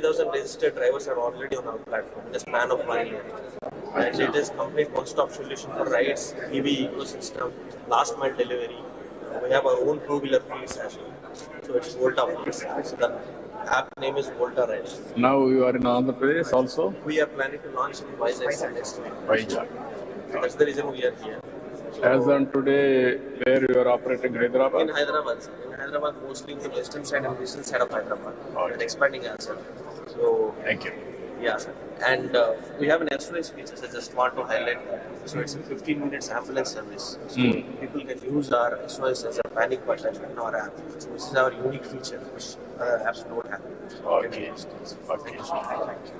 10,000 registered drivers are already on our platform in the span of 1 year. And it is complete one-stop solution for rides, EV ecosystem, last mile delivery. We have our own two-wheeler fleets as well. So it's Volta Fleets. So the app name is Volta Rides. Now you are in Andhra Pradesh also? We are planning to launch in Vizag next week. Vizag. So that's the reason we are here. As on today, where you are operating Hyderabad? In Hyderabad, sir. In Hyderabad, mostly in the western side and eastern side of Hyderabad. And expanding as well. So, Thank you. yeah, sir. And we have an SOS features I just want to highlight. So it's a 15 minutes ambulance service. So people can use our SOS as a panic button in our app. So this is our unique feature which other apps don't have. Okay. Okay.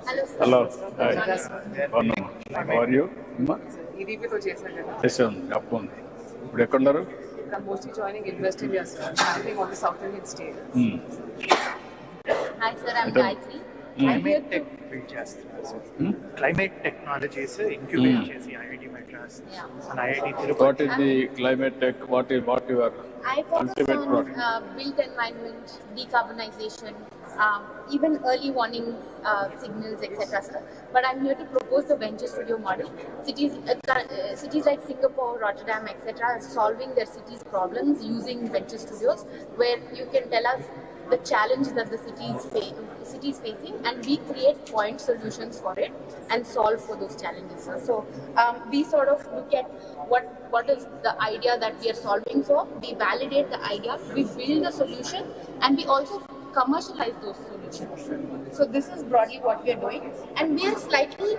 Hello. Hello. Hi. How are you? చేసాం అప్పుడు ఇప్పుడు ఎక్కడున్నారు? I'm mostly joining Invest India, sir. I think on the South Indian state. Hi sir, I'm Gayatri. I'm here to Climate technologies incubate చేసి IIT Madras and IIT Tirupati. What is the climate tech? What your I focus ultimate on product? built environment, decarbonization, even early warning signals, etc. sir. But I'm here to propose the venture studio model. Cities like Singapore, Rotterdam, etc. are solving their cities' problems using venture studios, where you can tell us the challenge that the city is facing, and we create point solutions for it and solve for those challenges. Sir. So we sort of look at what is the idea that we are solving for. We validate the idea, we build a solution, and we also commercialize those solutions. So this is broadly what we are doing, and we are slightly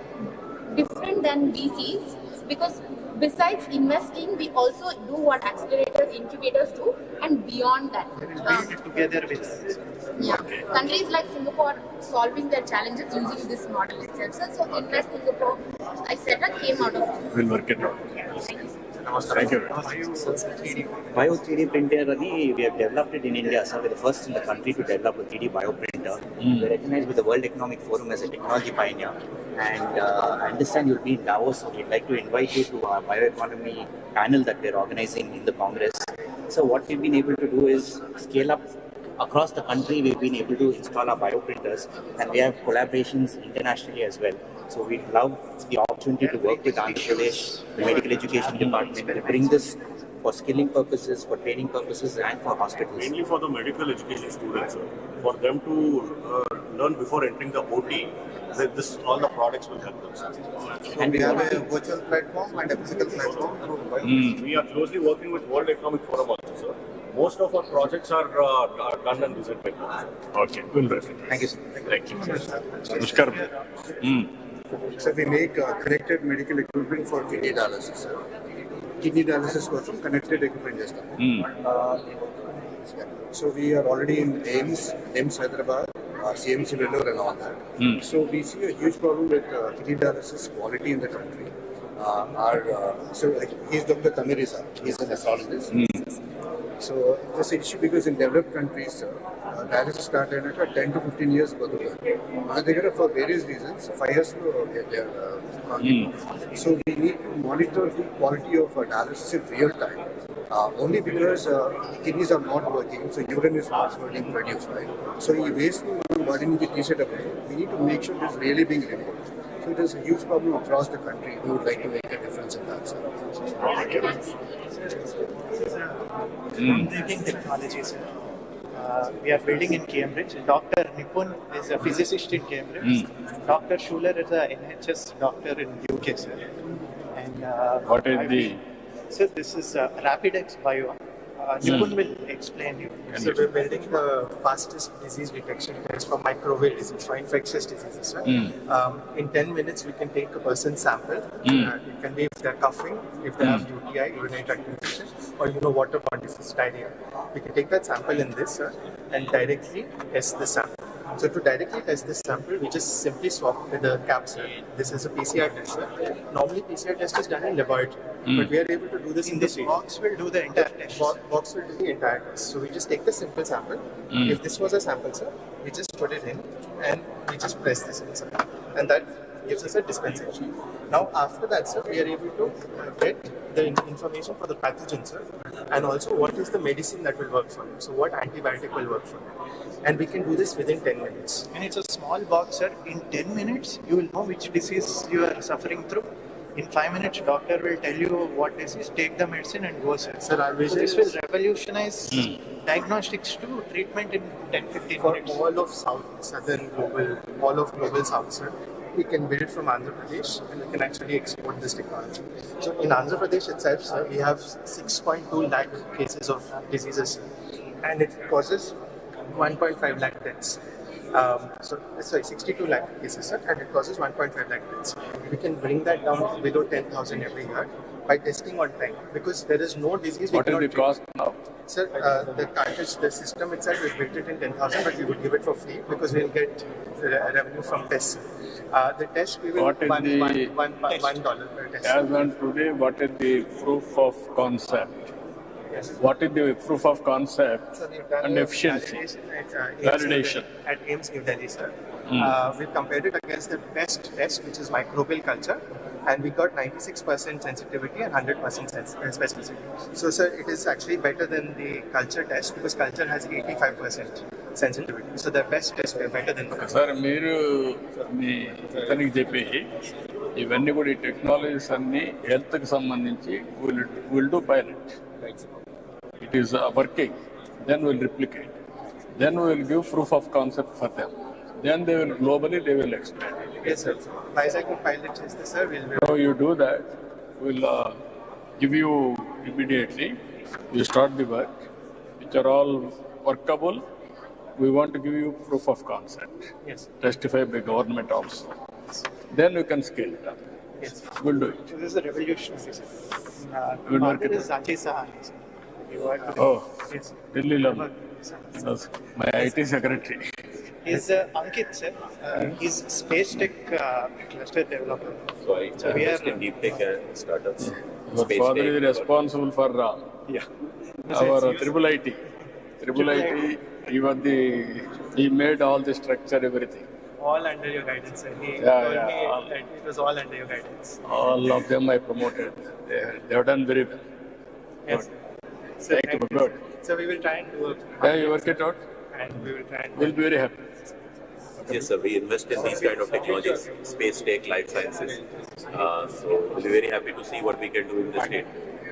different than VCs because besides investing, we also do what accelerators, incubators do, and beyond that. Build it together with. Countries like Singapore solving their challenges using this model itself. So Invest Singapore, etc. came out of this. We'll work it out. Thank you. Bio 3D printer, we have developed it in India. So we're the first in the country to develop a 3D bio printer. We're recognized with the World Economic Forum as a technology pioneer. And I understand you'll be in Davos, so we'd like to invite you to our bioeconomy panel that we're organizing in the Congress. So what we've been able to do is scale up across the country. We've been able to install our bioprinters, and we have collaborations internationally as well. So we'd love the opportunity to work with Andhra Pradesh, the medical education department, to bring this for skilling purposes, for training purposes, and for hospitals. Mainly for the medical education students, for them to learn before entering the OT. All the products will help them. And we have a virtual platform and a physical platform. We are closely working with World Economic Forum also, sir. Most of our projects are done and designed by them. Okay, we'll work it. Thank you, sir. Thank you. Namaskaram. So we make connected medical equipment for kidney dialysis. Kidney dialysis కోసం connected equipment చేస్తాము. So we are already in AIMS Hyderabad, CMC Vellore and all that. So we see a huge problem with kidney dialysis quality in the country. He's Dr. Tamirisa, he's a nephrologist. So this is an issue because in developed countries, dialysis start in 10 to 15 years. They get for various reasons, 5 years to get their So we need to monitor the quality of dialysis in real time. Only because kidneys are not working, so urine is not being produced, right? So we waste body need to we need to make sure it's really being removed. So it is a huge problem across the country. We would like to make a difference in that. Groundbreaking technologies. We are building in Cambridge. Dr. Nipun is a physicist in Cambridge. Dr. Schuler is a NHS doctor in UK, sir. And What is the... So this is RapidX Bio. Nipun will explain you. So we're building the fastest disease detection test for microbial disease, for infectious diseases. Right? In 10 minutes, we can take a person's sample. It can be if they're coughing, if they have UTI, urinary tract infection, or waterborne disease, diarrhea. We can take that sample in this and directly test the sample. So to directly test this sample, we just simply swap with the capsule. This is a PCR test. Normally, PCR test is done in laboratory, but we are able to do this in this box. Will do the entire test. Box will do the entire test. So we just take the simple sample. If this was a sample, sir, we just put it in and we just press this inside, and that gives us a dispensation. Now after that, sir, we are able to get the information for the pathogen, sir, and also what is the medicine that will work for it. So what antibiotic will work for it. And we can do this within 10 minutes. And it's a small box, sir. In 10 minutes, you will know which disease you are suffering through. In 5 minutes, doctor will tell you what disease, take the medicine and go, sir. Sir, our vision This is will revolutionize diagnostics to treatment in 10-15 for minutes. all of southern global, all of global south, sir. We can build from Andhra Pradesh and we can actually export this technology. So in Andhra Pradesh itself, sir, we have 6.2 lakh cases of diseases, and it causes 1.5 lakh deaths. 62 lakh cases, sir, and it causes 1.5 lakh deaths. We can bring that down below 10,000 every year by testing on time, because there is no disease. What is the cost now? Sir, the cartridge, the system itself, we built it in 10,000, but we would give it for free because we'll get revenue from tests. The test we will What is the $1 per test. as on today? What is the proof of concept? What is the proof of concept So we've done and a efficiency? validation Validation. at AIIMS New Delhi, sir. We've compared it against the best test, which is microbial culture, and we got 96% sensitivity and 100% specificity. So, sir, it is actually better than the culture test because culture has 85% sensitivity. So, the best test is better than the culture. Sir మీరు మీ ఇతనికి చెప్పి ఇవన్నీ కూడా ఈ technologies అన్ని హెల్త్కి సంబంధించి will do pilot it is working then will replicate then will give proof of concept for them then they will globally they will explain. Yes, sir. Bicycle pilot is the sir. So you do that, we'll give you immediately. You start the work, which are all workable. We want to give you proof of concept, Yes. testified by government also. Then you can scale it up. Yes. We'll do it. So this is a revolutionary, sir. We'll work Father it is out. Ajay Sahani, sir. You work with Oh, him. Yes. Delhi level. That's my IT secretary. He's Ankit, sir. He's space tech cluster developer. So we invest are- in deep tech startups. Your Space father tech. is responsible for our triple IT. Triple IT, he made all the structure, everything. All under your guidance, sir. He Yeah, told yeah, me all- that it was all under your guidance. All of them I promoted. They have done very well. Yes. So Thank you. Good. So we will try and do Yeah, you work it out. and we will try and We'll be very happy. Yes, sir. We invest in these kind of technologies, space tech, life sciences. So we'll be very happy to see what we can do in the state,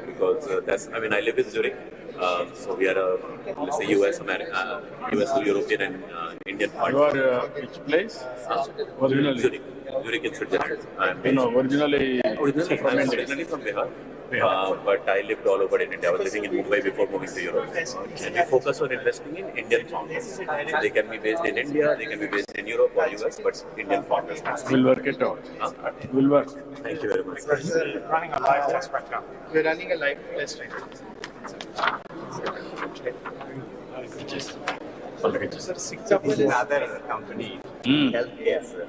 because I live in Zurich. So we are let's say US to European and Indian You partner. are which place? Originally. Zurich in Switzerland. Originally Originally from I'm India. originally from Bihar, but I lived all over in India. I was living in Mumbai before moving to Europe. And we focus on investing in Indian founders. So they can be based in India, they can be based in Europe or US, but Indian founders. We'll work it out. We'll work. Thank you very much. we're running a live test right now. We're running a live test right now. Sir, Singapore is another company, healthcare. Sir.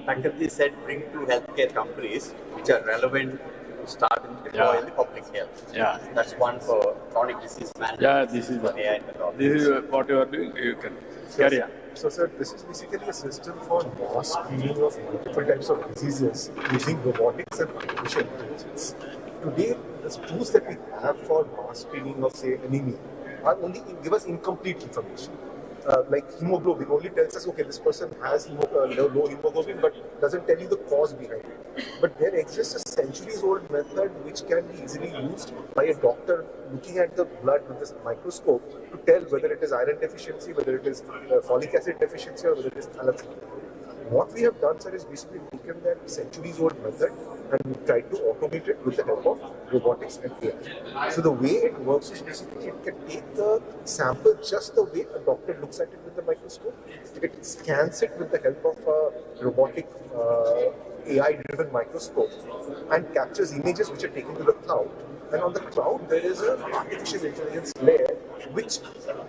Practically said, bring two healthcare companies which are relevant to start and deploy in the public health. Yeah. That's one for chronic disease management. Yeah, this is AI methodology. this is what you are doing. You can carry on. So, sir, this is basically a system for mass screening of multiple types of diseases using robotics and artificial intelligence. Today, the tools that we have for mass screening of, say, anemia are only give us incomplete information. Like hemoglobin only tells us, okay, this person has low hemoglobin, but doesn't tell you the cause behind it. But there exists a centuries-old method which can be easily used by a doctor looking at the blood with this microscope to tell whether it is iron deficiency, whether it is folic acid deficiency, or whether it is thalassemia. What we have done, sir, is basically taken that centuries-old method and we tried to automate it with the help of robotics and AI. So the way it works is basically it can take the sample just the way a doctor looks at it with the microscope. It scans it with the help of a robotic AI-driven microscope and captures images which are taken to the cloud. And on the cloud, there is an artificial intelligence layer which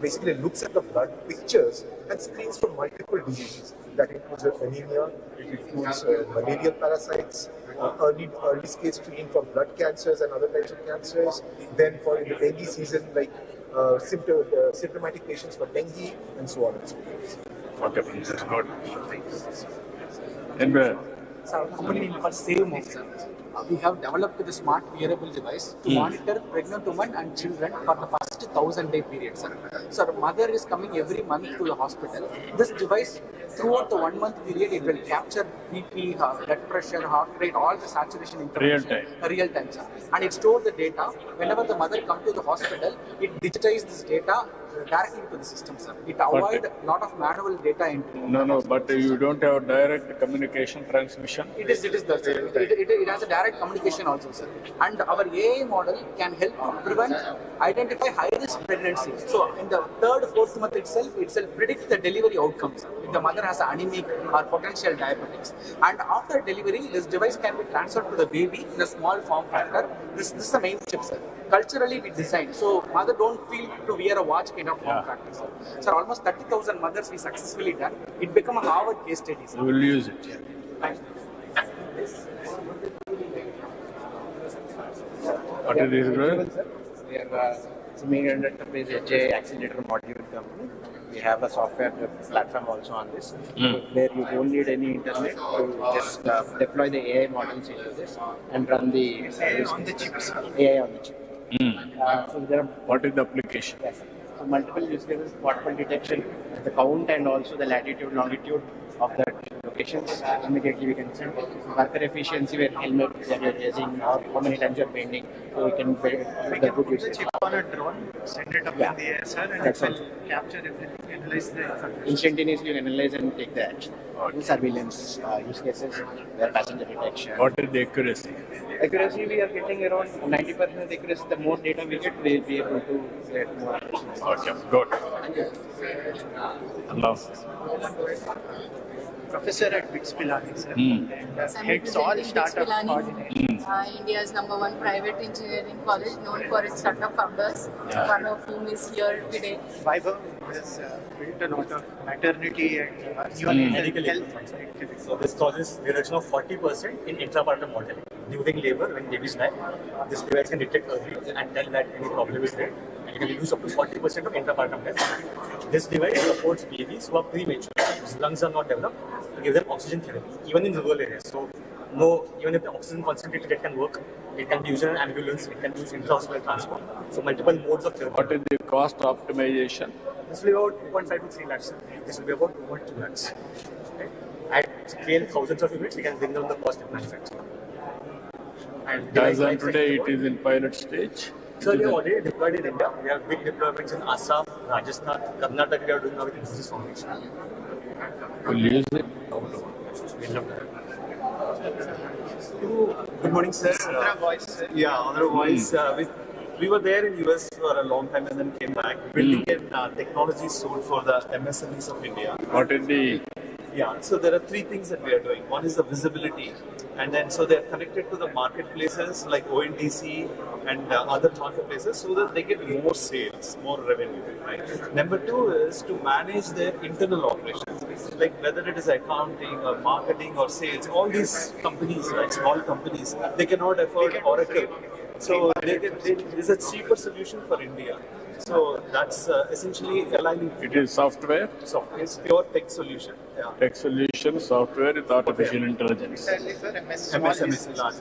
basically looks at the blood pictures and screens for multiple diseases. That includes anemia, it includes malarial parasites, early stage screening for blood cancers and other types of cancers. Then for in the dengue season, like symptomatic patients for dengue and so on and so forth. Okay, that's good. And Sir, company name called Save Move, sir. we have developed the smart wearable device to monitor pregnant women and children for the first 1,000-day period, sir. So, the mother is coming every month to the hospital. This device, throughout the 1 month period, it will capture BP, blood pressure, heart rate, all the saturation information. Real time, sir. And it stores the data. Whenever the mother comes to the hospital, it digitizes this data directly to the system, sir. It avoids a lot of manual data entry. No, but you don't have direct communication transmission. It is the sir. It has a direct communication also, sir. And our AI model can help to prevent, identify high-risk pregnancy. So in the 3rd, 4th month itself predicts the delivery outcomes. If the mother has anemic or potential diabetics. And after delivery, this device can be transferred to the baby in a small form factor. This is the main chip, sir. Culturally, we designed so mother don't feel to wear a watch kind of form factor, sir. So almost 30,000 mothers we successfully done. It become a Harvard case study, sir. We will use it. Thank you. What is this, brother? We are semi-enterprise HA accelerator module company. We have a software platform also on this, where you don't need any internet. You just deploy the AI models into this and run the AI on the chips. AI on the chip. So there are, what is the application? Yes, so multiple use cases: portable detection, the count, and also the latitude, longitude of the locations. Immediately we can send worker efficiency, where helmet that you're using or how many times you're bending, so we can build the good use case. Chip on a drone, send it up in the air, sir, and it will capture everything, analyze the information. Instantaneously analyze and take the action. Surveillance use cases, where passenger detection. What is the accuracy? Accuracy, we are getting around 90% accuracy. The more data we get, we will be able to get more. Okay, good. Allah. Professor at BITS Pilani, sir. I'm Heads all representing startup Pilani, coordinators. India's #1 private engineering college, known for its startup founders. One of whom is here today. Viber has built a lot of maternity and medical health. So this causes reduction of 40% in intrapartum mortality. During labor, when babies die, this device can detect early and tell that any problem is there. And it can reduce up to 40% of intrapartum death. This device supports babies who are premature, whose lungs are not developed, to give them oxygen therapy, even in rural areas. So, even if the oxygen concentrated, it can work. It can be used in an ambulance, it can be used in intra-hospital transport. So, multiple modes of therapy. What is the cost optimization? This will be about 2.5 to 3 lakhs. This will be about 2.2 lakhs. Right? At scale thousands of units, we can bring down the cost of manufacturing. And as on today, it is in pilot stage. So we have already deployed in India. We have big deployments in Assam, Rajasthan, Karnataka. We are doing now with Infosys Foundation. We'll use it. Good morning, sir. Andhra voice, sir. Yeah, Andhra voice. We were there in US for a long time and then came back. Building in technology sold for the MSMEs of India. What is the? Yeah, so there are 3 things that we are doing. One is the visibility, and then so they're connected to the marketplaces like ONDC and other marketplaces so that they get more sales, more revenue. Right. Number 2 is to manage their internal operations, like whether it is accounting or marketing or sales. All these companies, like small companies, they cannot afford Oracle. So there's a cheaper solution for India. So that's essentially aligning. It is software? Software. It's pure tech solution. Yeah. Tech solution, software with artificial intelligence. Exactly, sir. MSME large.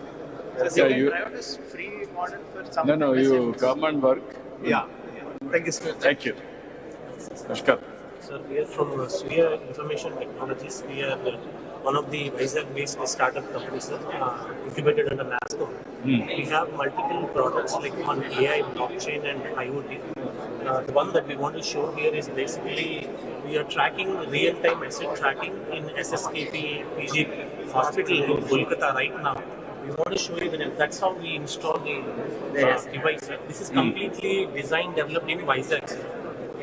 So you try this free model for some. No, you come and work. Yeah. Thank you, sir. Thank you. Namaskar. Sir, we are from Sphere Information Technologies. We are one of the Vizag-based startup companies, sir, incubated under NASCO. We have multiple products like on AI, blockchain, and IoT. The one that we want to show here is basically we are tracking real-time asset tracking in SSKP PG hospital in Kolkata right now. We want to show you that's how we install the device. This is completely designed, developed in Vizag.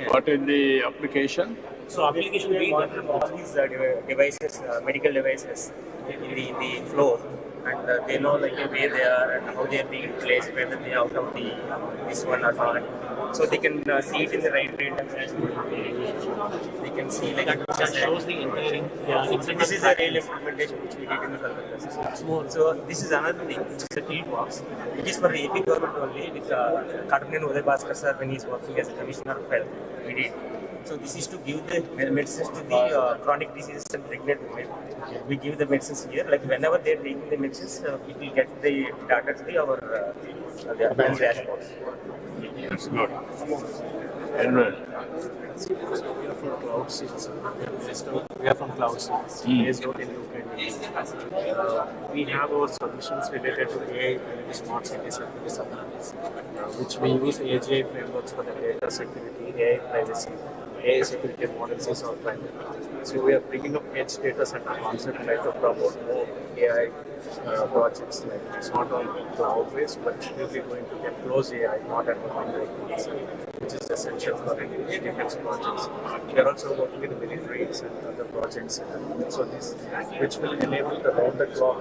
What is the application? So application being all these devices, medical devices, in the floor, and they know like where they are and how they are being placed, whether they are out of this one or not. So they can see it in the right rate, and they can see like that shows the entire. This is a real implementation which we did in the Kolkata. So this is another thing. It's a tilt box. It is for the AP government only with Kadunian Uday Bhaskar sir when he is working as a commissioner of health. We did. So this is to give the medicines to the chronic diseases and pregnant women. We give the medicines here. Like whenever they are taking the medicines, it will get the data to our dashboard. That's good. Anyway. We are from Cloud Seeds. We are from Cloud Seeds, based out in UK. We have our solutions related to AI and smart cities and disabilities, which we use AGI frameworks for the data security, AI privacy, AI security models is our primary. So we are bringing up edge data center concept like to promote more AI projects. Like it's not on cloud based, but we'll be going to get close AI, not at the point which is essential for any defense projects. We are also working with militaries and other projects. So this, which will enable the round-the-clock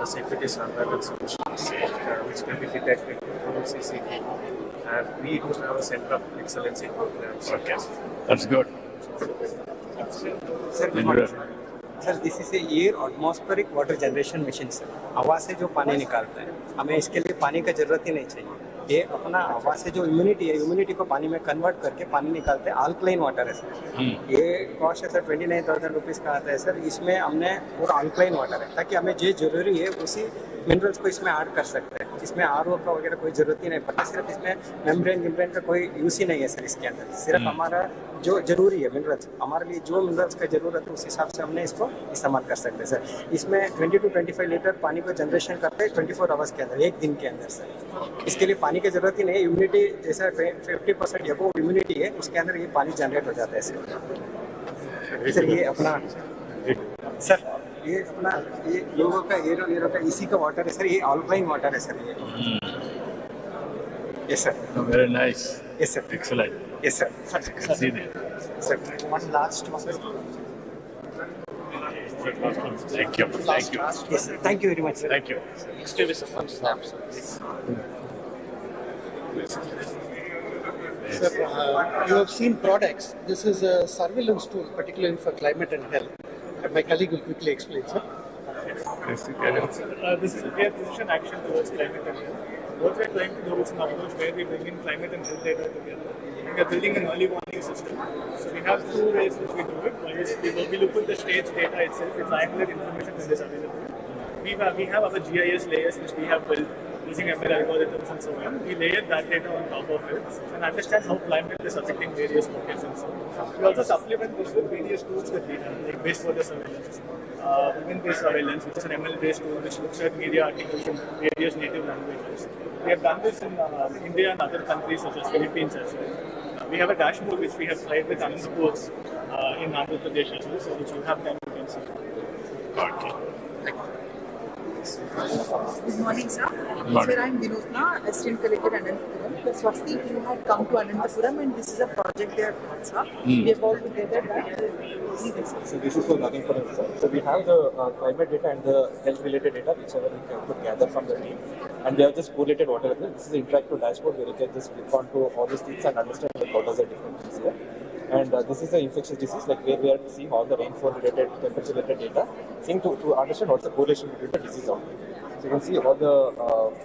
security surveillance solutions, which can be detected through CCTV. And we do have a center of excellence in programs. Okay, that's good. Sir, good morning, sir. Sir, this is a air atmospheric water generation machine sir. हवा से जो पानी निकालता है, हमें इसके लिए पानी का जरूरत ही नहीं चाहिए. ये अपना हवा से जो ह्यूमिडिटी है, ह्यूमिडिटी को पानी में कन्वर्ट करके पानी निकालते हैं. अल्कलाइन वाटर है सर. ये कॉस्ट है सर 29,000 रुपीज़ का आता है सर. इसमें हमने पूरा अल्कलाइन वाटर है ताकि हमें जो जरूरी है उसी मिनरल्स को इसमें ऐड कर सकते हैं. इसमें आरओ का वगैरह कोई जरूरत ही नहीं पड़ता. सिर्फ इसमें मेम्ब्रेन का कोई यूज ही नहीं है सर इसके अंदर. सिर्फ हमारा जो जरूरी है मिनरल्स, हमारे लिए जो मिनरल्स का जरूरत है उस हिसाब से हमने इसको इस्तेमाल कर सकते हैं सर. इसमें 20 to 25 लीटर पानी को जनरेशन करते हैं 24 आवर्स के अंदर, एक दिन के अंदर सर. इसके लिए पानी की जरूरत ही नहीं है. ह्यूमिडिटी जैसा 50% अबव ह्यूमिडिटी है उसके अंदर ये पानी जनरेट हो जाता है सर. ये अपना सर ये अपना ये लोगों का एरो का इसी का वाटर है सर. ये अल्कलाइन वाटर है सर. ये yes sir. Very nice. Yes sir. Excellent. Yes sir. See that. Sir, one last one. Thank you. Thank you. Yes sir. Thank you very much sir. Thank you. Next to this one snap, sir. Sir, you have seen products. This is a surveillance tool, particularly for climate and health. My colleague will quickly explain, sir. This This is a precision action towards climate and health. What we are trying to do is an approach where we bring in climate and health data together. We are building an early warning system. So we have two ways which we do it. One is we look at the stage data itself, it's triangular information that is available. We have our GIS layers which we have built using ML algorithms and so on. We layer that data on top of it and understand how climate is affecting various pockets and so on. We also supplement this with various tools that we have, like base weather surveillance, women-based surveillance, which is an ML-based tool which looks at media articles in various native languages. We have done this in India and other countries such as Philippines as well. We have a dashboard which we have tried with Anandapur in Andhra Pradesh as well, so which you have time you can see. Okay. Good morning, sir. morning. Sir, I'm Vinodna, Assistant Collector Anantapuram. So, Swasti, you had come to Anantapuram and this is a project they have done, sir. We have all together done. So this is for nothing for us, sir. So we have the climate data and the health-related data, whichever we could gather from the team. And we have just collated whatever. This is an interactive dashboard where you can just click onto all these things and understand like what are the different things here. And this is the infectious disease, like where we are seeing all the rainfall-related, temperature-related data, seeing to understand what's the correlation between the disease outbreak. So you can see all the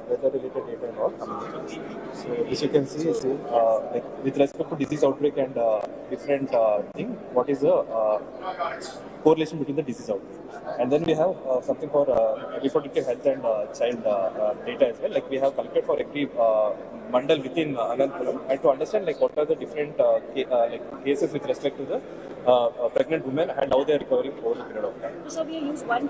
weather-related data and all coming in. So this you can see is like with respect to disease outbreak and different thing, what is the correlation between the disease outbreak. And then we have something for reproductive health and child data as well. Like we have collected for every mandal within Anantapuram, and to understand like what are the different like cases with respect to the pregnant women and how they are recovering over a period of time. So we use one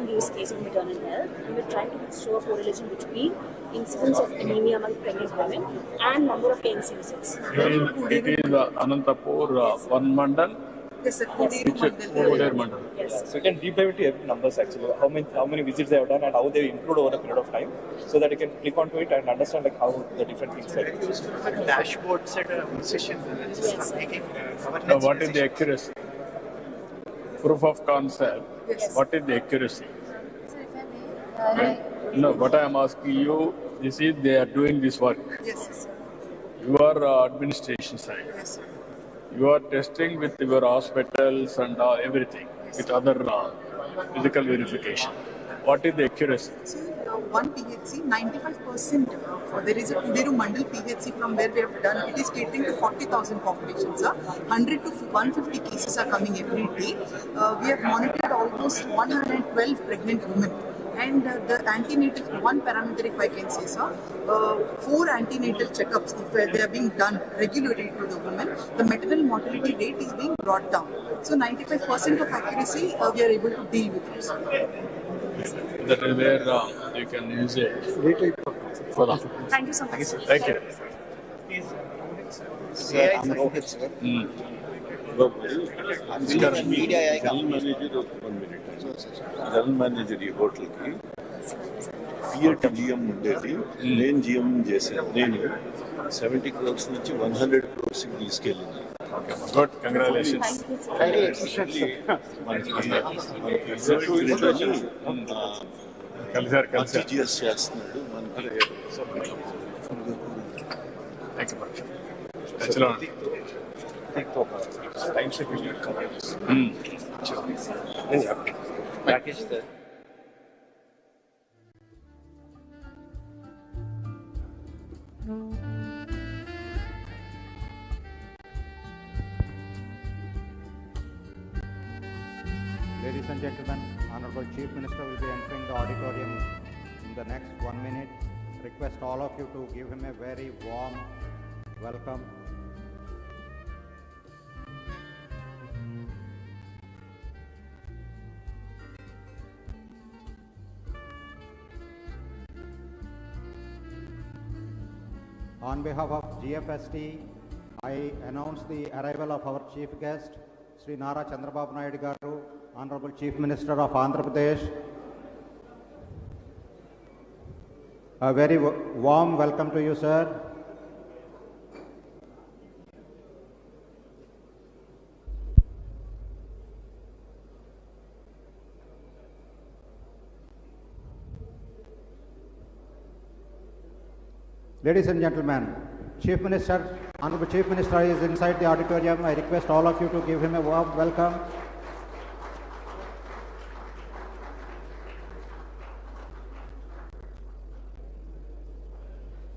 use case of maternal health, and we're trying to show a correlation between incidence of anemia among pregnant women and number of ANC visits. It is Anantapur one mandal. Yes, sir. Mandal. Yes. So you can deep dive into every numbers actually, how many visits they have done and how they improved over a period of time, so that you can click onto it and understand like how the different things like Used for dashboards at a session. Yes. What is the accuracy? Proof of concept. Yes. What is the accuracy? Sir, if I may, No, what I am asking you, this is they are doing this work. Yes, sir. You are administration side. Yes, sir. You are testing with your hospitals and everything, with other physical verification. What is the accuracy? See, one PHC, 95% there is a Kudiru Mandal PHC from where we have done. It is catering to 40,000 populations. 100 to 150 cases are coming every day. We have monitored almost 112 pregnant women. And the antenatal, one parameter if I can say, sir, 4 antenatal checkups, if they are being done regularly to the women, the maternal mortality rate is being brought down. So 95% of accuracy, we are able to deal with it. That is where you can use it for the. Thank you so much. Thank you. Sir, I'm Rohit, sir. Media general manager, 1 minute. General manager ఈ హోటల్కి పిఎట్ GM ఉండేది. నేను GM చేశాను. నేను 70 crores నుంచి 100 crores తీసుకెళ్ళింది. Good, congratulations. మనకి GS చేస్తున్నాడు. మనకి Package sir. Ladies and gentlemen, Honorable Chief Minister will be entering the auditorium in the next 1 minute. Request all of you to give him a very warm welcome. On behalf of GFST, I announce the arrival of our chief guest, Sri Nara Chandrababu Naidu Garu, Honorable Chief Minister of Andhra Pradesh. A very warm welcome to you, sir. Ladies and gentlemen, Chief Minister, Honorable Chief Minister is inside the auditorium. I request all of you to give him a warm welcome.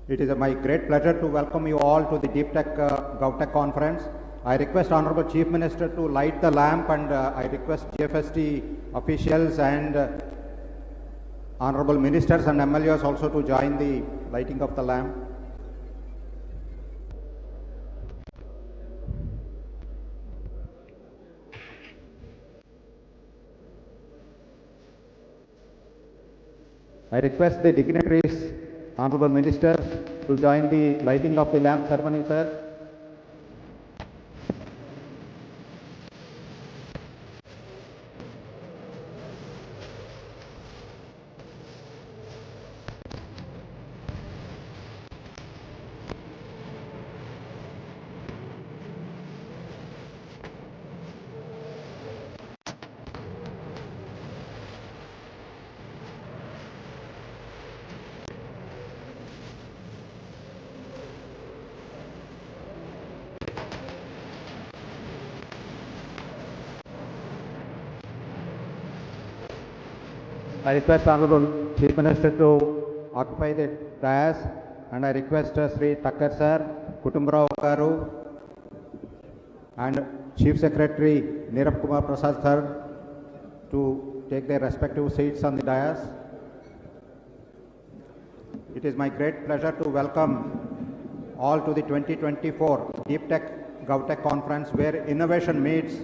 It is my great pleasure to welcome you all to the Deep Tech GovTech conference. I request Honorable Chief Minister to light the lamp, and I request GFST officials and Honorable Ministers and MLAs also to join the lighting of the lamp. I request the dignitaries, Honorable Ministers, to join the lighting of the lamp ceremony, sir. I request Honorable Chief Minister to occupy the dais, and I request Sri Thakkar sir, Kutumbarao Garu, and Chief Secretary Nirab Kumar Prasad sir to take their respective seats on the dais. It is my great pleasure to welcome all to the 2024 Deep Tech GovTech conference, where innovation meets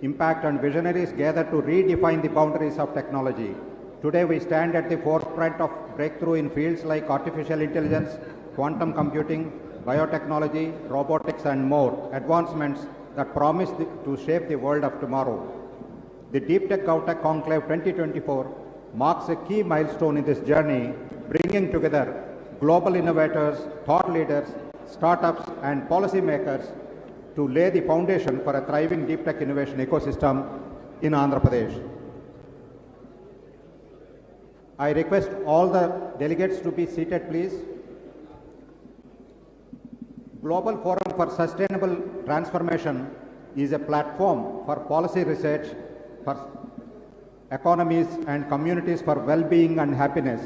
impact and visionaries gather to redefine the boundaries of technology. Today we stand at the forefront of breakthrough in fields like artificial intelligence, quantum computing, biotechnology, robotics and more, advancements that promise to shape the world of tomorrow. The Deep Tech GovTech Conclave 2024 marks a key milestone in this journey, bringing together global innovators, thought leaders, startups and policymakers to lay the foundation for a thriving deep tech innovation ecosystem in Andhra Pradesh. I request all the delegates to be seated, please. Global Forum for Sustainable Transformation is a platform for policy research for economies and communities for well-being and happiness.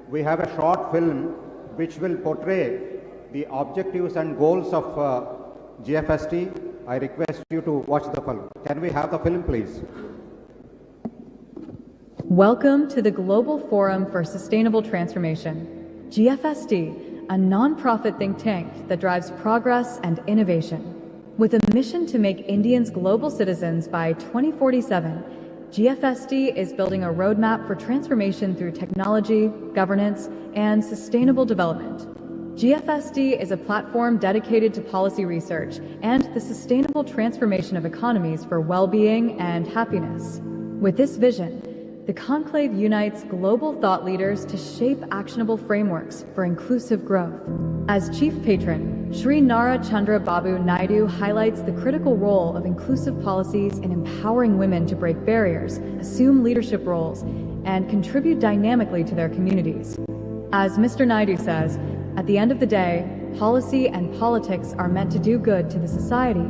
we have a short film which will portray the objectives and goals of GFST. I request you to watch the film. Can we have the film, please? Welcome to the Global Forum for Sustainable Transformation, GFST, a non-profit think tank that drives progress and innovation. With a mission to make Indians global citizens by 2047, GFST is building a roadmap for transformation through technology, governance, and sustainable development. GFST is a platform dedicated to policy research and the sustainable transformation of economies for well-being and happiness. With this vision, the conclave unites global thought leaders to shape actionable frameworks for inclusive growth. As chief patron, Sri Nara Chandra Babu Naidu highlights the critical role of inclusive policies in empowering women to break barriers, assume leadership roles, and contribute dynamically to their communities. As Mr. Naidu says, at the end of the day, policy and politics are meant to do good to the society.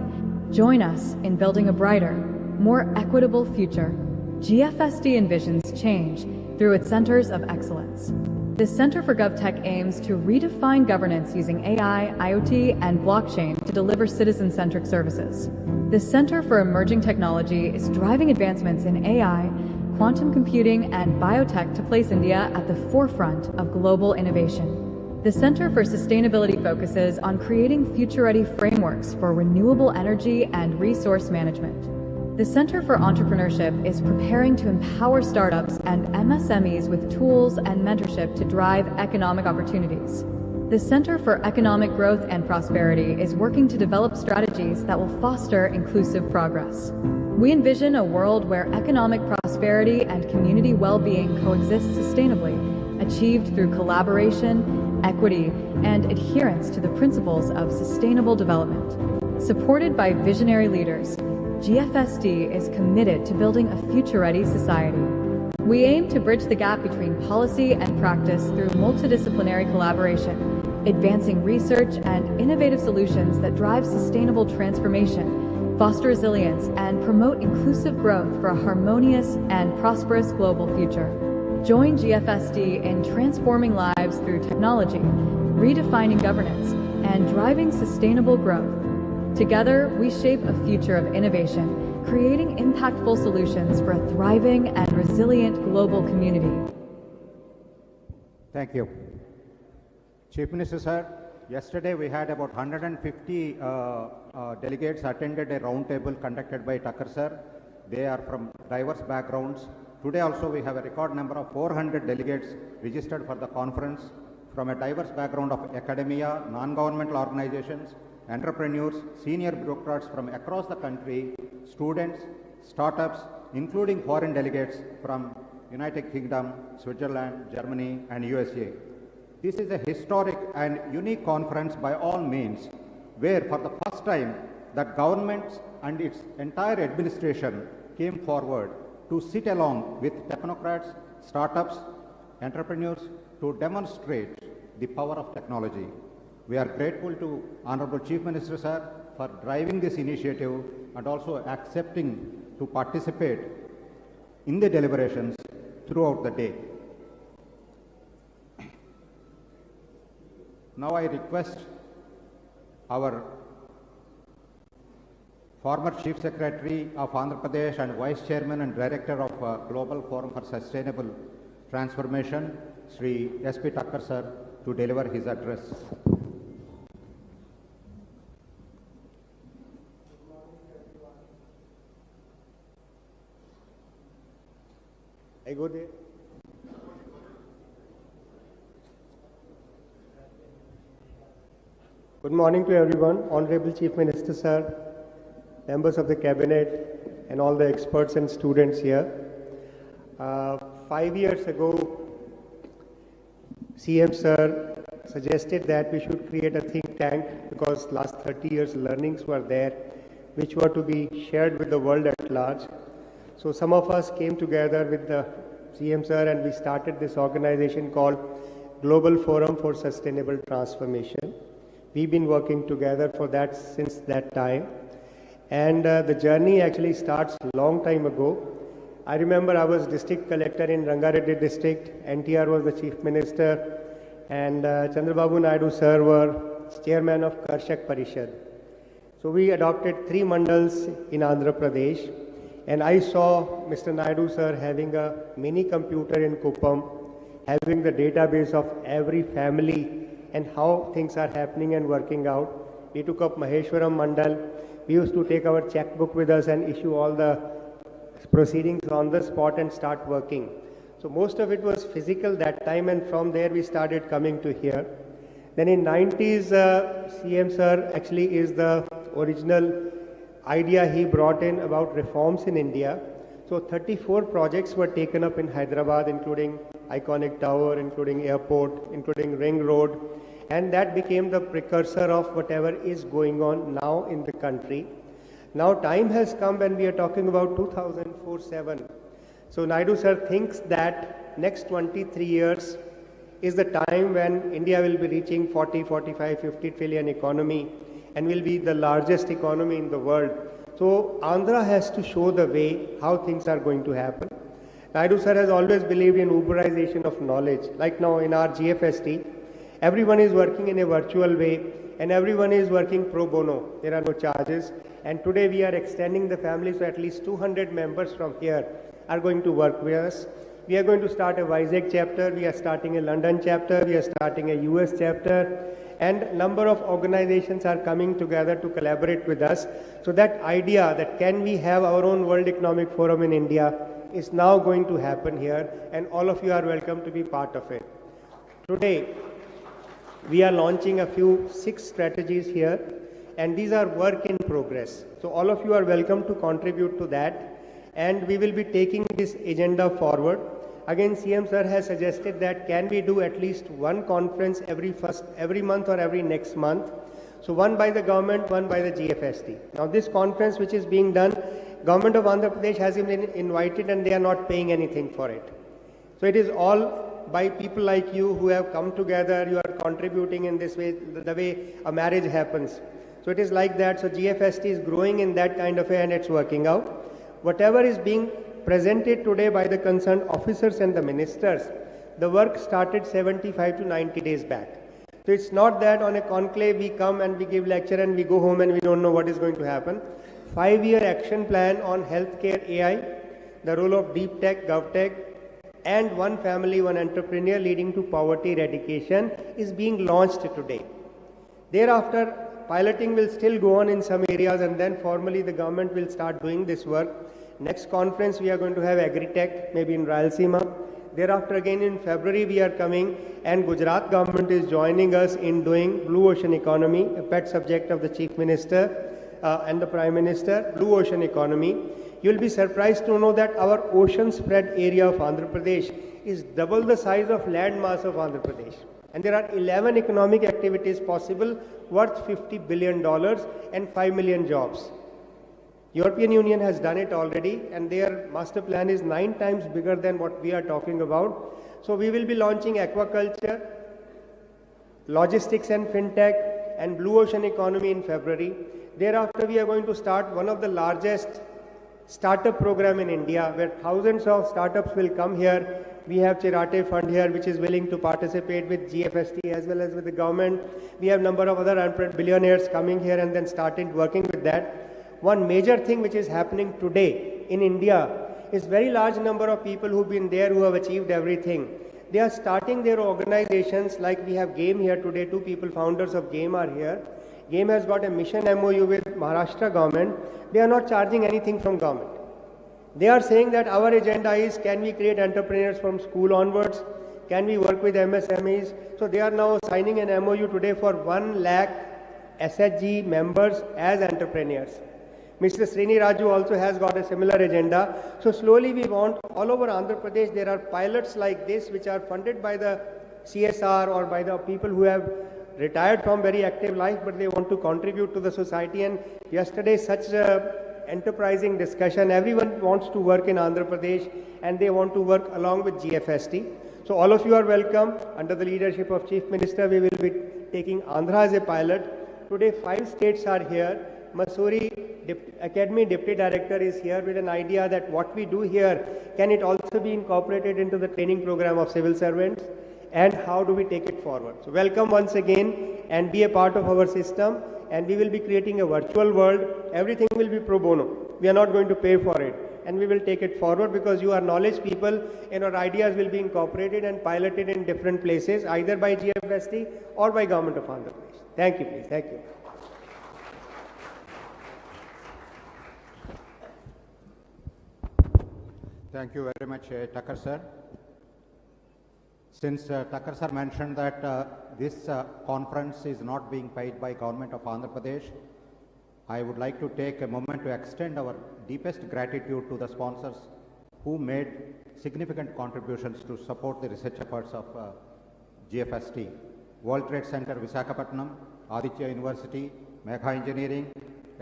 Join us in building a brighter, more equitable future. GFST envisions change through its centers of excellence. The Center for GovTech aims to redefine governance using AI, IoT, and blockchain to deliver citizen-centric services. The Center for Emerging Technology is driving advancements in AI, quantum computing, and biotech to place India at the forefront of global innovation. The Center for Sustainability focuses on creating future-ready frameworks for renewable energy and resource management. The Center for Entrepreneurship is preparing to empower startups and MSMEs with tools and mentorship to drive economic opportunities. The Center for Economic Growth and Prosperity is working to develop strategies that will foster inclusive progress. We envision a world where economic prosperity and community well-being coexist sustainably, achieved through collaboration, equity, and adherence to the principles of sustainable development. Supported by visionary leaders, GFST is committed to building a future-ready society. We aim to bridge the gap between policy and practice through multidisciplinary collaboration, advancing research and innovative solutions that drive sustainable transformation, foster resilience, and promote inclusive growth for a harmonious and prosperous global future. Join GFST in transforming lives through technology, redefining governance, and driving sustainable growth. Together, we shape a future of innovation, creating impactful solutions for a thriving and resilient global community. Thank you. Chief Minister, sir, yesterday we had about 150 delegates attended a roundtable conducted by Tucker, sir. They are from diverse backgrounds. Today also we have a record number of 400 delegates registered for the conference from a diverse background of academia, non-governmental organizations, entrepreneurs, senior bureaucrats from across the country, students, startups, including foreign delegates from United Kingdom, Switzerland, Germany, and USA. This is a historic and unique conference by all means, where for the first time the government and its entire administration came forward to sit along with technocrats, startups, entrepreneurs to demonstrate the power of technology. We are grateful to Honorable Chief Minister, sir, for driving this initiative and also accepting to participate in the deliberations throughout the day. Now I request our former Chief Secretary of Andhra Pradesh and Vice Chairman and Director of Global Forum for Sustainable Transformation, Sri S.P. Tucker, sir, to deliver his address. I go there. Good morning to everyone, Honorable Chief Minister, sir, members of the Cabinet, and all the experts and students here. 5 years ago, CM sir suggested that we should create a think tank because last 30 years learnings were there, which were to be shared with the world at large. So some of us came together with the CM sir and we started this organization called Global Forum for Sustainable Transformation. We've been working together for that since that time. And the journey actually starts a long time ago I remember I was district collector in Rangareddy district, NTR was the chief minister, and Chandrababu Naidu sir were chairman of Karshak Parishad. So we adopted 3 mandals in Andhra Pradesh, and I saw Mr. Naidu sir having a mini computer in Kuppam, having the database of every family and how things are happening and working out. We took up Maheshwaram Mandal. We used to take our checkbook with us and issue all the proceedings on the spot and start working. So most of it was physical that time, and from there we started coming to here. Then in 90s, CM sir actually is the original idea he brought in about reforms in India. So 34 projects were taken up in Hyderabad, including iconic tower, including airport, including ring road, and that became the precursor of whatever is going on now in the country. Now time has come when we are talking about 2047. So Naidu sir thinks that next 23 years is the time when India will be reaching 40, 45, 50 trillion economy and will be the largest economy in the world. So Andhra has to show the way how things are going to happen. Naidu sir has always believed in Uberization of knowledge. Like now in our GFST, everyone is working in a virtual way and everyone is working pro bono. There are no charges. And today we are extending the family, so at least 200 members from here are going to work with us. We are going to start a Vizag chapter, we are starting a London chapter, we are starting a US chapter, and number of organizations are coming together to collaborate with us. So that idea that can we have our own World Economic Forum in India is now going to happen here, and all of you are welcome to be part of it. Today, we are launching a few 6 strategies here, and these are work in progress. So all of you are welcome to contribute to that, and we will be taking this agenda forward. Again, CM sir has suggested that can we do at least one conference every month or every next month. So one by the government, one by the GFST. Now this conference which is being done, government of Andhra Pradesh has been invited and they are not paying anything for it. So it is all by people like you who have come together, you are contributing in this way, the way a marriage happens. So it is like that. So GFST is growing in that kind of way and it's working out. Whatever is being presented today by the concerned officers and the ministers, the work started 75 to 90 days back. So it's not that on a conclave we come and we give lecture and we go home and we don't know what is going to happen. 5-year action plan on healthcare AI, the role of deep tech, gov tech, and one family, one entrepreneur leading to poverty eradication is being launched today. Thereafter, piloting will still go on in some areas and then formally the government will start doing this work. Next conference we are going to have Agri-Tech, maybe in Rayalaseema. Thereafter again in February we are coming, and Gujarat government is joining us in doing Blue Ocean Economy, a pet subject of the Chief Minister and the Prime Minister, Blue Ocean Economy. You will be surprised to know that our ocean spread area of Andhra Pradesh is double the size of land mass of Andhra Pradesh. And there are 11 economic activities possible worth $50 billion and 5 million jobs. European Union has done it already, and their master plan is 9 times bigger than what we are talking about. So we will be launching aquaculture, logistics and fintech, and blue ocean economy in February. Thereafter, we are going to start one of the largest startup program in India, where thousands of startups will come here. We have Chirate Fund here, which is willing to participate with GFST as well as with the government. We have number of other billionaires coming here and then started working with that. One major thing which is happening today in India is very large number of people who've been there who have achieved everything. They are starting their organizations, like we have GAME here today. 2 people, founders of GAME, are here. GAME has got a mission MOU with Maharashtra government. They are not charging anything from government. They are saying that our agenda is, can we create entrepreneurs from school onwards? Can we work with MSMEs? So they are now signing an MOU today for 1 lakh SHG members as entrepreneurs. Mr. Srini Raju also has got a similar agenda. So slowly we want, all over Andhra Pradesh, there are pilots like this which are funded by the CSR or by the people who have retired from very active life, but they want to contribute to the society. And yesterday, such enterprising discussion, everyone wants to work in Andhra Pradesh and they want to work along with GFST. So all of you are welcome. Under the leadership of Chief Minister, we will be taking Andhra as a pilot. Today 5 states are here. Masuri Academy Deputy Director is here with an idea that what we do here, can it also be incorporated into the training program of civil servants, and how do we take it forward? So welcome once again and be a part of our system, and we will be creating a virtual world. Everything will be pro bono. We are not going to pay for it, and we will take it forward because you are knowledge people and our ideas will be incorporated and piloted in different places, either by GFST or by Government of Andhra Pradesh. Thank you, please. Thank you. Thank you very much, Tucker sir. Since Tucker sir mentioned that this conference is not being paid by Government of Andhra Pradesh, I would like to take a moment to extend our deepest gratitude to the sponsors who made significant contributions to support the research efforts of GFST. World Trade Center Visakhapatnam, Aditya University, Megha Engineering,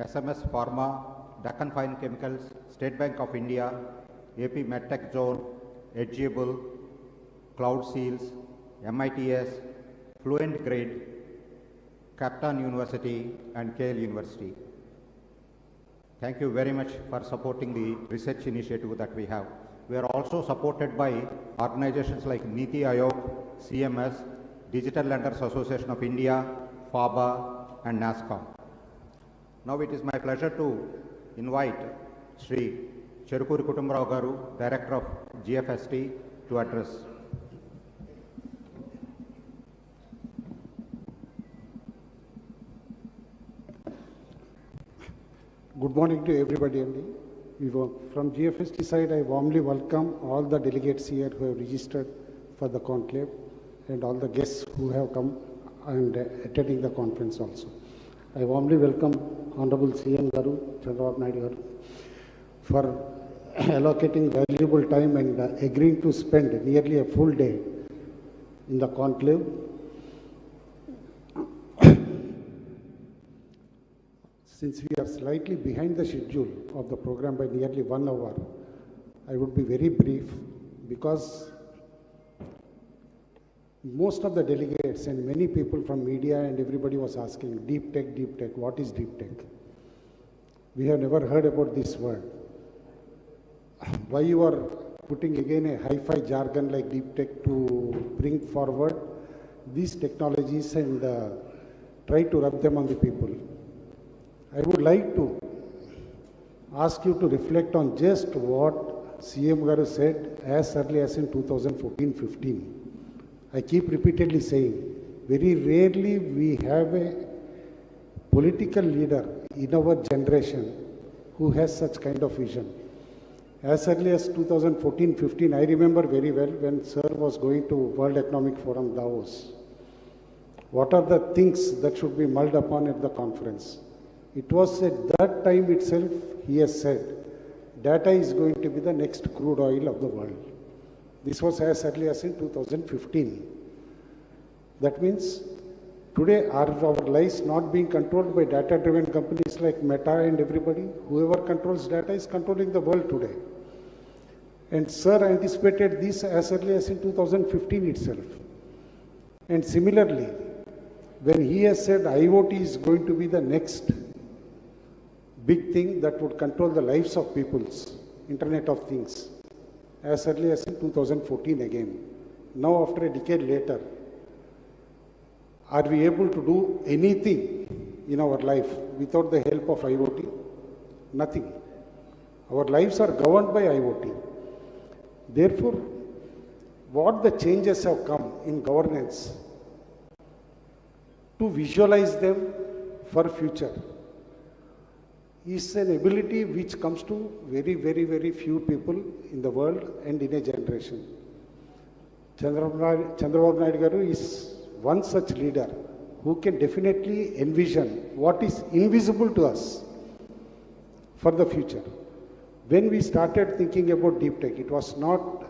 SMS Pharma, Deccan Fine Chemicals, State Bank of India, AP MedTech Zone, Edgeable, Cloud Seals, MITS, Fluent Grid, Captain University, and Kale University. Thank you very much for supporting the research initiative that we have. We are also supported by organizations like Niti Aayog, CMS, Digital Lenders Association of India, FABA, and NASCOM. Now it is my pleasure to invite Sri Cherukuri Kutumbarao Garu, Director of GFST, to address. Good morning to everybody. From GFST side, I warmly welcome all the delegates here who have registered for the conclave and all the guests who have come and attending the conference also. I warmly welcome Honorable CM Garu, Chandrababu Naidu Garu, for allocating valuable time and agreeing to spend nearly a full day in the conclave. Since we are slightly behind the schedule of the program by nearly 1 hour, I would be very brief because most of the delegates and many people from media and everybody was asking, deep tech, what is deep tech? We have never heard about this word. Why you are putting again a hi-fi jargon like deep tech to bring forward these technologies and try to rub them on the people? I would like to ask you to reflect on just what CM Garu said as early as in 2014-15. I keep repeatedly saying, very rarely we have a political leader in our generation who has such kind of vision. As early as 2014-15, I remember very well when Sir was going to World Economic Forum Davos. What are the things that should be mulled upon at the conference? It was at that time itself, he has said, data is going to be the next crude oil of the world. This was as early as in 2015. That means today are our lives not being controlled by data-driven companies like Meta and everybody? Whoever controls data is controlling the world today. And Sir anticipated this as early as in 2015 itself. And similarly, when he has said IoT is going to be the next big thing that would control the lives of peoples, Internet of Things, as early as in 2014 again. Now after a decade later, are we able to do anything in our life without the help of IoT? Nothing. Our lives are governed by IoT. Therefore, what the changes have come in governance to visualize them for future is an ability which comes to very, very, very few people in the world and in a generation. Chandrababu Naidu Garu is one such leader who can definitely envision what is invisible to us for the future. When we started thinking about deep tech, it was not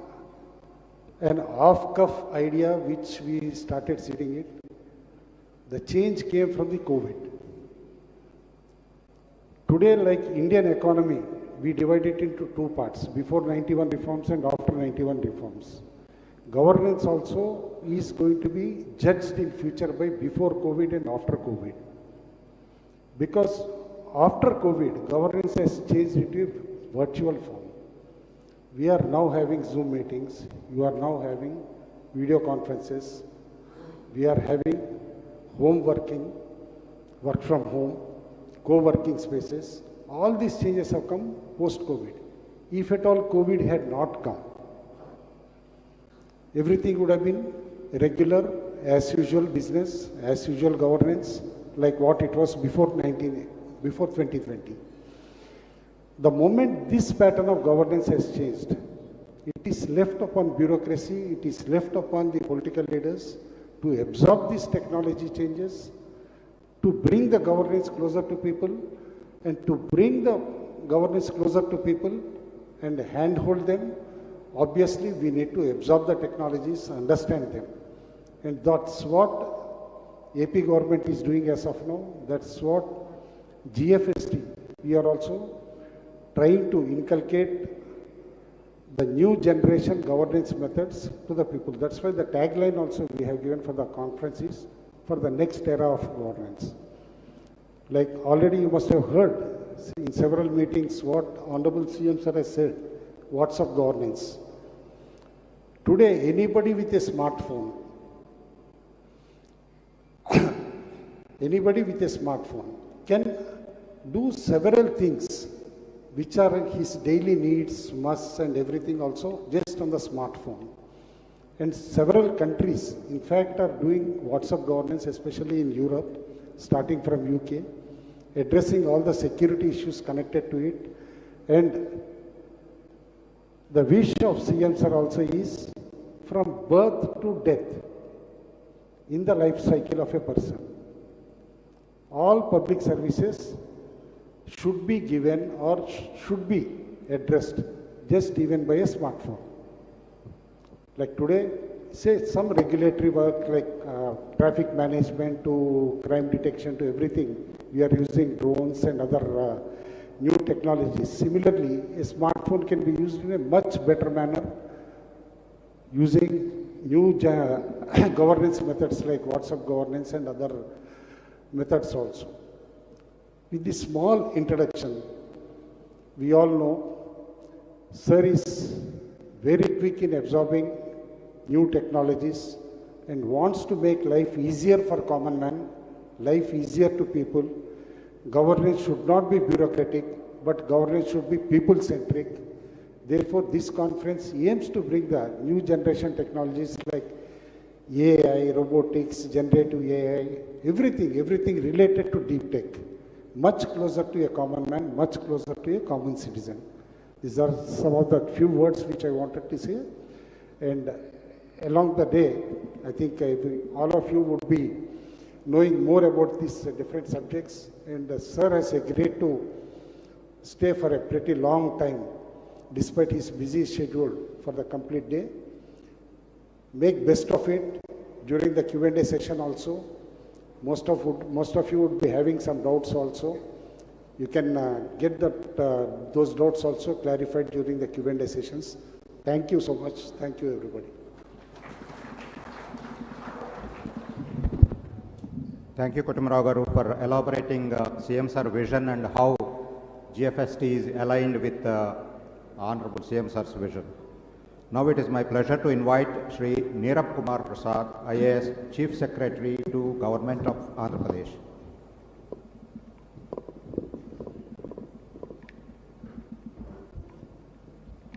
an off-cuff idea which we started sitting in. The change came from the COVID. Today, like Indian economy, we divide it into two parts, before 91 reforms and after 91 reforms. Governance also is going to be judged in future by before COVID and after COVID. Because after COVID, governance has changed into a virtual form. We are now having Zoom meetings. You are now having video conferences. We are having home working, work from home, co-working spaces. All these changes have come post-COVID. If at all COVID had not come, everything would have been regular, as usual business, as usual governance, like what it was before 2020. The moment this pattern of governance has changed, it is left upon bureaucracy, it is left upon the political leaders to absorb these technology changes, to bring the governance closer to people, and to bring the governance closer to people and handhold them. Obviously, we need to absorb the technologies, understand them. And that's what AP government is doing as of now. That's what GFST, we are also trying to inculcate the new generation governance methods to the people. That's why the tagline also we have given for the conference is for the next era of governance. Like already you must have heard in several meetings what Honorable CM Sir has said, what's of governance. Today, anybody with a smartphone, can do several things which are his daily needs, musts and everything also just on the smartphone. And several countries, in fact, are doing WhatsApp governance, especially in Europe, starting from UK, addressing all the security issues connected to it. And the wish of CM Sir also is from birth to death in the life cycle of a person. All public services should be given or should be addressed just even by a smartphone. Like today, say some regulatory work like traffic management to crime detection to everything, we are using drones and other new technologies. Similarly, a smartphone can be used in a much better manner using new governance methods like WhatsApp governance and other methods also. With this small introduction, we all know Sir is very quick in absorbing new technologies and wants to make life easier for common man, life easier to people. Governance should not be bureaucratic, but governance should be people-centric. Therefore, this conference aims to bring the new generation technologies like AI, robotics, generative AI, everything related to deep tech, much closer to a common man, much closer to a common citizen. These are some of the few words which I wanted to say. And along the day, I think all of you would be knowing more about these different subjects. And Sir has agreed to stay for a pretty long time, despite his busy schedule for the complete day. Make best of it during the Q&A session also. Most of you would be having some doubts also. You can get those doubts also clarified during the Q&A sessions. Thank you so much. Thank you, everybody. Thank you, Kutumrao Garu, for elaborating CM Sir vision and how GFST is aligned with Honorable CM Sir's vision. Now it is my pleasure to invite Shri Neerab Kumar Prasad, IAS Chief Secretary to Government of Andhra Pradesh.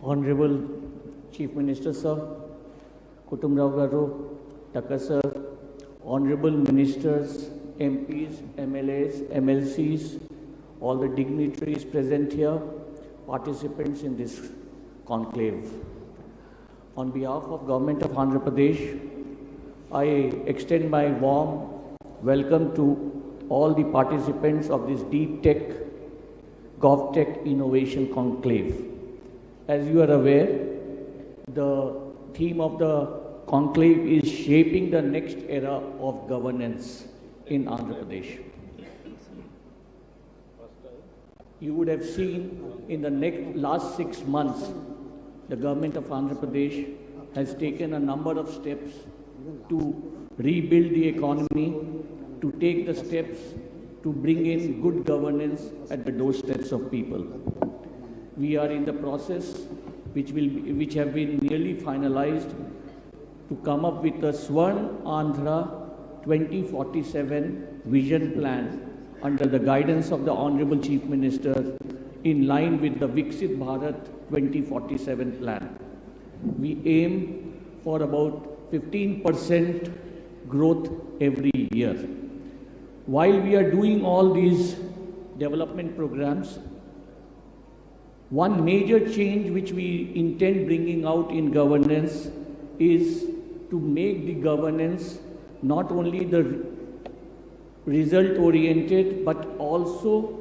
Honorable Chief Minister Sir, Kutumrao Garu, Taka Sir, Honorable Ministers, MPs, MLAs, MLCs, all the dignitaries present here, participants in this conclave. On behalf of Government of Andhra Pradesh, I extend my warm welcome to all the participants of this Deep Tech, GovTech Innovation Conclave. As you are aware, the theme of the conclave is shaping the next era of governance in Andhra Pradesh. You would have seen in the last 6 months, the government of Andhra Pradesh has taken a number of steps to rebuild the economy, to take the steps to bring in good governance at the doorsteps of people. We are in the process, which have been nearly finalized, to come up with a Swarn Andhra 2047 vision plan under the guidance of the Honorable Chief Minister, in line with the Viksit Bharat 2047 plan. We aim for about 15% growth every year. While we are doing all these development programs, one major change which we intend bringing out in governance is to make the governance not only the result oriented, but also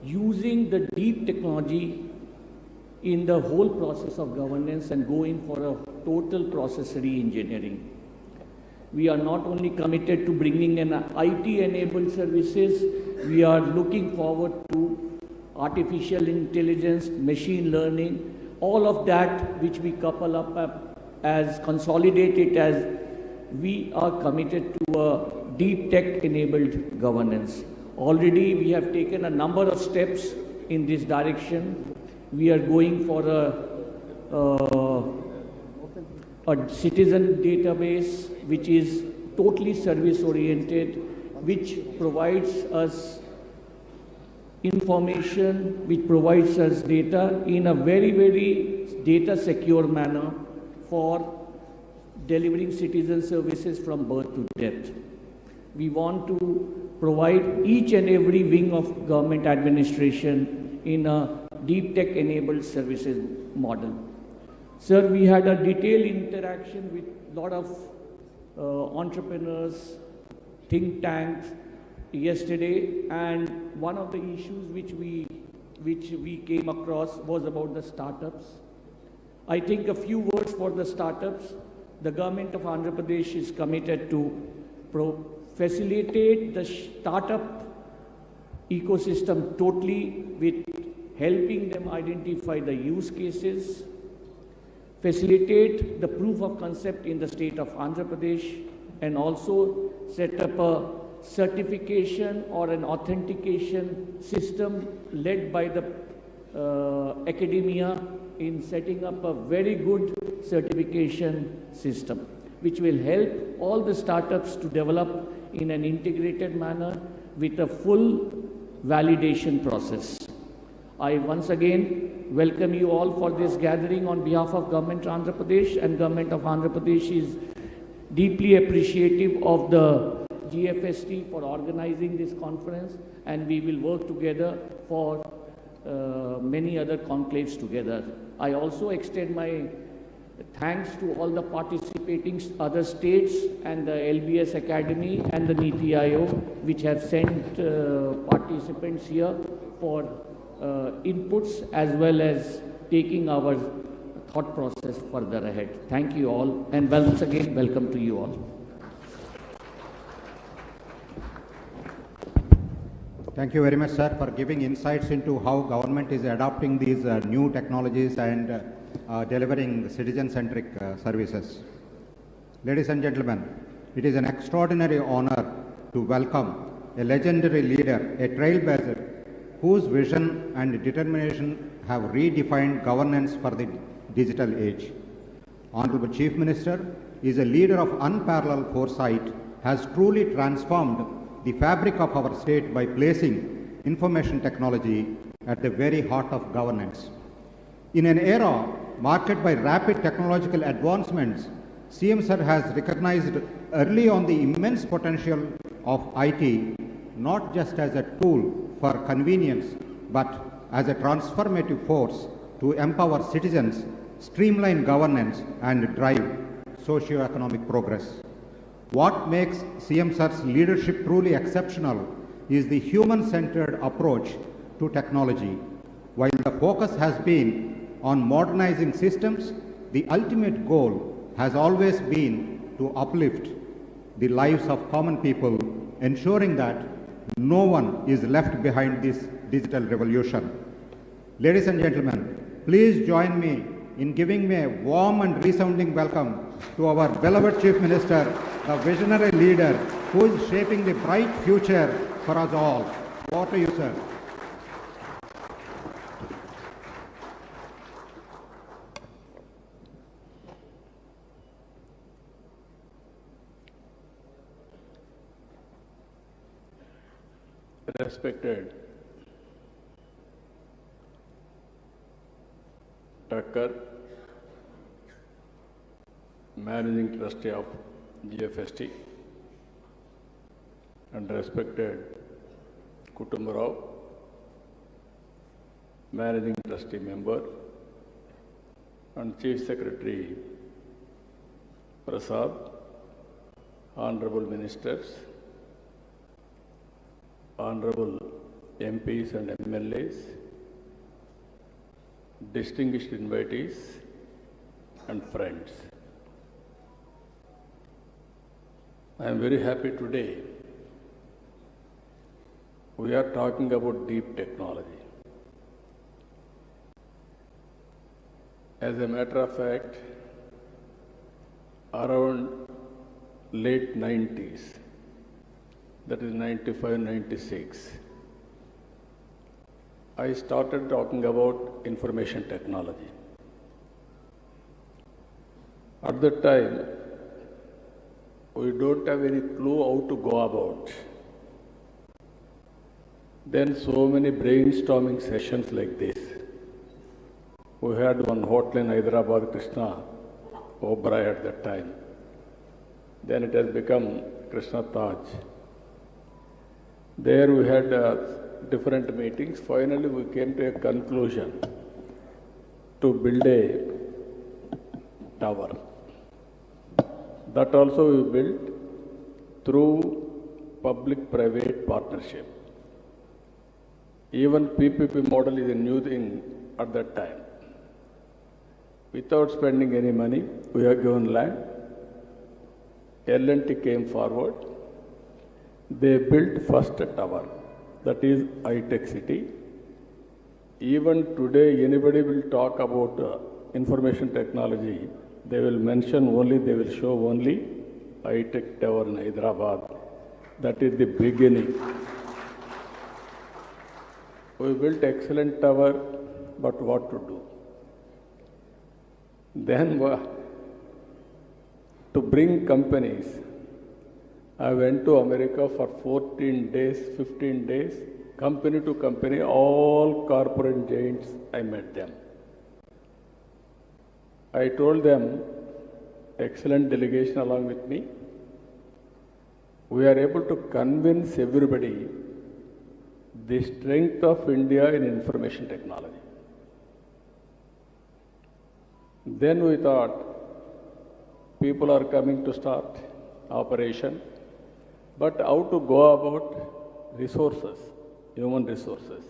using the deep technology in the whole process of governance and going for a total process re-engineering. We are not only committed to bringing in IT-enabled services, we are looking forward to artificial intelligence, machine learning, all of that which we couple up as consolidated as we are committed to a deep tech-enabled governance. Already we have taken a number of steps in this direction. We are going for a citizen database which is totally service-oriented, which provides us information, which provides us data in a very, very data-secure manner for delivering citizen services from birth to death. We want to provide each and every wing of government administration in a deep tech-enabled services model. Sir, we had a detailed interaction with a lot of entrepreneurs, think tanks yesterday, and one of the issues which we came across was about the startups. I think a few words for the startups. The government of Andhra Pradesh is committed to facilitate the startup ecosystem totally, with helping them identify the use cases, facilitate the proof of concept in the state of Andhra Pradesh, and also set up a certification or an authentication system led by the academia in setting up a very good certification system, which will help all the startups to develop in an integrated manner with a full validation process. I once again welcome you all for this gathering on behalf of Government of Andhra Pradesh, and Government of Andhra Pradesh is deeply appreciative of the GFST for organizing this conference, and we will work together for many other conclaves together. I also extend my thanks to all the participating other states and the LBS Academy and the NITI Aayog, which have sent participants here for inputs as well as taking our thought process further ahead. Thank you all, and once again, welcome to you all. Thank you very much, sir, for giving insights into how government is adopting these new technologies and delivering citizen-centric services. Ladies and gentlemen, it is an extraordinary honor to welcome a legendary leader, a trailblazer, whose vision and determination have redefined governance for the digital age. Honorable Chief Minister is a leader of unparalleled foresight, has truly transformed the fabric of our state by placing information technology at the very heart of governance. In an era marked by rapid technological advancements, CM Sir has recognized early on the immense potential of IT, not just as a tool for convenience, but as a transformative force to empower citizens, streamline governance, and drive socio-economic progress. What makes CM Sir's leadership truly exceptional is the human-centered approach to technology. While the focus has been on modernizing systems, the ultimate goal has always been to uplift the lives of common people, ensuring that no one is left behind this digital revolution. Ladies and gentlemen, please join me in giving me a warm and resounding welcome to our beloved Chief Minister, a visionary leader who is shaping the bright future for us all. Over to you, sir. Respected Tucker, Managing Trustee of GFST, and respected Kutumbarao, Managing Trustee Member, and Chief Secretary Prasad, Honorable Ministers, Honorable MPs and MLAs, distinguished invitees, and friends. I am very happy today. We are talking about deep technology. As a matter of fact, around late 90s, that is 95, 96, I started talking about information technology. At that time, we don't have any clue how to go about. Then so many brainstorming sessions like this. We had one hotel in Hyderabad, Krishna Oberoi at that time. Then it has become Krishna Taj. There we had different meetings. Finally, we came to a conclusion to build a tower. That also we built through public-private partnership. Even PPP model is a new thing at that time. Without spending any money, we have given land. L&T came forward. They built first tower, that is high-tech city. Even today, anybody will talk about information technology, they will mention only, they will show only high-tech tower in Hyderabad. That is the beginning. We built excellent tower, but what to do? Then to bring companies, I went to America for 14 days, 15 days, company to company, all corporate giants, I met them. I told them, excellent delegation along with me, we are able to convince everybody the strength of India in information technology. Then we thought, people are coming to start operation, but how to go about resources, human resources.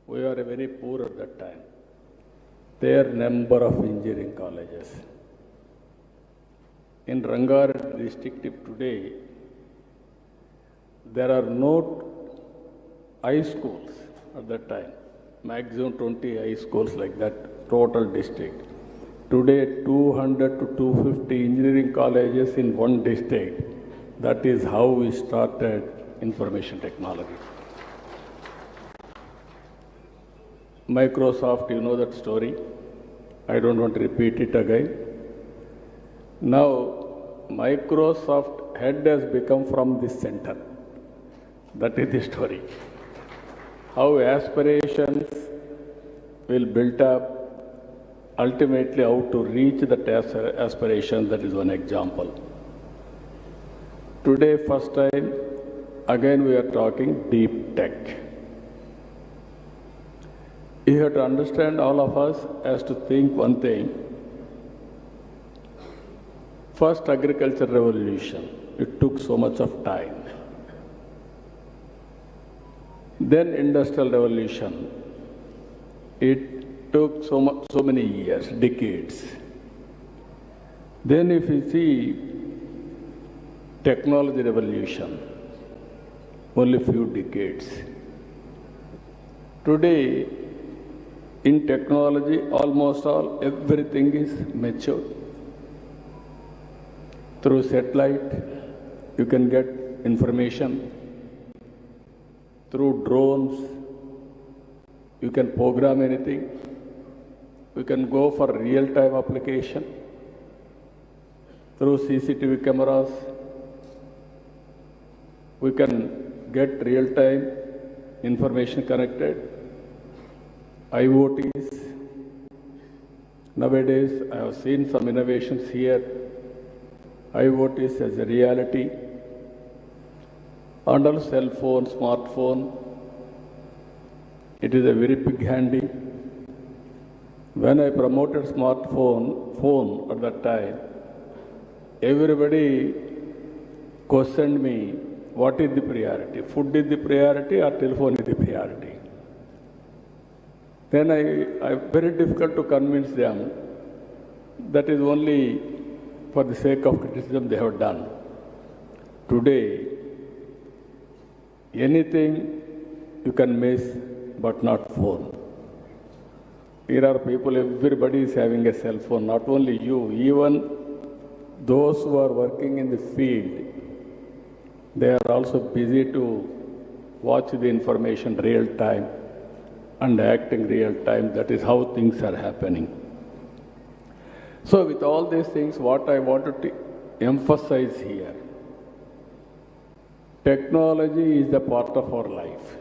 We are very poor at that time. There are number of engineering colleges. In Rangareddy district today, there are no high schools at that time, maximum 20 high schools like that, total district. Today, 200 to 250 engineering colleges in one district. That is how we started information technology. Microsoft, you know that story. I don't want to repeat it again. Now, Microsoft head has become from this center. That is the story. How aspirations will build up, ultimately how to reach that aspiration, that is one example. Today, first time, again we are talking deep tech. You have to understand, all of us has to think one thing. First agriculture revolution, it took so much of time. Then industrial revolution, it took so many years, decades. Then if you see technology revolution, only few decades. Today, in technology, almost everything is mature. Through satellite, you can get information. through drones, you can program anything. We can go for real-time application through CCTV cameras. We can get real-time information connected. IoTs. Nowadays, I have seen some innovations here. IoTs as a reality. And also cell phone, smartphone. It is a very big handy. When I promoted phone at that time, everybody questioned me, what is the priority? Food is the priority or telephone is the priority? Then I very difficult to convince them that is only for the sake of criticism they have done. Today, anything you can miss, but not phone. Here are people, everybody is having a cell phone, not only you, even those who are working in the field, they are also busy to watch the information real time and acting real time. That is how things are happening. So with all these things, what I wanted to emphasize here, technology is a part of our life.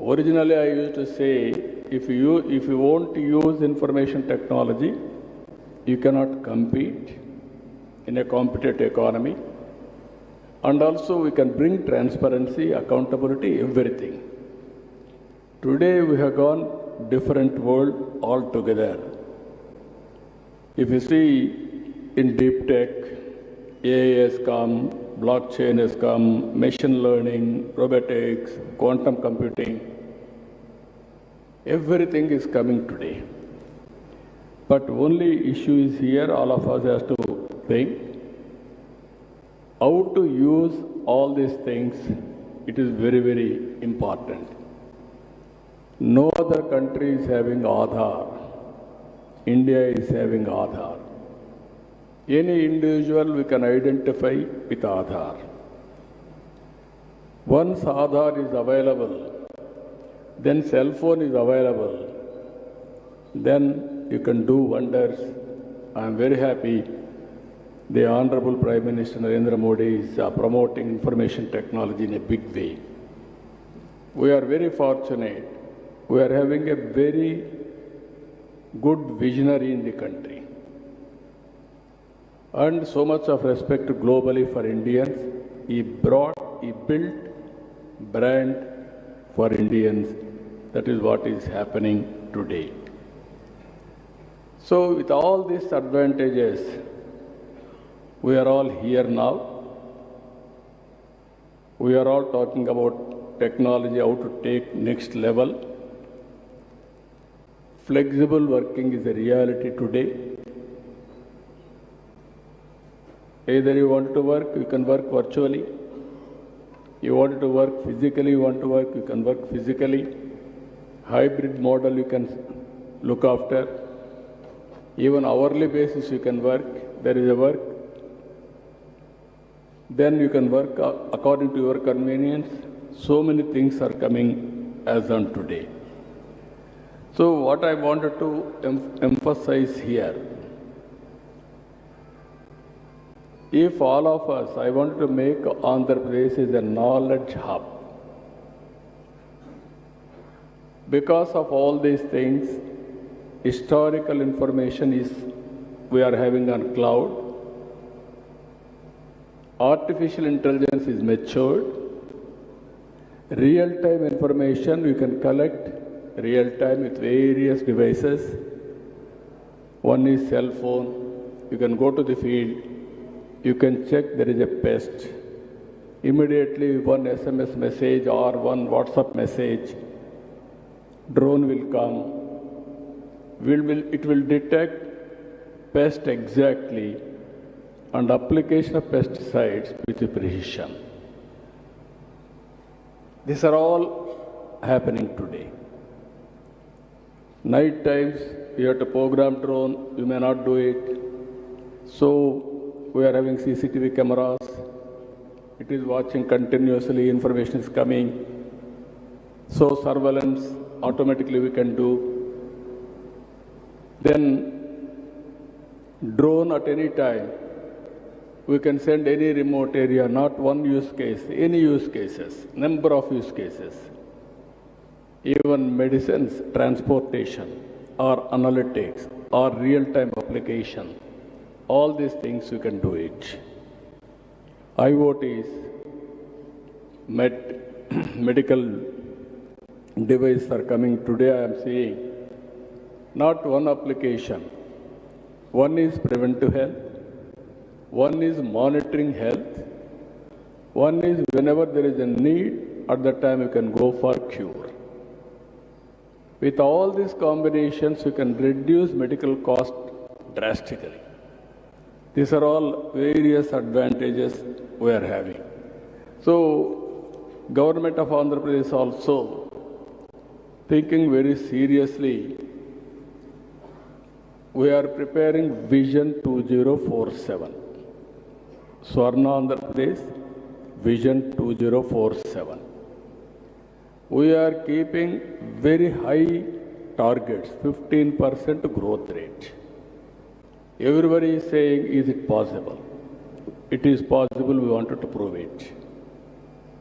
Originally, I used to say, if you won't use information technology, you cannot compete in a competitive economy. And also, we can bring transparency, accountability, everything. Today, we have gone different world altogether. If you see in deep tech, AI has come, blockchain has come, machine learning, robotics, quantum computing. Everything is coming today. But only issue is here, all of us have to think how to use all these things. It is very, very important. No other country is having Aadhaar. India is having Aadhaar. Any individual we can identify with Aadhaar. Once Aadhaar is available, then cell phone is available, then you can do wonders. I am very happy the Honorable Prime Minister Narendra Modi is promoting information technology in a big way. We are very fortunate. We are having a very good visionary in the country. And so much of respect globally for Indians. He built brand for Indians. That is what is happening today. So with all these advantages, we are all here now. We are all talking about technology, how to take next level. Flexible working is a reality today. Either you want to work, you can work virtually. You want to work physically, you want to work, you can work physically. Hybrid model you can look after. Even hourly basis you can work. There is a work. Then you can work according to your convenience. So many things are coming as on today. So what I wanted to emphasize here, if all of us, I want to make Andhra Pradesh as a knowledge hub. Because of all these things, historical information is we are having on cloud. Artificial intelligence is matured. Real-time information we can collect real-time with various devices. One is cell phone. You can go to the field. You can check there is a pest. Immediately one SMS message or one WhatsApp message, drone will come. It will detect pest exactly and application of pesticides with precision. These are all happening today. Night times, you have to program drone, you may not do it. So we are having CCTV cameras. It is watching continuously, information is coming. So surveillance, automatically we can do. Then drone at any time. We can send any remote area, not one use case, any use cases, number of use cases. Even medicines, transportation, or analytics, or real-time application, all these things we can do it. IoTs, medical devices are coming today, I am seeing. Not one application. One is preventive health, one is monitoring health, one is whenever there is a need, at that time you can go for cure. With all these combinations, you can reduce medical cost drastically. These are all various advantages we are having. So, Government of Andhra Pradesh also thinking very seriously. We are preparing Vision 2047. Swarna Andhra Pradesh, Vision 2047. We are keeping very high targets, 15% growth rate. Everybody is saying, is it possible? It is possible, we wanted to prove it.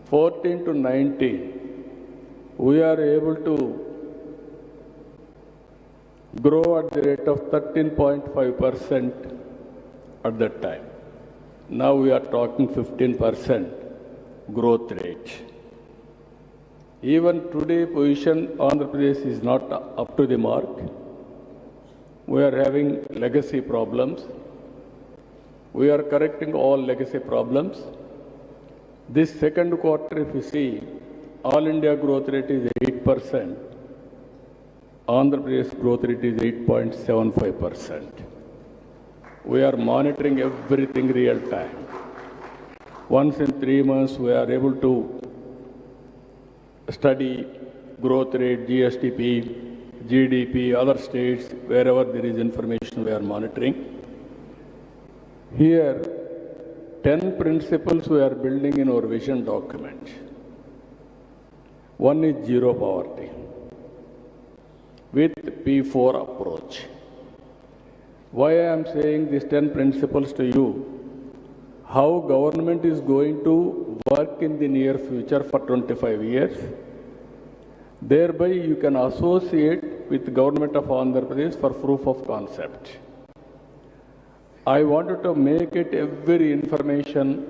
14 to 19, we are able to grow at the rate of 13.5% at that time. Now we are talking 15% growth rate. Even today, position Andhra Pradesh is not up to the mark. We are having legacy problems. We are correcting all legacy problems. This second quarter, if you see, all India growth rate is 8%. Andhra Pradesh growth rate is 8.75%. We are monitoring everything real time. Once in 3 months, we are able to study growth rate, GSTP, GDP, other states, wherever there is information we are monitoring. Here, 10 principles we are building in our vision document. One is zero poverty with P4 approach. Why I am saying these 10 principles to you? How government is going to work in the near future for 25 years. Thereby you can associate with government of Andhra Pradesh for proof of concept. I wanted to make it every information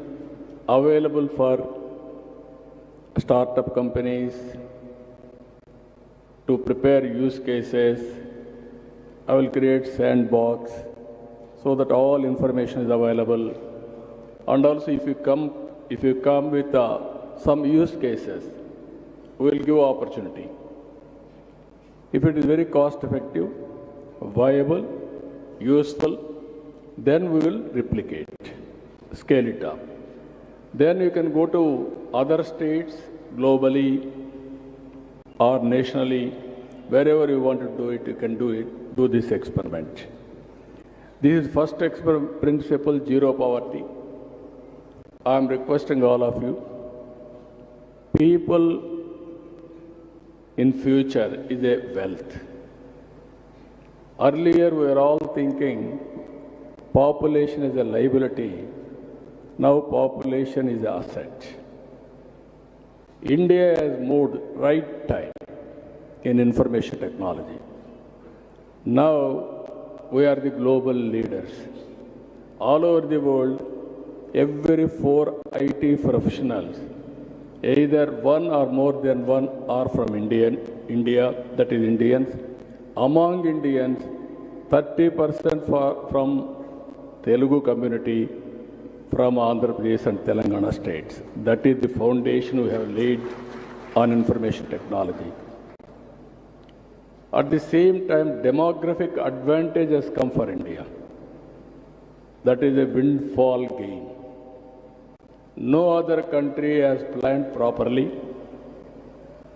available for startup companies to prepare use cases. I will create sandbox so that all information is available. And also if you come with some use cases, we will give opportunity. If it is very cost effective, viable, useful, then we will replicate, scale it up. Then you can go to other states globally or nationally, wherever you want to do it, you can do it, do this experiment. This is first principle, zero poverty. I am requesting all of you, people in future is a wealth. Earlier we were all thinking population is a liability. Now population is an asset. India has moved right time in information technology. Now we are the global leaders. All over the world, every 4 IT professionals, either one or more than one are from India, that is Indians. Among Indians, 30% from Telugu community, from Andhra Pradesh and Telangana states. That is the foundation we have laid on information technology. At the same time, demographic advantage has come for India. That is a windfall gain. No other country has planned properly.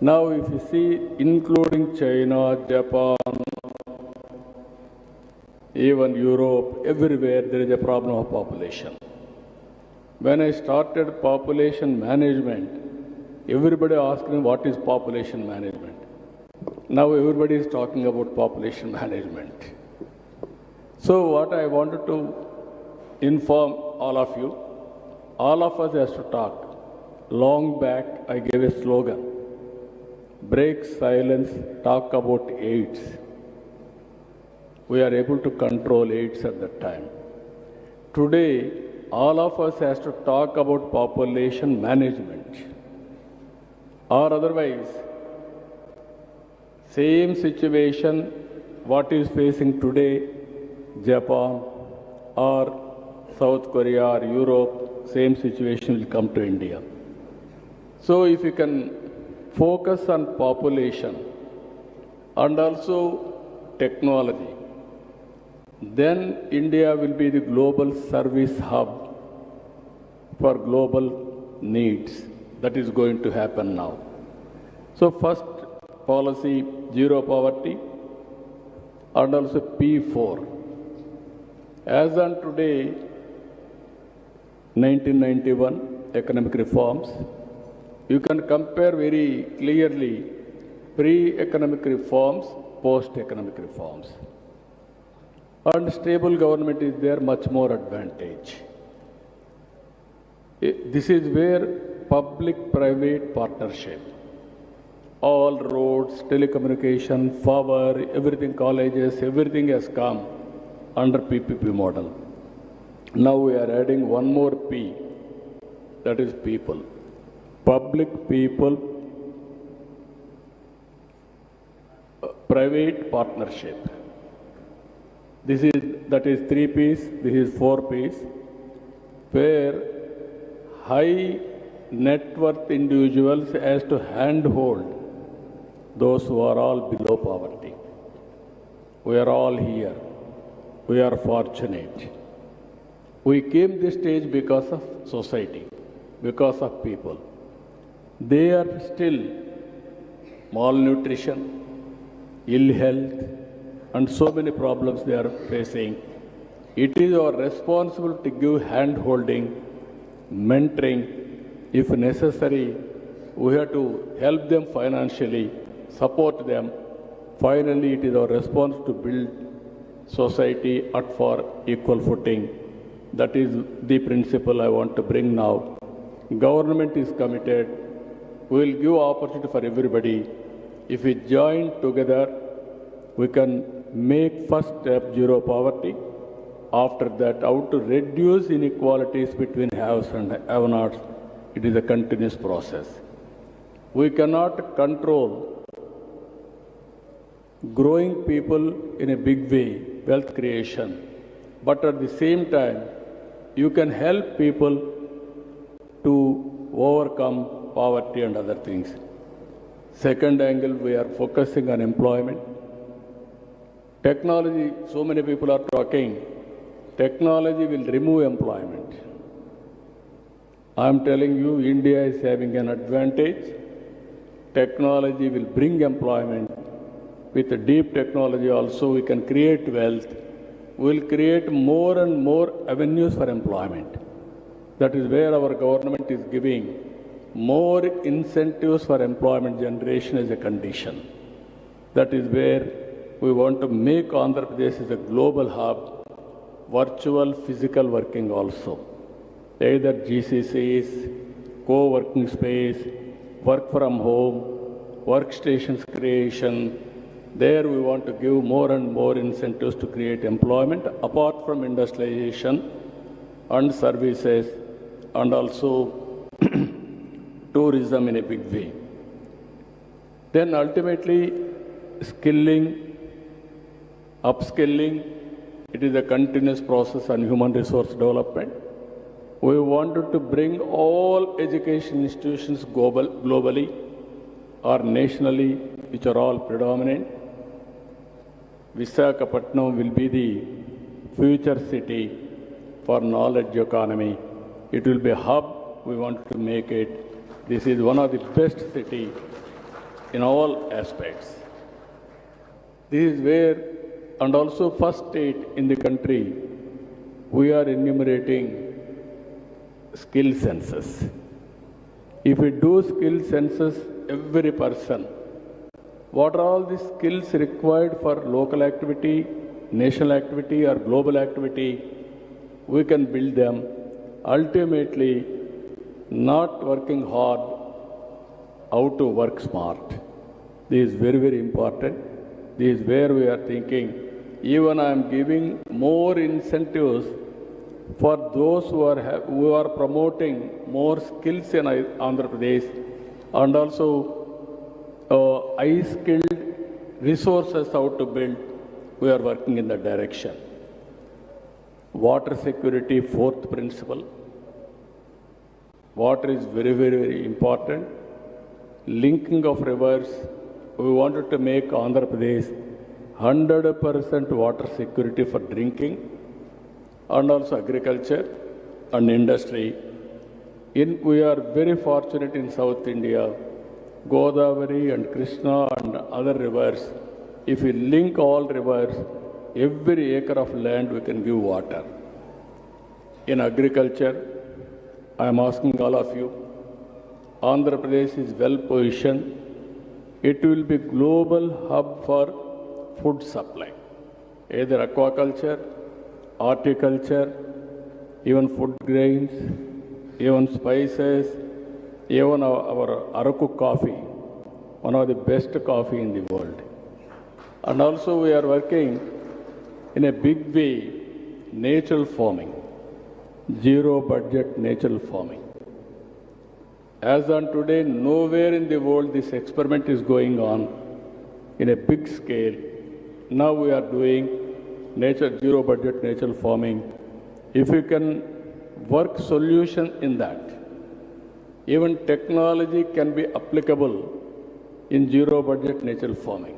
Now if you see, including China, Japan, even Europe, everywhere there is a problem of population. When I started population management, everybody asked me what is population management. Now everybody is talking about population management. So what I wanted to inform all of you, all of us has to talk. Long back, I gave a slogan, break silence, talk about AIDS. We are able to control AIDS at that time. Today, all of us has to talk about population management. Or otherwise, same situation, what is facing today, Japan or South Korea or Europe, same situation will come to India. So if you can focus on population and also technology, then India will be the global service hub for global needs. That is going to happen now. So first policy, zero poverty, and also P4. As on today, 1991 economic reforms, you can compare very clearly pre-economic reforms, post-economic reforms. And stable government is there, much more advantage. This is where public-private partnership, all roads, telecommunication, power, everything, colleges, everything has come under PPP model. Now we are adding one more P, that is people. Public, people, private partnership. That is 3 Ps, this is 4 Ps, where high net worth individuals has to handhold those who are all below poverty. We are all here. We are fortunate. We came this stage because of society, because of people. They are still malnutrition, ill health, and so many problems they are facing. It is our responsibility to give hand-holding, mentoring. If necessary, we have to help them financially, support them. Finally, it is our responsibility to build society for equal footing. That is the principle I want to bring now. Government is committed. We will give opportunity for everybody. If we join together, we can make first step zero poverty. After that, how to reduce inequalities between haves and have-nots. It is a continuous process. We cannot control growing people in a big way, wealth creation. But at the same time, you can help people to overcome poverty and other things. Second angle, we are focusing on employment. Technology, so many people are talking, technology will remove employment. I am telling you, India is having an advantage. Technology will bring employment. With the deep technology also, we can create wealth. We will create more and more avenues for employment. That is where our government is giving more incentives for employment generation as a condition. That is where we want to make Andhra Pradesh as a global hub, virtual, physical working also. Either GCCs, co-working space, work from home, workstations creation. There we want to give more and more incentives to create employment apart from industrialization and services and also tourism in a big way. Then ultimately skilling, upskilling, it is a continuous process on human resource development. We wanted to bring all education institutions globally or nationally, which are all predominant. Visakhapatnam will be the future city for knowledge economy. It will be a hub. We want to make it. This is one of the best cities in all aspects. This is where, and also first state in the country, we are enumerating skill census. If we do skill census, every person, what are all the skills required for local activity, national activity or global activity, we can build them. Ultimately, not working hard, how to work smart. This is very, very important. This is where we are thinking. Even I am giving more incentives for those who are promoting more skills in Andhra Pradesh, and also high-skilled resources how to build. We are working in that direction. Water security, fourth principle. Water is very, very, very important. Linking of rivers. We wanted to make Andhra Pradesh 100% water security for drinking and also agriculture and industry. We are very fortunate in South India, Godavari and Krishna and other rivers. If we link all rivers, every acre of land we can give water. In agriculture, I am asking all of you, Andhra Pradesh is well positioned. It will be global hub for food supply, either aquaculture, horticulture, even food grains, even spices, even our Araku coffee, one of the best coffee in the world. And also we are working in a big way, natural farming, zero budget natural farming. As on today, nowhere in the world this experiment is going on in a big scale. Now we are doing zero budget natural farming. If you can work solution in that, even technology can be applicable in zero budget natural farming.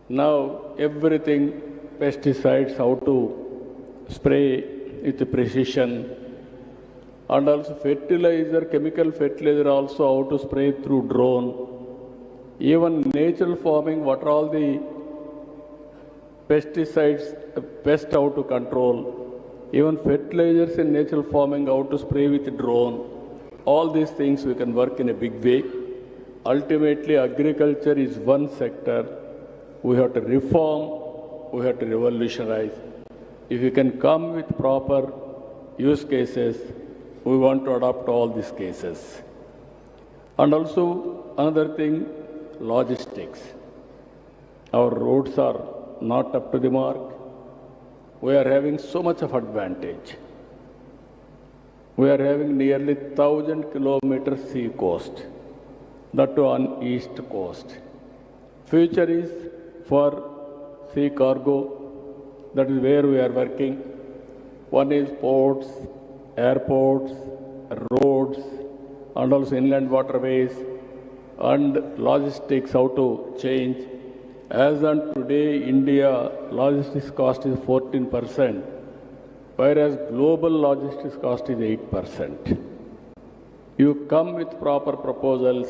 Now everything, pesticides, how to spray with precision, and also fertilizer, chemical fertilizer also how to spray through drone. Even natural farming, what are all the pesticides, pest how to control. Even fertilizers in natural farming, how to spray with drone. All these things we can work in a big way. Ultimately, agriculture is one sector. We have to reform, we have to revolutionize. If you can come with proper use cases, we want to adopt all these cases. And also another thing, logistics. Our roads are not up to the mark. We are having so much of advantage. We are having nearly 1,000 kilometers sea coast, that too on east coast. Future is for sea cargo. That is where we are working. One is ports, airports, roads, and also inland waterways, and logistics, how to change. As on today, India logistics cost is 14%, whereas global logistics cost is 8%. You come with proper proposals,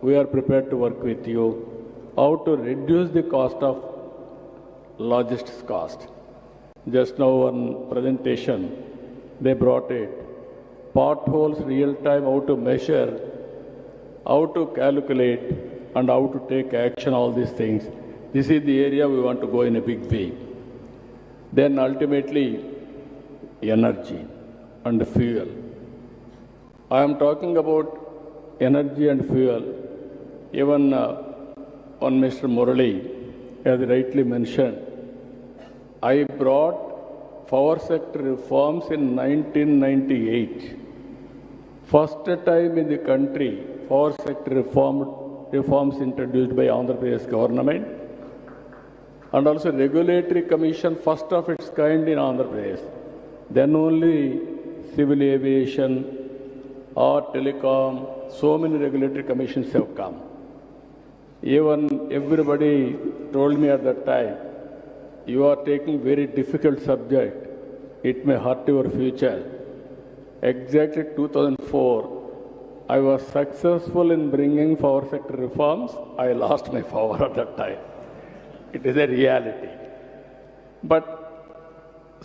we are prepared to work with you, how to reduce the cost of logistics cost. Just now one presentation, they brought it. Potholes real time, how to measure, how to calculate, and how to take action, all these things. This is the area we want to go in a big way. Then ultimately, energy and fuel. I am talking about energy and fuel. Even on Mr. Murali, as rightly mentioned, I brought power sector reforms in 1998. First time in the country, power sector reforms introduced by Andhra Pradesh government, and also regulatory commission, first of its kind in Andhra Pradesh. Then only civil aviation or telecom, so many regulatory commissions have come. Even everybody told me at that time, you are taking very difficult subject. It may hurt your future. Exactly 2004, I was successful in bringing power sector reforms. I lost my power at that time. It is a reality. But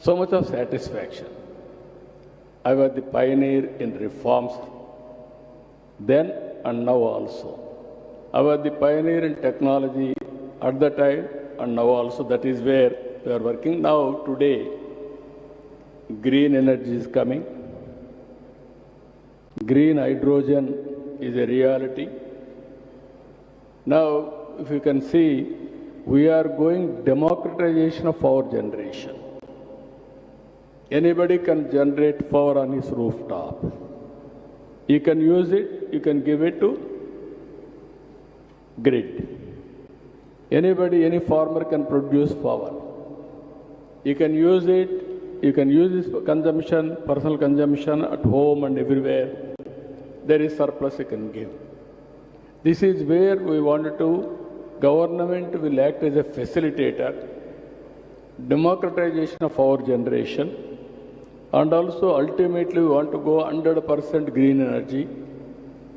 so much of satisfaction. I was the pioneer in reforms then and now also. I was the pioneer in technology at the time and now also. That is where we are working now. Today, green energy is coming. Green hydrogen is a reality. Now, if you can see, we are going democratization of power generation. Anybody can generate power on his rooftop. You can use it, you can give it to grid. Anybody, any farmer can produce power. You can use it, you can use this consumption, personal consumption at home and everywhere. There is surplus you can give. This is where we wanted to, government will act as a facilitator, democratization of power generation, and also ultimately we want to go 100% green energy.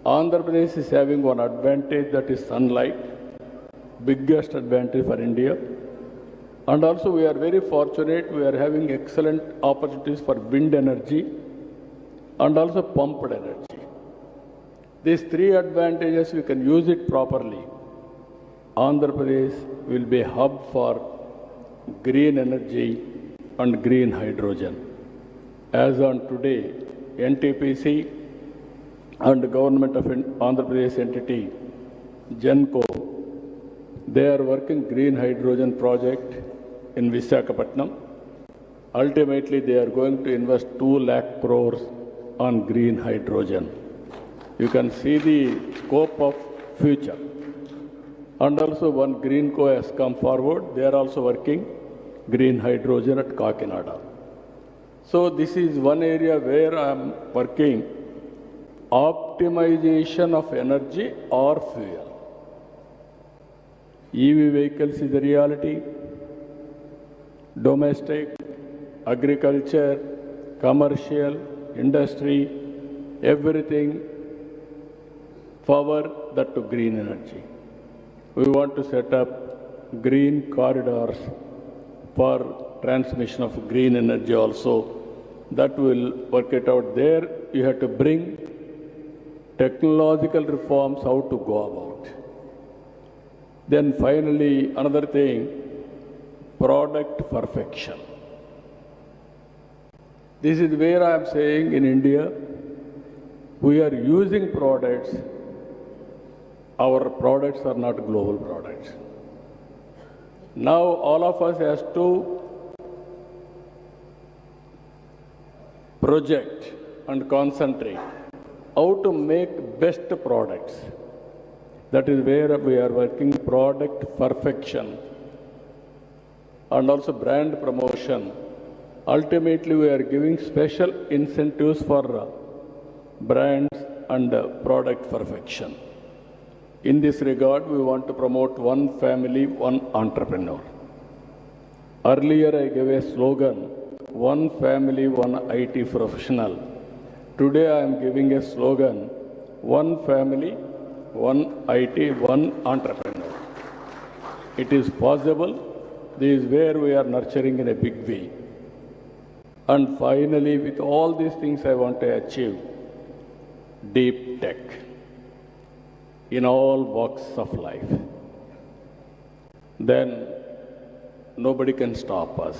Andhra Pradesh is having one advantage, that is sunlight, biggest advantage for India. And also we are very fortunate, we are having excellent opportunities for wind energy and also pumped energy. These three advantages, we can use it properly. Andhra Pradesh will be a hub for green energy and green hydrogen. As on today, NTPC and the government of Andhra Pradesh entity, GENCO, they are working green hydrogen project in Visakhapatnam. Ultimately, they are going to invest 2 lakh crores on green hydrogen. You can see the scope of future. And also one green co has come forward. They are also working green hydrogen at Kakinada. So this is one area where I am working, optimization of energy or fuel. EV vehicles is a reality, domestic, agriculture, commercial, industry, everything, power, that to green energy. We want to set up green corridors for transmission of green energy also. That will work it out there. You have to bring technological reforms, how to go about. Then finally, another thing, product perfection. This is where I am saying in India, we are using products. Our products are not global products. Now all of us has to project and concentrate how to make best products. That is where we are working, product perfection and also brand promotion. Ultimately, we are giving special incentives for brands and product perfection. In this regard, we want to promote one family, one entrepreneur. Earlier, I gave a slogan, one family, one IT professional. Today, I am giving a slogan, one family, one IT, one entrepreneur. It is possible. This is where we are nurturing in a big way. And finally, with all these things, I want to achieve deep tech in all walks of life. Then nobody can stop us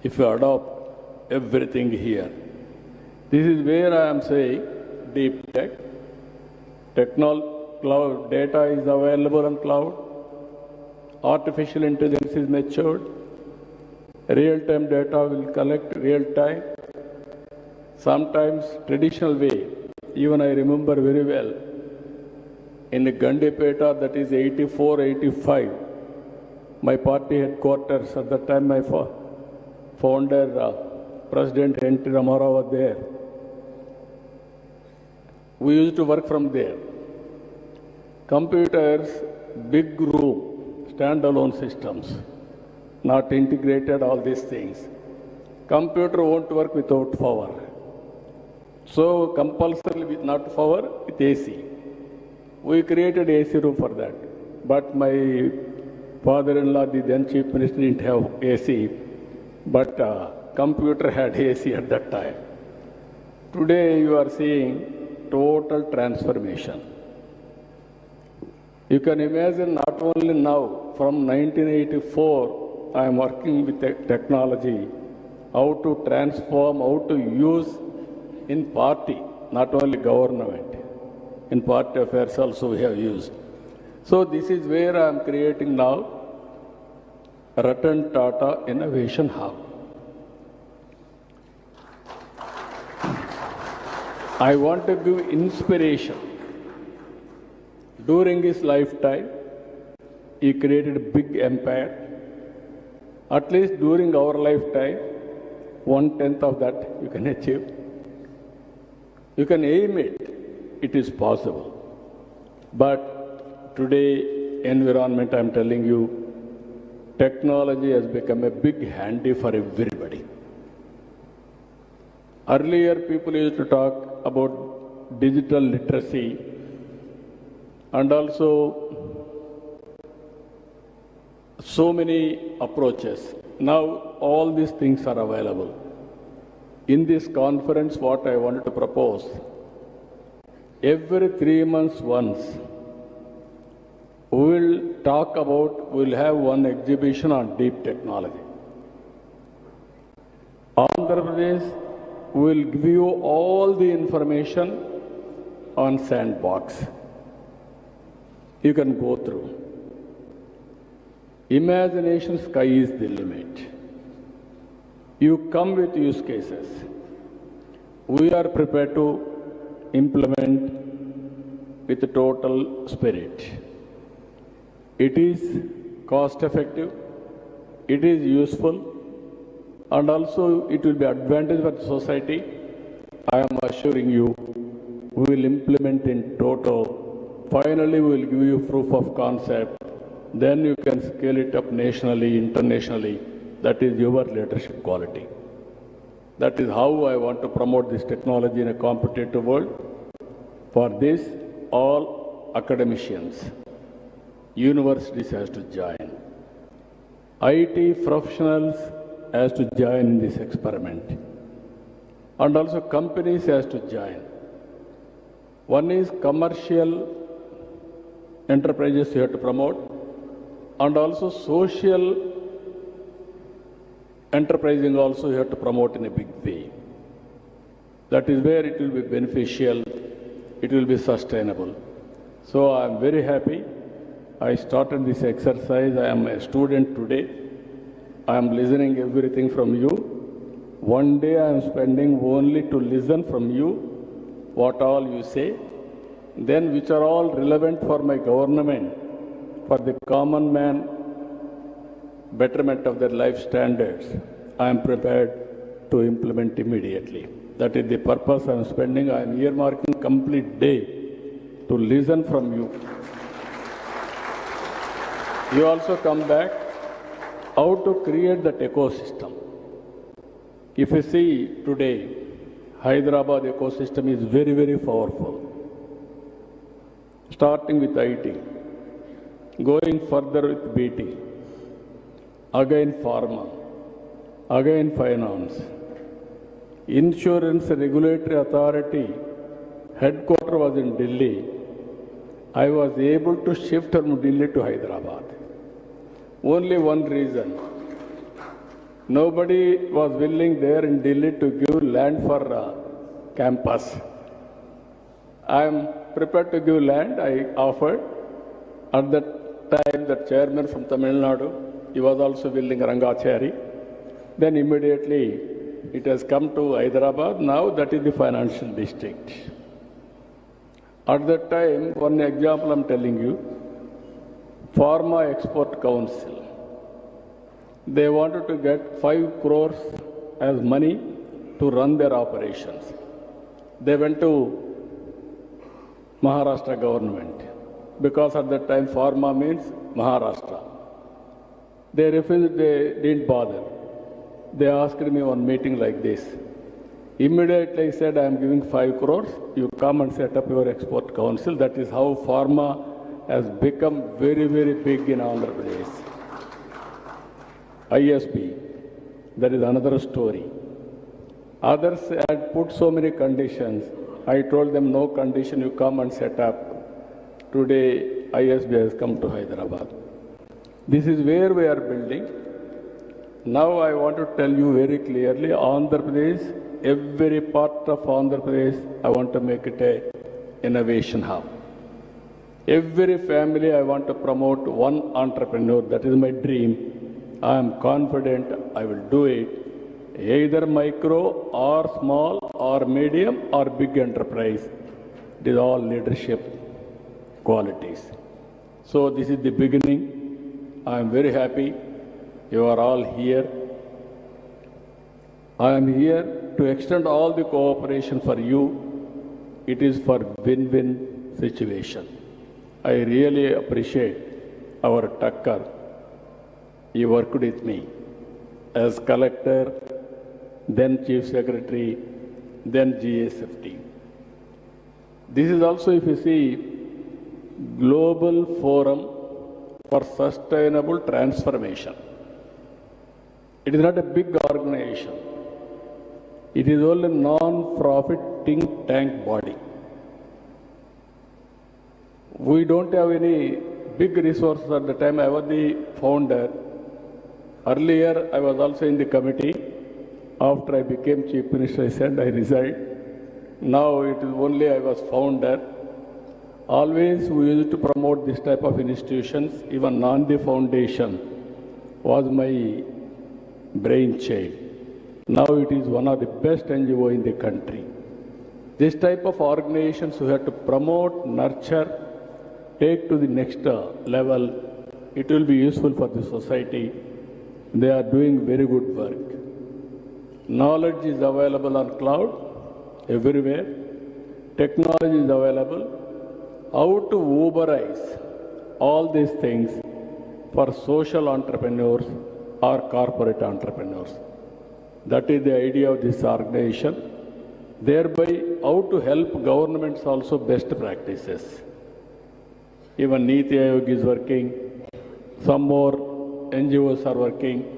if we adopt everything here. This is where I am saying deep tech, cloud data is available on cloud, artificial intelligence is matured, real-time data will collect real-time, sometimes traditional way. Even I remember very well, in Gandipeta, that is 84, 85, my party headquarters, at that time my founder, President N.T. Ramarao was there. We used to work from there. Computers, big room, standalone systems, not integrated, all these things. Computer won't work without power. So compulsorily not power, with AC. We created AC room for that. But my father-in-law, the then chief minister, didn't have AC. But computer had AC at that time. Today you are seeing total transformation. You can imagine not only now, from 1984, I am working with technology, how to transform, how to use in party, not only government, in party affairs also we have used. So this is where I am creating now Ratan Tata Innovation Hub. I want to give inspiration. During his lifetime, he created a big empire. At least during our lifetime, 1/10 of that you can achieve. You can aim it. It is possible. But today, environment, I'm telling you, technology has become a big handy for everybody. Earlier, people used to talk about digital literacy and also so many approaches. Now, all these things are available. In this conference, what I wanted to propose, every 3 months once, we will talk about, we will have one exhibition on deep technology. Andhra Pradesh will give you all the information on sandbox. You can go through. Imagination sky is the limit. You come with use cases. We are prepared to implement with total spirit. It is cost effective, it is useful, and also it will be advantage for the society. I am assuring you, we will implement in total. Finally, we will give you proof of concept. Then you can scale it up nationally, internationally. That is your leadership quality. That is how I want to promote this technology in a competitive world. For this, all academicians, universities has to join. IT professionals has to join in this experiment. And also companies has to join. One is commercial enterprises you have to promote, and also social enterprising also you have to promote in a big way. That is where it will be beneficial, it will be sustainable. So I am very happy. I started this exercise. I am a student today. I am listening everything from you. One day I am spending only to listen from you, what all you say, then which are all relevant for my government, for the common man, betterment of their life standards. I am prepared to implement immediately. That is the purpose I am spending. I am earmarking complete day to listen from you. You also come back how to create that ecosystem. If you see today, Hyderabad ecosystem is very, very powerful. Starting with IT, going further with BT, again pharma, again finance, insurance regulatory authority, headquarters was in Delhi. I was able to shift from Delhi to Hyderabad. Only one reason. Nobody was willing there in Delhi to give land for campus. I am prepared to give land. I offered. At that time, the chairman from Tamil Nadu, he was also willing, Rangachari. Then immediately it has come to Hyderabad. Now that is the financial district. At that time, one example I am telling you, Pharma Export Council. They wanted to get 5 crores as money to run their operations. They went to Maharashtra government because at that time pharma means Maharashtra. They refused, they didn't bother. They asked me on meeting like this. Immediately I said, I am giving 5 crores, you come and set up your export council. That is how pharma has become very, very big in Andhra Pradesh. ISP, that is another story. Others had put so many conditions. I told them, no condition, you come and set up. Today, ISB has come to Hyderabad. This is where we are building. Now I want to tell you very clearly, Andhra Pradesh, every part of Andhra Pradesh, I want to make it an innovation hub. Every family, I want to promote one entrepreneur. That is my dream. I am confident I will do it. Either micro or small or medium or big enterprise. It is all leadership qualities. So this is the beginning. I am very happy you are all here. I am here to extend all the cooperation for you. It is for win-win situation. I really appreciate our Takkar. He worked with me as collector, then chief secretary, then GSFT. This is also, if you see, Global Forum for Sustainable Transformation. It is not a big organization. It is only a non-profit think tank body. We don't have any big resources at the time. I was the founder. Earlier, I was also in the committee. After I became Chief Minister, I said I resigned. Now it is only I was founder. Always we used to promote this type of institutions. Even Nandi Foundation was my brainchild. Now it is one of the best NGO in the country. This type of organizations we have to promote, nurture, take to the next level. It will be useful for the society. They are doing very good work. Knowledge is available on cloud everywhere. Technology is available. How to Uberize all these things for social entrepreneurs or corporate entrepreneurs. That is the idea of this organization. Thereby, how to help governments also best practices. Even Niti Aayog is working. Some more NGOs are working.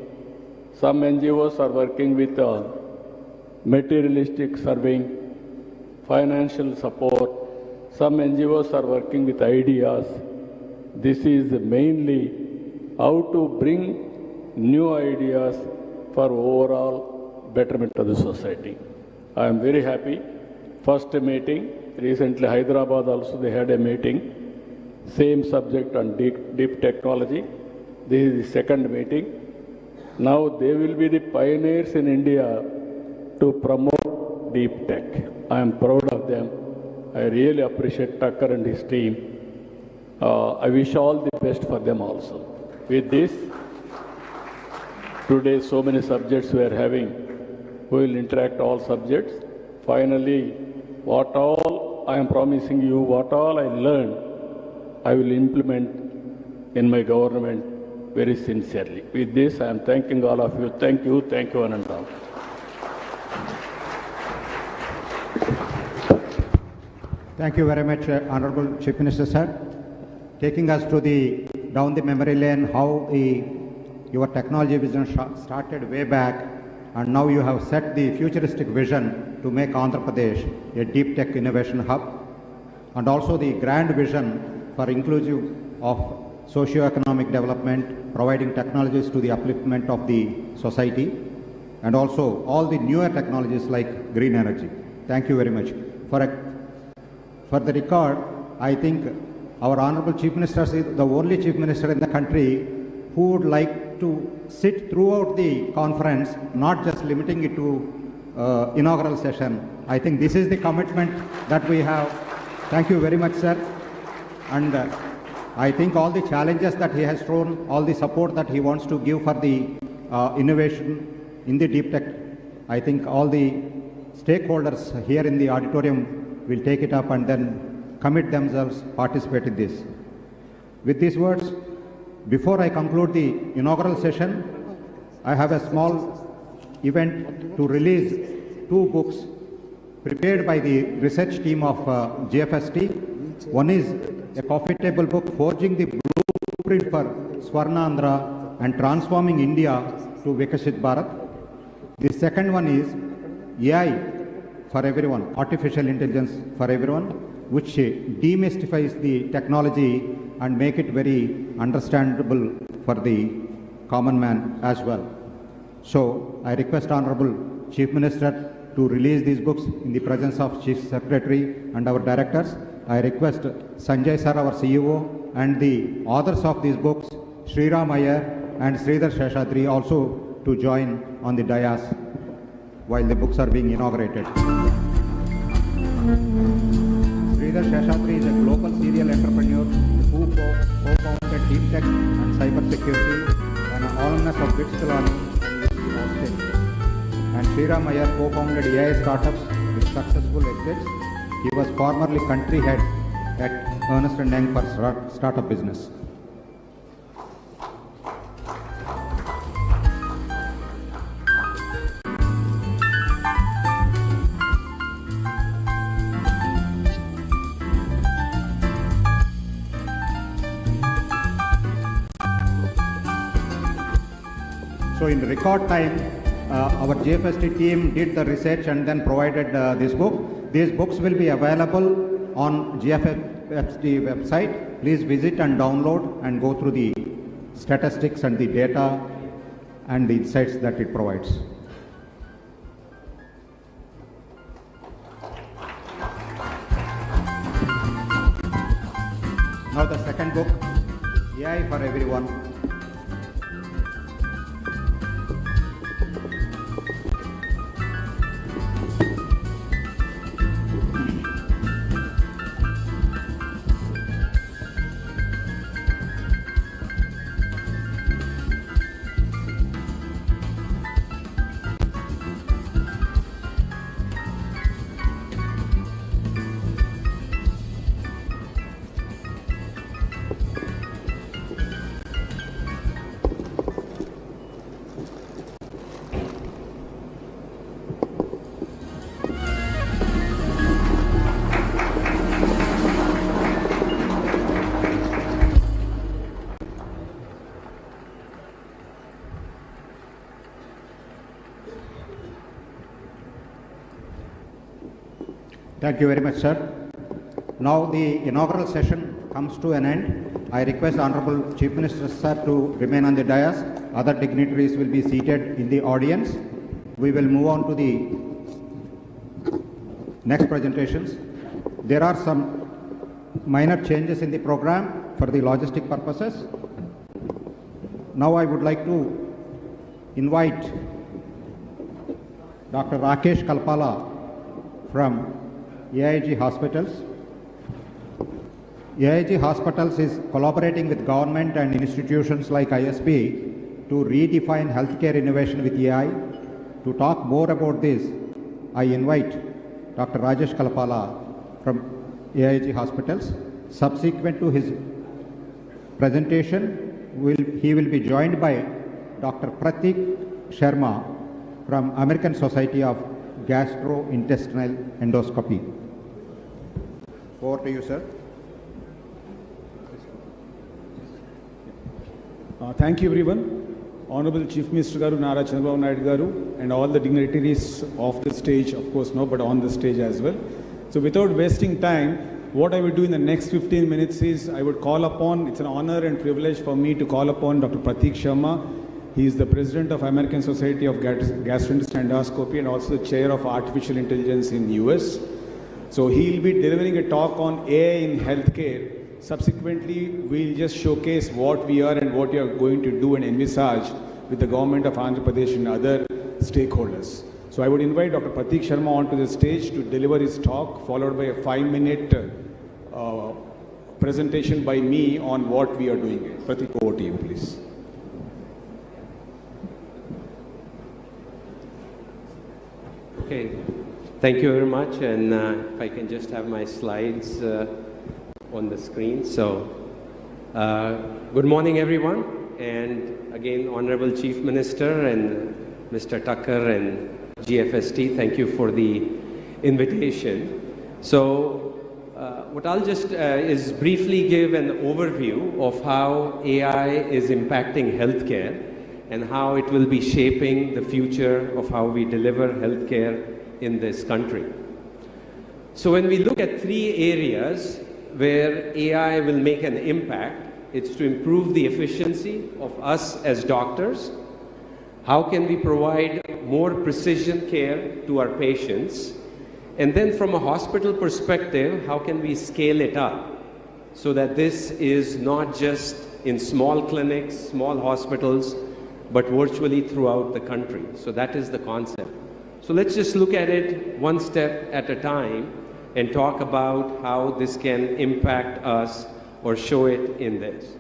Some NGOs are working with materialistic serving, financial support. Some NGOs are working with ideas. This is mainly how to bring new ideas for overall betterment of the society. I am very happy. First meeting, recently Hyderabad also they had a meeting. Same subject on deep technology. This is the second meeting. Now they will be the pioneers in India to promote deep tech. I am proud of them. I really appreciate Takkar and his team. I wish all the best for them also. With this, today so many subjects we are having. We will interact all subjects. Finally, what all I am promising you, what all I learned, I will implement in my government very sincerely. With this, I am thanking all of you. Thank you, Anand. Thank you very much, Honorable Chief Minister, sir. Taking us to down the memory lane, how your technology vision started way back, and now you have set the futuristic vision to make Andhra Pradesh a deep tech innovation hub, and also the grand vision for inclusive of socio-economic development, providing technologies to the upliftment of the society, and also all the newer technologies like green energy. Thank you very much. For the record, I think our Honorable Chief Minister is the only Chief Minister in the country who would like to sit throughout the conference, not just limiting it to inaugural session. I think this is the commitment that we have. Thank you very much, sir. And I think all the challenges that he has thrown, all the support that he wants to give for the innovation in the deep tech, I think all the stakeholders here in the auditorium will take it up and then commit themselves, participate in this. With these words, before I conclude the inaugural session, I have a small event to release 2 books prepared by the research team of GFST. One is a coffee table book, Forging the Blueprint for Swarnandhra and Transforming India to Vikasit Bharat. The second one is AI for everyone, artificial intelligence for everyone, which demystifies the technology and make it very understandable for the common man as well. So I request Honorable Chief Minister to release these books in the presence of Chief Secretary and our directors. I request Sanjay sir, our CEO, and the authors of these books, Sriram Iyer and Sridhar Sheshadri, also to join on the dais while the books are being inaugurated. Sridhar Sheshadri is a global serial entrepreneur who co-founded Deep Tech and Cybersecurity, and an alumnus of BITS Learning and UC Austin. And Sriram Iyer co-founded AI startups with successful exits. He was formerly country head at Ernst & Young for startup business. So in record time, our GFST team did the research and then provided this book. These books will be available on GFST website. Please visit and download and go through the statistics and the data and the insights that it provides. Now the second book, AI for Everyone. Thank you very much, sir. Now the inaugural session comes to an end. I request Honorable Chief Minister, sir, to remain on the dais. Other dignitaries will be seated in the audience. We will move on to the next presentations. There are some minor changes in the program for the logistic purposes. Now I would like to invite Dr. Rakesh Kalpala from AIG Hospitals. AIG Hospitals is collaborating with government and institutions like ISB to redefine healthcare innovation with AI. To talk more about this, I invite Dr. Rajesh Kalpala from AIG Hospitals. Subsequent to his presentation, he will be joined by Dr. Pratik Sharma from American Society of Gastrointestinal Endoscopy. Over to you, sir. Thank you, everyone. Honorable Chief Minister Garu, Nara Chandrababu Naidu Garu, and all the dignitaries off the stage, of course, no, but on the stage as well. So without wasting time, what I will do in the next 15 minutes is I would call upon, it's an honor and privilege for me to call upon Dr. Pratik Sharma. He is the President of American Society of Gastrointestinal Endoscopy and also the Chair of Artificial Intelligence in US. So he will be delivering a talk on AI in healthcare. Subsequently, we'll just showcase what we are and what we are going to do and envisage with the government of Andhra Pradesh and other stakeholders. So I would invite Dr. Pratik Sharma onto the stage to deliver his talk, followed by a 5-minute presentation by me on what we are doing. Pratik, over to you, please. Okay, thank you very much, and if I can just have my slides on the screen. So, good morning, everyone, and again, Honorable Chief Minister and Mr. Tucker and GFST, thank you for the invitation. So, what I'll just is briefly give an overview of how AI is impacting healthcare and how it will be shaping the future of how we deliver healthcare in this country. So when we look at three areas where AI will make an impact, it's to improve the efficiency of us as doctors. How can we provide more precision care to our patients? And then from a hospital perspective, how can we scale it up so that this is not just in small clinics, small hospitals, but virtually throughout the country. So that is the concept. So let's just look at it one step at a time and talk about how this can impact us or show it in this.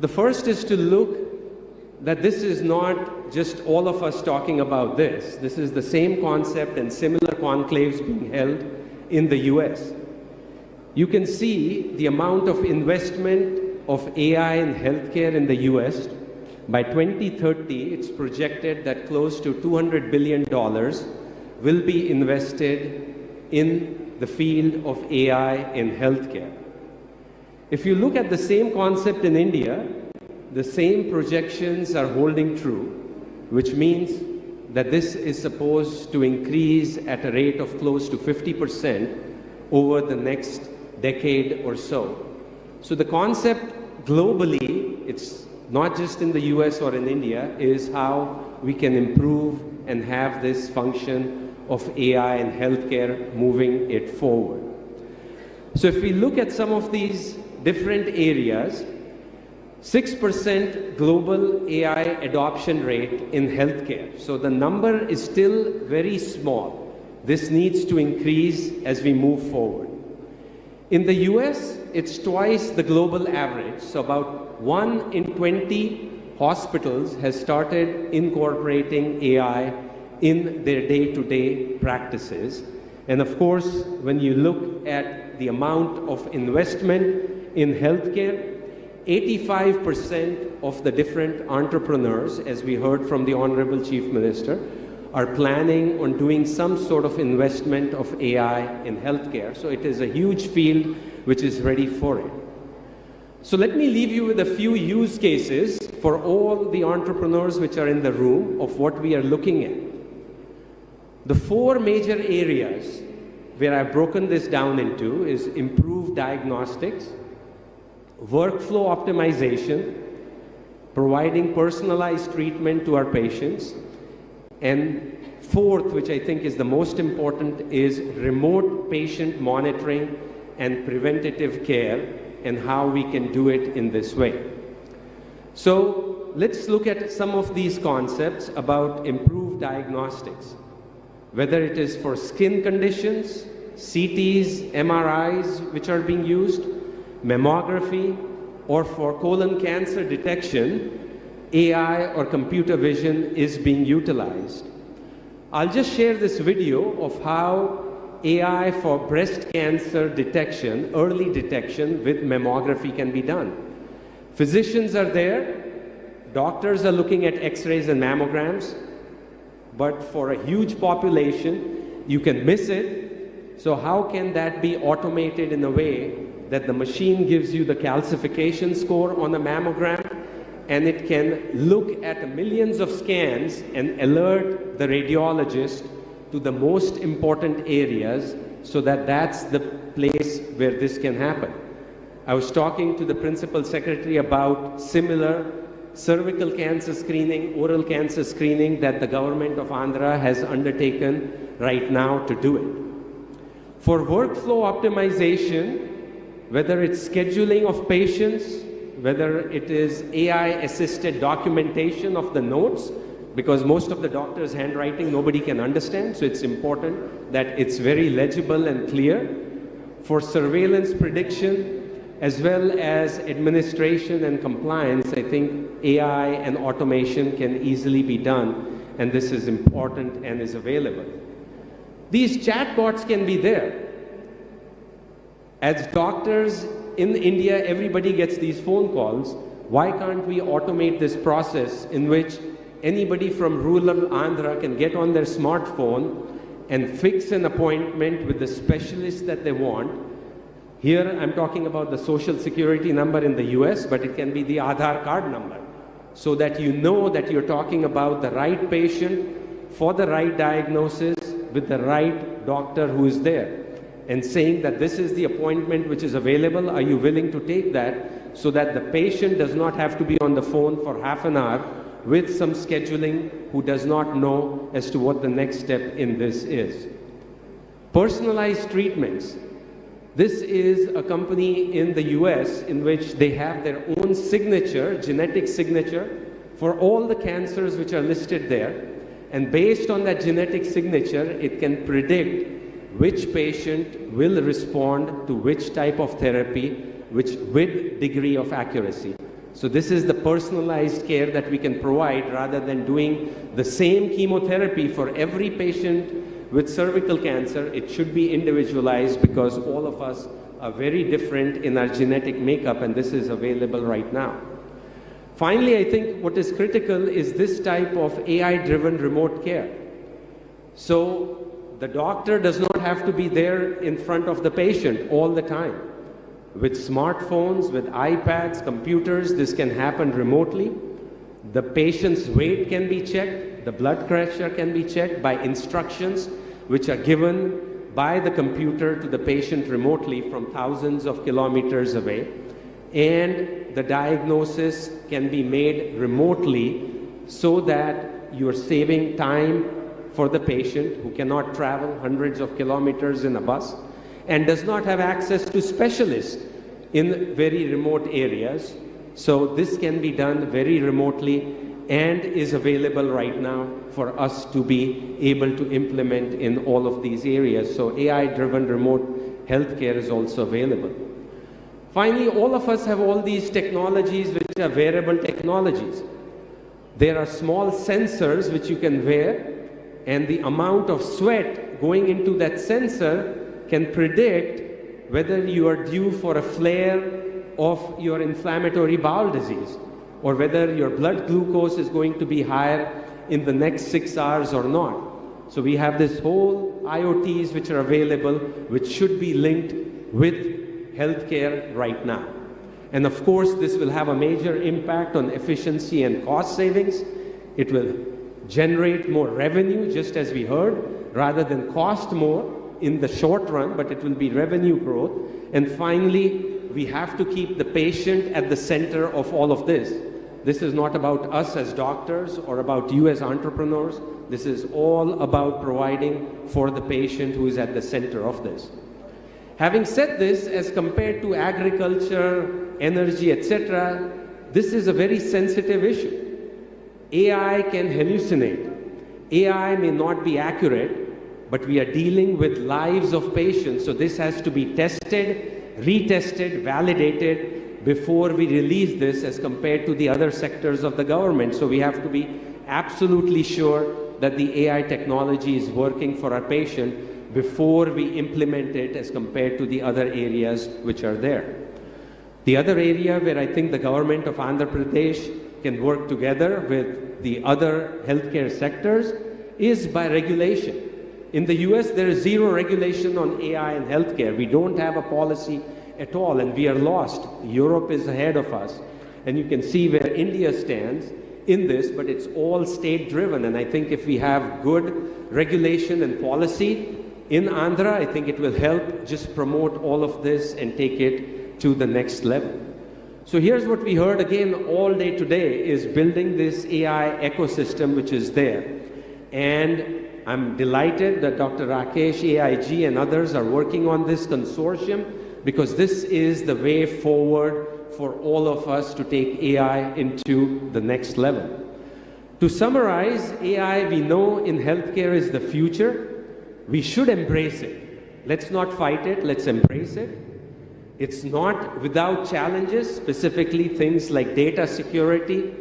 The first is to look that this is not just all of us talking about this. This is the same concept and similar conclaves being held in the US. You can see the amount of investment of AI in healthcare in the US. By 2030, it's projected that close to $200 billion will be invested in the field of AI in healthcare. If you look at the same concept in India, the same projections are holding true, which means that this is supposed to increase at a rate of close to 50% over the next decade or so. So the concept globally, it's not just in the US or in India, is how we can improve and have this function of AI in healthcare moving it forward. So if we look at some of these different areas, 6% global AI adoption rate in healthcare. So the number is still very small. This needs to increase as we move forward. In the US, it's twice the global average. So about 1 in 20 hospitals has started incorporating AI in their day-to-day practices. And of course, when you look at the amount of investment in healthcare, 85% of the different entrepreneurs, as we heard from the Honorable Chief Minister, are planning on doing some sort of investment of AI in healthcare. So it is a huge field which is ready for it. So let me leave you with a few use cases for all the entrepreneurs which are in the room of what we are looking at. The four major areas where I've broken this down into is improved diagnostics, workflow optimization, providing personalized treatment to our patients, and fourth, which I think is the most important, is remote patient monitoring and preventative care and how we can do it in this way. So let's look at some of these concepts about improved diagnostics, whether it is for skin conditions, CTs, MRIs which are being used, mammography, or for colon cancer detection, AI or computer vision is being utilized. I'll just share this video of how AI for breast cancer detection, early detection with mammography can be done. Physicians are there, doctors are looking at x-rays and mammograms, but for a huge population, you can miss it. So how can that be automated in a way that the machine gives you the calcification score on a mammogram, and it can look at millions of scans and alert the radiologist to the most important areas, so that that's the place where this can happen. I was talking to the principal secretary about similar cervical cancer screening, oral cancer screening that the government of Andhra has undertaken right now to do it. For workflow optimization, whether it's scheduling of patients, whether it is AI-assisted documentation of the notes, because most of the doctor's handwriting nobody can understand, so it's important that it's very legible and clear. For surveillance prediction, as well as administration and compliance, I think AI and automation can easily be done, and this is important and is available. These chatbots can be there. As doctors in India, everybody gets these phone calls. Why can't we automate this process in which anybody from rural Andhra can get on their smartphone and fix an appointment with the specialist that they want? Here I'm talking about the social security number in the US, but it can be the Aadhaar card number. so that you know that you're talking about the right patient for the right diagnosis with the right doctor who is there, and saying that this is the appointment which is available, are you willing to take that, so that the patient does not have to be on the phone for half an hour with some scheduling who does not know as to what the next step in this is. Personalized treatments. This is a company in the US in which they have their own signature, genetic signature, for all the cancers which are listed there. And based on that genetic signature, it can predict which patient will respond to which type of therapy, with degree of accuracy. So this is the personalized care that we can provide rather than doing the same chemotherapy for every patient with cervical cancer. It should be individualized because all of us are very different in our genetic makeup, and this is available right now. Finally, I think what is critical is this type of AI-driven remote care. So the doctor does not have to be there in front of the patient all the time. With smartphones, with iPads, computers, this can happen remotely. The patient's weight can be checked, the blood pressure can be checked by instructions which are given by the computer to the patient remotely from thousands of kilometers away. And the diagnosis can be made remotely so that you're saving time for the patient who cannot travel hundreds of kilometers in a bus and does not have access to specialists in very remote areas. So this can be done very remotely and is available right now for us to be able to implement in all of these areas. So AI-driven remote healthcare is also available. Finally, all of us have all these technologies which are wearable technologies. There are small sensors which you can wear, and the amount of sweat going into that sensor can predict whether you are due for a flare of your inflammatory bowel disease, or whether your blood glucose is going to be higher in the next 6 hours or not. So we have this whole IoTs which are available, which should be linked with healthcare right now. And of course, this will have a major impact on efficiency and cost savings. It will generate more revenue, just as we heard, rather than cost more in the short run, but it will be revenue growth. And finally, we have to keep the patient at the center of all of this. This is not about us as doctors or about you as entrepreneurs. This is all about providing for the patient who is at the center of this. Having said this, as compared to agriculture, energy, etc., this is a very sensitive issue. AI can hallucinate. AI may not be accurate, but we are dealing with lives of patients, so this has to be tested, retested, validated before we release this as compared to the other sectors of the government. So we have to be absolutely sure that the AI technology is working for our patient before we implement it as compared to the other areas which are there. The other area where I think the government of Andhra Pradesh can work together with the other healthcare sectors is by regulation. In the US, there is zero regulation on AI and healthcare. We don't have a policy at all, and we are lost. Europe is ahead of us. And you can see where India stands in this, but it's all state-driven. And I think if we have good regulation and policy in Andhra, I think it will help just promote all of this and take it to the next level. So here's what we heard again all day today is building this AI ecosystem which is there. And I'm delighted that Dr. Rakesh, AIG, and others are working on this consortium because this is the way forward for all of us to take AI into the next level. To summarize, AI, we know in healthcare is the future. We should embrace it. Let's not fight it, let's embrace it. It's not without challenges, specifically things like data security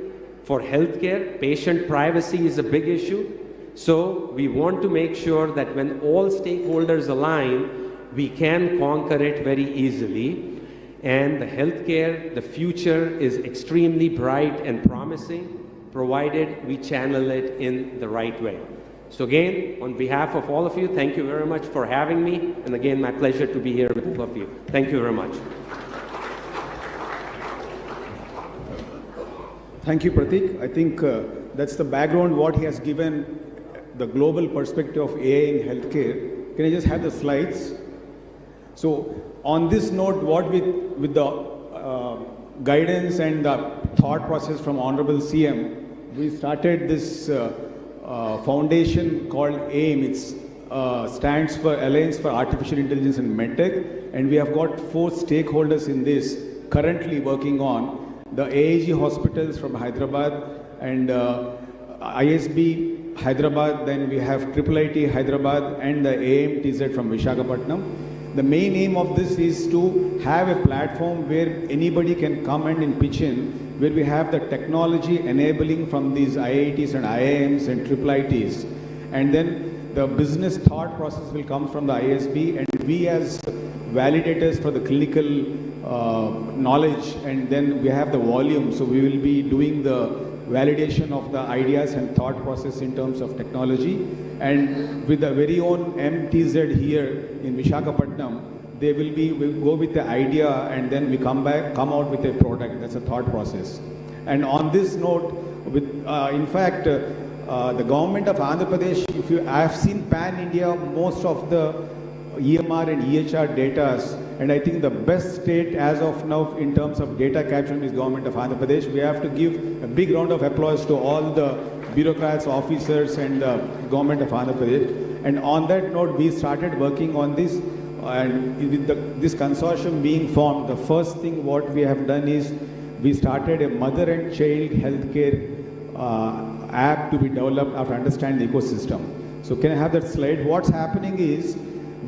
for healthcare. Patient privacy is a big issue. So we want to make sure that when all stakeholders align, we can conquer it very easily. And the healthcare, the future is extremely bright and promising, provided we channel it in the right way. So again, on behalf of all of you, thank you very much for having me. And again, my pleasure to be here with all of you. Thank you very much. Thank you, Pratik. I think that's the background what he has given, the global perspective of AI in healthcare. Can I just have the slides? So on this note, with the guidance and the thought process from Honorable CM, we started this foundation called AIM. It stands for Alliance for Artificial Intelligence and MedTech, and we have got 4 stakeholders in this currently working on the AIG hospitals from Hyderabad and ISB Hyderabad, then we have IIIT Hyderabad and the AMTZ from Visakhapatnam. The main aim of this is to have a platform where anybody can come and pitch in, where we have the technology enabling from these IITs and IIMs and IIITs. And then the business thought process will come from the ISB, and we as validators for the clinical knowledge, and then we have the volume. So we will be doing the validation of the ideas and thought process in terms of technology. And with the very own MTZ here in Visakhapatnam, we'll go with the idea and then we come out with a product. That's a thought process. And on this note, in fact, the government of Andhra Pradesh, I've seen pan-India, most of the EMR and EHR data, and I think the best state as of now in terms of data capture is government of Andhra Pradesh. We have to give a big round of applause to all the bureaucrats, officers, and the government of Andhra Pradesh. And on that note, we started working on this, and with this consortium being formed, the first thing what we have done is we started a mother and child healthcare app to be developed after understanding the ecosystem. So can I have that slide? What's happening is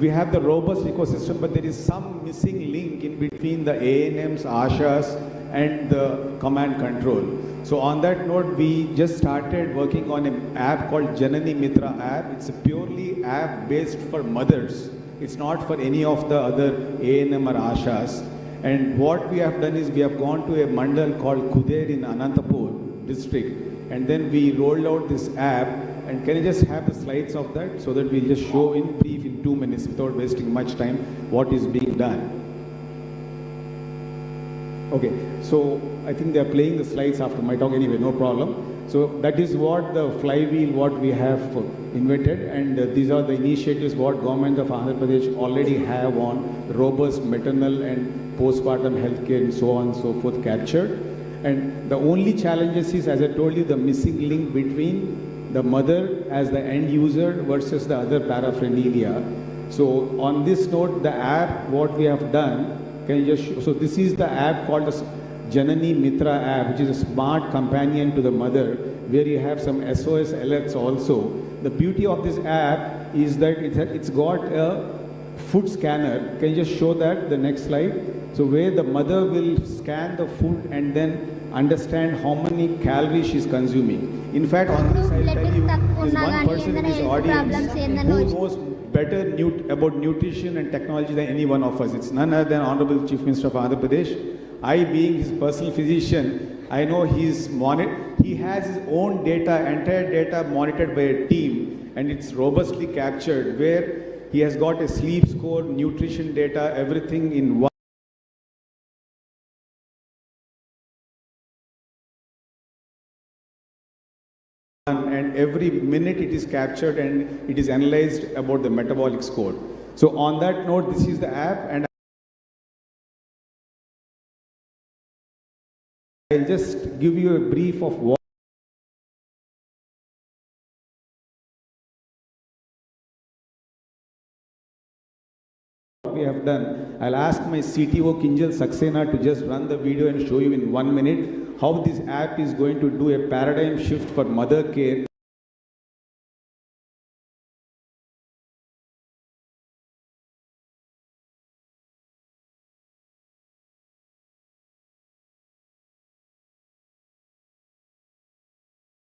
we have the robust ecosystem, but there is some missing link in between the ANMs, ASHAs, and the command control. So on that note, we just started working on an app called Janani Mitra app. It's a purely app based for mothers. It's not for any of the other ANM or ASHAs. And what we have done is we have gone to a mandal called Kuder in Anantapur district, and then we rolled out this app. And can I just have the slides of that so that we'll just show in brief in 2 minutes without wasting much time what is being done. Okay, so I think they're playing the slides after my talk anyway, no problem. So that is what the flywheel, what we have invented, and these are the initiatives what government of Andhra Pradesh already have on robust maternal and postpartum healthcare and so on and so forth captured. And the only challenges is, as I told you, the missing link between the mother as the end user versus the other paraphernalia. So on this note, the app, what we have done, can you just show? So this is the app called the Janani Mitra app, which is a smart companion to the mother, where you have some SOS alerts also. The beauty of this app is that it's got a food scanner. Can you just show that, the next slide? So where the mother will scan the food and then understand how many calories she's consuming. In fact, on this I'll tell you, there's one person in this audience who knows better about nutrition and technology than any one of us. It's none other than Honorable Chief Minister of Andhra Pradesh. I, being his personal physician, I know he has his own data, entire data monitored by a team, and it's robustly captured, where he has got a sleep score, nutrition data, everything in one. And every minute it is captured and it is analyzed about the metabolic score. So on that note, this is the app, and I'll just give you a brief of what we have done. I'll ask my CTO Kinjal Saxena to just run the video and show you in 1 minute how this app is going to do a paradigm shift for mother care.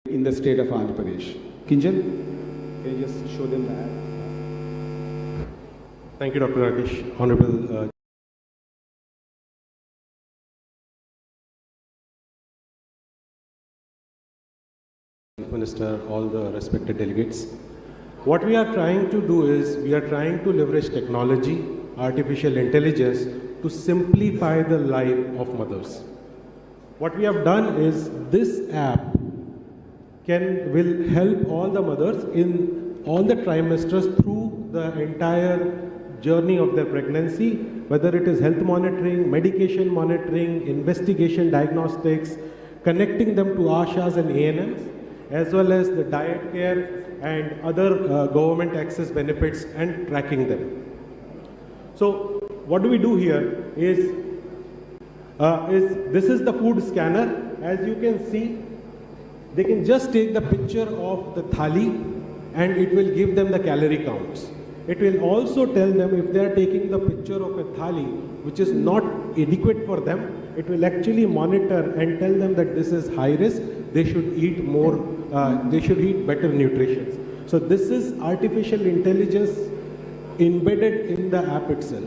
In the state of Andhra Pradesh. Kinjal, can you just show them the app? Thank you, Dr. Rakesh. Honorable Minister, all the respected delegates. What we are trying to do is, we are trying to leverage technology, artificial intelligence, to simplify the life of mothers. What we have done is this app will help all the mothers in all the trimesters through the entire journey of their pregnancy, whether it is health monitoring, medication monitoring, investigation, diagnostics, connecting them to ASHAs and ANMs, as well as the diet care and other government access benefits and tracking them. So what do we do here is this is the food scanner. As you can see, they can just take the picture of the thali and it will give them the calorie counts. It will also tell them if they are taking the picture of a thali which is not adequate for them, it will actually monitor and tell them that this is high risk, they should eat more, they should eat better nutrition. So this is artificial intelligence embedded in the app itself.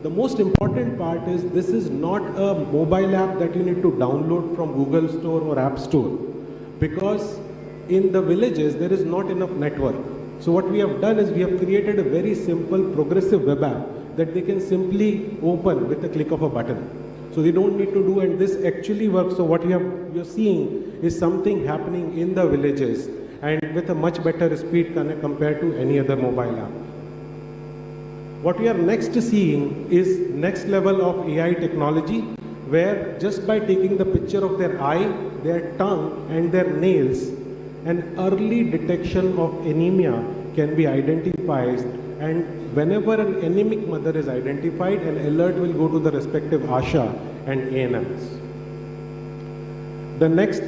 The most important part is this is not a mobile app that you need to download from Google Store or App Store, because in the villages there is not enough network. So what we have done is we have created a very simple progressive web app that they can simply open with the click of a button. So they don't need to do, and this actually works. So what you're seeing is something happening in the villages and with a much better speed compared to any other mobile app. What we are next seeing is next level of AI technology, where just by taking the picture of their eye, their tongue and their nails, an early detection of anemia can be identified, and whenever an anemic mother is identified, an alert will go to the respective ASHA and ANMs. The next,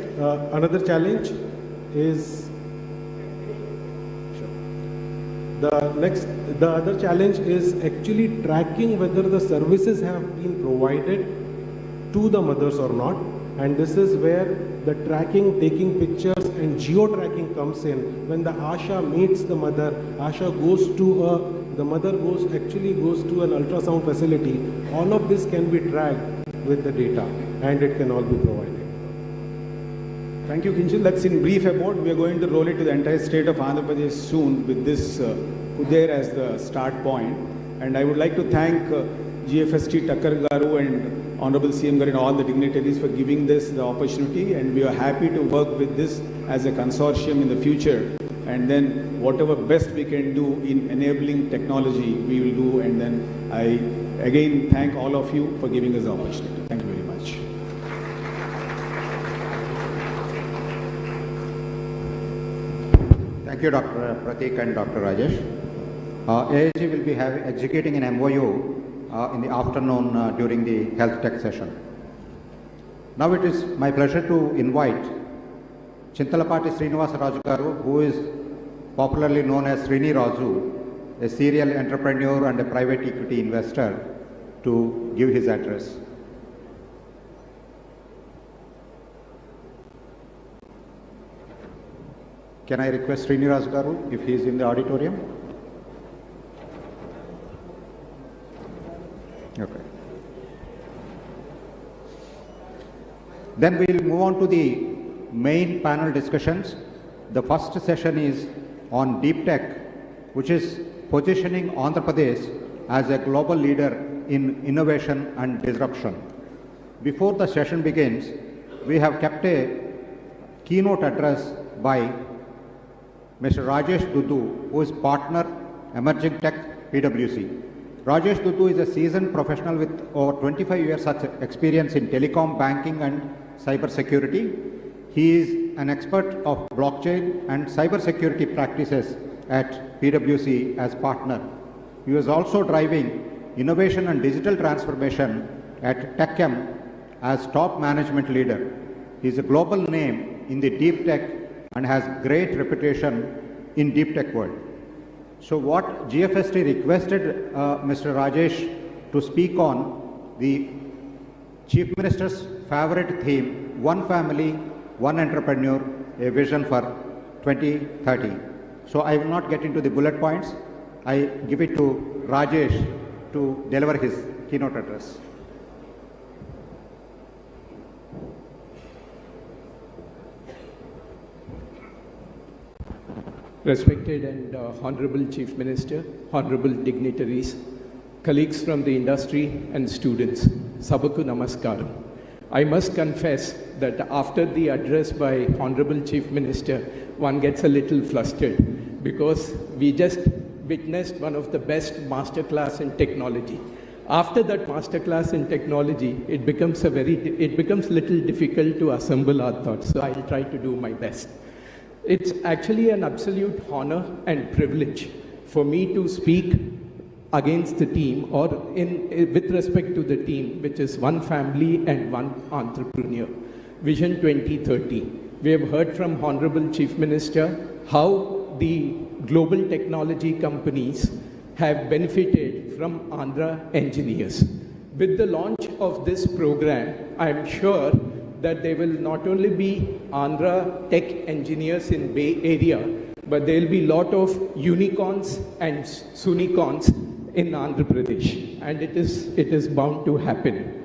another challenge is the other challenge is actually tracking whether the services have been provided to the mothers or not. And this is where the tracking, taking pictures and geo-tracking comes in. When the ASHA meets the mother, ASHA goes to the mother actually goes to an ultrasound facility. All of this can be tracked with the data and it can all be provided. Thank you, Kinshal. That's in brief about. We are going to roll it to the entire state of Andhra Pradesh soon with this Kuder as the start point. And I would like to thank GFST Takkar Garu and Honorable CM Garu and all the dignitaries for giving this the opportunity. And we are happy to work with this as a consortium in the future. And then whatever best we can do in enabling technology, we will do. And then I again thank all of you for giving us the opportunity. Thank you very much. Thank you, Dr. Pratik and Dr. Rajesh. AIG will be executing an MOU in the afternoon during the health tech session. Now it is my pleasure to invite Chintalapati Srinivasa Raju Garu, who is popularly known as Srini Raju, a serial entrepreneur and a private equity investor, to give his address. Can I request Srini Raju Garu if he is in the auditorium? Okay. Then we will move on to the main panel discussions. The first session is on deep tech, which is positioning Andhra Pradesh as a global leader in innovation and disruption. Before the session begins, we have kept a keynote address by Mr. Rajesh Dudu, who is partner Emerging Tech PwC. Rajesh Dudu is a seasoned professional with over 25 years of experience in telecom, banking and cyber security. He is an expert of blockchain and cyber security practices at PwC as partner. He was also driving innovation and digital transformation at Ap.CM as top management leader. He is a global name in the deep tech and has great reputation in deep tech world. So what GFST requested Mr. Rajesh to speak on the Chief Minister's favorite theme, one family, one entrepreneur, a vision for 2030. So I will not get into the bullet points. I give it to Rajesh to deliver his keynote address. Respected and Honorable Chief Minister, Honorable dignitaries, colleagues from the industry and students, Sabaku Namaskaram. I must confess that after the address by Honorable Chief Minister, one gets a little flustered because we just witnessed one of the best masterclass in technology. After that masterclass in technology, it becomes little difficult to assemble our thoughts. So I'll try to do my best. It's actually an absolute honor and privilege for me to speak against the team or with respect to the team, which is one family and one entrepreneur. Vision 2030. We have heard from Honorable Chief Minister how the global technology companies have benefited from Andhra engineers. With the launch of this program, I am sure that there will not only be Andhra tech engineers in Bay Area, but there will be a lot of unicorns and sunicorns in Andhra Pradesh, and it is bound to happen.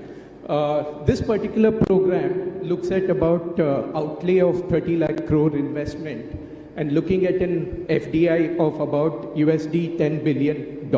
This particular program looks at about outlay of 30 lakh crore investment and looking at an FDI of about USD $10 billion.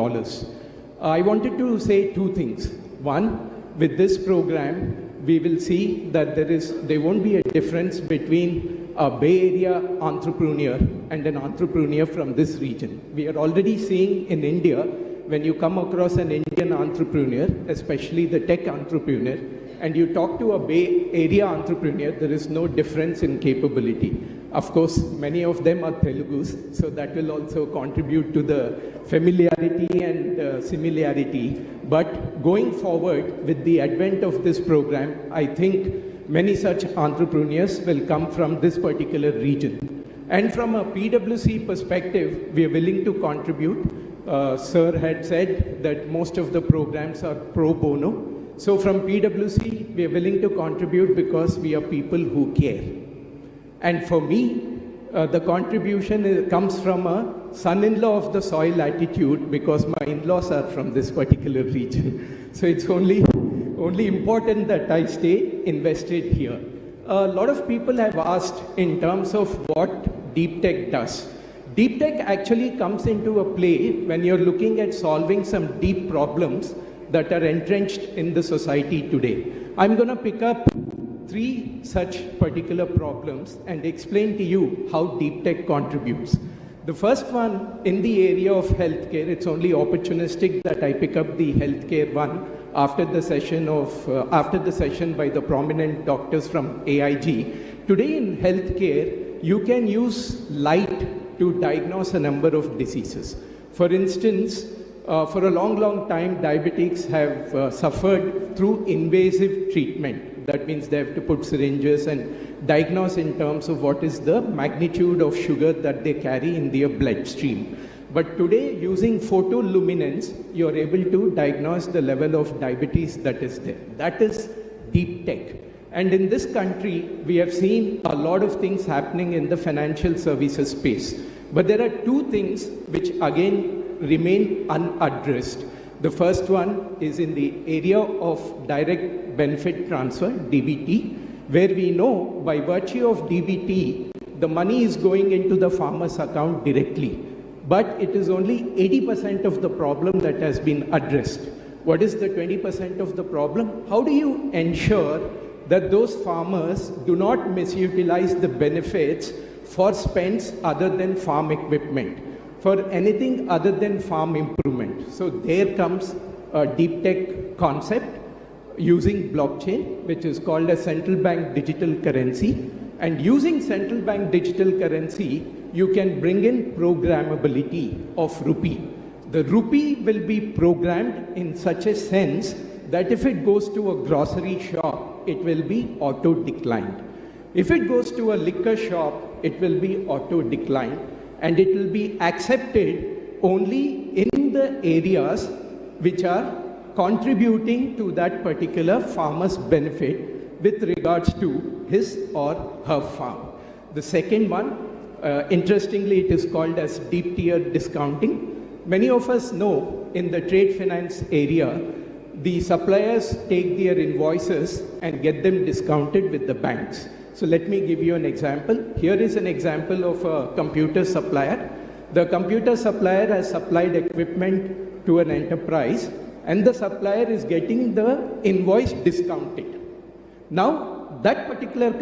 I wanted to say two things. One, with this program, we will see that there won't be a difference between a Bay Area entrepreneur and an entrepreneur from this region. We are already seeing in India, when you come across an Indian entrepreneur, especially the tech entrepreneur, and you talk to a Bay Area entrepreneur, there is no difference in capability. Of course, many of them are Telugus, so that will also contribute to the familiarity and similarity. But going forward, with the advent of this program, I think many such entrepreneurs will come from this particular region. And from a PwC perspective, we are willing to contribute. Sir had said that most of the programs are pro bono. So from PwC, we are willing to contribute because we are people who care. And for me, the contribution comes from a son-in-law of the soil attitude because my in-laws are from this particular region. So it's only important that I stay invested here. A lot of people have asked in terms of what deep tech does. Deep tech actually comes into a play when you're looking at solving some deep problems that are entrenched in the society today. I'm going to pick up 3 such particular problems and explain to you how deep tech contributes. The first one, in the area of healthcare, it's only opportunistic that I pick up the healthcare one after the session by the prominent doctors from AIG. Today in healthcare, you can use light to diagnose a number of diseases. For instance, for a long time, diabetics have suffered through invasive treatment. That means they have to put syringes and diagnose in terms of what is the magnitude of sugar that they carry in their bloodstream. But today, using photoluminescence, you're able to diagnose the level of diabetes that is there. That is deep tech. And in this country, we have seen a lot of things happening in the financial services space. But there are 2 things which again remain unaddressed. The first one is in the area of direct benefit transfer, DBT, where we know by virtue of DBT, the money is going into the farmer's account directly. But it is only 80% of the problem that has been addressed. What is the 20% of the problem? How do you ensure that those farmers do not misutilize the benefits for spends other than farm equipment, for anything other than farm improvement? So there comes a deep tech concept using blockchain, which is called a central bank digital currency. And using central bank digital currency, you can bring in programmability of rupee. The rupee will be programmed in such a sense that if it goes to a grocery shop, it will be auto-declined. If it goes to a liquor shop, it will be auto-declined, and it will be accepted only in the areas which are contributing to that particular farmer's benefit with regards to his or her farm. The second one, interestingly, it is called as deep tier discounting. Many of us know in the trade finance area, the suppliers take their invoices and get them discounted with the banks. So let me give you an example. Here is an example of a computer supplier. The computer supplier has supplied equipment to an enterprise, and the supplier is getting the invoice discounted. Now, that particular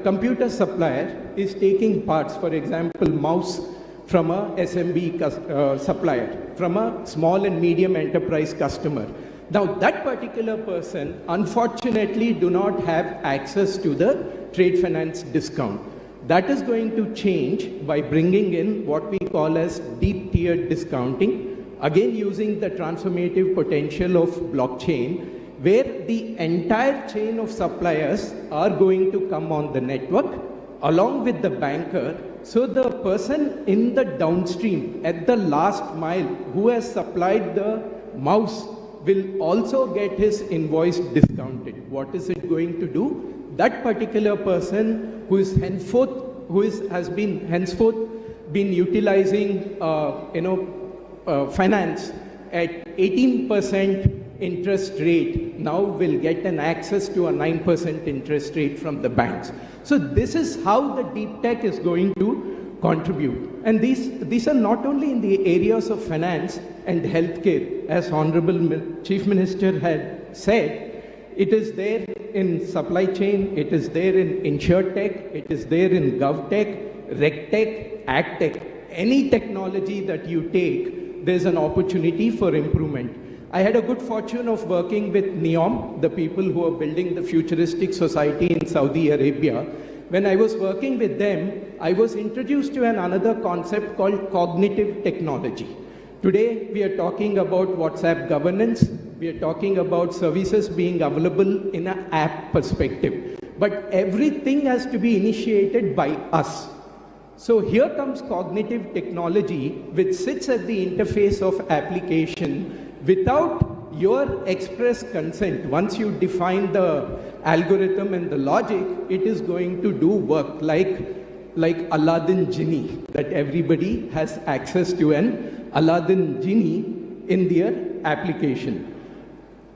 computer supplier is taking parts, for example, mouse from a SMB supplier, from a small and medium enterprise customer. Now, that particular person, unfortunately, do not have access to the trade finance discount. That is going to change by bringing in what we call as deep tiered discounting, again using the transformative potential of blockchain, where the entire chain of suppliers are going to come on the network along with the banker. So the person in the downstream at the last mile who has supplied the mouse will also get his invoice discounted. What is it going to do? That particular person who is has been henceforth been utilizing finance at 18% interest rate now will get an access to a 9% interest rate from the banks. So this is how the deep tech is going to contribute. And these are not only in the areas of finance and healthcare, as Honorable Chief Minister had said. It is there in supply chain, it is there in InsurTech, it is there in GovTech, RegTech, AgTech. Any technology that you take, there's an opportunity for improvement. I had a good fortune of working with NEOM, the people who are building the futuristic society in Saudi Arabia. When I was working with them, I was introduced to another concept called cognitive technology. Today, we are talking about WhatsApp governance. We are talking about services being available in an app perspective. But everything has to be initiated by us. So here comes cognitive technology, which sits at the interface of application without your express consent. Once you define the algorithm and the logic, it is going to do work like Aladdin Genie, that everybody has access to an Aladdin Genie in their application.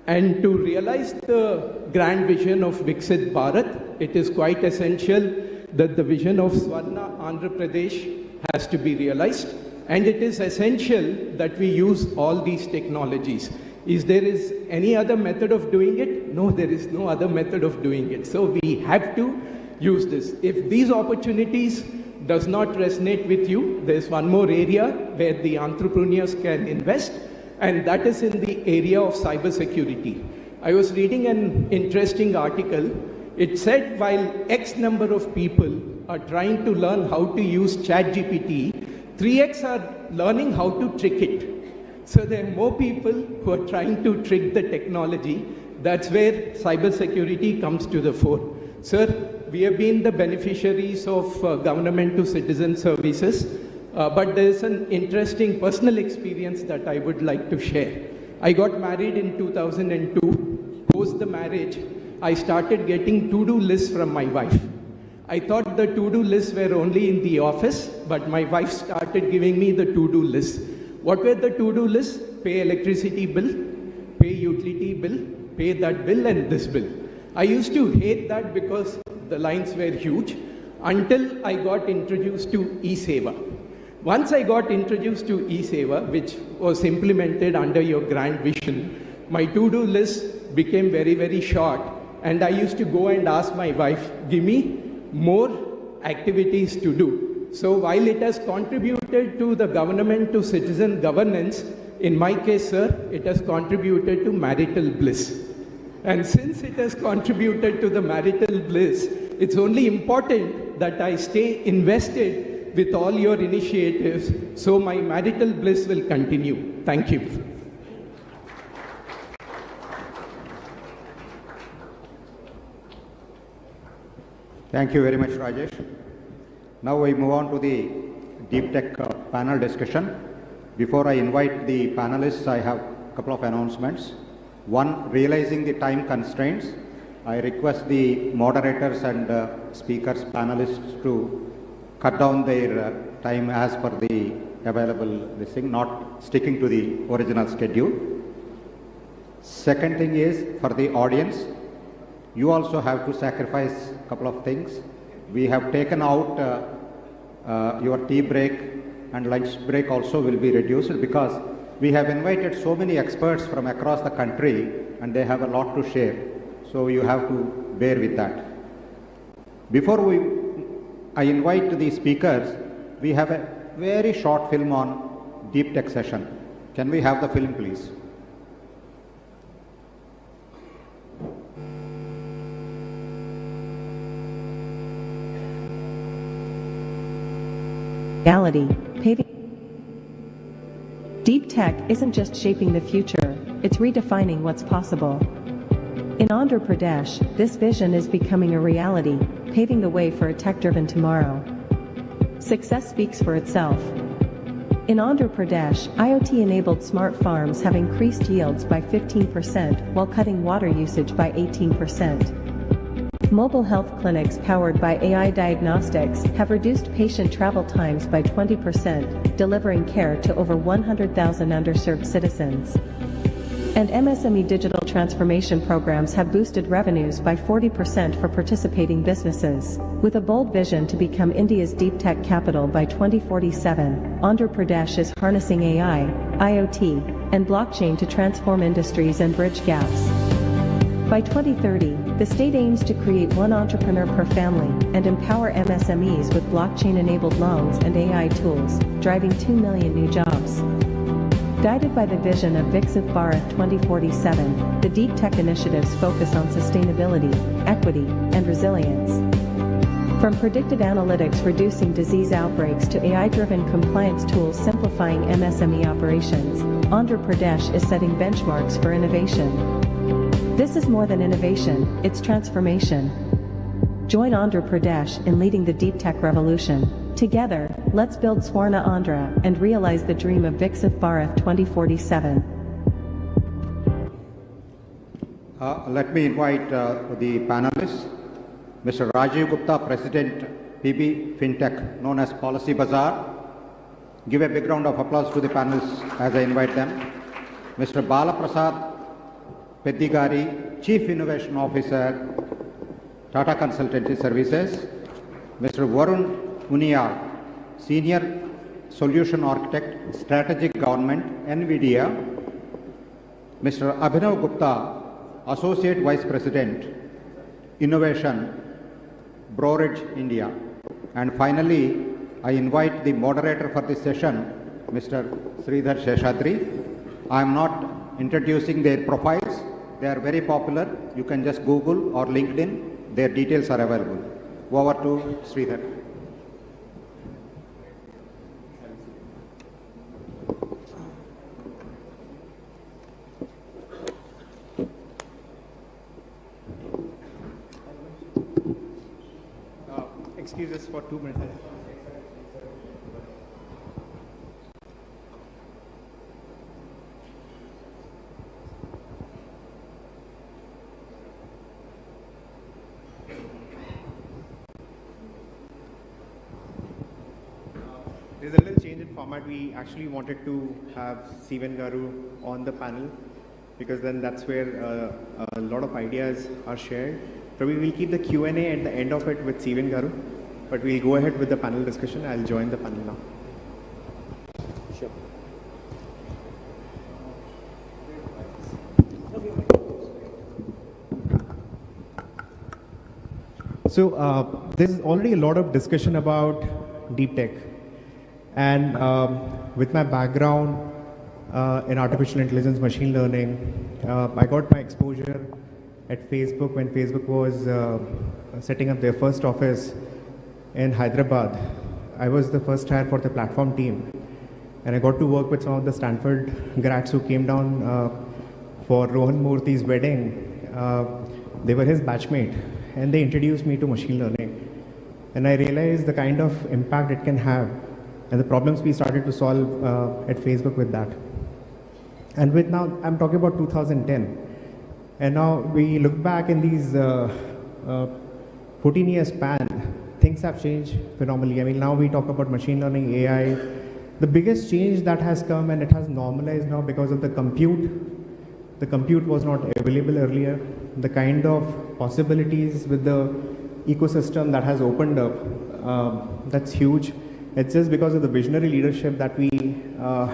And to realize the grand vision of Viksit Bharat, it is quite essential that the vision of Swarna Andhra Pradesh has to be realized. And it is essential that we use all these technologies. Is there any other method of doing it? No, there is no other method of doing it. So we have to use this. If these opportunities does not resonate with you, there's one more area where the entrepreneurs can invest, and that is in the area of cybersecurity. I was reading an interesting article. It said while X number of people are trying to learn how to use ChatGPT, 3X are learning how to trick it. So there are more people who are trying to trick the technology. That's where cybersecurity comes to the fore. Sir, we have been the beneficiaries of government to citizen services, but there's an interesting personal experience that I would like to share. I got married in 2002. Post the marriage, I started getting to-do lists from my wife. I thought the to-do lists were only in the office, but my wife started giving me the to-do lists. What were the to-do lists? Pay electricity bill, pay utility bill, pay that bill and this bill. I used to hate that because the lines were huge until I got introduced to eSeva. Once I got introduced to eSeva, which was implemented under your grand vision, my to-do list became very, very short. And I used to go and ask my wife, give me more activities to do. So while it has contributed to the government to citizen governance, in my case, sir, it has contributed to marital bliss. And since it has contributed to the marital bliss, it's only important that I stay invested with all your initiatives so my marital bliss will continue. Thank you. Thank you very much, Rajesh. Now we move on to the Deep Tech panel discussion. Before I invite the panelists, I have a couple of announcements. One, realizing the time constraints, I request the moderators and speakers, panelists to cut down their time as per the available listing, not sticking to the original schedule. Second thing is, for the audience, you also have to sacrifice a couple of things. We have taken out your tea break and lunch break also will be reduced because we have invited so many experts from across the country and they have a lot to share. So you have to bear with that. Before I invite the speakers, we have a very short film on deep tech session. Can we have the film, please? Reality, paving. Deep tech isn't just shaping the future, it's redefining what's possible. In Andhra Pradesh, this vision is becoming a reality, paving the way for a tech-driven tomorrow. Success speaks for itself. In Andhra Pradesh, IoT-enabled smart farms have increased yields by 15% while cutting water usage by 18%. Mobile health clinics powered by AI diagnostics have reduced patient travel times by 20%, delivering care to over 100,000 underserved citizens. And MSME digital transformation programs have boosted revenues by 40% for participating businesses. With a bold vision to become India's deep tech capital by 2047, Andhra Pradesh is harnessing AI, IoT, and blockchain to transform industries and bridge gaps. By 2030, the state aims to create one entrepreneur per family and empower MSMEs with blockchain-enabled loans and AI tools, driving 2 million new jobs. Guided by the vision of Viksit Bharat 2047, the deep tech initiatives focus on sustainability, equity, and resilience. From predictive analytics reducing disease outbreaks to AI-driven compliance tools simplifying MSME operations, Andhra Pradesh is setting benchmarks for innovation. This is more than innovation, it's transformation. Join Andhra Pradesh in leading the deep tech revolution. Together, let's build Swarna Andhra and realize the dream of Viksit Bharat 2047. Let me invite the panelists. Mr. Rajiv Gupta, President, PB FinTech, known as Policy Bazaar. Give a big round of applause to the panelists as I invite them. Mr. Bala Prasad Peddigari, Chief Innovation Officer, Tata Consultancy Services. Mr. Varun Muniyal, Senior Solution Architect, Strategic Government, NVIDIA. Mr. Abhinav Gupta, Associate Vice President, Innovation, Broridge, India. And finally, I invite the moderator for this session, Mr. Sridhar Sheshadri. I am not introducing their profiles. They are very popular. You can just Google or LinkedIn. Their details are available. Over to Sridhar. Excuse us for 2 minutes. There's a little change in format. We actually wanted to have Sivan Garu on the panel because then that's where a lot of ideas are shared. Probably we'll keep the Q&A at the end of it with Sivan Garu, but we'll go ahead with the panel discussion. I'll join the panel now. Sure. So there's already a lot of discussion about deep tech. And with my background in artificial intelligence, machine learning, I got my exposure at Facebook when Facebook was setting up their first office in Hyderabad. I was the first hire for the platform team. And I got to work with some of the Stanford grads who came down for Rohan Murthy's wedding. They were his batchmate. And they introduced me to machine learning. And I realized the kind of impact it can have and the problems we started to solve at Facebook with that. And with now, I'm talking about 2010. And now we look back in these 14-year span, things have changed phenomenally. I mean, now we talk about machine learning, AI. The biggest change that has come, and it has normalized now because of the compute. The compute was not available earlier. The kind of possibilities with the ecosystem that has opened up, that's huge. It's just because of the visionary leadership that we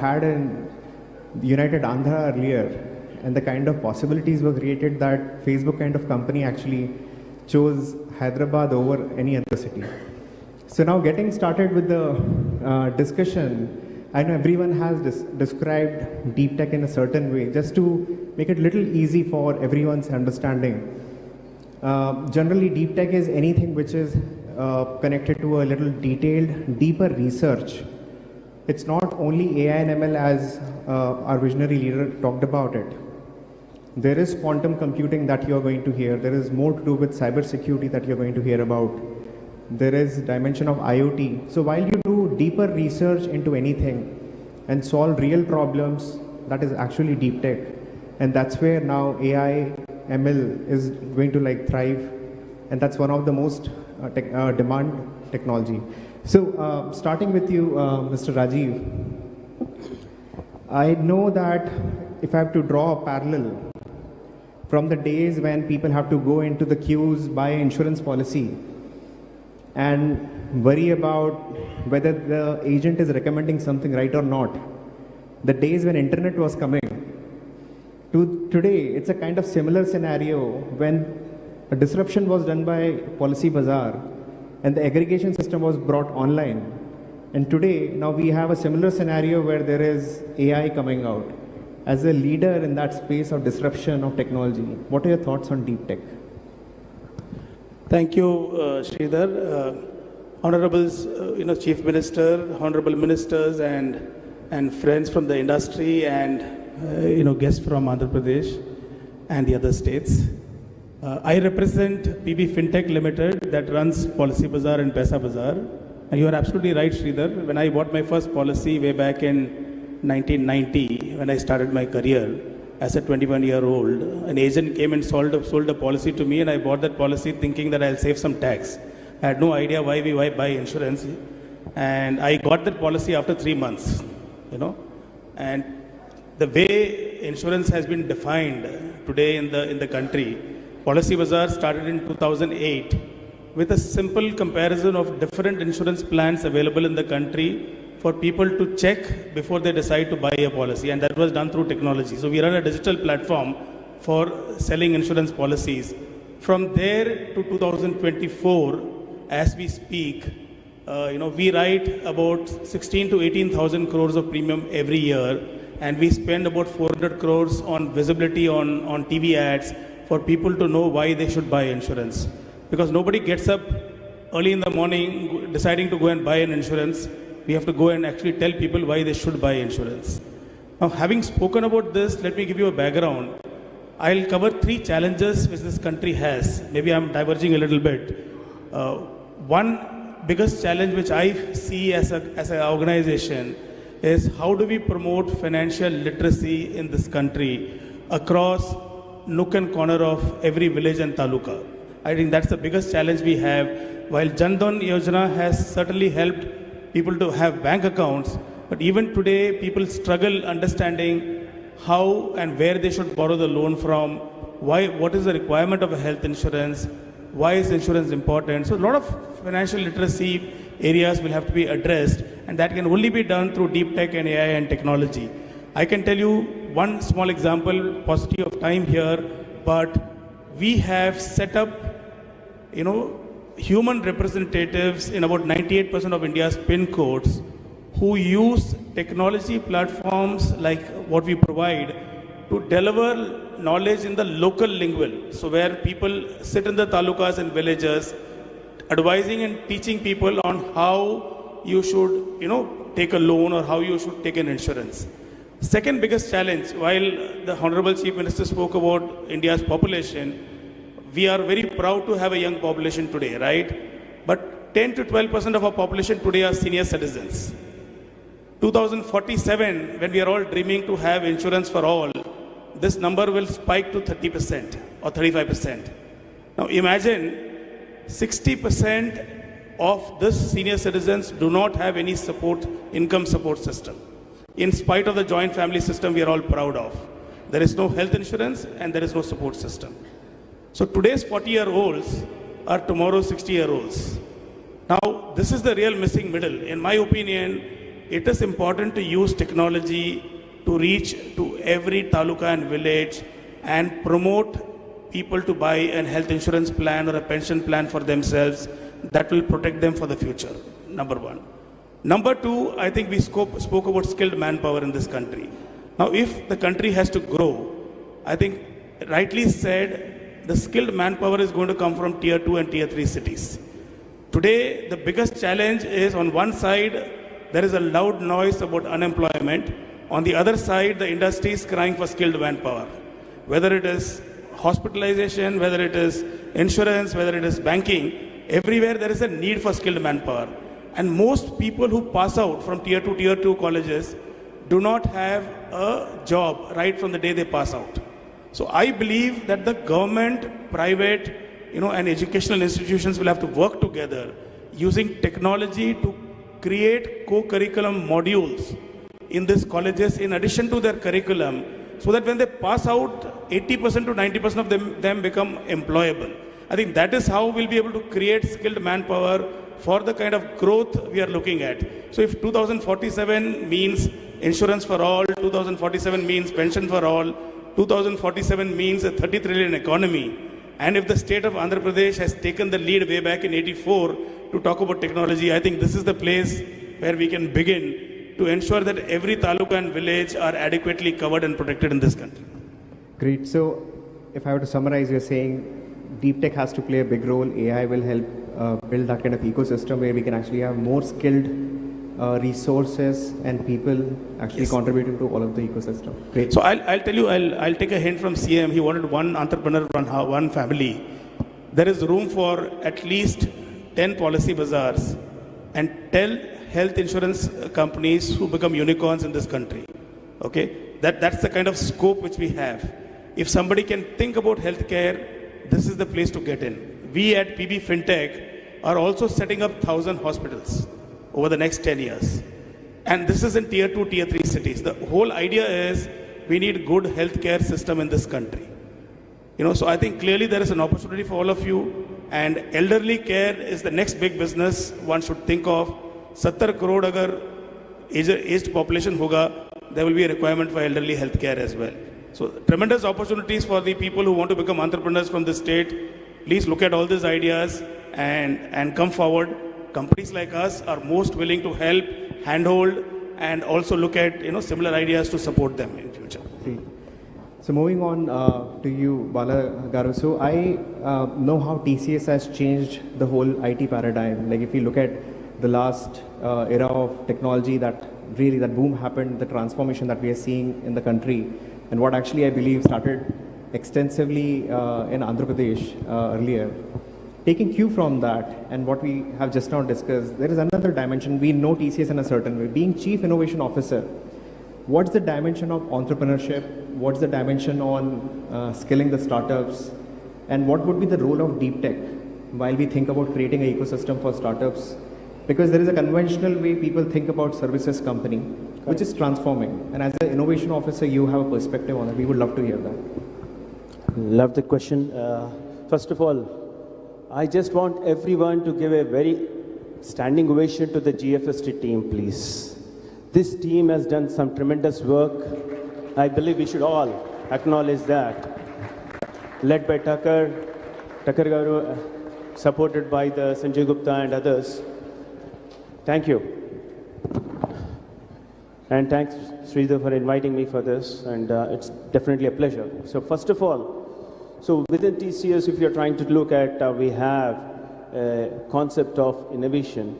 had in United Andhra earlier, and the kind of possibilities were created that Facebook kind of company actually chose Hyderabad over any other city. So now getting started with the discussion, I know everyone has described deep tech in a certain way, just to make it a little easy for everyone's understanding. Generally, deep tech is anything which is connected to a little detailed, deeper research. It's not only AI and ML as our visionary leader talked about it. There is quantum computing that you're going to hear. There is more to do with cybersecurity that you're going to hear about. There is dimension of IoT. So while you do deeper research into anything and solve real problems, that is actually deep tech. And that's where now AI, ML is going to thrive. And that's one of the most demand technology. So starting with you, Mr. Rajiv, I know that if I have to draw a parallel from the days when people have to go into the queues, buy insurance policy, and worry about whether the agent is recommending something right or not, the days when internet was coming, to today, it's a kind of similar scenario when a disruption was done by Policy Bazaar and the aggregation system was brought online. And today, now we have a similar scenario where there is AI coming out. As a leader in that space of disruption of technology, what are your thoughts on deep tech? Thank you, Sridhar. Honorables, Chief Minister, Honorable Ministers, and friends from the industry, and guests from Andhra Pradesh and the other states. I represent PB Fintech Limited that runs Policy Bazaar and Paisa Bazaar. And you are absolutely right, Sridhar. When I bought my first policy way back in 1990, when I started my career as a 21-year-old, an agent came and sold a policy to me, and I bought that policy thinking that I'll save some tax. I had no idea why we buy insurance, and I got that policy after 3 months, And the way insurance has been defined today in the country, Policy Bazaar started in 2008 with a simple comparison of different insurance plans available in the country for people to check before they decide to buy a policy, and that was done through technology. So we run a digital platform for selling insurance policies. From there to 2024, as we speak, we write about 16 to 18,000 crores of premium every year, and we spend about 400 crores on visibility on TV ads for people to know why they should buy insurance. Because nobody gets up early in the morning deciding to go and buy an insurance. We have to go and actually tell people why they should buy insurance. Now, having spoken about this, let me give you a background. I'll cover 3 challenges which this country has. Maybe I'm diverging a little bit. One biggest challenge which I see as an organization is how do we promote financial literacy in this country across nook and corner of every village and taluka. I think that's the biggest challenge we have. While Jan Dhan Yojana has certainly helped people to have bank accounts, but even today people struggle understanding how and where they should borrow the loan from, what is the requirement of a health insurance, why is insurance important. So a lot of financial literacy areas will have to be addressed, and that can only be done through deep tech and AI and technology. I can tell you one small example, paucity of time here, but we have set up, human representatives in about 98% of India's PIN codes who use technology platforms like what we provide to deliver knowledge in the local lingual. So where people sit in the talukas and villages, advising and teaching people on how you should, take a loan or how you should take an insurance. Second biggest challenge, while the Honorable Chief Minister spoke about India's population, we are very proud to have a young population today, right? But 10 to 12% of our population today are senior citizens. 2047, when we are all dreaming to have insurance for all, this number will spike to 30% or 35%. Now imagine 60% of these senior citizens do not have any income support system. In spite of the joint family system we are all proud of. There is no health insurance and there is no support system. So today's 40-year-olds are tomorrow's 60-year-olds. Now, this is the real missing middle. In my opinion, it is important to use technology to reach to every taluka and village and promote people to buy a health insurance plan or a pension plan for themselves that will protect them for the future, number one. Number two, I think we spoke about skilled manpower in this country. Now, if the country has to grow, I think rightly said, the skilled manpower is going to come from tier 2 and tier 3 cities. Today, the biggest challenge is on one side, there is a loud noise about unemployment. On the other side, the industry is crying for skilled manpower. Whether it is hospitalization, whether it is insurance, whether it is banking, everywhere there is a need for skilled manpower. And most people who pass out from tier 2 colleges do not have a job right from the day they pass out. So I believe that the government, private, and educational institutions will have to work together using technology to create co-curriculum modules in these colleges in addition to their curriculum, so that when they pass out, 80% to 90% of them become employable. I think that is how we'll be able to create skilled manpower for the kind of growth we are looking at. So if 2047 means insurance for all, 2047 means pension for all, 2047 means a 30 trillion economy, and if the state of Andhra Pradesh has taken the lead way back in '84 to talk about technology, I think this is the place where we can begin to ensure that every taluka and village are adequately covered and protected in this country. Great. So if I were to summarize, you're saying deep tech has to play a big role. AI will help build that kind of ecosystem where we can actually have more skilled resources and people actually contributing to all of the ecosystem. Great. So I'll tell you, I'll take a hint from CM. He wanted one entrepreneur, one family. There is room for at least 10 policy bazaars and 10 health insurance companies who become unicorns in this country. Okay, that's the kind of scope which we have. If somebody can think about healthcare, this is the place to get in. We at PB FinTech are also setting up 1,000 hospitals over the next 10 years. And this is in tier 2, tier 3 cities. The whole idea is we need good healthcare system in this country. So I think clearly there is an opportunity for all of you, and elderly care is the next big business one should think of. 70 crore agar aged population hoga, there will be a requirement for elderly healthcare as well. So tremendous opportunities for the people who want to become entrepreneurs from the state. Please look at all these ideas and come forward. Companies like us are most willing to help, handhold, and also look at similar ideas to support them in future. Great. So moving on to you, Bala Garu. So I know how TCS has changed the whole IT paradigm. Like if you look at the last era of technology, that boom happened, the transformation that we are seeing in the country, and what actually I believe started extensively in Andhra Pradesh earlier. Taking cue from that and what we have just now discussed, there is another dimension. We know TCS in a certain way. Being Chief Innovation Officer, what's the dimension of entrepreneurship? What's the dimension on skilling the startups? And what would be the role of deep tech while we think about creating an ecosystem for startups? Because there is a conventional way people think about services company, which is transforming. And as an innovation officer, you have a perspective on it. We would love to hear that. Love the question. First of all, I just want everyone to give a very standing ovation to the GFST team, please. This team has done some tremendous work. I believe we should all acknowledge that. Led by Tucker Garu, supported by the Sanjay Gupta and others. Thank you. And thanks, Sridhar, for inviting me for this. And it's definitely a pleasure. So first of all, so within TCS, if you're trying to look at, we have a concept of innovation,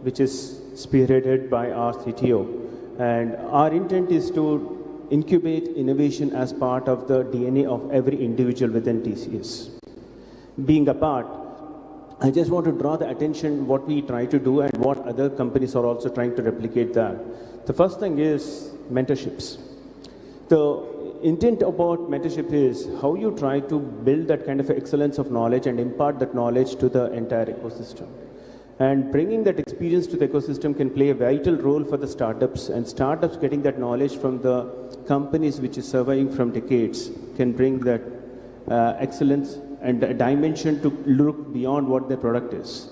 which is spearheaded by our CTO. And our intent is to incubate innovation as part of the DNA of every individual within TCS. Being a part, I just want to draw the attention what we try to do and what other companies are also trying to replicate that. The first thing is mentorships. The intent about mentorship is how you try to build that kind of excellence of knowledge and impart that knowledge to the entire ecosystem. And bringing that experience to the ecosystem can play a vital role for the startups, and startups getting that knowledge from the companies which is surviving from decades can bring that excellence and a dimension to look beyond what their product is.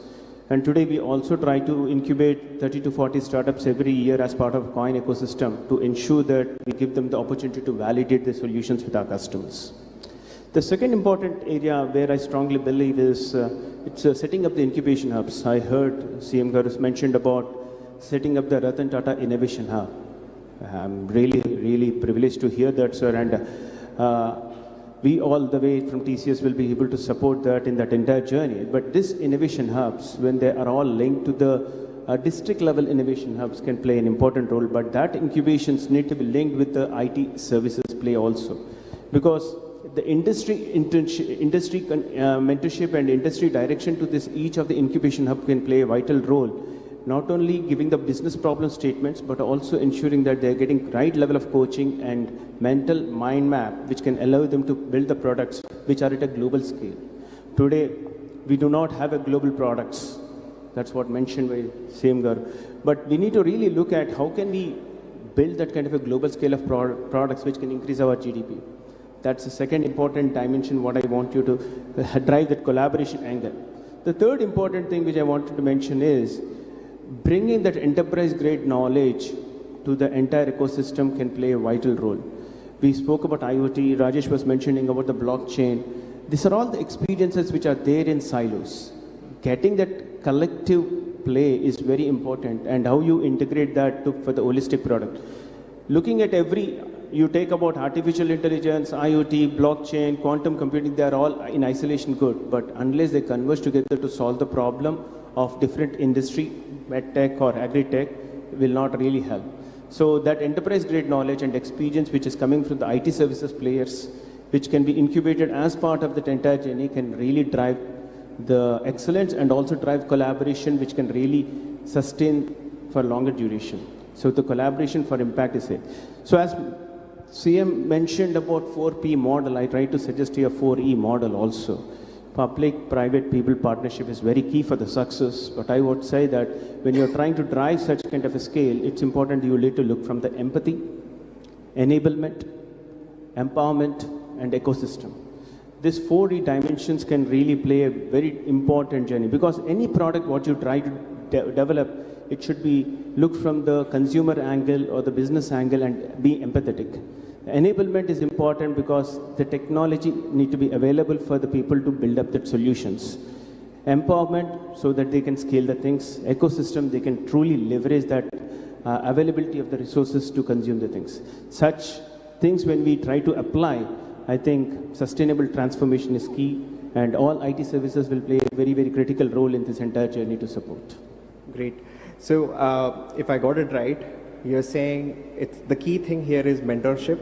And today we also try to incubate 30 to 40 startups every year as part of Coin ecosystem to ensure that we give them the opportunity to validate their solutions with our customers. The second important area where I strongly believe is it's setting up the incubation hubs. I heard CM Garu mentioned about setting up the Ratan Tata Innovation Hub. I'm really privileged to hear that, sir. And we all the way from TCS will be able to support that in that entire journey. But these innovation hubs, when they are all linked to the district level innovation hubs, can play an important role. But that incubations need to be linked with the IT services play also. Because the industry mentorship and industry direction to this, each of the incubation hub can play a vital role. Not only giving the business problem statements, but also ensuring that they're getting right level of coaching and mental mind map, which can allow them to build the products which are at a global scale. Today, we do not have a global products. That's what mentioned by CM Garu. But we need to really look at how can we build that kind of a global scale of products which can increase our GDP. That's the second important dimension what I want you to drive that collaboration angle. The third important thing which I wanted to mention is bringing that enterprise-grade knowledge to the entire ecosystem can play a vital role. We spoke about IoT, Rajesh was mentioning about the blockchain. These are all the experiences which are there in silos. Getting that collective play is very important, and how you integrate that for the holistic product. Looking at you take about artificial intelligence, IoT, blockchain, quantum computing, they are all in isolation good, but unless they converge together to solve the problem of different industry, medtech or agri-tech, will not really help. So that enterprise-grade knowledge and experience which is coming from the IT services players, which can be incubated as part of that entire journey, can really drive the excellence and also drive collaboration, which can really sustain for longer duration. So the collaboration for impact is it. So as CM mentioned about 4P model, I try to suggest here 4E model also. Public-private people partnership is very key for the success, but I would say that when you're trying to drive such kind of a scale, it's important you need to look from the empathy, enablement, empowerment, and ecosystem. These 4E dimensions can really play a very important journey, because any product what you try to develop, it should be look from the consumer angle or the business angle and be empathetic. Enablement is important because the technology need to be available for the people to build up the solutions. Empowerment, so that they can scale the things. Ecosystem, they can truly leverage that availability of the resources to consume the things. Such things when we try to apply, I think sustainable transformation is key, and all IT services will play a very critical role in this entire journey to support. Great. So if I got it right, you're saying the key thing here is mentorship,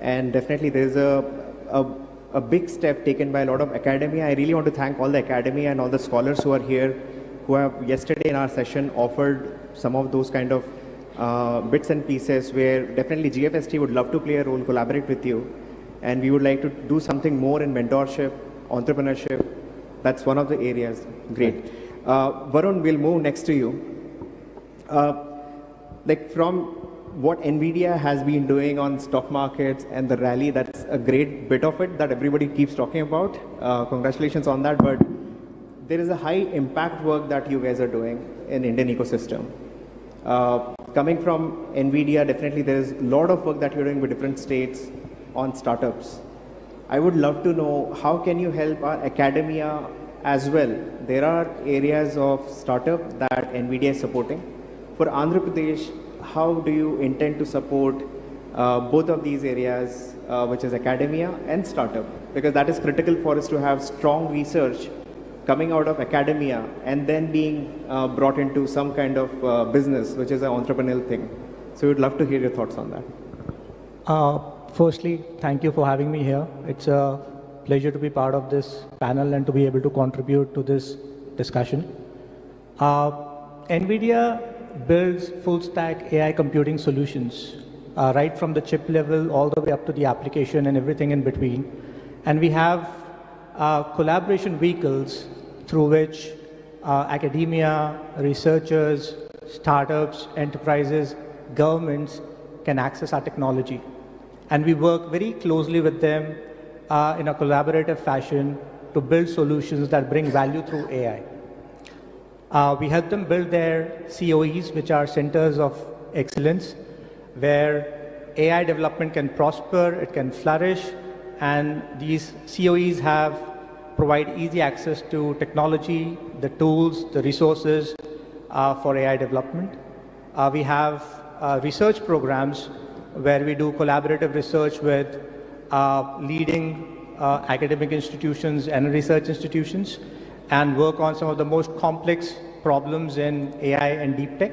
and definitely there's a big step taken by a lot of academia. I really want to thank all the academia and all the scholars who are here, who have yesterday in our session offered some of those kind of bits and pieces where definitely GFST would love to play a role, collaborate with you, and we would like to do something more in mentorship, entrepreneurship. That's one of the areas. Great. Varun, we'll move next to you. Like from what NVIDIA has been doing on stock markets and the rally, that's a great bit of it that everybody keeps talking about. Congratulations on that. But there is a high impact work that you guys are doing in Indian ecosystem. Coming from NVIDIA, definitely there is a lot of work that you're doing with different states on startups. I would love to know how can you help our academia as well. There are areas of startup that NVIDIA is supporting. For Andhra Pradesh, how do you intend to support both of these areas, which is academia and startup? Because that is critical for us to have strong research coming out of academia and then being brought into some kind of business, which is an entrepreneurial thing. So we'd love to hear your thoughts on that. Firstly, thank you for having me here. It's a pleasure to be part of this panel and to be able to contribute to this discussion. NVIDIA builds full stack AI computing solutions, right from the chip level all the way up to the application and everything in between. And we have collaboration vehicles through which academia, researchers, startups, enterprises, governments can access our technology. And we work very closely with them in a collaborative fashion to build solutions that bring value through AI. We help them build their COEs, which are centers of excellence, where AI development can prosper, it can flourish, and these COEs provide easy access to technology, the tools, the resources for AI development. We have research programs where we do collaborative research with leading academic institutions and research institutions and work on some of the most complex problems in AI and deep tech.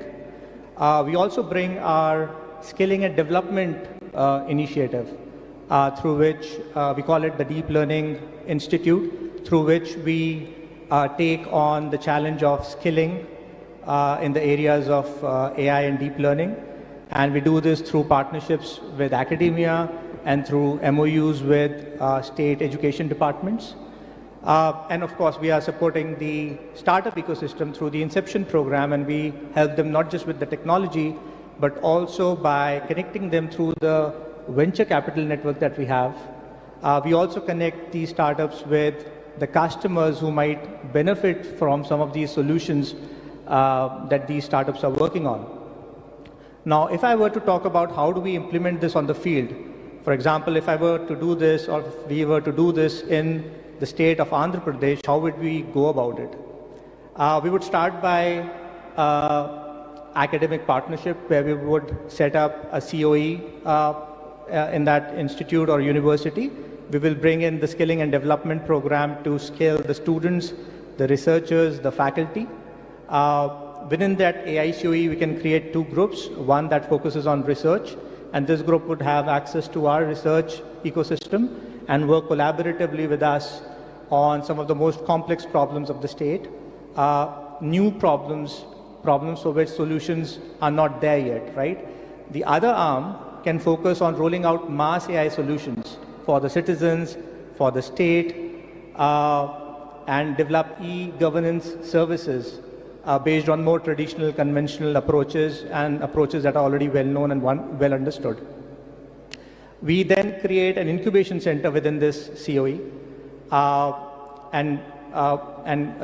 We also bring our skilling and development initiative through which we call it the Deep Learning Institute, through which we take on the challenge of skilling in the areas of AI and deep learning. And we do this through partnerships with academia and through MOUs with state education departments. And of course, we are supporting the startup ecosystem through the Inception program, and we help them not just with the technology, but also by connecting them through the venture capital network that we have. We also connect these startups with the customers who might benefit from some of these solutions that these startups are working on. Now, if I were to talk about how do we implement this on the field, for example, if I were to do this, or if we were to do this in the state of Andhra Pradesh, how would we go about it? We would start by academic partnership, where we would set up a COE in that institute or university. We will bring in the skilling and development program to skill the students, the researchers, the faculty. Within that AI COE, we can create two groups, one that focuses on research, and this group would have access to our research ecosystem and work collaboratively with us on some of the most complex problems of the state, new problems for which solutions are not there yet, right? The other arm can focus on rolling out mass AI solutions for the citizens, for the state, and develop e-governance services based on more traditional, conventional approaches and approaches that are already well known and well understood. We then create an incubation center within this COE and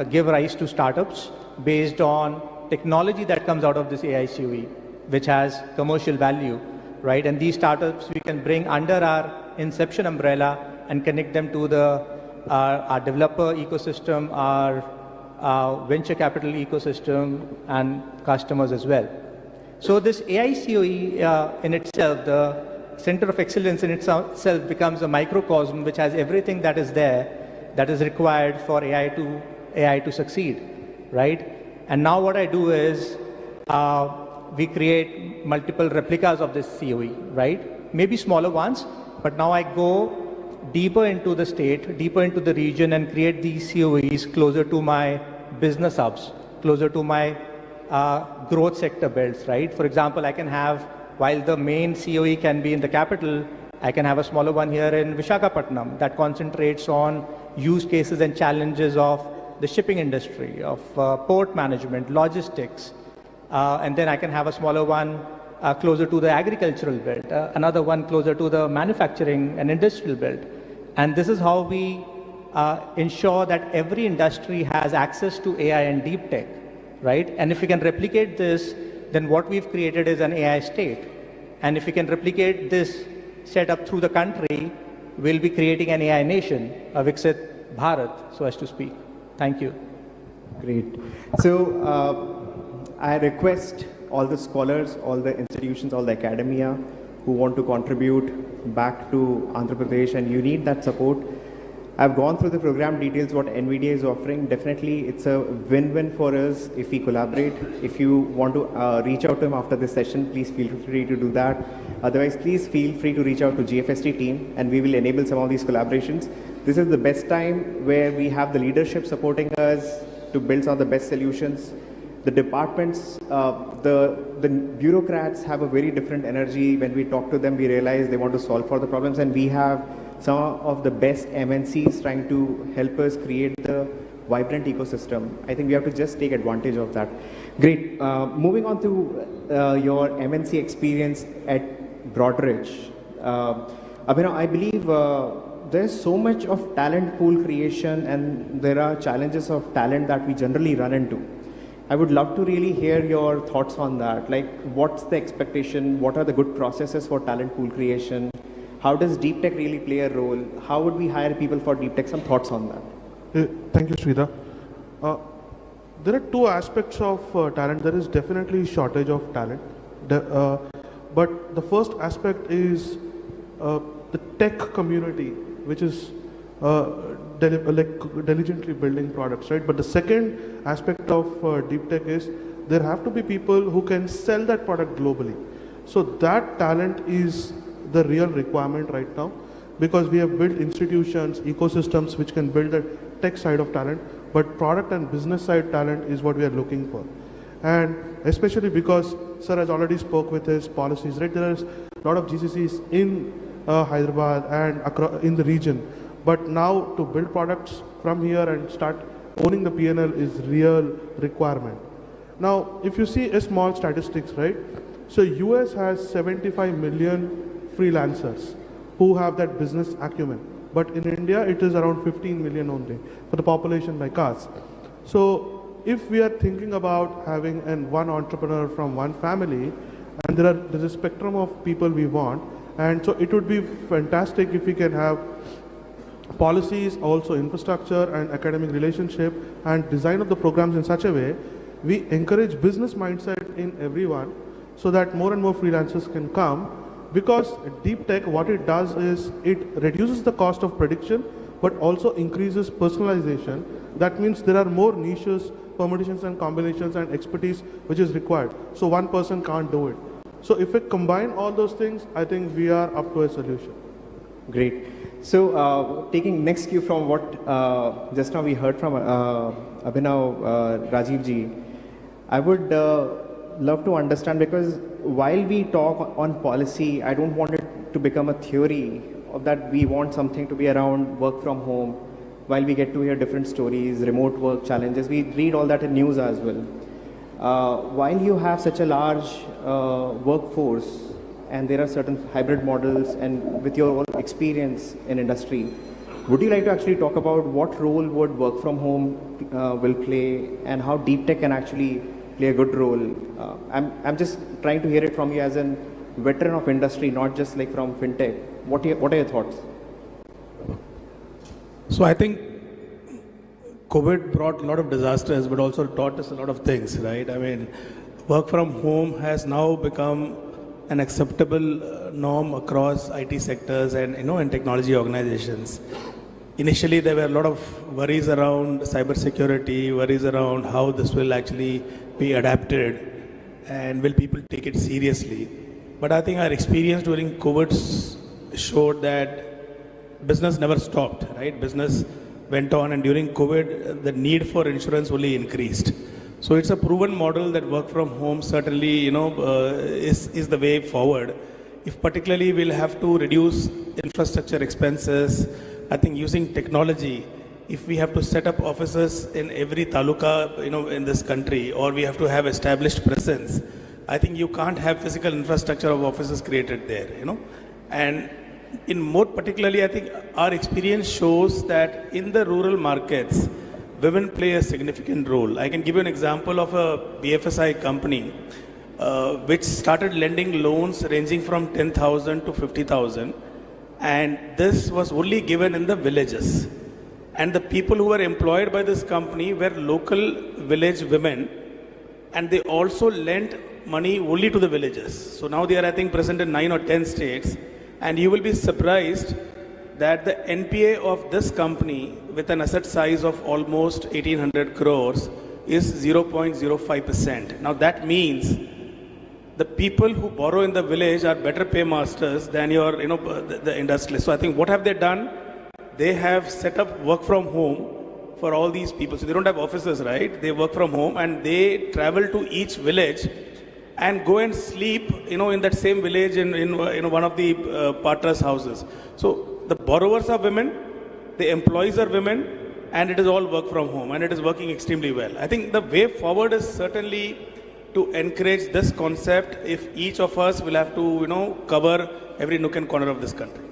give rise to startups based on technology that comes out of this AI COE, which has commercial value, right? And these startups we can bring under our Inception umbrella and connect them to our developer ecosystem, our venture capital ecosystem, and customers as well. So this AI COE in itself, the Center of Excellence in itself becomes a microcosm which has everything that is there that is required for AI to succeed, right? And now what I do is we create multiple replicas of this COE, right? Maybe smaller ones, but now I go deeper into the state, deeper into the region, and create these COEs closer to my business hubs, closer to my growth sector belts, right? For example, I can have, while the main COE can be in the capital, I can have a smaller one here in Visakhapatnam that concentrates on use cases and challenges of the shipping industry, of port management, logistics. And then I can have a smaller one closer to the agricultural belt, another one closer to the manufacturing and industrial belt. And this is how we ensure that every industry has access to AI and deep tech, right? And if we can replicate this, then what we've created is an AI state. And if we can replicate this setup through the country, we'll be creating an AI nation, a Viksit Bharat, so as to speak. Thank you. Great. So I request all the scholars, all the institutions, all the academia who want to contribute back to Andhra Pradesh, and you need that support. I've gone through the program details, what NVIDIA is offering. Definitely, it's a win-win for us if we collaborate. If you want to reach out to him after this session, please feel free to do that. Otherwise, please feel free to reach out to GFST team, and we will enable some of these collaborations. This is the best time where we have the leadership supporting us to build some of the best solutions. The departments, the bureaucrats have a very different energy. When we talk to them, we realize they want to solve for the problems, and we have some of the best MNCs trying to help us create the vibrant ecosystem. I think we have to just take advantage of that. Great. Moving on to your MNC experience at Broadridge. Abhinav, I believe there's so much of talent pool creation, and there are challenges of talent that we generally run into. I would love to really hear your thoughts on that. Like, what's the expectation? What are the good processes for talent pool creation? How does deep tech really play a role? How would we hire people for deep tech? Some thoughts on that. Thank you, Sridhar. There are two aspects of talent. There is definitely shortage of talent. But the first aspect is the tech community, which is diligently building products, right? But the second aspect of deep tech is there have to be people who can sell that product globally. So that talent is the real requirement right now, because we have built institutions, ecosystems which can build the tech side of talent, but product and business side talent is what we are looking for. And especially because sir has already spoke with his policies, right? There is a lot of GCCs in Hyderabad and in the region, but now to build products from here and start owning the P&L is real requirement. Now, if you see a small statistics, right? So US has 75 million freelancers who have that business acumen. But in India, it is around 15 million only for the population like us. So if we are thinking about having one entrepreneur from one family, and there's a spectrum of people we want, and so it would be fantastic if we can have policies, also infrastructure and academic relationship and design of the programs in such a way, we encourage business mindset in everyone so that more and more freelancers can come. Because deep tech, what it does is it reduces the cost of prediction, but also increases personalization. That means there are more niches, permutations and combinations and expertise which is required. So one person can't do it. So if we combine all those things, I think we are up to a solution. Great. So taking next cue from what just now we heard from Abhinav Rajiv ji, I would love to understand, because while we talk on policy, I don't want it to become a theory of that we want something to be around work from home, while we get to hear different stories, remote work challenges, we read all that in news as well. While you have such a large workforce and there are certain hybrid models, and with your own experience in industry, would you like to actually talk about what role would work from home will play, and how deep tech can actually play a good role? I'm just trying to hear it from you as a veteran of industry, not just like from fintech. What are your thoughts? So I think COVID brought a lot of disasters, but also taught us a lot of things, right? I mean, work from home has now become an acceptable norm across IT sectors and in technology organizations. Initially, there were a lot of worries around cybersecurity, worries around how this will actually be adapted, and will people take it seriously. But I think our experience during COVID showed that business never stopped, right? Business went on, and during COVID, the need for insurance only increased. So it's a proven model that work from home certainly, is the way forward. If particularly we'll have to reduce infrastructure expenses, I think using technology, if we have to set up offices in every taluka, in this country, or we have to have established presence, I think you can't have physical infrastructure of offices created there, And in more particularly, I think our experience shows that in the rural markets, women play a significant role. I can give you an example of a BFSI company which started lending loans ranging from 10,000 to 50,000. And this was only given in the villages. And the people who were employed by this company were local village women. And they also lent money only to the villages. So now they are, I think, present in 9 or 10 states. And you will be surprised that the NPA of this company, with an asset size of almost 1,800 crores, is 0.05%. Now that means the people who borrow in the village are better paymasters than your, the industrialists. So I think what have they done? They have set up work from home for all these people. So they don't have offices, right? They work from home, and they travel to each village and go and sleep, in that same village in one of the partners' houses. So the borrowers are women, the employees are women, and it is all work from home, and it is working extremely well. I think the way forward is certainly to encourage this concept if each of us will have to, cover every nook and corner of this country.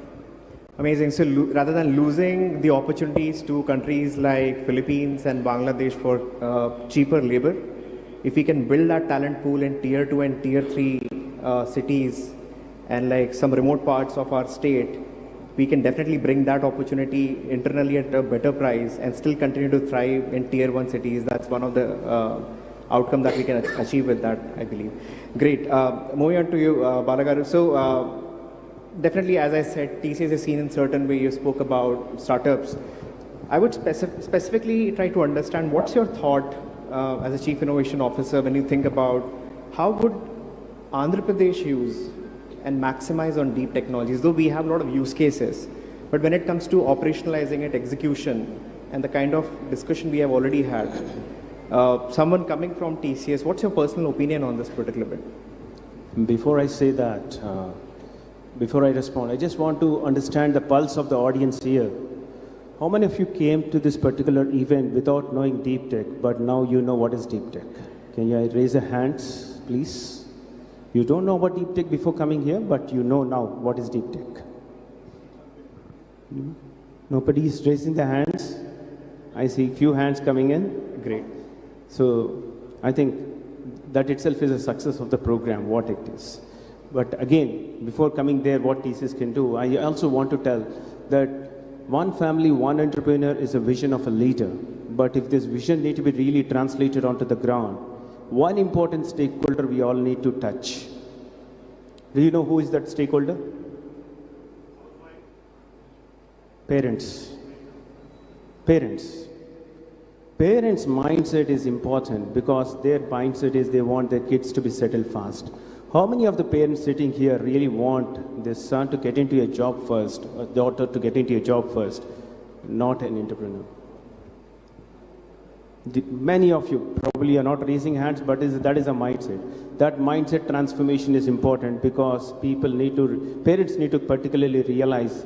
Amazing. So rather than losing the opportunities to countries like Philippines and Bangladesh for cheaper labor, if we can build that talent pool in tier 2 and tier 3 cities and like some remote parts of our state, we can definitely bring that opportunity internally at a better price and still continue to thrive in tier 1 cities. That's one of the outcome that we can achieve with that, I believe. Great. Moving on to you, Balagaru. So definitely, as I said, TCS is seen in certain way. You spoke about startups. I would specifically try to understand what's your thought as a Chief Innovation Officer when you think about how would Andhra Pradesh use and maximize on deep technologies, though we have a lot of use cases, but when it comes to operationalizing it, execution, and the kind of discussion we have already had, someone coming from TCS, what's your personal opinion on this particular bit? Before I say that, before I respond, I just want to understand the pulse of the audience here. How many of you came to this particular event without knowing deep tech, but now you know what is deep tech? Can you raise your hands, please? You don't know about deep tech before coming here, but you know now what is deep tech. Nobody is raising their hands. I see few hands coming in. Great. So I think that itself is a success of the program, what it is. But again, before coming there, what TCS can do, I also want to tell that one family, one entrepreneur is a vision of a leader. But if this vision needs to be really translated onto the ground, one important stakeholder we all need to touch. Do you know who is that stakeholder? Parents. Parents. Parents' mindset is important because their mindset is they want their kids to be settled fast. How many of the parents sitting here really want their son to get into a job first, or daughter to get into a job first, not an entrepreneur? Many of you probably are not raising hands, but that is a mindset. That mindset transformation is important because parents need to particularly realize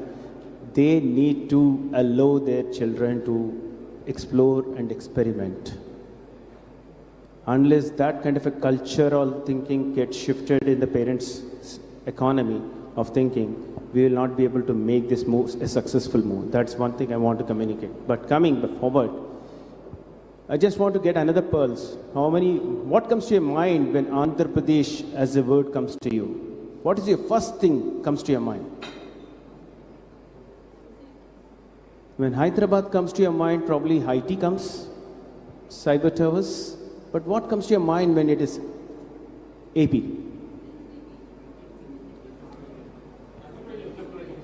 they need to allow their children to explore and experiment. Unless that kind of a cultural thinking gets shifted in the parents' economy of thinking, we will not be able to make this move a successful move. That's one thing I want to communicate. But coming forward, I just want to get another pulse. What comes to your mind when Andhra Pradesh as a word comes to you? What is your first thing comes to your mind? When Hyderabad comes to your mind, probably IT comes, cyber towers. But what comes to your mind when it is AP?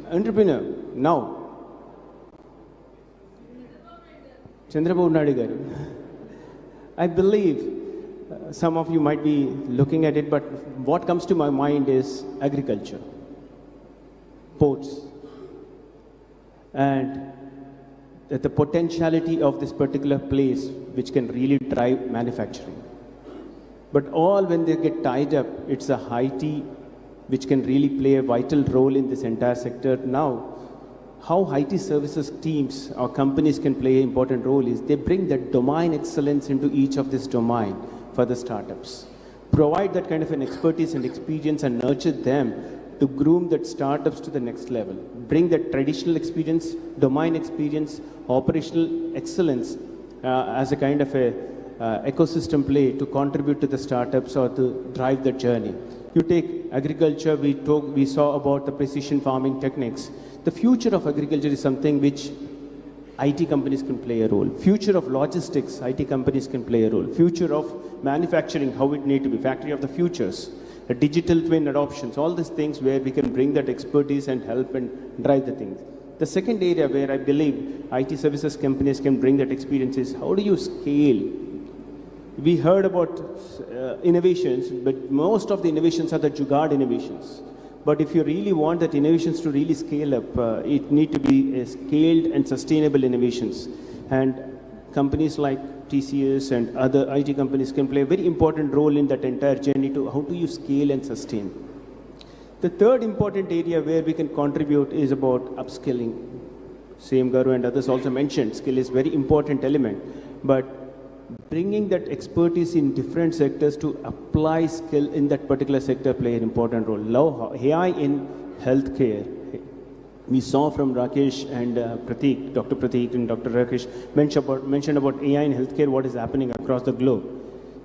Entrepreneur. Now. Chandrababu Naidu garu. I believe some of you might be looking at it, but what comes to my mind is agriculture, ports, and the potentiality of this particular place which can really drive manufacturing. But all when they get tied up, it's a IT which can really play a vital role in this entire sector. Now, how IT services teams or companies can play an important role is they bring that domain excellence into each of this domain for the startups. Provide that kind of an expertise and experience and nurture them to groom that startups to the next level. Bring that traditional experience, domain experience, operational excellence as a kind of a ecosystem play to contribute to the startups or to drive the journey. You take agriculture, we saw about the precision farming techniques. The future of agriculture is something which IT companies can play a role. Future of logistics, IT companies can play a role. Future of manufacturing, how it need to be, factory of the futures. The digital twin adoptions, all these things where we can bring that expertise and help and drive the things. The second area where I believe IT services companies can bring that experience is how do you scale? We heard about innovations, but most of the innovations are the jugaad innovations. But if you really want that innovations to really scale up, it need to be scaled and sustainable innovations. And companies like TCS and other IT companies can play a very important role in that entire journey to how do you scale and sustain. The third important area where we can contribute is about upskilling. Ap.CM Garu and others also mentioned skill is very important element, but bringing that expertise in different sectors to apply skill in that particular sector play an important role. Now, AI in healthcare. We saw from Rakesh and Prateek, Dr. Prateek and Dr. Rakesh mentioned about AI in healthcare, what is happening across the globe.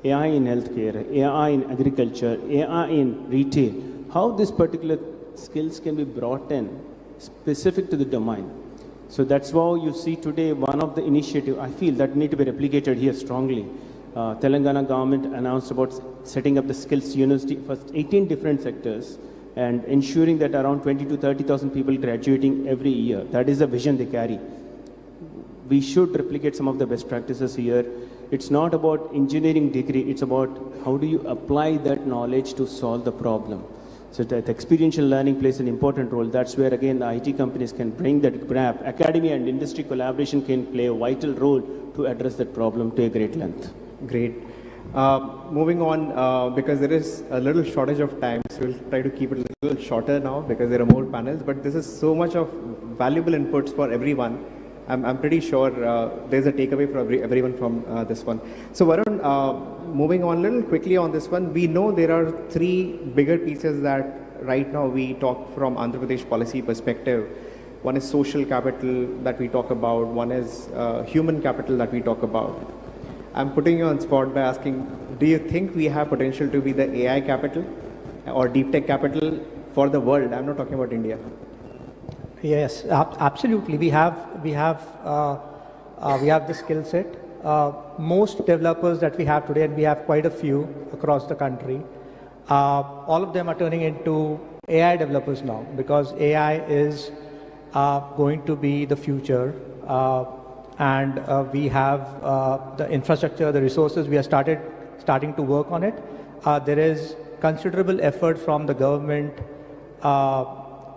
AI in healthcare, AI in agriculture, AI in retail. How this particular skills can be brought in specific to the domain. So that's why you see today one of the initiative I feel that need to be replicated here strongly. Telangana government announced about setting up the skills university for 18 different sectors and ensuring that around 20 to 30,000 people graduating every year. That is the vision they carry. We should replicate some of the best practices here. It's not about engineering degree, it's about how do you apply that knowledge to solve the problem. So that experiential learning plays an important role. That's where again the IT companies can bring that grab. Academia and industry collaboration can play a vital role to address that problem to a great length. Great. Moving on, because there is a little shortage of time, so we'll try to keep it a little shorter now because there are more panels, but this is so much of valuable inputs for everyone. I'm pretty sure there's a takeaway for everyone from this one. So Varun, moving on a little quickly on this one, we know there are three bigger pieces that right now we talk from Andhra Pradesh policy perspective. One is social capital that we talk about, one is human capital that we talk about. I'm putting you on spot by asking, do you think we have potential to be the AI capital or deep tech capital for the world? I'm not talking about India. Yes, absolutely. We have the skill set. Most developers that we have today, and we have quite a few across the country, all of them are turning into AI developers now because AI is going to be the future. And we have the infrastructure, the resources. We are starting to work on it. There is considerable effort from the government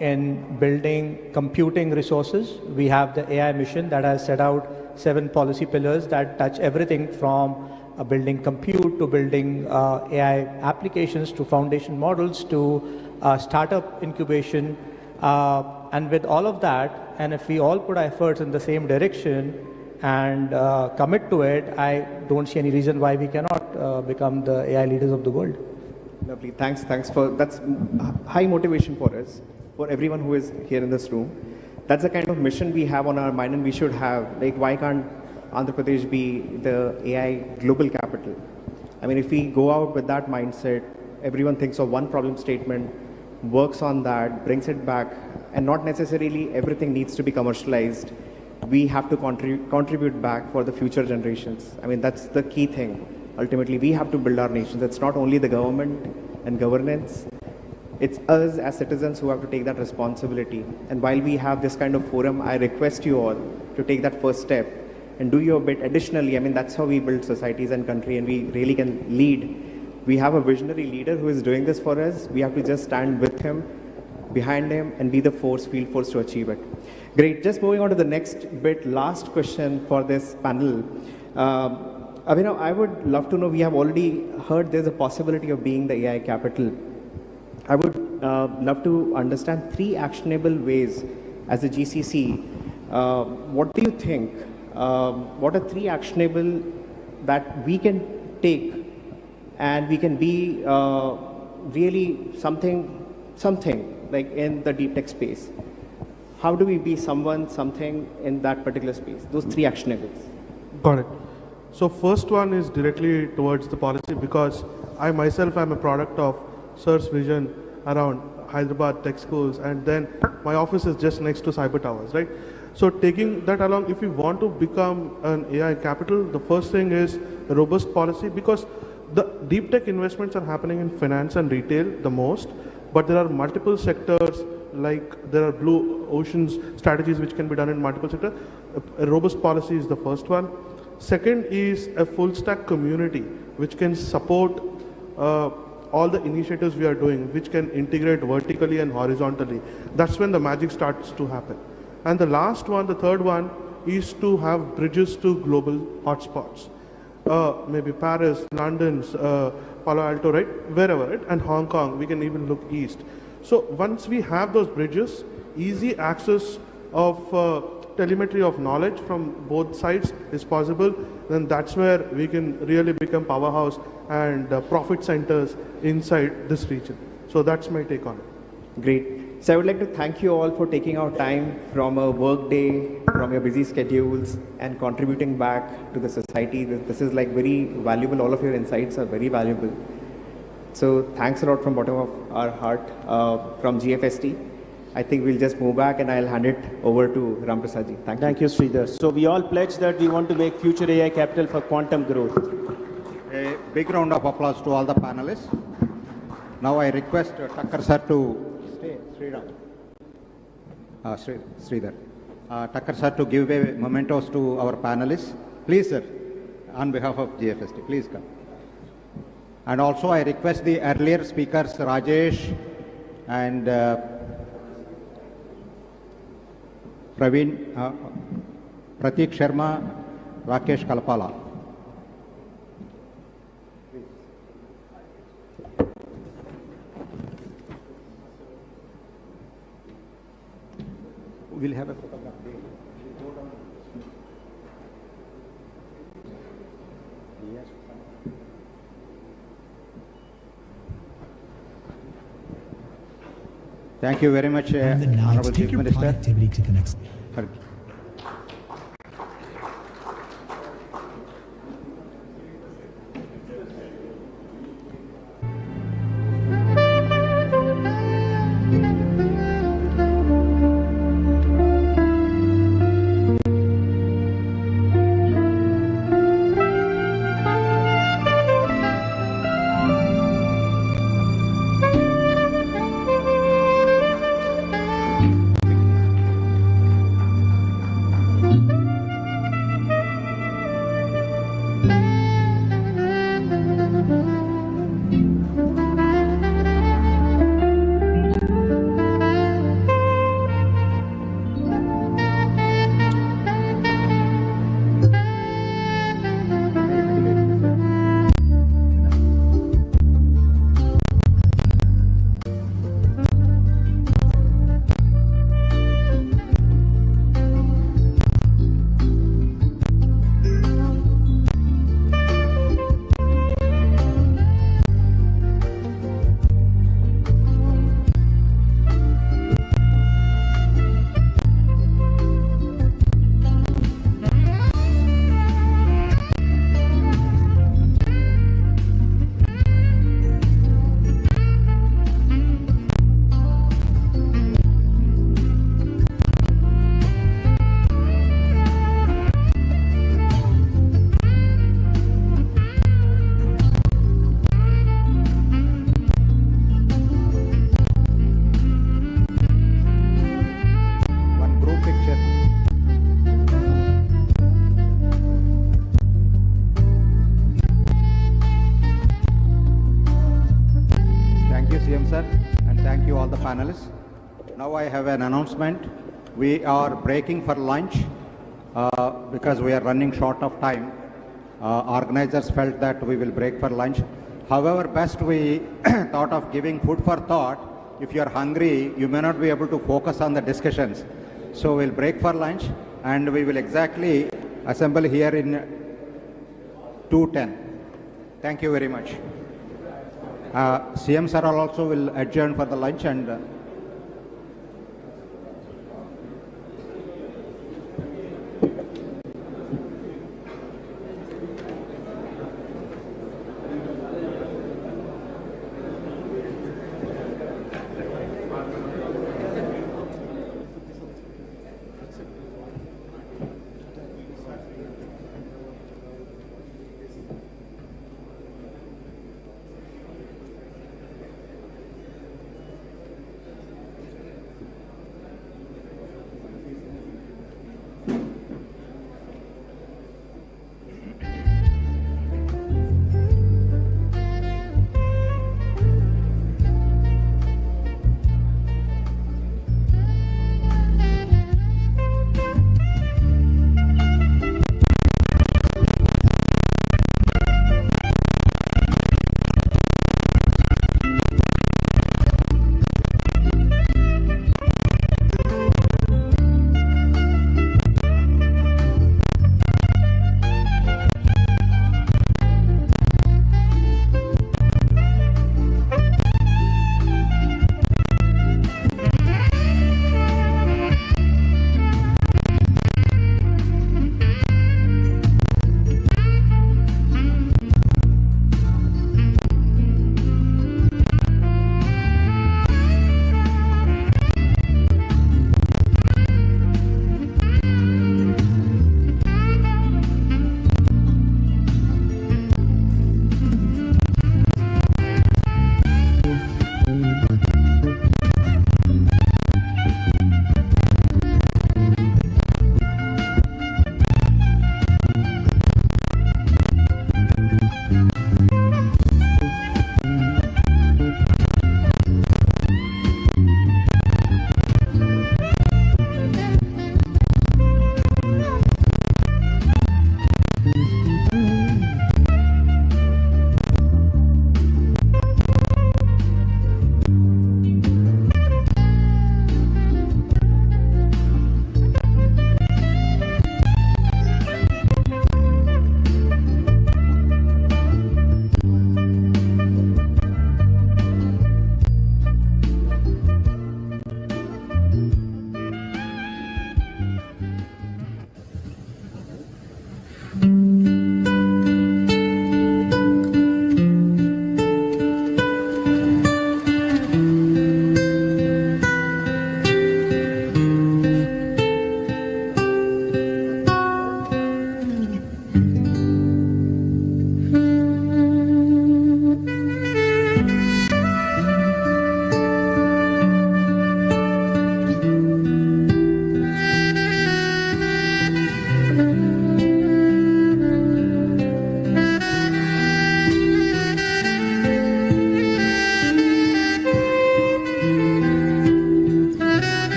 in building computing resources. We have the AI mission that has set out 7 policy pillars that touch everything from building compute to building AI applications to foundation models to startup incubation. And with all of that, and if we all put our efforts in the same direction and commit to it, I don't see any reason why we cannot become the AI leaders of the world. Lovely. Thanks for that's high motivation for us, for everyone who is here in this room. That's the kind of mission we have on our mind and we should have. Like, why can't Andhra Pradesh be the AI global capital? I mean, if we go out with that mindset, everyone thinks of one problem statement, works on that, brings it back, and not necessarily everything needs to be commercialized. We have to contribute back for the future generations. I mean, that's the key thing. Ultimately, we have to build our nations. It's not only the government and governance. It's us as citizens who have to take that responsibility. And while we have this kind of forum, I request you all to take that first step and do your bit. Additionally, I mean, that's how we build societies and country, and we really can lead. We have a visionary leader who is doing this for us. We have to just stand with him, behind him, and be the field force to achieve it. Great. Just moving on to the next bit, last question for this panel. Abhinav, I would love to know, we have already heard there's a possibility of being the AI capital. I would love to understand 3 actionable ways as a GCC. What do you think? What are 3 actionable that we can take and we can be really something like in the deep tech space? How do we be something in that particular space? Those 3 actionables. Got it. So first one is directly towards the policy, because I myself am a product of Sir's vision around Hyderabad tech schools, and then my office is just next to Cyber Towers, right? So taking that along, if we want to become an AI capital, the first thing is a robust policy, because the deep tech investments are happening in finance and retail the most, but there are multiple sectors, like there are blue oceans strategies which can be done in multiple sectors. A robust policy is the first one. Second is a full stack community which can support all the initiatives we are doing, which can integrate vertically and horizontally. That's when the magic starts to happen. And the last one, the third one, is to have bridges to global hotspots. Maybe Paris, London, Palo Alto, right? Wherever, right? And Hong Kong, we can even look east. So once we have those bridges, easy access of telemetry of knowledge from both sides is possible, then that's where we can really become powerhouse and profit centers inside this region. So that's my take on it. Great. So I would like to thank you all for taking out time from a work day, from your busy schedules, and contributing back to the society. This is like very valuable. All of your insights are very valuable. So thanks a lot from bottom of our heart from GFST. I think we'll just move back and I'll hand it over to Ramprasad ji. Thank you, Sridhar. So we all pledge that we want to make future AI capital for quantum growth. A big round of applause to all the panelists. Now I request Thakkar sir to stay. Sridhar. Thakkar sir to give away mementos to our panelists. Please, sir, on behalf of GFST, please come. And also I request the earlier speakers, Rajesh and Praveen, Pratik Sharma, Rakesh Kalpala. We'll have a photograph. Thank you very much, Honorable Chief Minister. To the next. panelists. Now I have an announcement. We are breaking for lunch because we are running short of time. Organizers felt that we will break for lunch. However, best we thought of giving food for thought. If you are hungry, you may not be able to focus on the discussions. So we'll break for lunch and we will exactly assemble here in 2:10. Thank you very much. CM sir also will adjourn for the lunch and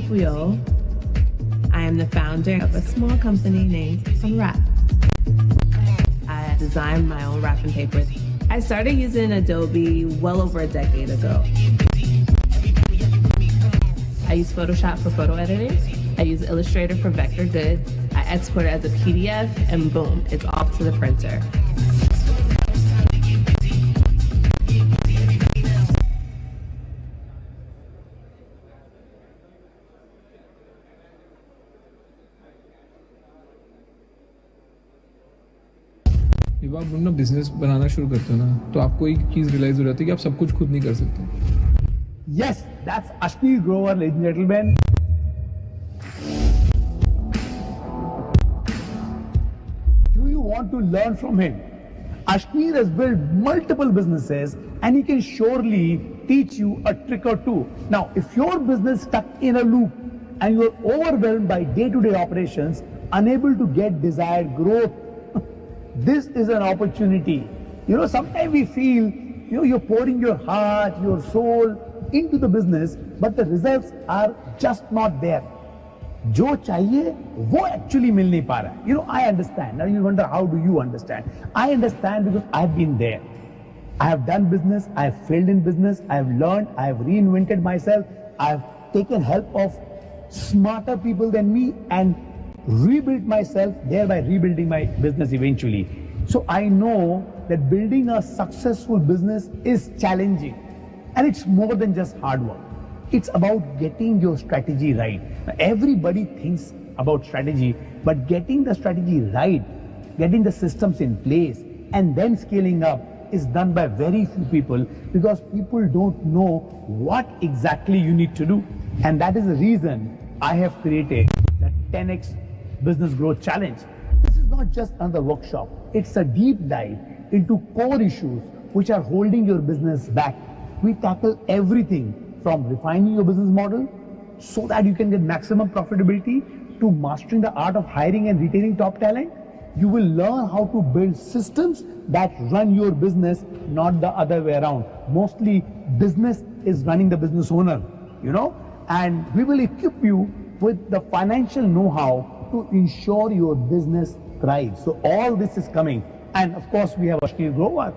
Fuyol. I am the founder of a small company named Unwrap. I design my own wrapping papers. I I started using Adobe well over a decade ago. I use Photoshop for photo editing. I use Illustrator for vector good. I export it as a PDF, and boom, it's off to the printer. जब आप अपना business बनाना शुरू करते हो ना तो आपको एक चीज रियलाइज हो जाती है कि आप सब कुछ खुद नहीं कर सकते. Yes, that's Ashneer Grover, ladies and gentlemen. Do you want to learn from him? Ashneer has built multiple businesses and he can surely teach you a trick or two. Now, if your business stuck in a loop and you're overwhelmed by day-to-day operations, unable to get desired growth, this is an opportunity. You know, sometimes we feel, you're pouring your heart, your soul into the business, but the results are just not there. जो चाहिए वो actually मिल नहीं पा रहा. I understand. Now you wonder, how do you understand? I understand because I've been there. I have done business, I have failed in business, I have learned, I have reinvented myself, I have taken help of smarter people than me and rebuilt myself, thereby rebuilding my business eventually. So I know that building a successful business is challenging, and it's more than just hard work. It's about getting your strategy right. Now, everybody thinks about strategy, but getting the strategy right, getting the systems in place, and then scaling up is done by very few people because people don't know what exactly you need to do. And that is the reason I have created the 10x Business Growth Challenge. This is not just another workshop. It's a deep dive into core issues which are holding your business back. We tackle everything from refining your business model so that you can get maximum profitability to mastering the art of hiring and retaining top talent. You will learn how to build systems that run your business, not the other way around. Mostly business is running the business owner, and we will equip you with the financial know-how to ensure your business thrives. So all this is coming. And of course, we have Ashneer Grover.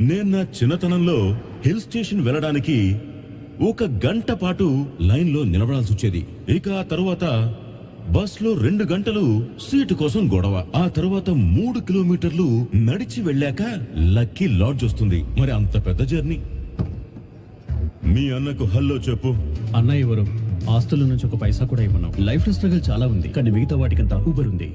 నేను నా చిన్నతనంలో hill station వెళ్ళడానికి ఒక గంట పాటు లైన్లో నిలబడాల్సి వచ్చేది. ఇక ఆ తర్వాత బస్లో 2 గంటలు సీటు కోసం గొడవ. ఆ తర్వాత 3 కిలోమీటర్లు నడిచి వెళ్ళాక లక్కీ లాడ్జ్ వస్తుంది. మరి అంత పెద్ద జర్నీ. మీ అన్నకు హల్లో చెప్పు. అన్న ఎవరు? ఆస్తుల నుంచి ఒక పైసా కూడా ఇవ్వను. లైఫ్ లో స్ట్రగల్ చాలా ఉంది, కానీ మిగతా వాటికంతా ఊబర్ ఉంది.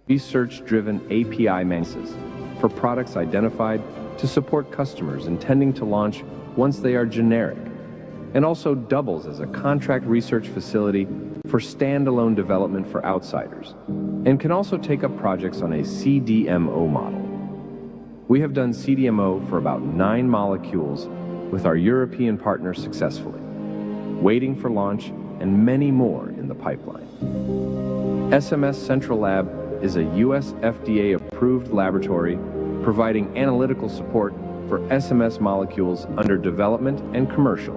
research-driven API manifests for products identified to support customers intending to launch once they are generic, and also doubles as a contract research facility for standalone development for outsiders, and can also take up projects on a CDMO model. We have done CDMO for about 9 molecules with our European partners successfully, waiting for launch and many more in the pipeline. SMS Central Lab is a US FDA-approved laboratory providing analytical support for SMS molecules under development and commercial.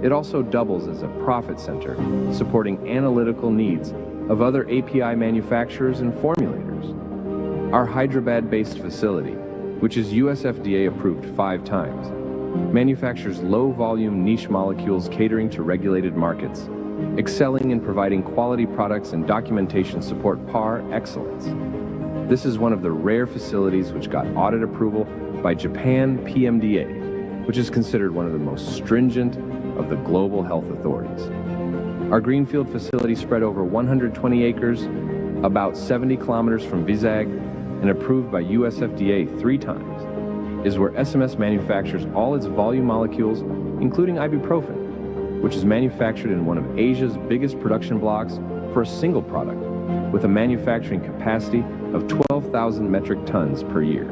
It also doubles as a profit center, supporting analytical needs of other API manufacturers and formulators. Our Hyderabad-based facility, which is US FDA approved 5 times, manufactures low-volume niche molecules catering to regulated markets, excelling in providing quality products and documentation support par excellence. This is one of the rare facilities which got audit approval by Japan PMDA, which is considered one of the most stringent of the global health authorities. Our greenfield facility spread over 120 acres, about 70 kilometers from Vizag, and approved by US FDA 3 times, is where SMS manufactures all its volume molecules, including ibuprofen, which is manufactured in one of Asia's biggest production blocks for a single product, with a manufacturing capacity of 12,000 metric tons per year.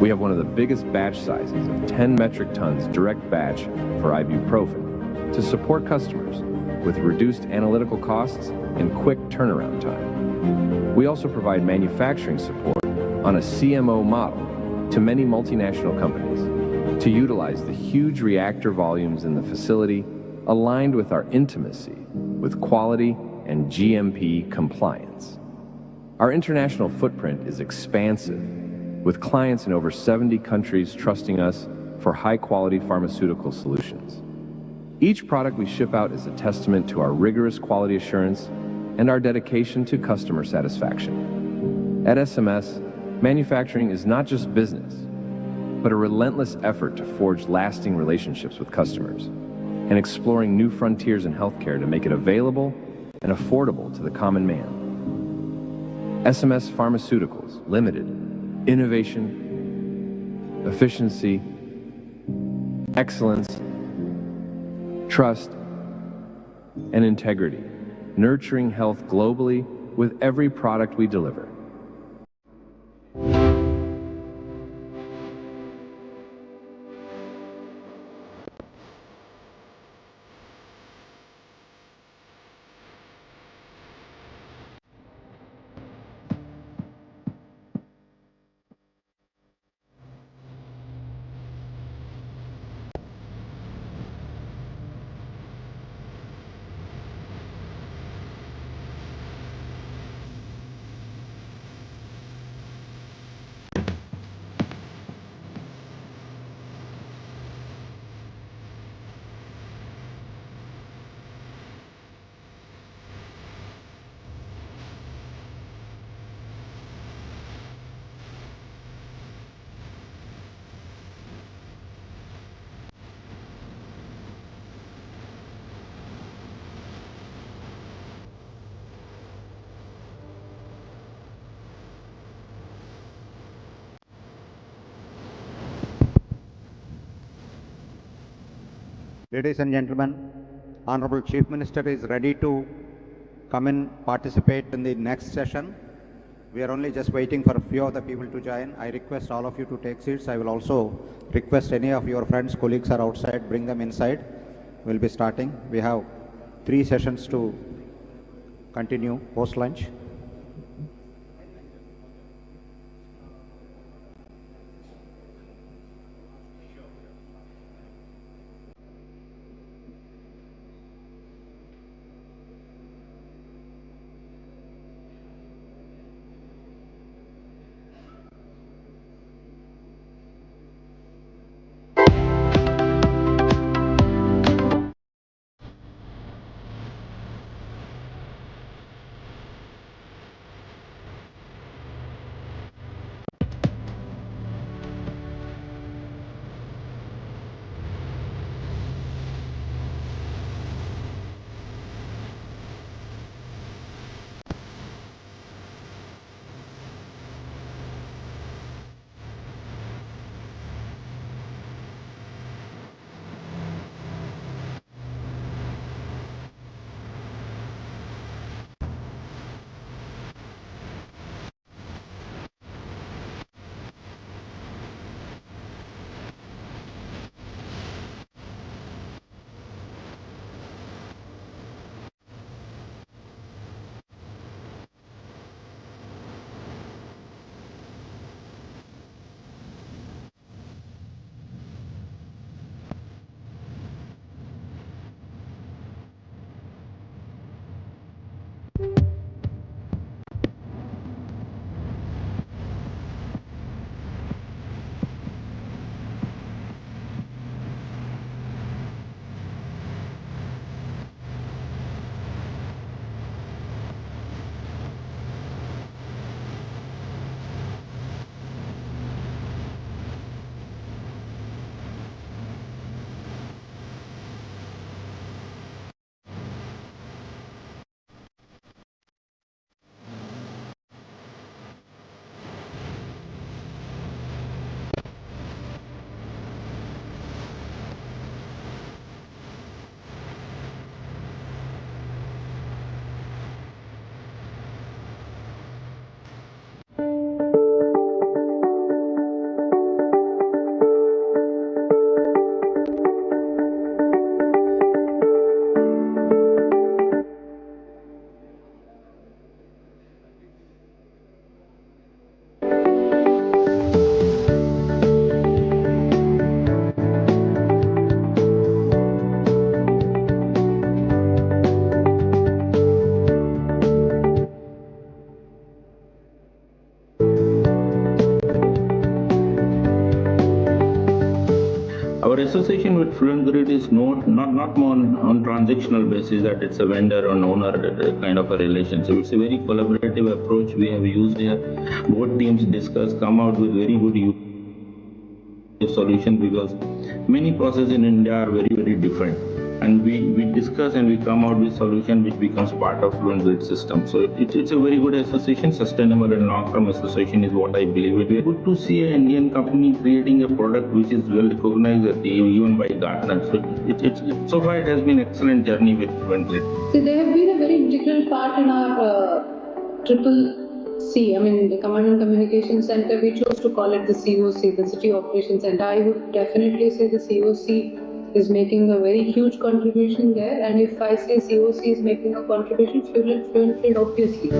We have one of the biggest batch sizes of 10 metric tons direct batch for ibuprofen to support customers with reduced analytical costs and quick turnaround time. We also provide manufacturing support on a CMO model to many multinational companies to utilize the huge reactor volumes in the facility aligned with our intimacy with quality and GMP compliance. Our international footprint is expansive, with clients in over 70 countries trusting us for high-quality pharmaceutical solutions. Each product we ship out is a testament to our rigorous quality assurance and our dedication to customer satisfaction. At SMS, manufacturing is not just business, but a relentless effort to forge lasting relationships with customers and exploring new frontiers in healthcare to make it available and affordable to the common man. SMS Pharmaceuticals Limited. Innovation, efficiency, excellence, trust, and integrity, nurturing health globally with every product we deliver. Ladies and gentlemen, Honorable Chief Minister is ready to come and participate in the next session. We are only just waiting for a few of the people to join. I request all of you to take seats. I will also request any of your friends, colleagues are outside, bring them inside. We'll be starting. We have 3 sessions to continue post-lunch. Our association with Fluent Grid is not more on transactional basis that it's a vendor or owner kind of a relationship. It's a very collaborative approach we have used here. Both teams discuss, come out with very good solution because many processes in India are very different. And we discuss and we come out with solution which becomes part of Fluent Grid system. So it's a very good association, sustainable and long-term association is what I believe. It is good to see an Indian company creating a product which is well recognized even by Gartner. So so far it has been excellent journey with Fluent Grid. So they have been a very integral part in our triple C, I mean the Command and Communication Center, we chose to call it the COC, the City Operations Center. I would definitely say the COC is making a very huge contribution there, and if I say COC is making a contribution, Fluent Grid obviously.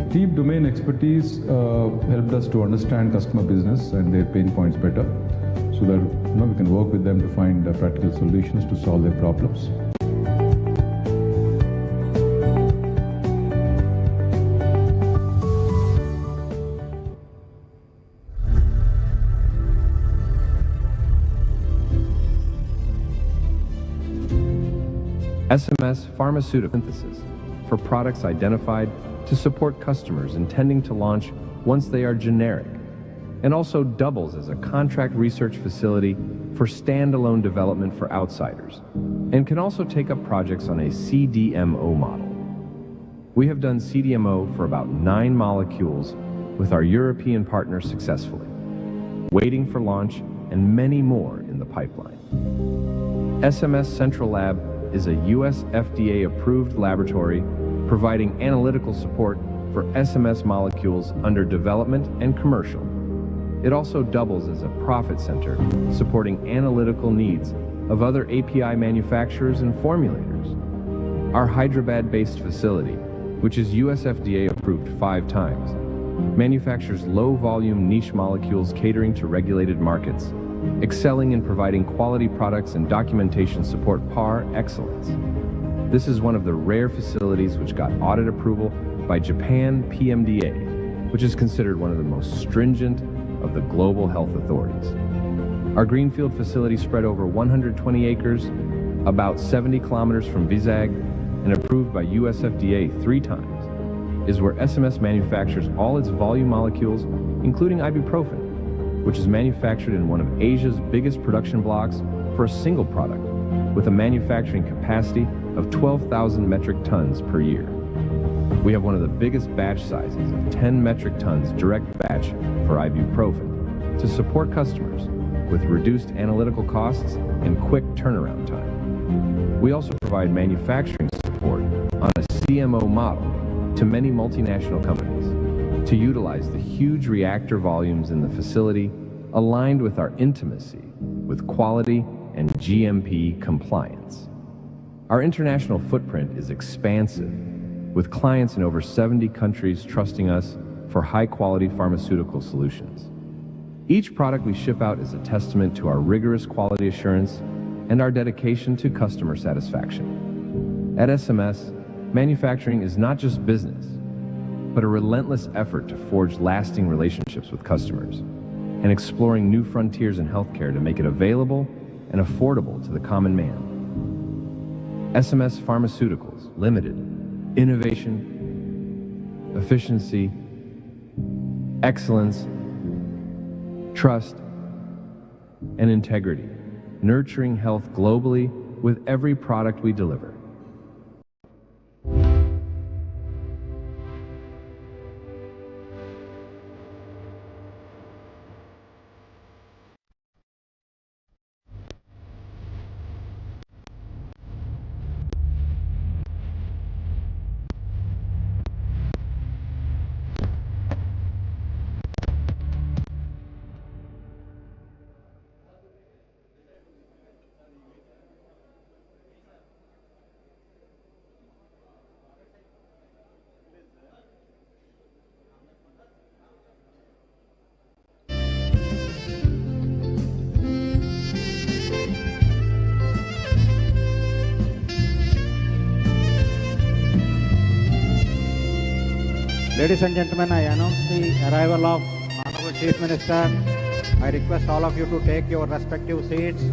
Deep domain expertise helped us to understand customer business and their pain points better, so that we can work with them to find practical solutions to solve their problems. SMS pharmaceutical synthesis for products identified to support customers intending to launch once they are generic, and also doubles as a contract research facility for standalone development for outsiders, and can also take up projects on a CDMO model. We have done CDMO for about 9 molecules with our European partners successfully, waiting for launch and many more in the pipeline. SMS Central Lab is a US FDA-approved laboratory providing analytical support for SMS molecules under development and commercial. It also doubles as a profit center, supporting analytical needs of other API manufacturers and formulators. Our Hyderabad-based facility, which is US FDA approved 5 times, manufactures low-volume niche molecules catering to regulated markets, excelling in providing quality products and documentation support par excellence. This is one of the rare facilities which got audit approval by Japan PMDA, which is considered one of the most stringent of the global health authorities. Our greenfield facility spread over 120 acres, about 70 kilometers from Vizag, and approved by US FDA 3 times, is where SMS manufactures all its volume molecules, including ibuprofen, which is manufactured in one of Asia's biggest production blocks for a single product, with a manufacturing capacity of 12,000 metric tons per year. We have one of the biggest batch sizes of 10 metric tons direct batch for ibuprofen to support customers with reduced analytical costs and quick turnaround time. We also provide manufacturing support on a CMO model to many multinational companies to utilize the huge reactor volumes in the facility aligned with our intimacy with quality and GMP compliance. Our international footprint is expansive, with clients in over 70 countries trusting us for high-quality pharmaceutical solutions. Each product we ship out is a testament to our rigorous quality assurance and our dedication to customer satisfaction. At SMS, manufacturing is not just business, but a relentless effort to forge lasting relationships with customers and exploring new frontiers in healthcare to make it available and affordable to the common man. SMS Pharmaceuticals Limited. Innovation, efficiency, excellence, trust, and integrity, nurturing health globally with every product we deliver. Ladies and gentlemen, I announce the arrival of Honorable Chief Minister. I request all of you to take your respective seats.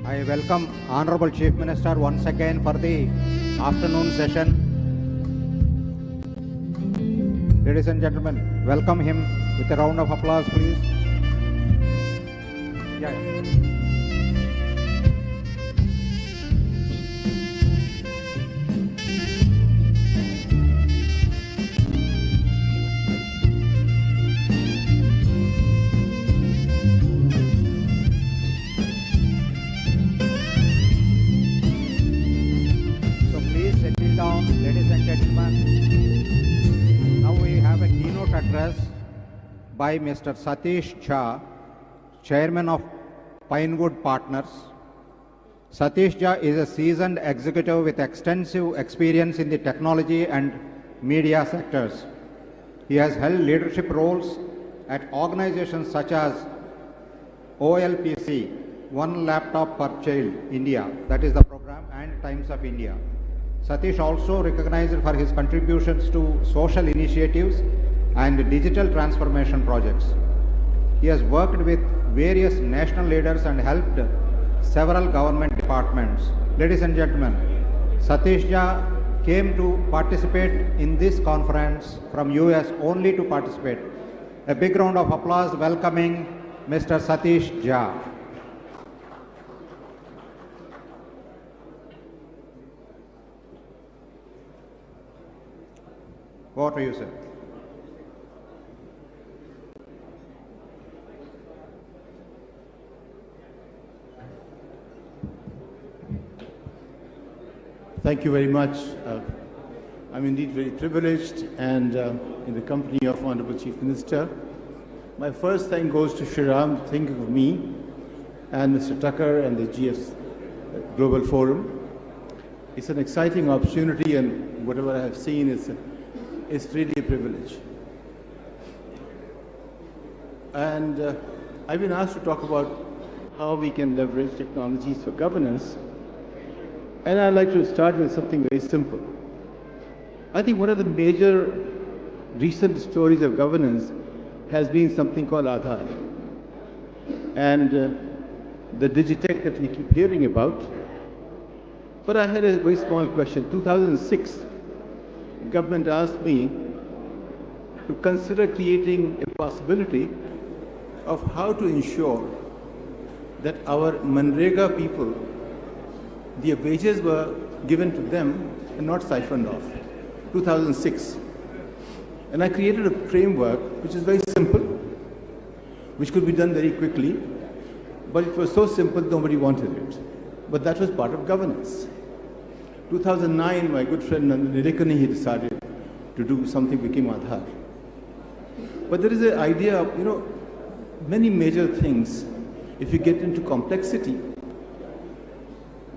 I welcome Honorable Chief Minister once again for the afternoon session. Ladies and gentlemen, welcome him with a round of applause, please. Yeah. So please settle down, ladies and gentlemen. Now we have a keynote address by Mr. Satish Jha, Chairman of Pinewood Partners. Satish Jha is a seasoned executive with extensive experience in the technology and media sectors. He has held leadership roles at organizations such as OLPC, One Laptop Per Child, India, that is the program, and Times of India. Satish also recognized for his contributions to social initiatives and digital transformation projects. He has worked with various national leaders and helped several government departments. Ladies and gentlemen, Satish Jha came to participate in this conference from US only to participate. A big round of applause welcoming Mr. Satish Jha. Over to you, sir. Thank you very much. I'm indeed very privileged and in the company of Honorable Chief Minister. My first thank goes to Shriram, thinking of me, and Mr. Tucker and the GS Global Forum. It's an exciting opportunity, and whatever I have seen is really a privilege. And I've been asked to talk about how we can leverage technologies for governance. And I'd like to start with something very simple. I think one of the major recent stories of governance has been something called Aadhaar. And the Digitech that we keep hearing about. But I had a very small question. 2006, government asked me to consider creating a possibility of how to ensure that our Manrega people, their wages were given to them and not siphoned off. 2006. And I created a framework which is very simple, which could be done very quickly, but it was so simple nobody wanted it. But that was part of governance. 2009, my good friend Nilekani, he decided to do something, became Aadhaar. But there is an idea of, many major things, if you get into complexity,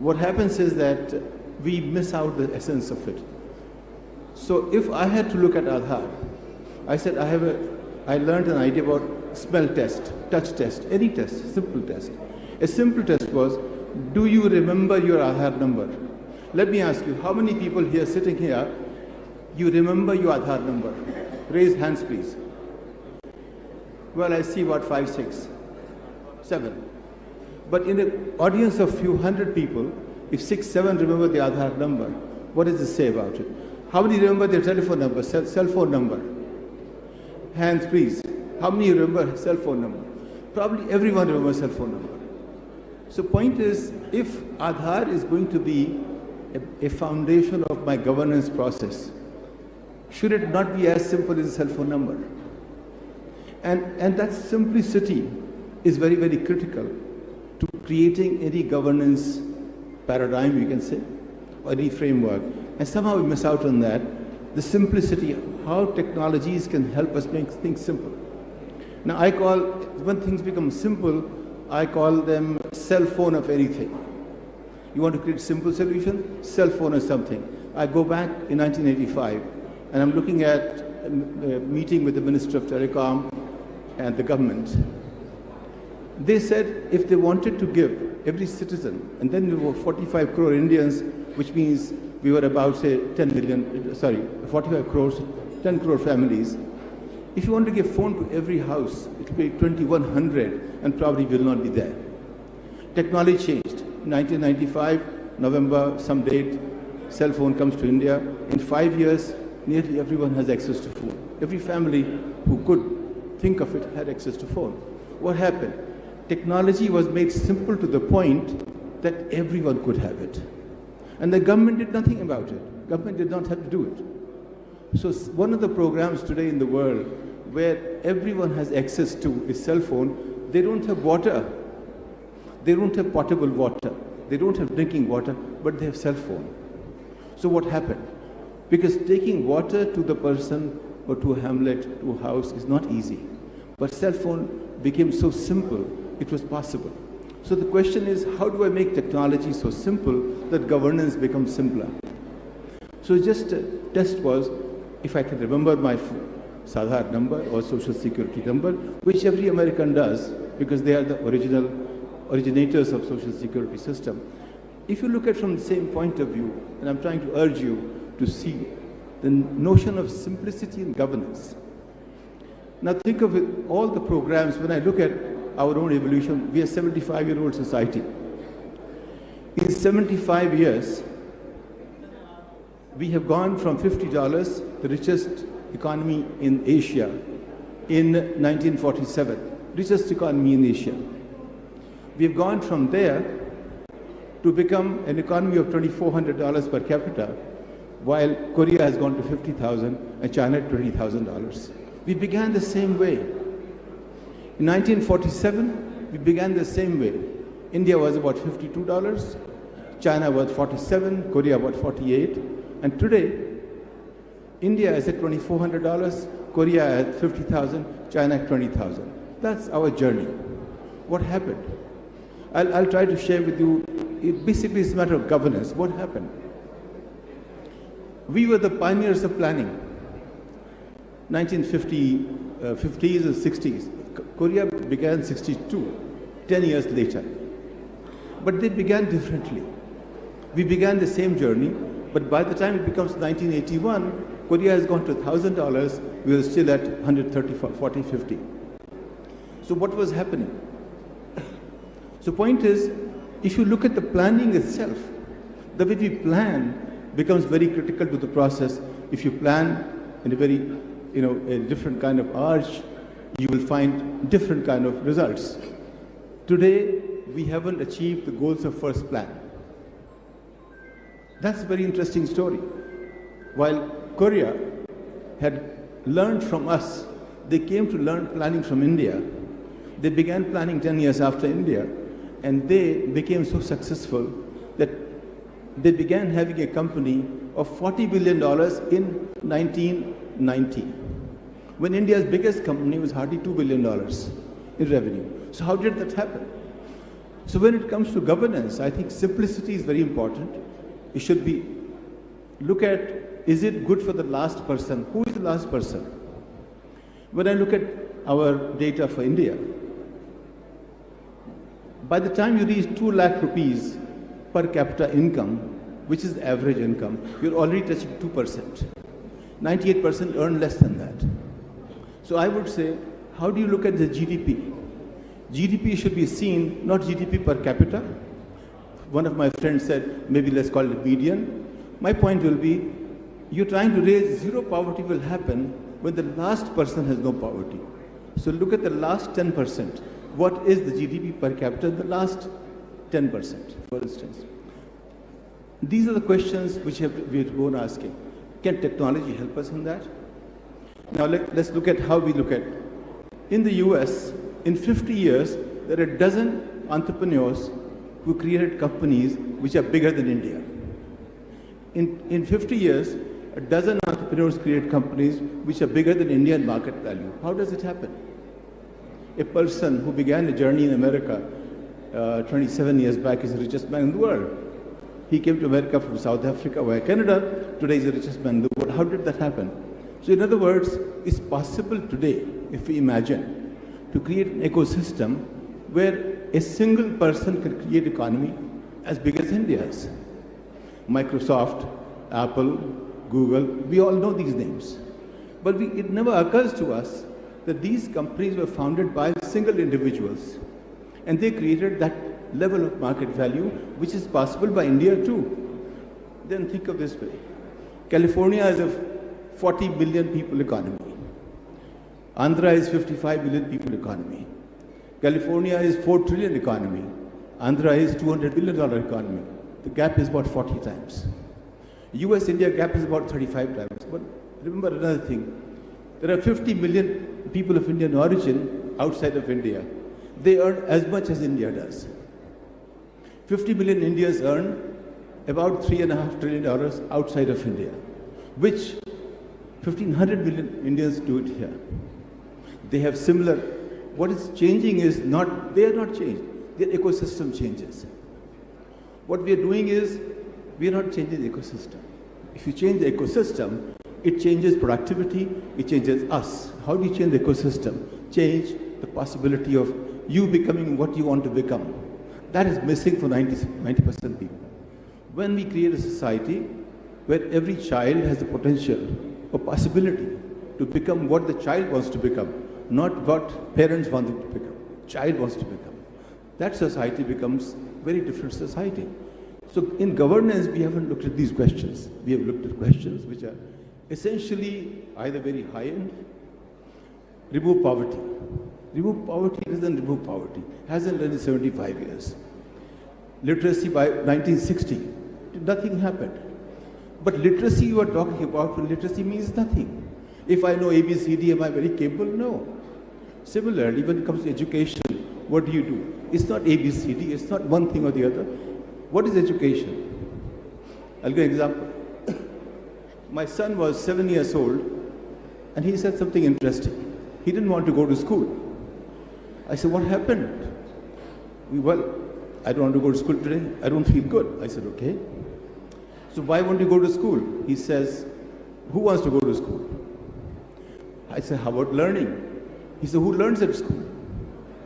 what happens is that we miss out the essence of it. So if I had to look at Aadhaar, I said I learned an idea about smell test, touch test, any test, simple test. A simple test was, do you remember your Aadhaar number? Let me ask you, how many people here sitting here, you remember your Aadhaar number? Raise hands, please. Well, I see about 5, 6, 7. But in an audience of few hundred people, if 6, 7 remember the Aadhaar number, what does it say about it? How many remember their telephone number, cell phone number? Hands, please. How many remember cell phone number? Probably everyone remembers cell phone number. So point is, if Aadhaar is going to be a foundation of my governance process, should it not be as simple as a cell phone number? And that simplicity is very, very critical to creating any governance paradigm, you can say, or any framework. And somehow we miss out on that, the simplicity, how technologies can help us make things simple. Now I call, when things become simple, I call them cell phone of anything. You want to create a simple solution? Cell phone or something. I go back in 1985. and I'm looking at a meeting with the Minister of Telecom and the government. They said if they wanted to give every citizen, and then we were 45 crore Indians, which means we were about, say, 45 crores, 10 crore families. If you want to give phone to every house, it will be 2,100 and probably will not be there. Technology changed. 1995, November, some date, cell phone comes to India. In 5 years, nearly everyone has access to phone. Every family who could think of it had access to phone. What happened? Technology was made simple to the point that everyone could have it. And the government did nothing about it. Government did not have to do it. So one of the programs today in the world where everyone has access to is cell phone. They don't have water. They don't have potable water. They don't have drinking water, but they have cell phone. So what happened? Because taking water to the person or to a hamlet, to a house is not easy. But cell phone became so simple, it was possible. So the question is, how do I make technology so simple that governance becomes simpler? So just a test was, if I can remember my Aadhaar number or Social Security number, which every American does, because they are the originators of Social Security system. If you look at it from the same point of view, and I'm trying to urge you to see the notion of simplicity in governance. Now think of it, all the programs, when I look at our own evolution, we are a 75-year-old society. In 75 years, we have gone from $50, the richest economy in Asia, in 1947, richest economy in Asia. We have gone from there to become an economy of $2,400 per capita, while Korea has gone to $50,000 and China $20,000. We began the same way. In 1947, we began the same way. India was about $52, China was 47, Korea about 48, and today, India is at $2,400, Korea at 50,000, China at 20,000. That's our journey. What happened? I'll try to share with you, it basically is a matter of governance. What happened? We were the pioneers of planning. 1950s and 60s. Korea began 62, 10 years later. But they began differently. We began the same journey, but by the time it becomes 1981, Korea has gone to $1,000, we were still at 130, 40, 50. So what was happening? So point is, if you look at the planning itself, the way we plan becomes very critical to the process. If you plan in a very, a different kind of arch, you will find different kind of results. Today, we haven't achieved the goals of first plan. That's a very interesting story. While Korea had learned from us, they came to learn planning from India. They began planning 10 years after India, and they became so successful that they began having a company of $40 billion in 1990, when India's biggest company was hardly $2 billion in revenue. So how did that happen? So when it comes to governance, I think simplicity is very important. It should be, look at, is it good for the last person? Who is the last person? When I look at our data for India, by the time you reach 2 lakh rupees per capita income, which is the average income, you're already touching 2%. 98% earn less than that. So I would say, how do you look at the GDP? GDP should be seen, not GDP per capita. One of my friends said, maybe let's call it median. My point will be, you're trying to raise zero poverty will happen when the last person has no poverty. So look at the last 10%. What is the GDP per capita in the last 10%, for instance? These are the questions which we're going asking. Can technology help us in that? Now let's look at how we look at it. In the US, in 50 years, there are a dozen entrepreneurs who created companies which are bigger than India. In 50 years, a dozen entrepreneurs create companies which are bigger than Indian market value. How does it happen? A person who began a journey in America 27 years back is the richest man in the world. He came to America from South Africa via Canada. Today he's the richest man in the world. how did that happen? So in other words, it's possible today, if we imagine, to create an ecosystem where a single person can create an economy as big as India's. Microsoft, Apple, Google, we all know these names. But it never occurs to us that these companies were founded by single individuals. And they created that level of market value, which is possible by India too. Then think of this way. California is a 40 billion people economy. Andhra is 55 billion people economy. California is 4 trillion economy. Andhra is $200 billion economy. The gap is about 40 times. US-India gap is about 35 times. But remember another thing. There are 50 million people of Indian origin outside of India. They earn as much as India does. 50 million Indians earn about $3.5 trillion outside of India, which 1,500 million Indians do it here. They have similar, what is changing is not, they are not changed, their ecosystem changes. What we are doing is, we are not changing the ecosystem. If you change the ecosystem, it changes productivity, it changes us. How do you change the ecosystem? Change the possibility of you becoming what you want to become. That is missing for 90% people. When we create a society where every child has the potential or possibility to become what the child wants to become, not what parents want them to become, child wants to become, that society becomes very different society. So in governance, we haven't looked at these questions. We have looked at questions which are essentially either very high-end, remove poverty. Remove poverty doesn't remove poverty. Hasn't done in 75 years. Literacy by 1960, nothing happened. But literacy you are talking about, literacy means nothing. If I know ABCD, am I very capable? No. Similarly, when it comes to education, what do? It's not ABCD, it's not one thing or the other. What is education? I'll give an example. My son was 7 years old and he said something interesting. He didn't want to go to school. I said, what happened? Well, I don't want to go to school today. I don't feel good. I said, okay. So why won't you go to school? He says, who wants to go to school? I said, how about learning? He said, who learns at school?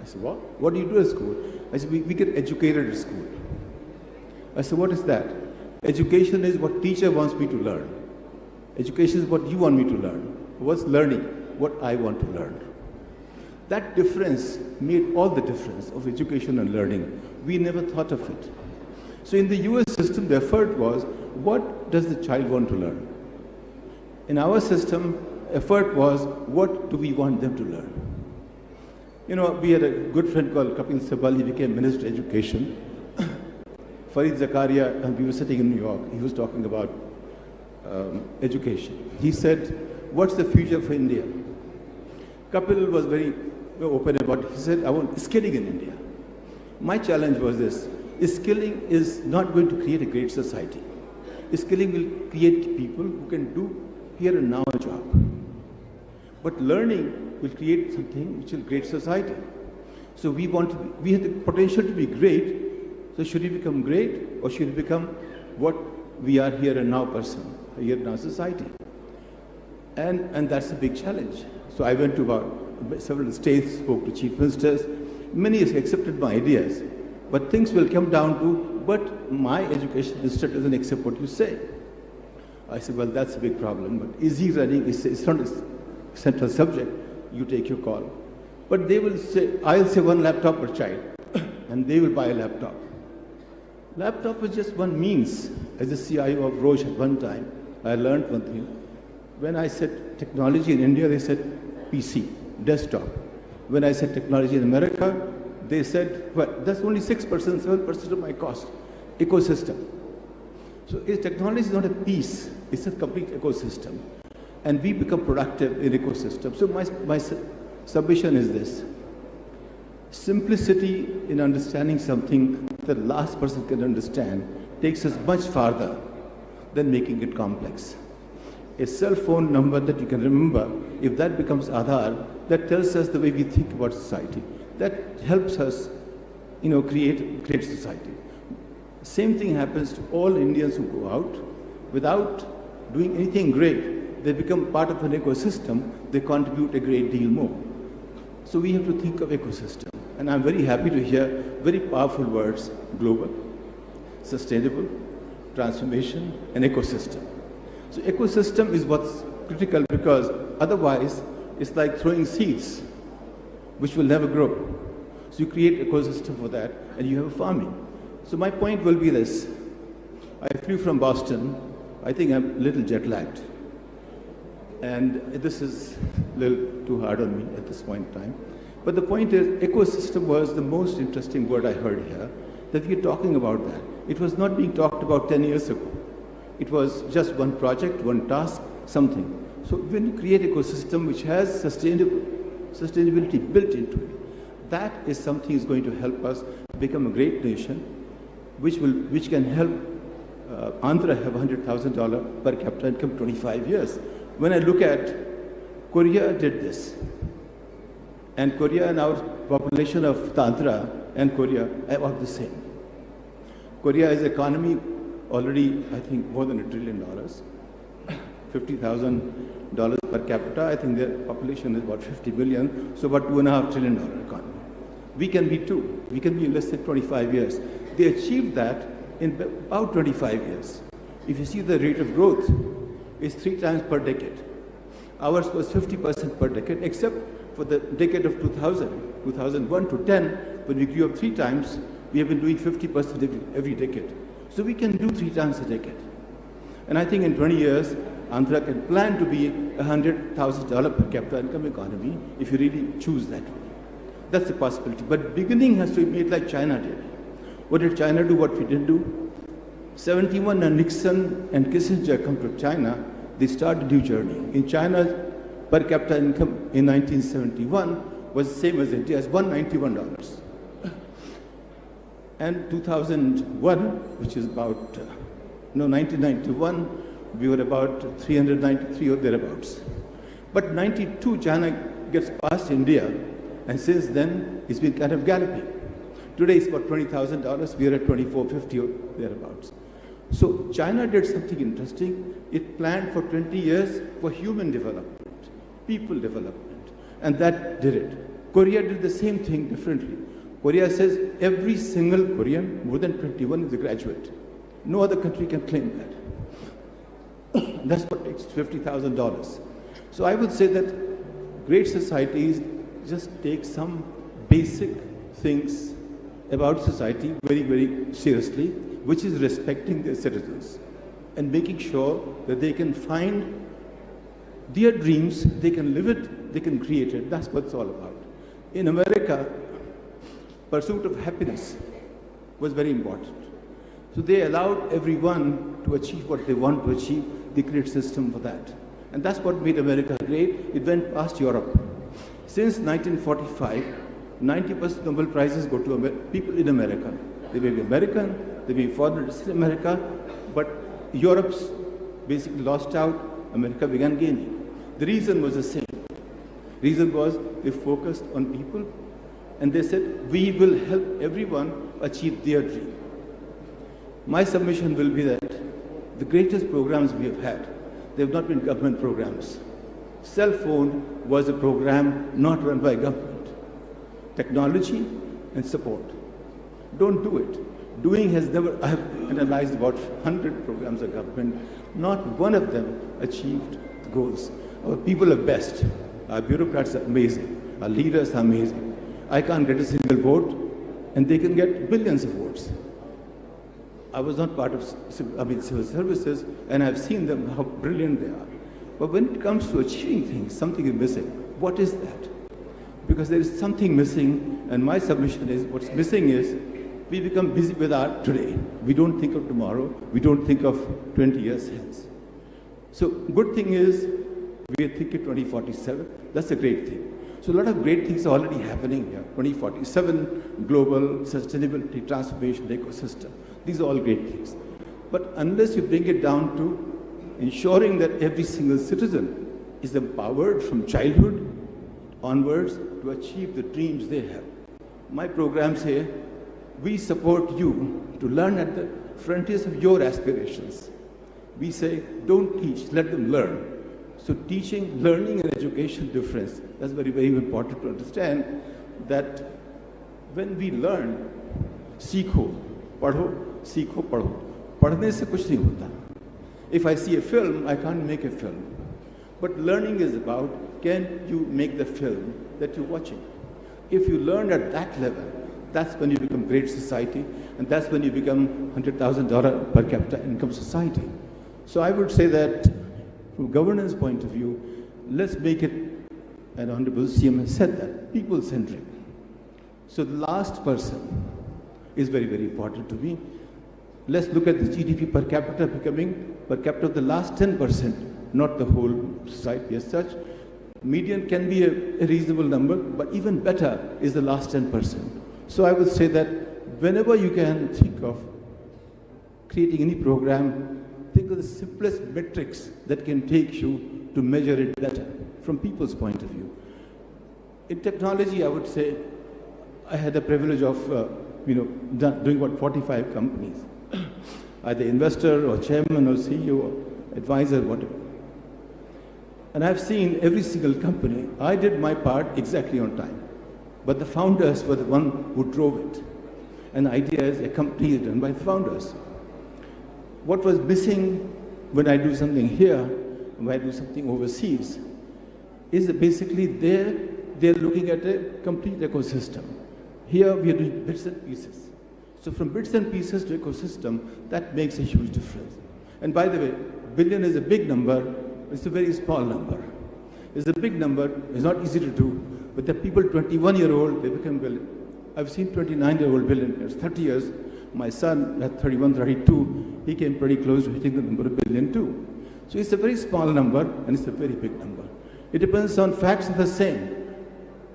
I said, what? What do you do at school? I said, we get educated at school. I said, what is that? Education is what teacher wants me to learn. Education is what you want me to learn. What's learning? What I want to learn. That difference made all the difference of education and learning. We never thought of it. So in the US system, the effort was, what does the child want to learn? In our system, effort was, what do we want them to learn? You know, we had a good friend called Kapil Sibal. He became Minister of Education. Farid Zakaria, and we were sitting in New York. He was talking about education. He said, what's the future for India? Kapil was very open about it. He said, I want skilling in India. My challenge was this. Skilling is not going to create a great society. Skilling will create people who can do here and now a job. But learning will create something which will create society. So we have the potential to be great. So should we become great, or should we become what we are here and now person, here and now society? And that's a big challenge. So I went to about several states, spoke to chief ministers. Many accepted my ideas. But things will come down to, but my education minister doesn't accept what you say. I said, well, that's a big problem. But is he running? It's not a central subject. You take your call. But they will say, I'll say one laptop per child, and they will buy a laptop. Laptop is just one means. As a CIO of Roche at one time, I learned one thing. When I said technology in India, they said PC, desktop. When I said technology in America, they said, well, that's only 6%, 7% of my cost. Ecosystem. So technology is not a piece, it's a complete ecosystem. And we become productive in ecosystem. So my submission is this. Simplicity in understanding something the last person can understand takes us much farther than making it complex. A cell phone number that you can remember, if that becomes Aadhaar, that tells us the way we think about society. That helps us, create a great society. Same thing happens to all Indians who go out without doing anything great. they become part of an ecosystem, they contribute a great deal more. So we have to think of ecosystem. And I'm very happy to hear very powerful words: global, sustainable, transformation, and ecosystem. So ecosystem is what's critical, because otherwise it's like throwing seeds which will never grow. So you create ecosystem for that, and you have farming. So my point will be this. I flew from Boston. I think I'm a little jet lagged. And this is a little too hard on me at this point in time. But the point is, ecosystem was the most interesting word I heard here, that we're talking about that. It was not being talked about 10 years ago. It was just one project, one task, something. So when you create ecosystem which has sustainability built into it, that is something is going to help us become a great nation, which can help Andhra have $100,000 per capita income 25 years. When I look at Korea did this, and Korea and our population of Andhra and Korea are about the same. Korea's economy already, I think, more than $1 trillion, $50,000 per capita. I think their population is about 50 million, so about $2.5 trillion economy. We can be too. We can be in less than 25 years. They achieved that in about 25 years. If you see the rate of growth, it's 3 times per decade. Ours was 50% per decade, except for the decade of 2001 to 10, when we grew up 3 times, we have been doing 50% every decade. So we can do 3 times a decade. And I think in 20 years, Andhra can plan to be $100,000 per capita income economy if you really choose that way. That's a possibility. But beginning has to be made like China did. What did China do, what we didn't do? 71, when Nixon and Kissinger come to China, they started a new journey. In China, per capita income in 1971 was the same as India, as $191. And 2001, which is about, 1991, we were about 393 or thereabouts. But 92, China gets past India, and since then, it's been kind of galloping. Today, it's about $20,000. We are at $24.50 or thereabouts. So China did something interesting. It planned for 20 years for human development, people development, and that did it. Korea did the same thing differently. Korea says every single Korean, more than 21, is a graduate. No other country can claim that. That's what takes $50,000. So I would say that great societies just take some basic things about society very, very seriously, which is respecting their citizens and making sure that they can find their dreams, they can live it, they can create it. That's what it's all about. In America, pursuit of happiness was very important. So they allowed everyone to achieve what they want to achieve. They create a system for that. And that's what made America great. It went past Europe. Since 1945, 90% Nobel Prizes go to people in America. They may be American, they may be foreigners in America, but Europe's basically lost out, America began gaining. The reason was the same. Reason was they focused on people, and they said, we will help everyone achieve their dream. My submission will be that the greatest programs we have had, they have not been government programs. Cell phone was a program not run by government. Technology and support. Don't do it. Doing has never, I have analyzed about 100 programs of government, not one of them achieved goals. Our people are best. Our bureaucrats are amazing. Our leaders are amazing. I can't get a single vote, and they can get billions of votes. I was not part of civil services, and I've seen them, how brilliant they are. But when it comes to achieving things, something is missing. What is that? Because there is something missing, and my submission is, what's missing is, we become busy with our today. We don't think of tomorrow. We don't think of 20 years hence. So good thing is, we are thinking 2047. That's a great thing. So a lot of great things are already happening here. 2047, global, sustainability, transformation, ecosystem. These are all great things. But unless you bring it down to ensuring that every single citizen is empowered from childhood onwards to achieve the dreams they have. My program say, we support you to learn at the frontiers of your aspirations. We say, don't teach, let them learn. So teaching, learning and education difference, that's very, very important to understand that when we learn, सीखो, पढ़ो, सीखो, पढ़ो. पढ़ने से कुछ नहीं होता. If I see a film, I can't make a film. But learning is about, can you make the film that you're watching? If you learn at that level, that's when you become great society, and that's when you become $100,000 per capita income society. So I would say that from governance point of view, let's make it, and Honorable CM has said that, people-centric. So the last person is very, very important to me. Let's look at the GDP per capita becoming per capita of the last 10%, not the whole society as such. Median can be a reasonable number, but even better is the last 10%. So I would say that whenever you can think of creating any program, think of the simplest metrics that can take you to measure it better from people's point of view. In technology, I would say I had the privilege of doing what 45 companies, either investor or chairman or CEO or advisor, whatever. And I've seen every single company. I did my part exactly on time, but the founders were the one who drove it. An idea is a company is done by the founders. What was missing when I do something here, when I do something overseas, is that basically they're looking at a complete ecosystem. Here we are doing bits and pieces. So from bits and pieces to ecosystem, that makes a huge difference. And by the way, billion is a big number, it's a very small number. It's a big number, it's not easy to do, but the people 21-year-old, they become billion. I've seen 29-year-old billionaires, 30 years. My son at 31, 32, he came pretty close to hitting the number of billion too. So it's a very small number and it's a very big number. It depends on facts are the same.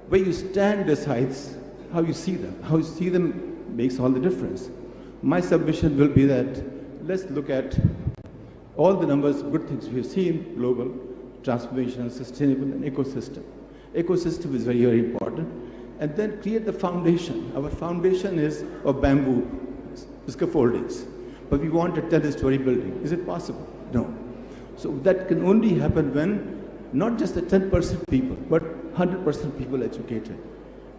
Where you stand decides how you see them. How you see them makes all the difference. My submission will be that let's look at all the numbers, good things we have seen, global, transformation, sustainable, and ecosystem. Ecosystem is very, very important. And then create the foundation. Our foundation is of bamboo scaffoldings. But we want a 10-story building. Is it possible? No. So that can only happen when not just the 10% people, but 100% people educated.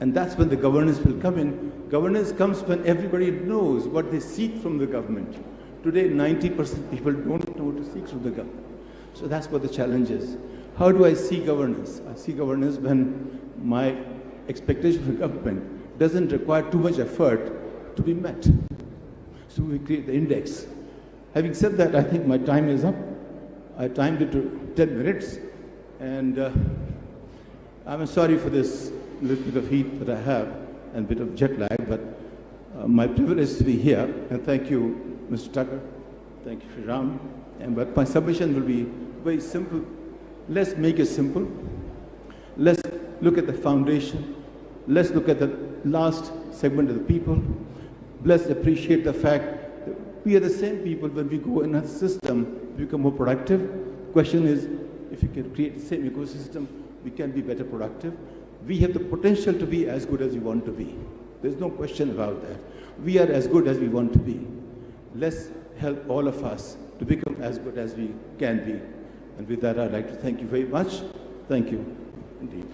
And that's when the governance will come in. Governance comes when everybody knows what they seek from the government. Today, 90% people don't know what to seek from the government. So that's what the challenge is. How do I see governance? I see governance when my expectation for government doesn't require too much effort to be met. So we create the index. Having said that, I think my time is up. I timed it to 10 minutes. And I'm sorry for this little bit of heat that I have and a bit of jet lag, but my privilege to be here. And thank you, Mr. Tucker. Thank you, Shriram. But my submission will be very simple. Let's make it simple. Let's look at the foundation. Let's look at the last segment of the people. Let's appreciate the fact that we are the same people. When we go in a system, we become more productive. Question is, if we can create the same ecosystem, we can be better productive. We have the potential to be as good as we want to be. There's no question about that. We are as good as we want to be. Let's help all of us to become as good as we can be. And with that, I'd like to thank you very much. Thank you indeed.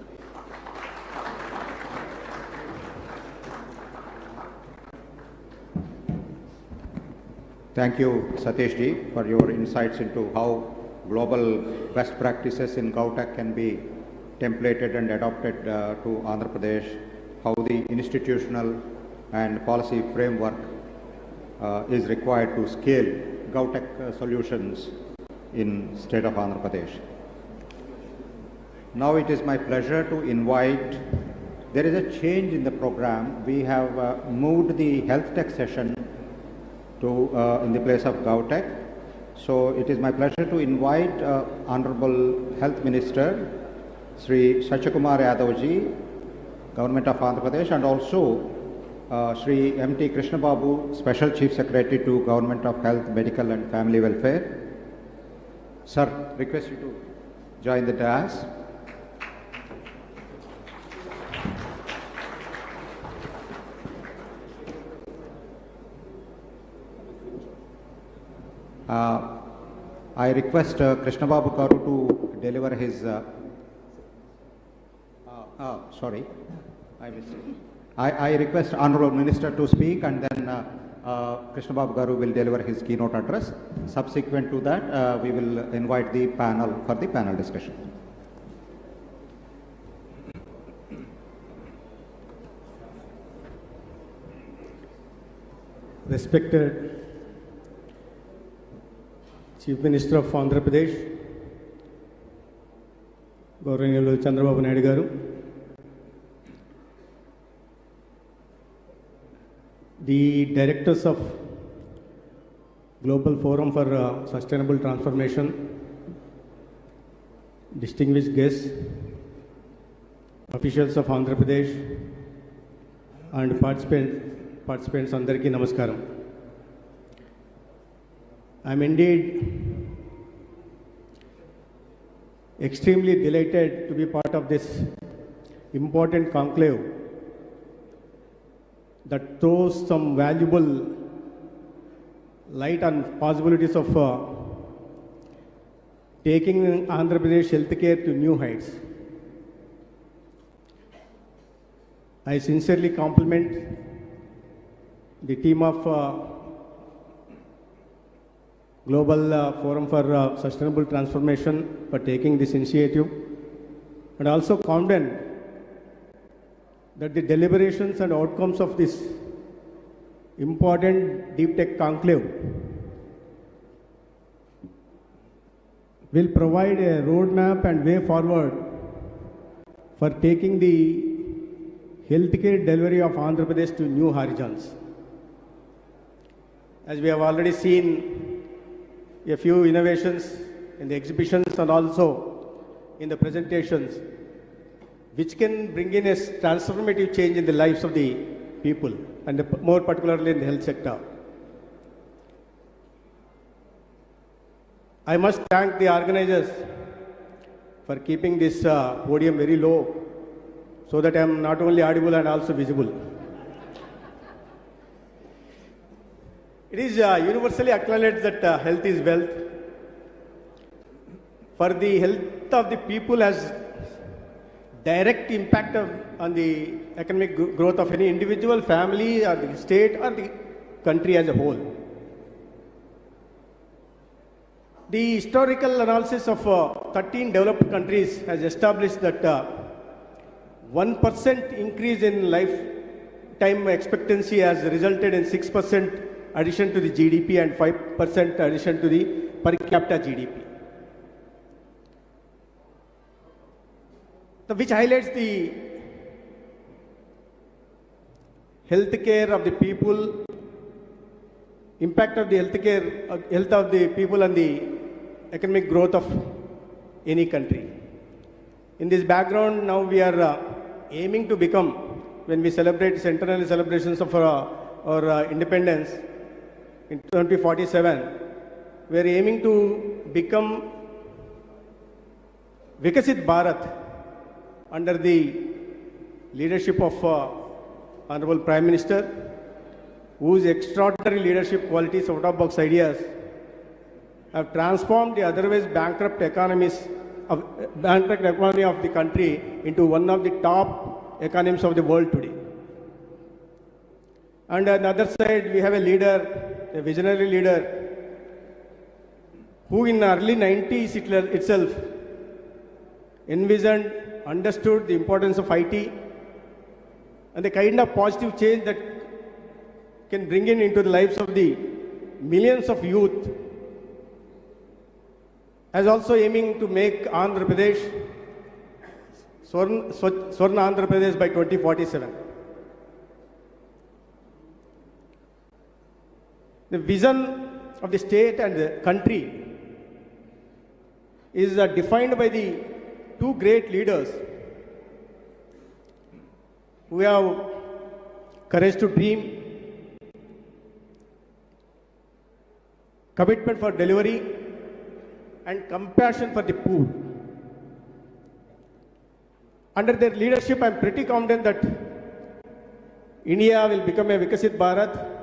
Thank you, Satish ji, for your insights into how global best practices in GovTech can be templated and adopted to Andhra Pradesh, how the institutional and policy framework is required to scale GovTech solutions in state of Andhra Pradesh. Now it is my pleasure to invite, there is a change in the program. We have moved the health tech session to in the place of GovTech. So it is my pleasure to invite Honorable Health Minister Sri Satyakumar Yadav ji, Government of Andhra Pradesh, and also Sri M.T. Krishna Babu, Special Chief Secretary to Government of Health, Medical and Family Welfare. Sir, request you to join the dais. I request Krishna Babu Garu to deliver his. Sorry, I missed it. I request Honorable Minister to speak, and then Krishna Babu Garu will deliver his keynote address. Subsequent to that, we will invite the panel for the panel discussion. Respected Chief Minister of Andhra Pradesh, Gauraniyalu Chandrababu Naidu Garu, the directors of Global Forum for Sustainable Transformation, distinguished guests, officials of Andhra Pradesh, and participants, Andarki Namaskaram. I am indeed extremely delighted to be part of this important conclave that throws some valuable light on possibilities of taking Andhra Pradesh healthcare to new heights. I sincerely compliment the team of Global Forum for Sustainable Transformation for taking this initiative, and also confident that the deliberations and outcomes of this important deep tech conclave will provide a roadmap and way forward for taking the healthcare delivery of Andhra Pradesh to new horizons. As we have already seen a few innovations in the exhibitions and also in the presentations, which can bring in a transformative change in the lives of the people, and more particularly in the health sector. I must thank the organizers for keeping this podium very low, so that I am not only audible and also visible. It is universally acknowledged that health is wealth. For the health of the people has direct impact on the economic growth of any individual, family, or the state, or the country as a whole. The historical analysis of 13 developed countries has established that 1% increase in lifetime expectancy has resulted in 6% addition to the GDP and 5% addition to the per capita GDP. Which highlights the healthcare of the people, impact of the health of the people and the economic growth of any country. In this background, now we are aiming to become, when we celebrate centenary celebrations of our independence in 2047, we are aiming to become Vikasit Bharat under the leadership of Honorable Prime Minister, whose extraordinary leadership qualities, out-of-box ideas have transformed the otherwise bankrupt economy of the country into one of the top economies of the world today. And on the other side, we have a leader, a visionary leader, who in the early 90s itself envisioned, understood the importance of IT and the kind of positive change that can bring in into the lives of the millions of youth, as also aiming to make Andhra Pradesh, Swarna Andhra Pradesh by 2047. The vision of the state and the country is defined by the two great leaders who have courage to dream, commitment for delivery, and compassion for the poor. Under their leadership, I am pretty confident that India will become a Vikasit Bharat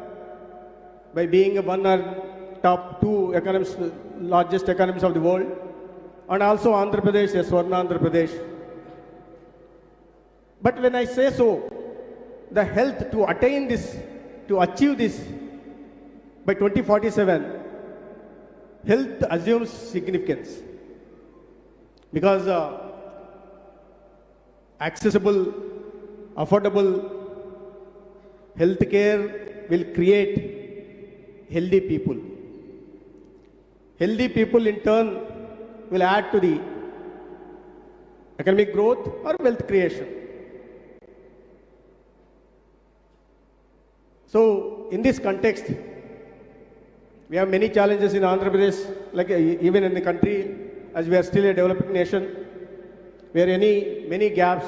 by being one or top two economies, largest economies of the world, and also Andhra Pradesh, yes, Swarna Andhra Pradesh. But when I say so, the health to attain this, to achieve this by 2047, health assumes significance because accessible, affordable healthcare will create healthy people. Healthy people in turn will add to the economic growth or wealth creation. So, in this context, we have many challenges in Andhra Pradesh, like even in the country, as we are still a developing nation, where many gaps,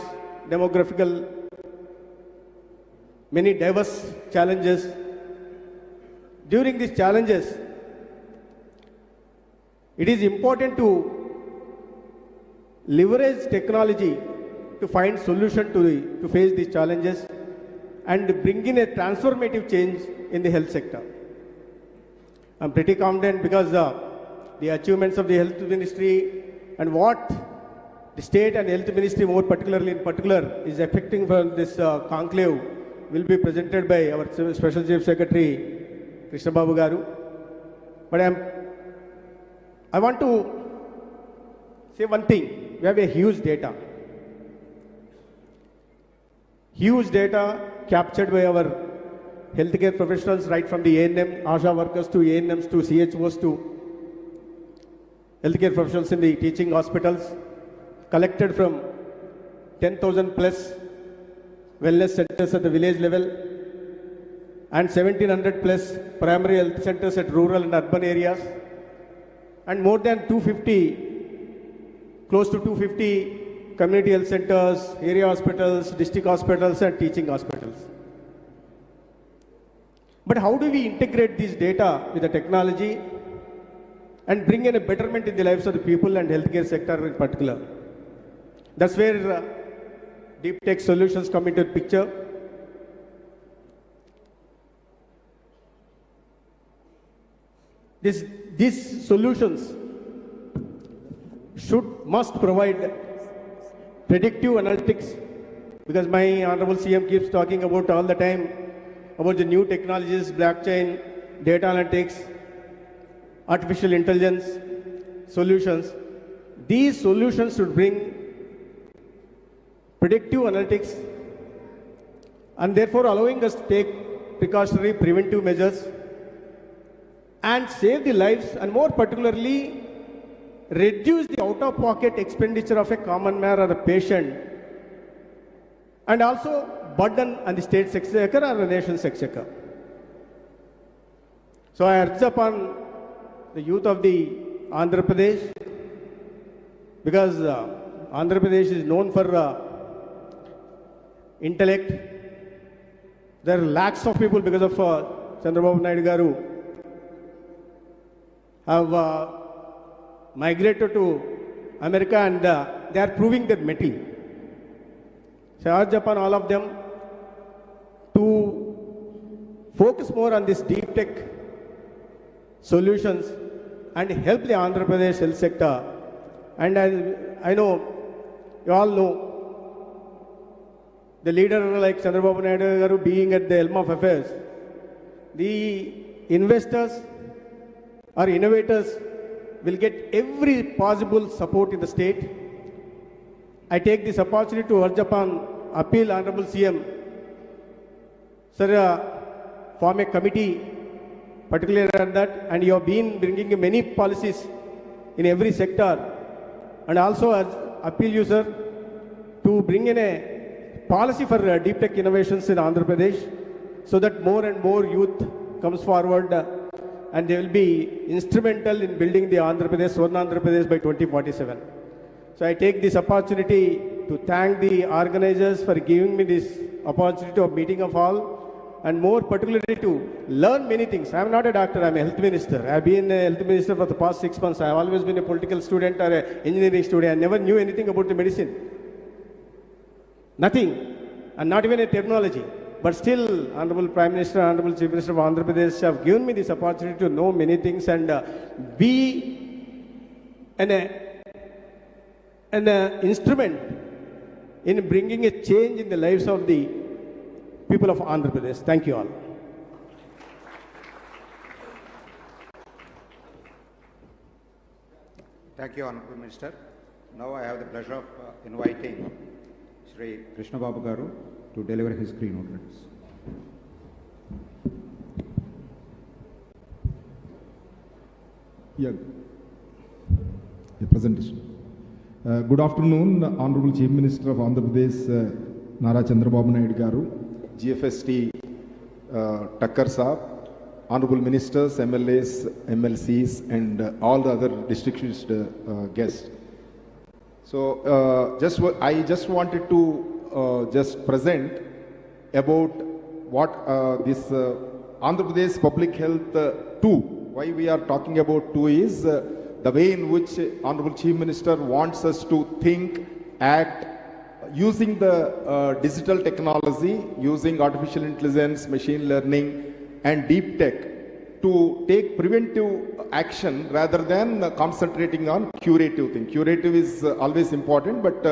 demographical, many diverse challenges. During these challenges, it is important to leverage technology to find solution to face these challenges and bring in a transformative change in the health sector. I'm pretty confident because the achievements of the health ministry and what the state and health ministry more particularly is affecting from this conclave will be presented by our Special Chief Secretary Krishna Babu Garu. But I want to say one thing. We have a huge data captured by our healthcare professionals, right from the ANM, ASHA workers to ANMs to CHOs to healthcare professionals in the teaching hospitals, collected from 10,000 plus wellness centers at the village level and 1,700 plus primary health centers at rural and urban areas, and more than 250, close to 250 community health centers, area hospitals, district hospitals and teaching hospitals. But how do we integrate this data with the technology and bring in a betterment in the lives of the people and healthcare sector in particular? That's where deep tech solutions come into the picture. These solutions must provide predictive analytics, because my Honorable CM keeps talking about all the time about the new technologies, blockchain, data analytics, artificial intelligence solutions. These solutions should bring predictive analytics and therefore allowing us to take precautionary preventive measures and save the lives, and more particularly reduce the out-of-pocket expenditure of a common man or a patient, and also burden on the state's exchequer or the nation's exchequer. So I urge upon the youth of the Andhra Pradesh, because Andhra Pradesh is known for intellect. There are lakhs of people because of Chandrababu Naidu Garu have migrated to America, and they are proving their mettle. So I urge upon all of them to focus more on this deep tech solutions and help the Andhra Pradesh health sector. And I know, you all know, the leader like Chandrababu Naidu Garu being at the helm of affairs, the investors or innovators will get every possible support in the state. I take this opportunity to urge upon, appeal Honorable CM, sir, form a committee particularly on that, and you have been bringing many policies in every sector, and also appeal you, sir, to bring in a policy for deep tech innovations in Andhra Pradesh, so that more and more youth comes forward and they will be instrumental in building the Andhra Pradesh, Swarna Andhra Pradesh by 2047. So I take this opportunity to thank the organizers for giving me this opportunity of meeting of all, and more particularly to learn many things. I am not a doctor, I am a health minister. I have been a health minister for the past 6 months. I have always been a political student or an engineering student. I never knew anything about the medicine. Nothing, and not even a terminology. But still, Honorable Prime Minister, Honorable Chief Minister of Andhra Pradesh have given me this opportunity to know many things and be an an instrument in bringing a change in the lives of the people of Andhra Pradesh. Thank you all. Thank you, Honorable Minister. Now I have the pleasure of inviting Sri Krishna Babu Garu to deliver his keynote address. Yeah, the presentation. Good afternoon, Honorable Chief Minister of Andhra Pradesh, Nara Chandrababu Naidu Garu, GFST Takkar Saab, Honorable Ministers, MLAs, MLCs, and all the other distinguished guests. So, I just wanted to just present about what this Andhra Pradesh Public Health 2. Why we are talking about 2 is the way in which Honorable Chief Minister wants us to think, act, using the digital technology, using artificial intelligence, machine learning, and deep tech to take preventive action rather than concentrating on curative thing. Curative is always important, but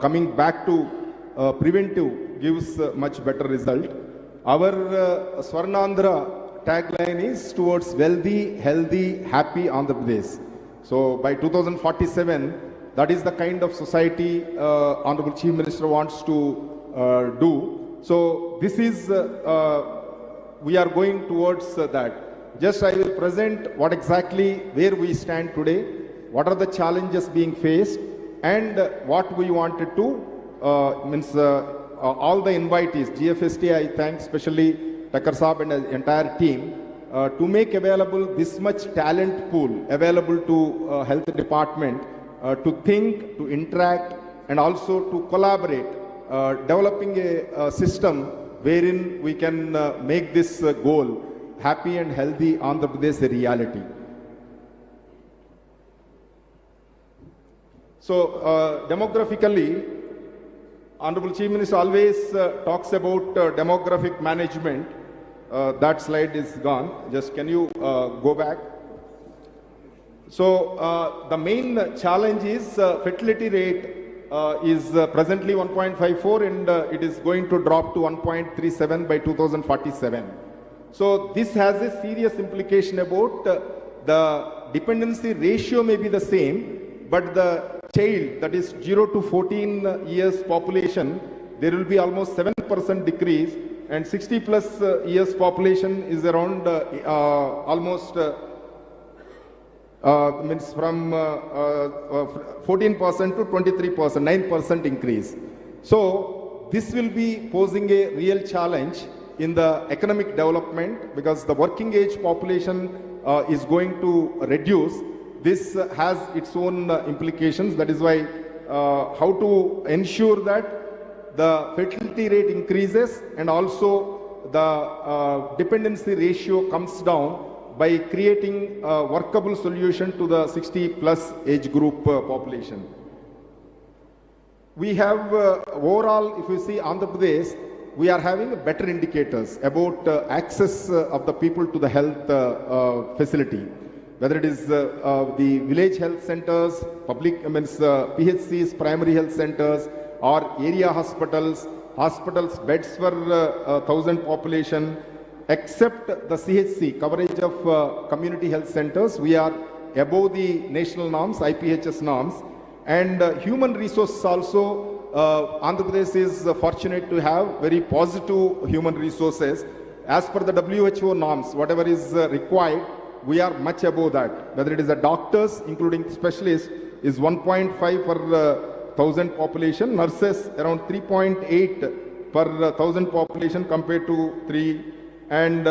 coming back to preventive gives much better result. Our Swarnandhra tagline is towards wealthy, healthy, happy Andhra Pradesh. So by 2047, that is the kind of society Honorable Chief Minister wants to do. So this is, we are going towards that. Just I will present what exactly, where we stand today, what are the challenges being faced, and what we wanted to, all the invitees, GFST, I thank especially Takkar Saab and the entire team, to make available this much talent pool available to health department to think, to interact, and also to collaborate, developing a system wherein we can make this goal, happy and healthy Andhra Pradesh, a reality. So demographically, Honorable Chief Minister always talks about demographic management. That slide is gone. Just can you go back? So the main challenge is fertility rate is presently 1.54 and it is going to drop to 1.37 by 2047. So this has a serious implication about the dependency ratio may be the same, but the child, that is 0 to 14 years population, there will be almost 7% decrease, and 60 plus years population is around almost means from 14% to 23%, 9% increase. So this will be posing a real challenge in the economic development because the working age population is going to reduce. This has its own implications. That is why how to ensure that the fertility rate increases and also the dependency ratio comes down by creating a workable solution to the 60 plus age group population. We have overall, if you see Andhra Pradesh, we are having better indicators about access of the people to the health facility. Whether it is the village health centers, public, PHCs, primary health centers, or area hospitals, beds for 1,000 population, except the CHC, coverage of community health centers, we are above the national norms, IPHS norms, and human resources also, Andhra Pradesh is fortunate to have very positive human resources. As per the WHO norms, whatever is required, we are much above that. Whether it is the doctors, including specialists, is 1.5 per 1,000 population, nurses around 3.8 per 1,000 population compared to 3, and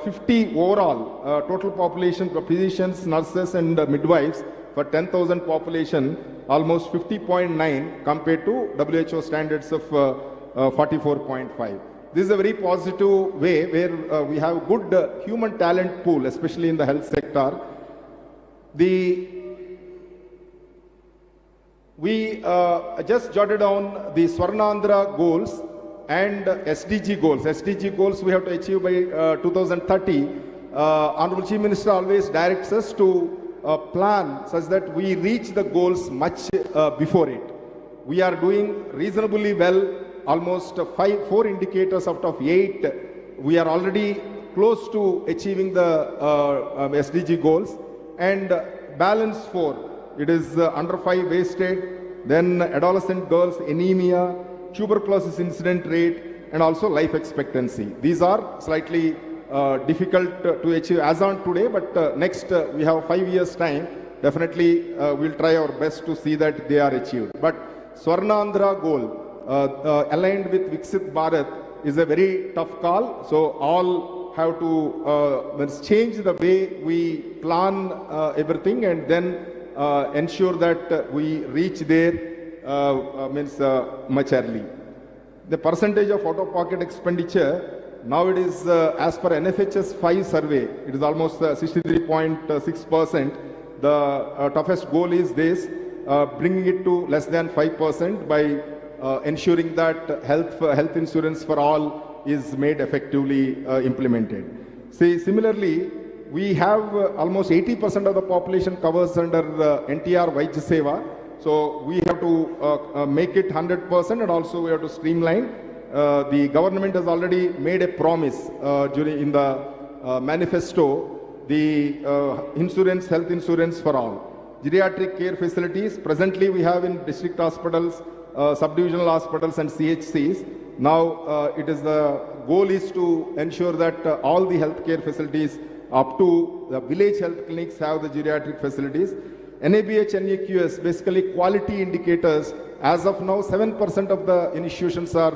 50 overall total population for physicians, nurses and midwives for 10,000 population, almost 50.9 compared to WHO standards of 44.5. This is a very positive way where we have good human talent pool, especially in the health sector. We just jotted down the Swarnandhra goals and SDG goals. SDG goals we have to achieve by 2030. Honorable Chief Minister always directs us to plan such that we reach the goals much before it. We are doing reasonably well, almost 4 indicators out of 8. We are already close to achieving the SDG goals, and balance 4, it is under 5 wasted, then adolescent girls anemia, tuberculosis incident rate, and also life expectancy. These are slightly difficult to achieve as on today, but next we have 5 years time. Definitely we'll try our best to see that they are achieved. But Swarnandhra goal aligned with Viksit Bharat is a very tough call. So all have to change the way we plan everything, and then ensure that we reach there much early. The percentage of out-of-pocket expenditure, now it is as per NFHS 5 survey, it is almost 63.6%. The toughest goal is this, bringing it to less than 5% by ensuring that health insurance for all is made effectively implemented. See, similarly, we have almost 80% of the population covers under NTR Vaidya Seva. So we have to make it 100%, and also we have to streamline. The government has already made a promise in the manifesto, the health insurance for all. Geriatric care facilities, presently we have in district hospitals, subdivisional hospitals and CHCs. Now it is the goal is to ensure that all the healthcare facilities up to the village health clinics have the geriatric facilities. NABH, NAQS, basically quality indicators. As of now, 7% of the institutions are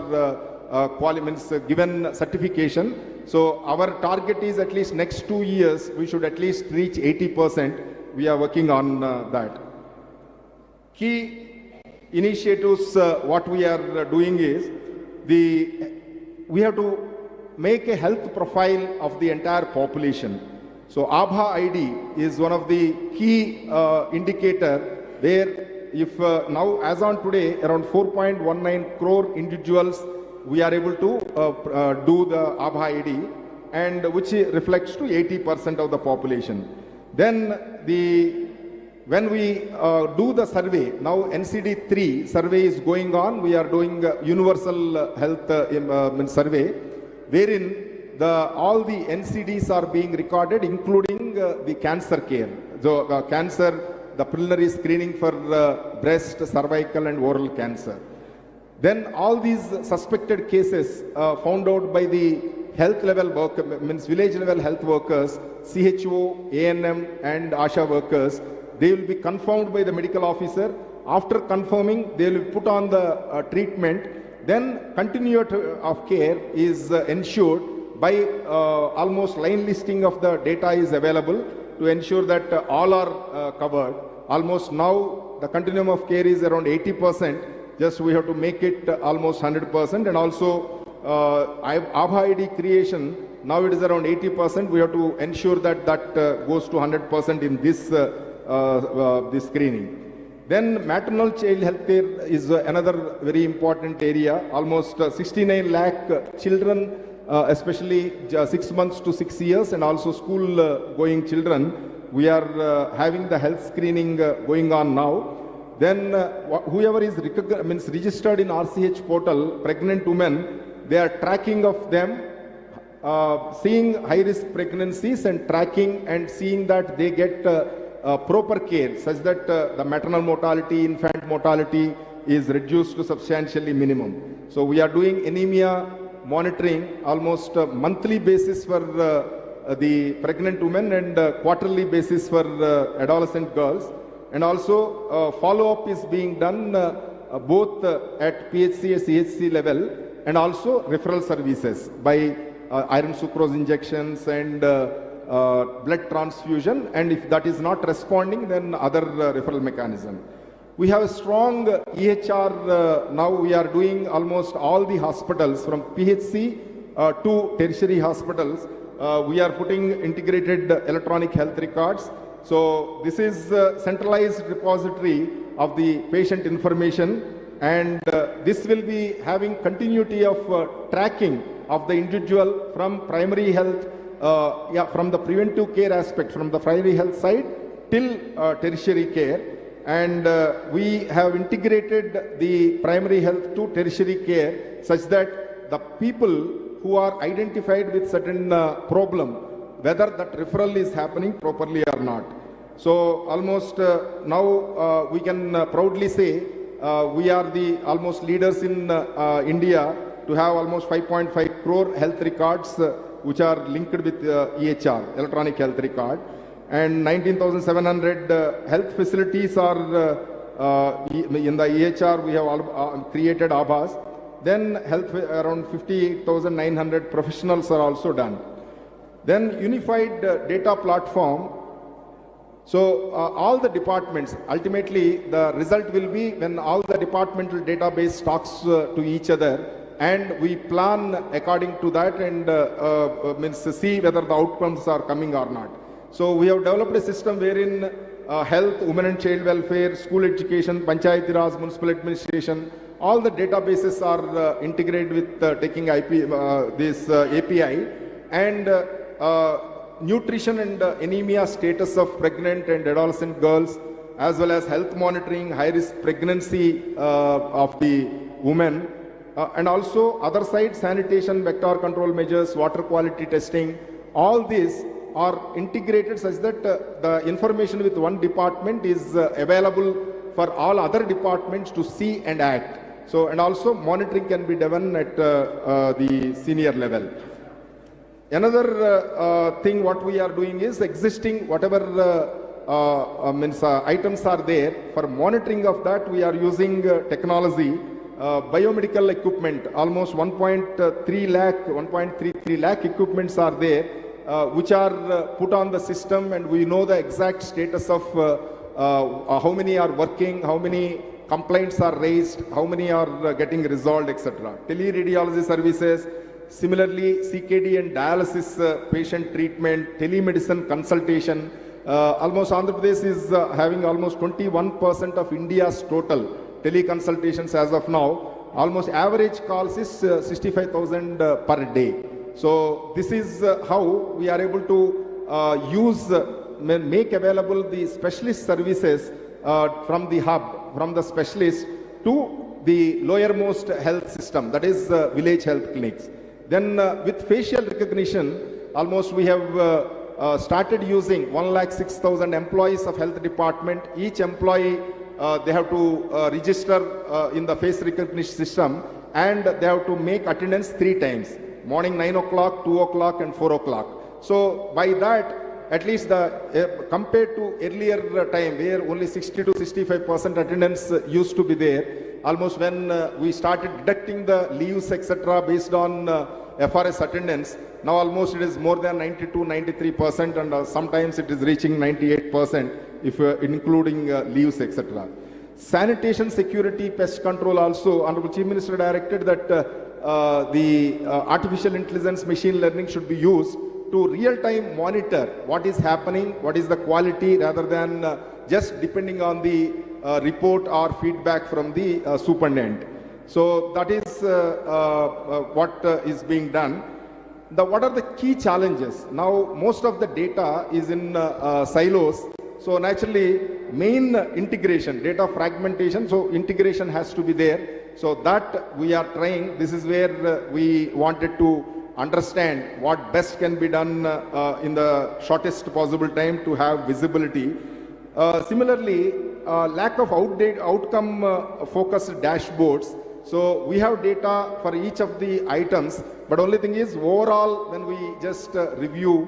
given certification. So our target is at least next 2 years, we should at least reach 80%. We are working on that. Key initiatives, what we are doing is, we have to make a health profile of the entire population. So Abha ID is one of the key indicator where if now as on today around 4.19 crore individuals we are able to do the Abha ID, and which reflects to 80% of the population. Then when we do the survey, now NCD 3 survey is going on, we are doing universal health survey, wherein all the NCDs are being recorded, including the cancer care. So cancer, the preliminary screening for breast, cervical and oral cancer. Then all these suspected cases found out by the health level worker, village level health workers, CHO, ANM and ASHA workers, they will be confirmed by the medical officer. After confirming, they will put on the treatment. Then continuity of care is ensured by almost line listing of the data is available to ensure that all are covered. Almost now the continuum of care is around 80%. Just we have to make it almost 100%. And also Abha ID creation, now it is around 80%. We have to ensure that goes to 100% in this screening. Then maternal child health care is another very important area. Almost 69 lakh children, especially 6 months to 6 years, and also school going children, we are having the health screening going on now. Then whoever is registered in RCH portal, pregnant women, they are tracking of them, seeing high risk pregnancies and tracking and seeing that they get proper care such that the maternal mortality, infant mortality is reduced to substantially minimum. So we are doing anemia monitoring almost monthly basis for the pregnant women and quarterly basis for adolescent girls. And also follow-up is being done both at PHC, CHC level, and also referral services by iron sucrose injections and blood transfusion. And if that is not responding, then other referral mechanism. We have a strong EHR. Now we are doing almost all the hospitals from PHC to tertiary hospitals. We are putting integrated electronic health records. So this is a centralized repository of the patient information, and this will be having continuity of tracking of the individual from primary health, from the preventive care aspect, from the primary health side till tertiary care, and we have integrated the primary health to tertiary care such that the people who are identified with certain problem, whether that referral is happening properly or not. So almost now we can proudly say we are the almost leaders in India to have almost 5.5 crore health records which are linked with EHR, electronic health record, and 19,700 health facilities are in the EHR. We have created Aabhas. Then health around 58,900 professionals are also done. Then unified data platform. So all the departments, ultimately the result will be when all the departmental database talks to each other, and we plan according to that and means see whether the outcomes are coming or not. So we have developed a system wherein health, women and child welfare, school education, Panchayati Raj, municipal administration, all the databases are integrated with taking this API, and nutrition and anemia status of pregnant and adolescent girls, as well as health monitoring, high-risk pregnancy of the women, and also other side sanitation, vector control measures, water quality testing. All these are integrated such that the information with one department is available for all other departments to see and act. So, and also monitoring can be done at the senior level. Another thing what we are doing is existing whatever items are there, for monitoring of that we are using technology, biomedical equipment, almost 1.33 lakh equipments are there, which are put on the system, and we know the exact status of how many are working, how many complaints are raised, how many are getting resolved, etc. Teleradiology services, similarly CKD and dialysis patient treatment, telemedicine consultation. Almost Andhra Pradesh is having almost 21% of India's total teleconsultations as of now. Almost average calls is 65,000 per day. So this is how we are able to make available the specialist services from the hub, from the specialist to the lowermost health system, that is village health clinics. Then with facial recognition, almost we have started using 106,000 employees of health department. Each employee, they have to register in the face recognition system, and they have to make attendance 3 times. Morning 9 o'clock, 2 o'clock and 4 o'clock. So by that, at least compared to earlier time where only 60 to 65% attendance used to be there, almost when we started deducting the leaves etc. based on FRS attendance, now almost it is more than 92-93%, and sometimes it is reaching 98% if including leaves etc. Sanitation, security, pest control also, Honorable Chief Minister directed that the artificial intelligence machine learning should be used to real-time monitor what is happening, what is the quality, rather than just depending on the report or feedback from the superintendent. So that is what is being done. What are the key challenges? Now most of the data is in silos. So naturally main integration, data fragmentation, so integration has to be there. So that we are trying. This is where we wanted to understand what best can be done in the shortest possible time to have visibility. Similarly, lack of outcome focused dashboards. So we have data for each of the items, but only thing is overall when we just review,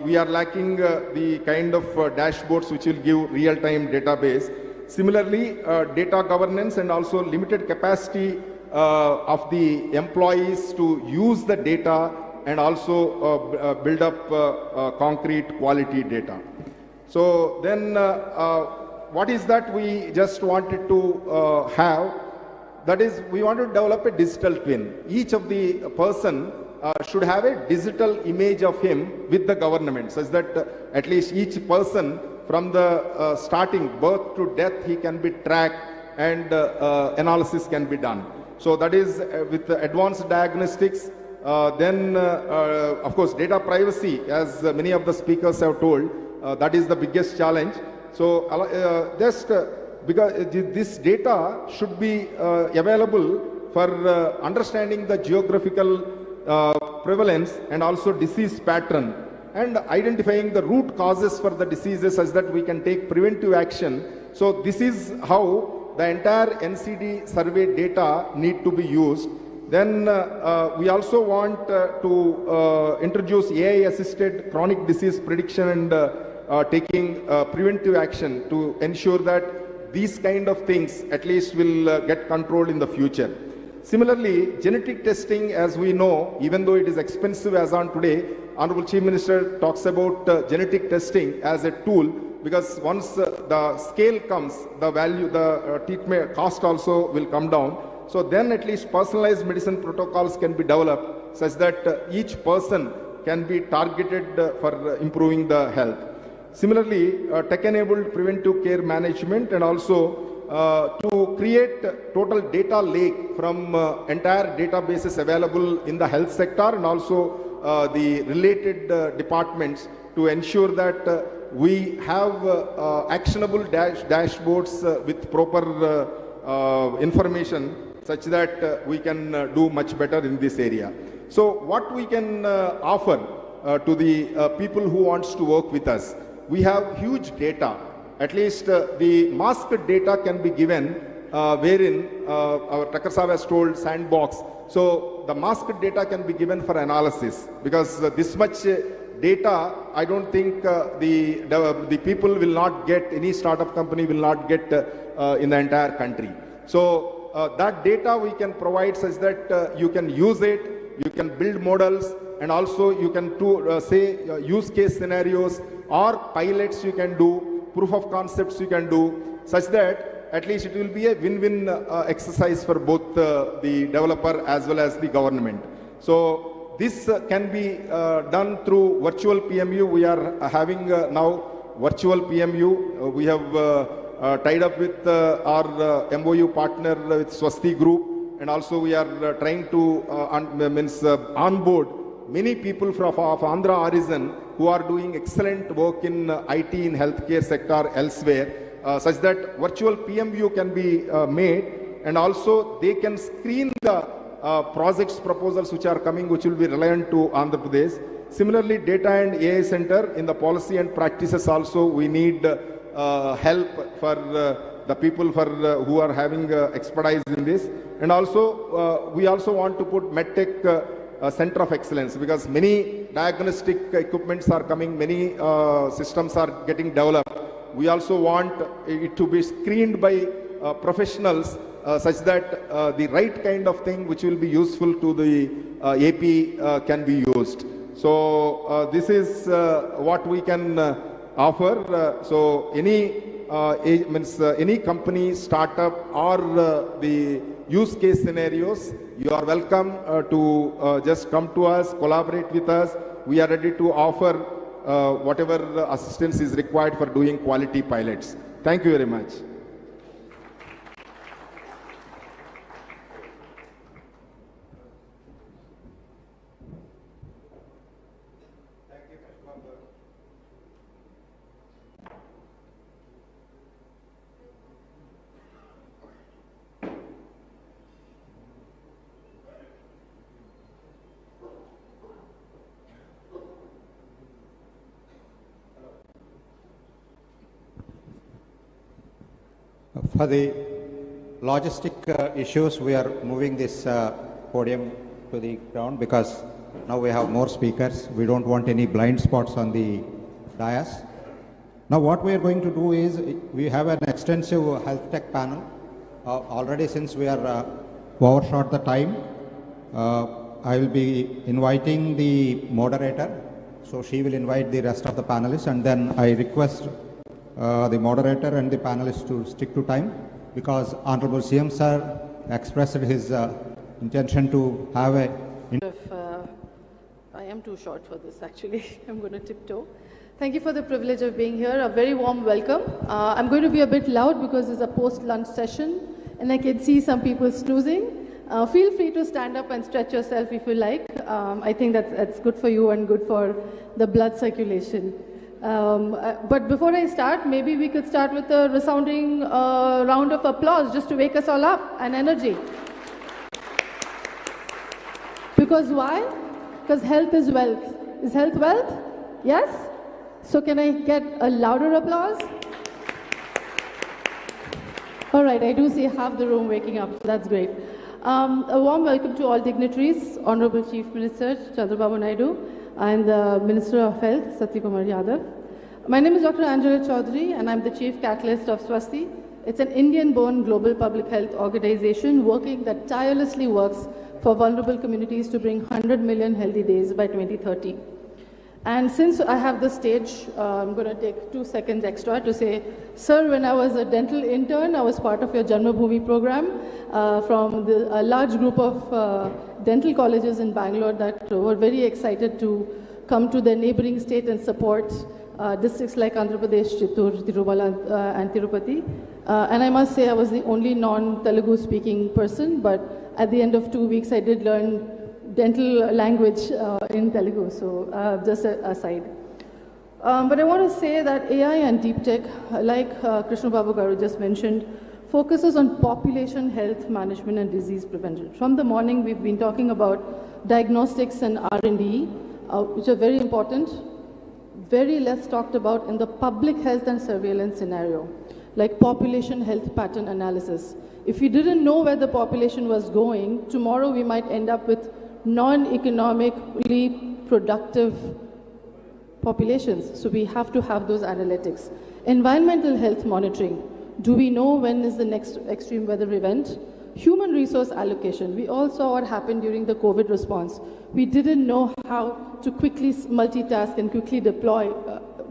we are lacking the kind of dashboards which will give real-time database. Similarly, data governance and also limited capacity of the employees to use the data and also build up concrete quality data. So then what is that we just wanted to have? That is, we want to develop a digital twin. Each of the person should have a digital image of him with the government, such that at least each person from the starting birth to death, he can be tracked and analysis can be done. So that is with advanced diagnostics. Then of course data privacy, as many of the speakers have told, That is the biggest challenge. So because this data should be available for understanding the geographical prevalence and also disease pattern and identifying the root causes for the diseases such that we can take preventive action. So this is how the entire NCD survey data need to be used. Then we also want to introduce AI-assisted chronic disease prediction and taking preventive action to ensure that these kind of things at least will get controlled in the future. Similarly, genetic testing, as we know, even though it is expensive as on today, Honorable Chief Minister talks about genetic testing as a tool, because once the scale comes, the value, the treatment cost also will come down. So then at least personalized medicine protocols can be developed such that each person can be targeted for improving the health. Similarly, tech-enabled preventive care management and also to create total data lake from entire databases available in the health sector and also the related departments to ensure that we have actionable dashboards with proper information such that we can do much better in this area. So what we can offer to the people who wants to work with us, we have huge data. At least the masked data can be given wherein our Thakkar Sahib has told sandbox. So the masked data can be given for analysis, because this much data, I don't think the people will not get, any startup company will not get in the entire country. So that data we can provide such that you can use it, you can build models, and also you can say use case scenarios or pilots you can do, proof of concepts you can do, such that at least it will be a win-win exercise for both the developer as well as the government. So this can be done through virtual PMU. We are having now virtual PMU. We have tied up with our MOU partner with Swasti Group, and also we are trying to onboard many people from Andhra origin who are doing excellent work in IT, in healthcare sector, elsewhere, such that virtual PMU can be made, and also they can screen the projects, proposals which are coming, which will be relevant to Andhra Pradesh. Similarly, data and AI center in the policy and practices also we need help for the people who are having expertise in this. And also, we also want to put MedTech center of excellence, because many diagnostic equipments are coming, many systems are getting developed. We also want it to be screened by professionals such that the right kind of thing which will be useful to the AP can be used. So this is what we can offer. So any company, startup, or the use case scenarios, you are welcome to just come to us, collaborate with us. We are ready to offer whatever assistance is required for doing quality pilots. Thank you very much. For the logistic issues, we are moving this podium to the ground because now we have more speakers. We don't want any blind spots on the dais. Now what we are going to do is, we have an extensive health tech panel. Already, since we are overshot the time, I will be inviting the moderator. So she will invite the rest of the panelists, and then I request the moderator and the panelists to stick to time, because Honorable CM Sir expressed his intention to have a... I am too short for this actually. I'm going to tiptoe. Thank you for the privilege of being here. A very warm welcome. I'm going to be a bit loud because it's a post-lunch session and I can see some people snoozing. Feel free to stand up and stretch yourself if you like. I think that's good for you and good for the blood circulation. But before I start, maybe we could start with a resounding round of applause just to wake us all up and energy. Because why? Because health is wealth. Is health wealth? Yes? So can I get a louder applause? All right, I do see half the room waking up, so that's great. A warm welcome to all dignitaries, Honorable Chief Minister Chandrababu Naidu and the Minister of Health, Satyakumar Yadav. My name is Dr. Angela Chaudhary and I'm the Chief Catalyst of Swasti. It's an Indian-born global public health organization that tirelessly works for vulnerable communities to bring 100 million healthy days by 2030. And since I have the stage, I'm going to take 2 seconds extra to say, sir, when I was a dental intern, I was part of your Janmabhoomi program from a large group of dental colleges in Bangalore that were very excited to come to the neighboring state and support districts like Andhra Pradesh, Chittoor, Tirumala and Tirupati. And I must say I was the only non-Telugu speaking person, but at the end of 2 weeks I did learn dental language in Telugu, so just an aside. But I want to say that AI and deep tech, like Krishna Babu Garu just mentioned, focuses on population health management and disease prevention. From the morning, we've been talking about diagnostics and R&D, which are very important, very less talked about in the public health and surveillance scenario, like population health pattern analysis. If we didn't know where the population was going, tomorrow we might end up with non-economically productive populations. So we have to have those analytics. Environmental health monitoring. Do we know when is the next extreme weather event? Human resource allocation. We all saw what happened during the COVID response. We didn't know how to quickly multitask and quickly deploy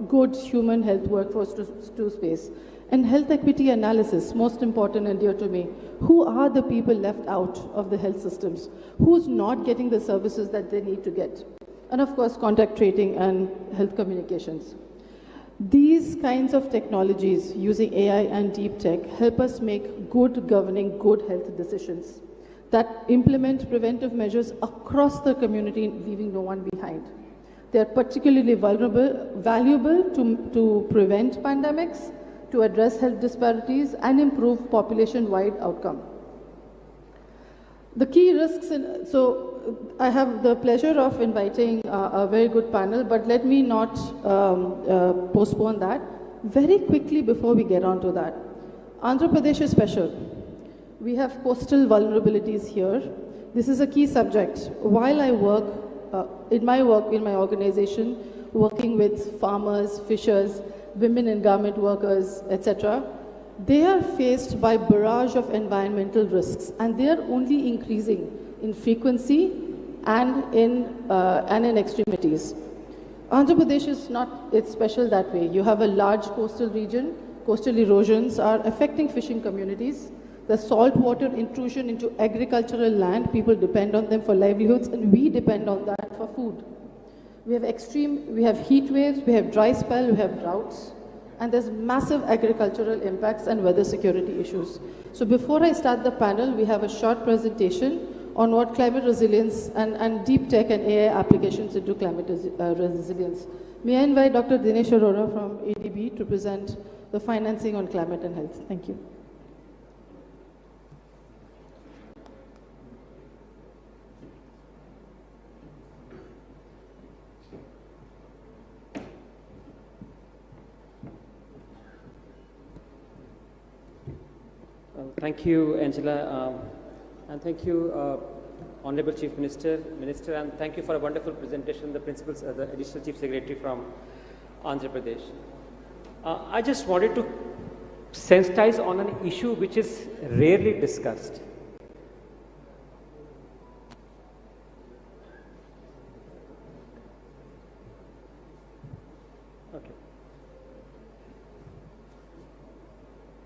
good human health workforce to space. And health equity analysis, most important and dear to me. Who are the people left out of the health systems? Who's not getting the services that they need to get? And of course, contact tracing and health communications. These kinds of technologies using AI and deep tech help us make good governing, good health decisions that implement preventive measures across the community, leaving no one behind. They are particularly valuable to prevent pandemics, to address health disparities and improve population-wide outcome. The key risks, so I have the pleasure of inviting a very good panel, but let me not postpone that. Very quickly before we get on to that, Andhra Pradesh is special. We have coastal vulnerabilities here. This is a key subject. While I work, in my organization, working with farmers, fishers, women and garment workers, etc., they are faced by barrage of environmental risks, and they are only increasing in frequency and in extremities. Andhra Pradesh is not, it's special that way. You have a large coastal region. Coastal erosions are affecting fishing communities. The saltwater intrusion into agricultural land, people depend on them for livelihoods, and we depend on that for food. We have heat waves, we have dry spell, we have droughts, and there's massive agricultural impacts and weather security issues. So before I start the panel, we have a short presentation on what climate resilience and deep tech and AI applications into climate resilience. May I invite Dr. Dinesh Arora from ADB to present the financing on climate and health. Thank you. Thank you, Angela, and thank you, Honorable Chief Minister, and thank you for a wonderful presentation, the principals, the Additional Chief Secretary from Andhra Pradesh. I just wanted to sensitize on an issue which is rarely discussed.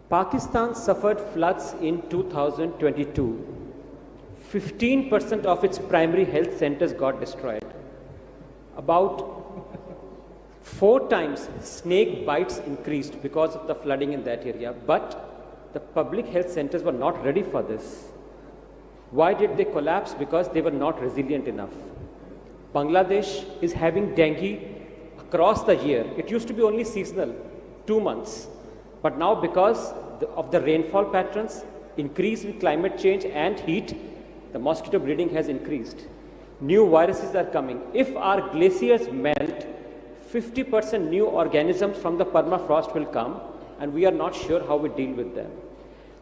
Pakistan suffered floods in 2022. 15% of its primary health centers got destroyed. About 4 times snake bites increased because of the flooding in that area, but the public health centers were not ready for this. Why did they collapse? Because they were not resilient enough. Bangladesh is having dengue across the year. It used to be only seasonal, 2 months. But now because of the rainfall patterns, increase in climate change and heat, the mosquito breeding has increased. New viruses are coming. If our glaciers melt, 50% new organisms from the permafrost will come, and we are not sure how we deal with them.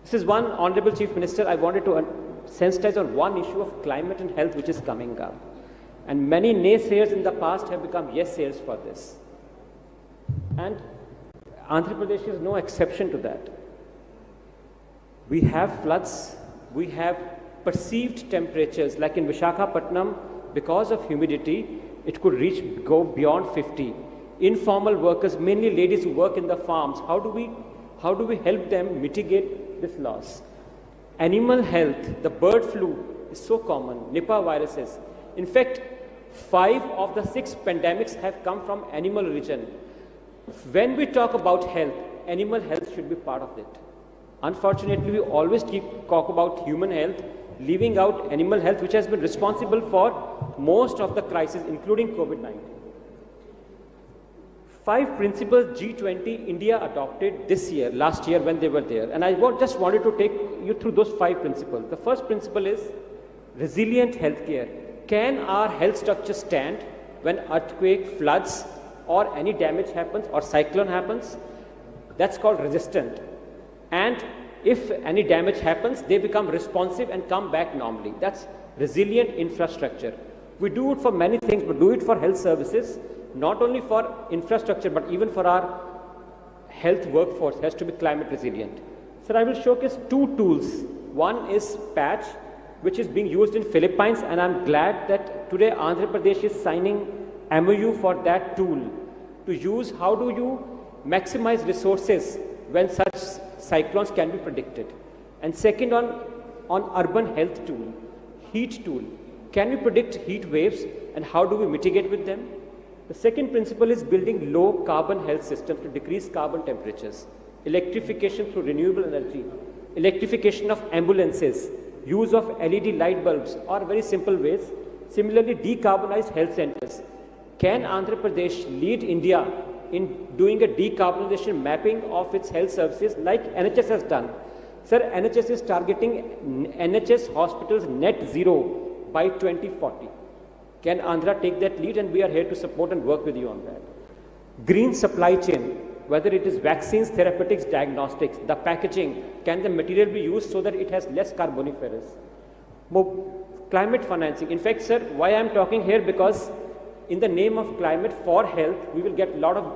This is one, Honorable Chief Minister, I wanted to sensitize on one issue of climate and health which is coming up. And many naysayers in the past have become yes-sayers for this. And Andhra Pradesh is no exception to that. We have floods, we have perceived temperatures, like in Visakhapatnam, because of humidity, it could go beyond 50. Informal workers, mainly ladies who work in the farms, how do we help them mitigate this loss? Animal health, the bird flu is so common, Nipah viruses. In fact, 5 of the 6 pandemics have come from animal origin. When we talk about health, animal health should be part of it. Unfortunately, we always talk about human health, leaving out animal health, which has been responsible for most of the crises, including COVID-19. 5 principles G20 India adopted this year, last year when they were there. And I just wanted to take you through those 5 principles. The first principle is resilient healthcare. Can our health structure stand when earthquake, floods, or any damage happens, or cyclone happens? That's called resistant. And if any damage happens, they become responsive and come back normally. That's resilient infrastructure. We do it for many things, but do it for health services, not only for infrastructure, but even for our health workforce has to be climate resilient. So I will showcase 2 tools. One is patch, which is being used in Philippines, and I'm glad that today Andhra Pradesh is signing MOU for that tool to use. How do you maximize resources when such cyclones can be predicted? And second, on urban health tool, heat tool. Can we predict heat waves and how do we mitigate with them? The second principle is building low carbon health systems to decrease carbon temperatures. Electrification through renewable energy, electrification of ambulances, use of LED light bulbs, or very simple ways. Similarly, decarbonized health centers. Can Andhra Pradesh lead India in doing a decarbonization mapping of its health services like NHS has done? Sir, NHS is targeting NHS hospitals net zero by 2040. Can Andhra take that lead? And we are here to support and work with you on that. Green supply chain, whether it is vaccines, therapeutics, diagnostics, the packaging, can the material be used so that it has less carboniferous? Climate financing. In fact, sir, why I am talking here, because in the name of climate for health, we will get a lot of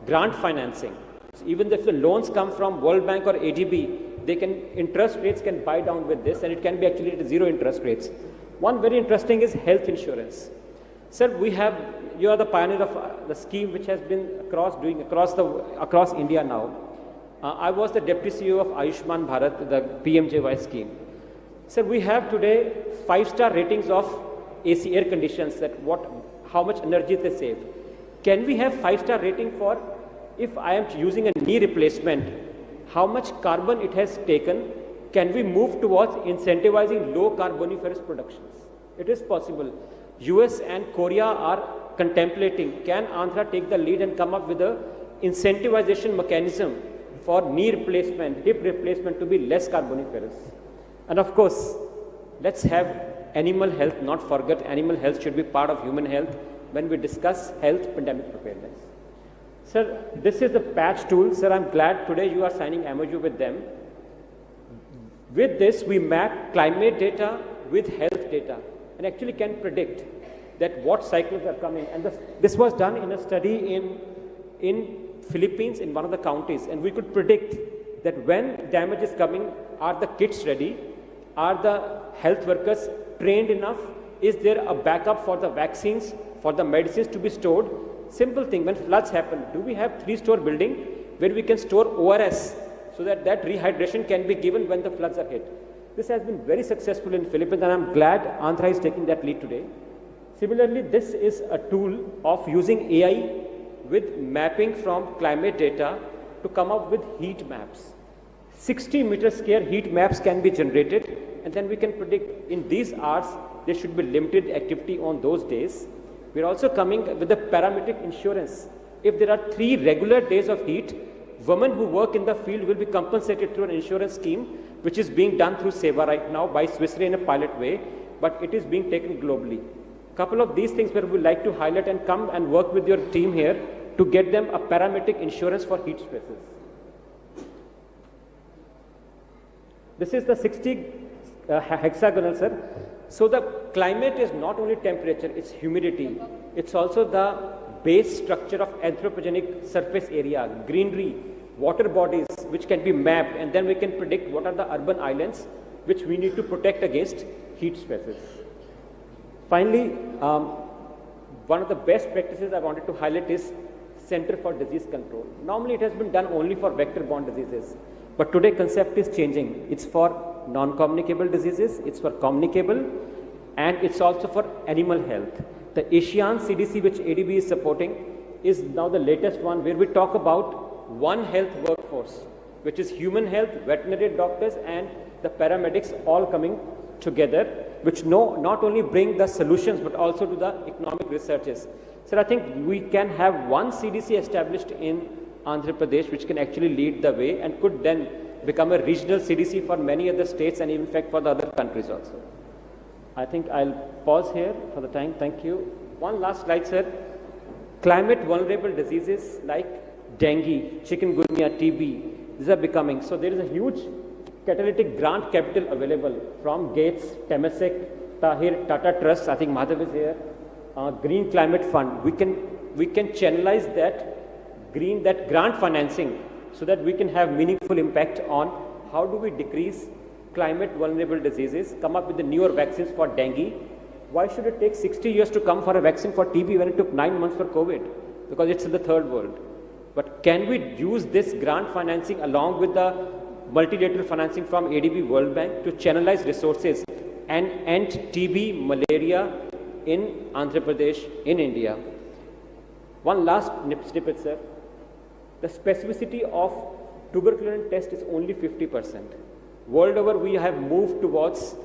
grant financing. So even if the loans come from World Bank or ADB, interest rates can buy down with this, and it can be actually at 0 interest rates. One very interesting is health insurance. Sir, you are the pioneer of the scheme which has been across India now. I was the deputy CEO of Ayushman Bharat, the PMJY scheme. Sir, we have today 5-star ratings of AC air conditions, how much energy they save. Can we have 5-star rating for, if I am using a knee replacement, how much carbon it has taken? Can we move towards incentivizing low carboniferous productions? It is possible. US and Korea are contemplating, can Andhra take the lead and come up with a incentivization mechanism for knee replacement, hip replacement to be less carboniferous? And of course, let's have animal health, not forget animal health should be part of human health when we discuss health pandemic preparedness. Sir, this is the patch tool. Sir, I'm glad today you are signing MOU with them. With this, we map climate data with health data and actually can predict that what cyclones are coming. And this was done in a study in Philippines in one of the counties. And we could predict that when damage is coming, are the kits ready? Are the health workers trained enough? Is there a backup for the vaccines, for the medicines to be stored? Simple thing, when floods happen, do we have 3-store building where we can store ORS so that rehydration can be given when the floods are hit? This has been very successful in Philippines, and I'm glad Andhra is taking that lead today. Similarly, this is a tool of using AI with mapping from climate data to come up with heat maps. 60-meter square heat maps can be generated, and then we can predict in these hours there should be limited activity on those days. We're also coming with the parametric insurance. if there are 3 regular days of heat, women who work in the field will be compensated through an insurance scheme, which is being done through SEWA right now by Swiss Re in a pilot way, but it is being taken globally. Couple of these things where we would like to highlight and come and work with your team here to get them a parametric insurance for heat stresses. This is the 60 hexagonal, sir. So the climate is not only temperature, it's humidity. It's also the base structure of anthropogenic surface area, greenery, water bodies, which can be mapped, and then we can predict what are the urban islands which we need to protect against heat stresses. Finally, one of the best practices I wanted to highlight is Center for Disease Control. Normally it has been done only for vector-borne diseases, but today concept is changing. It's for non-communicable diseases, it's for communicable, and it's also for animal health. The ASEAN CDC, which ADB is supporting, is now the latest one where we talk about one health workforce, which is human health, veterinary doctors, and the paramedics all coming together, which not only bring the solutions but also to the economic researches. So I think we can have one CDC established in Andhra Pradesh, which can actually lead the way and could then become a regional CDC for many other states and in fact for the other countries also. I think I'll pause here for the time. Thank you. One last slide, sir. Climate vulnerable diseases like dengue, chikungunya, TB, these are becoming. So there is a huge catalytic grant capital available from Gates, Temasek, Tahir, Tata Trust. I think Madhav is here. Green Climate Fund. We can channelize that grant financing so that we can have meaningful impact on how do we decrease climate vulnerable diseases, come up with the newer vaccines for dengue. Why should it take 60 years to come for a vaccine for TB when it took 9 months for COVID? Because it's in the third world. But can we use this grant financing along with the multilateral financing from ADB World Bank to channelize resources and end TB, malaria in Andhra Pradesh, in India? One last snippet, sir. The specificity of tuberculin test is only 50%. World over, we have moved towards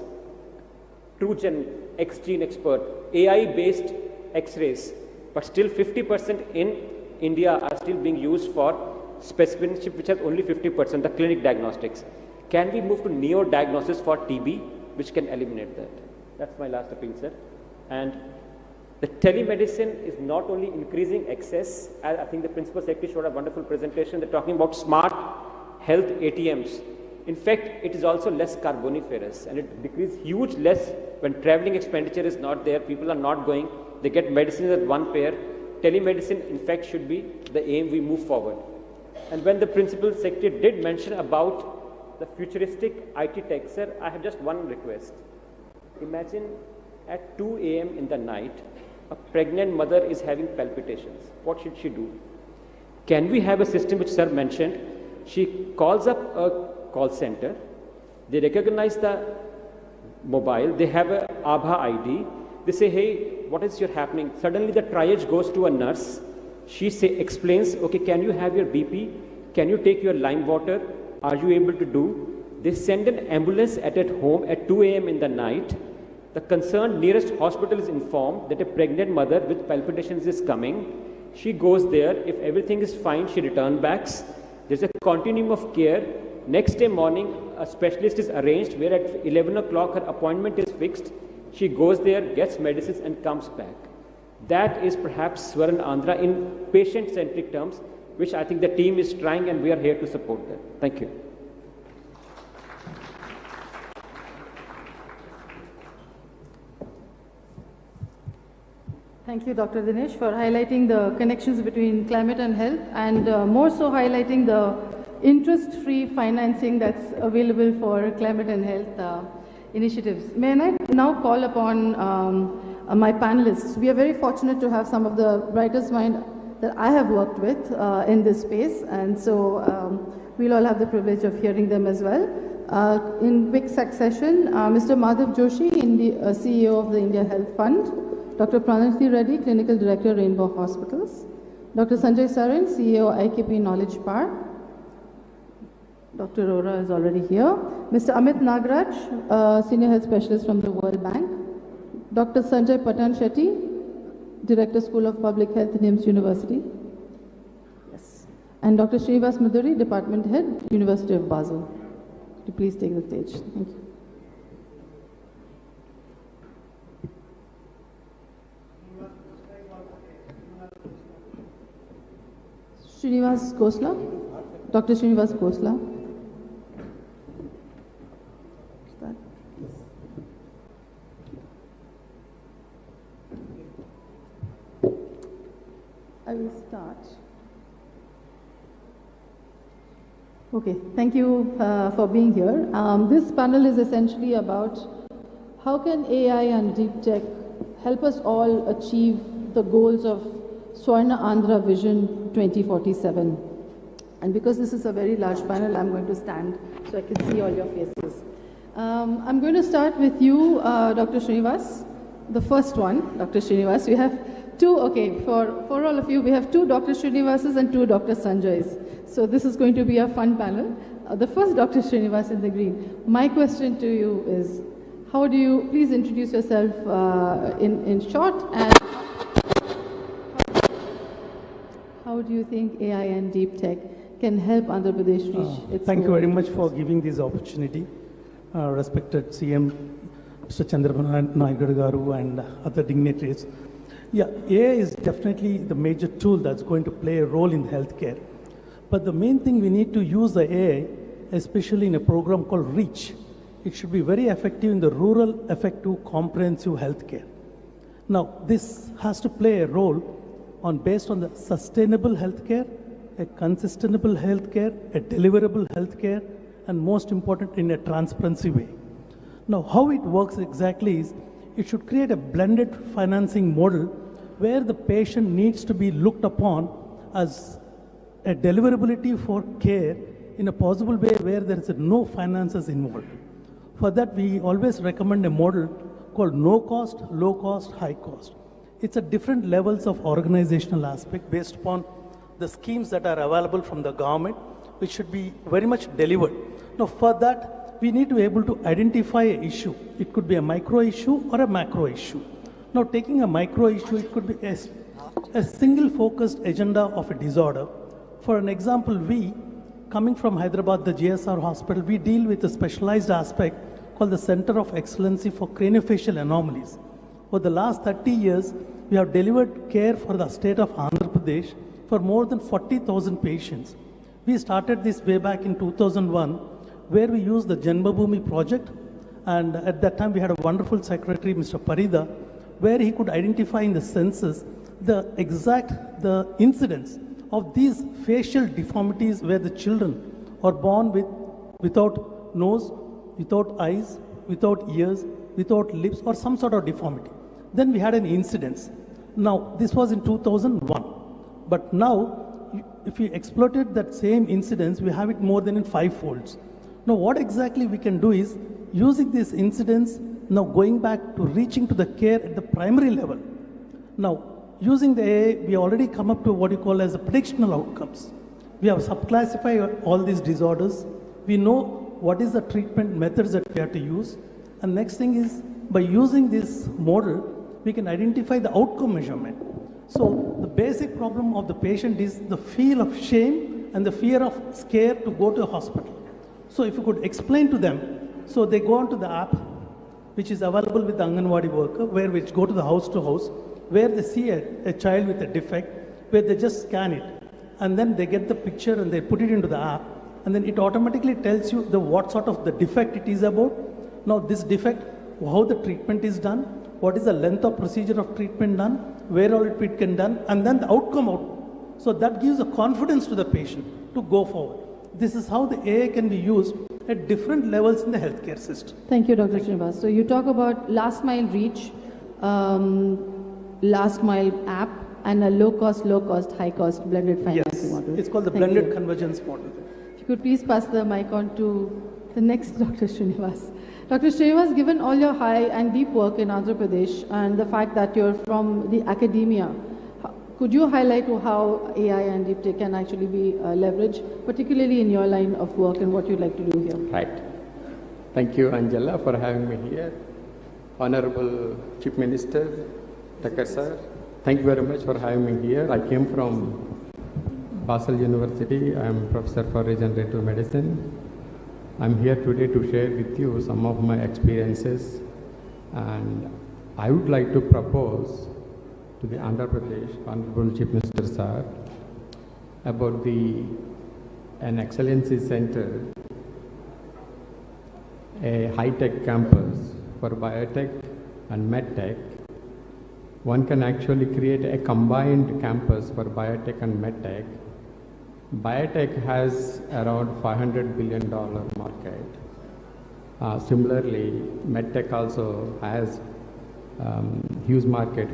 TrueGen, X-Gene Expert, AI-based X-rays, but still 50% in India are still being used for specificity, which has only 50%, the clinic diagnostics. Can we move to neo-diagnosis for TB, which can eliminate that? That's my last appeal, sir. And the telemedicine is not only increasing access, I think the Principal Secretary showed a wonderful presentation. They're talking about smart health ATMs. In fact, it is also less carboniferous and it decreases huge less when traveling expenditure is not there, people are not going, they get medicines at one pair. Telemedicine, in fact, should be the aim we move forward. And when the Principal Secretary did mention about the futuristic IT tech, sir, I have just one request. Imagine at 2 a.m. in the night, a pregnant mother is having palpitations. What should she do? Can we have a system which sir mentioned? She calls up a call center, they recognize the mobile, they have a Abha ID, they say, hey, what is your happening? Suddenly the triage goes to a nurse. She explains, okay, can you have your BP? Can you take your lime water? Are you able to do? They send an ambulance at home at 2 a.m. in the night. The concerned nearest hospital is informed that a pregnant mother with palpitations is coming. She goes there. If everything is fine, she returns back. There's a continuum of care. Next day morning, a specialist is arranged where at 11 o'clock her appointment is fixed. She goes there, gets medicines and comes back. That is perhaps Swaran Andhra in patient-centric terms, which I think the team is trying and we are here to support that. Thank you. Thank you, Dr. Dinesh, for highlighting the connections between climate and health and more so highlighting the interest-free financing that's available for climate and health initiatives. May I now call upon my panelists. We are very fortunate to have some of the brightest minds that I have worked with in this space, and so we'll all have the privilege of hearing them as well. In quick succession, Mr. Madhav Joshi, CEO of the India Health Fund, Dr. Pranati Reddy, Clinical Director, Rainbow Hospitals, Dr. Sanjay Saran, CEO, IKP Knowledge Park, Dr. Rora is already here, Mr. Amit Nagraj, Senior Health Specialist from the World Bank, Dr. Sanjay Patan Shetty, Director, School of Public Health, NIMS University, And Dr. Srinivas Madhuri, Department Head, University of Basel. Could you please take the stage? Thank you. Srinivas Khosla, Dr. Srinivas Khosla. I will start. Okay, thank you for being here. This panel is essentially about how can AI and deep tech help us all achieve the goals of Swarna Andhra Vision 2047. And because this is a very large panel, I'm going to stand so I can see all your faces. I'm going to start with you, Dr. Srinivas. The first one, Dr. Srinivas. We have two, okay, for all of you, we have two Dr. Srinivases and two Dr. Sanjays. So this is going to be a fun panel. The first Dr. Srinivas in the green. My question to you is, how do you, please introduce yourself in short, and how do you think AI and deep tech can help Andhra Pradesh reach its Thank you goal? very much for giving this opportunity. Respected CM, Mr. Chandrababu Naidu Garu and other dignitaries. Yeah, AI is definitely the major tool that's going to play a role in healthcare. But the main thing, we need to use the AI, especially in a program called REACH. It should be very effective in the rural effective comprehensive healthcare. Now, this has to play a role based on the sustainable healthcare, a consistable healthcare, a deliverable healthcare, and most important, in a transparency way. Now, how it works exactly is, it should create a blended financing model where the patient needs to be looked upon as a deliverability for care in a possible way where there is no finances involved. For that, we always recommend a model called no cost, low cost, high cost. It's at different levels of organizational aspect based upon the schemes that are available from the government, which should be very much delivered. Now, for that, we need to be able to identify an issue. It could be a micro issue or a macro issue. Now, taking a micro issue, it could be a single focused agenda of a disorder. For an example, we, coming from Hyderabad, the GSR hospital, we deal with a specialized aspect called the Center of Excellency for Craniofacial Anomalies. For the last 30 years, we have delivered care for the state of Andhra Pradesh for more than 40,000 patients. We started this way back in 2001, where we used the Janmabhoomi project, and at that time we had a wonderful secretary, Mr. Parida, where he could identify in the census the incidence of these facial deformities where the children are born without nose, without eyes, without ears, without lips, or some sort of deformity. Then we had an incidence. Now, this was in 2001. But now, if we exploited that same incidence, we have it more than in 5 folds. Now, what exactly we can do is, using this incidence, now going back to reaching to the care at the primary level. Now, using the AI, we already come up to what you call as the predictional outcomes. We have subclassified all these disorders. We know what is the treatment methods that we have to use. And next thing is, by using this model, we can identify the outcome measurement. So the basic problem of the patient is the feel of shame and the fear of scare to go to a hospital. So if you could explain to them, so they go onto the app, which is available with the Anganwadi worker, where we go to the house to house, where they see a child with a defect, where they just scan it, and then they get the picture and they put it into the app, and then it automatically tells you what sort of the defect it is about. Now this defect, how the treatment is done, what is the length of procedure of treatment done, where all it can done, and then the outcome out. So that gives a confidence to the patient to go forward. This is how the AI can be used at different levels in the healthcare system. Thank you, Dr. Srinivas. So you talk about last mile reach, last mile app, and a low cost, high cost blended financing model. It's called the blended convergence model. If you could please pass the mic on to the next Dr. Srinivas. Dr. Srinivas, given all your high and deep work in Andhra Pradesh and the fact that you're from the academia, could you highlight how AI and deep tech can actually be leveraged, particularly in your line of work and what you'd like to do here? Right. Thank you, Angela, for having me here. Honorable Chief Minister, Thakkar sir, thank you very much for having me here. I came from Basel University. I am professor for regenerative medicine. I'm here today to share with you some of my experiences, and I would like to propose to the Andhra Pradesh Honorable Chief Minister Sir about an excellency center, a high-tech campus for biotech and medtech. One can actually create a combined campus for biotech and medtech. Biotech has around $500 billion market. Similarly, medtech also has huge market,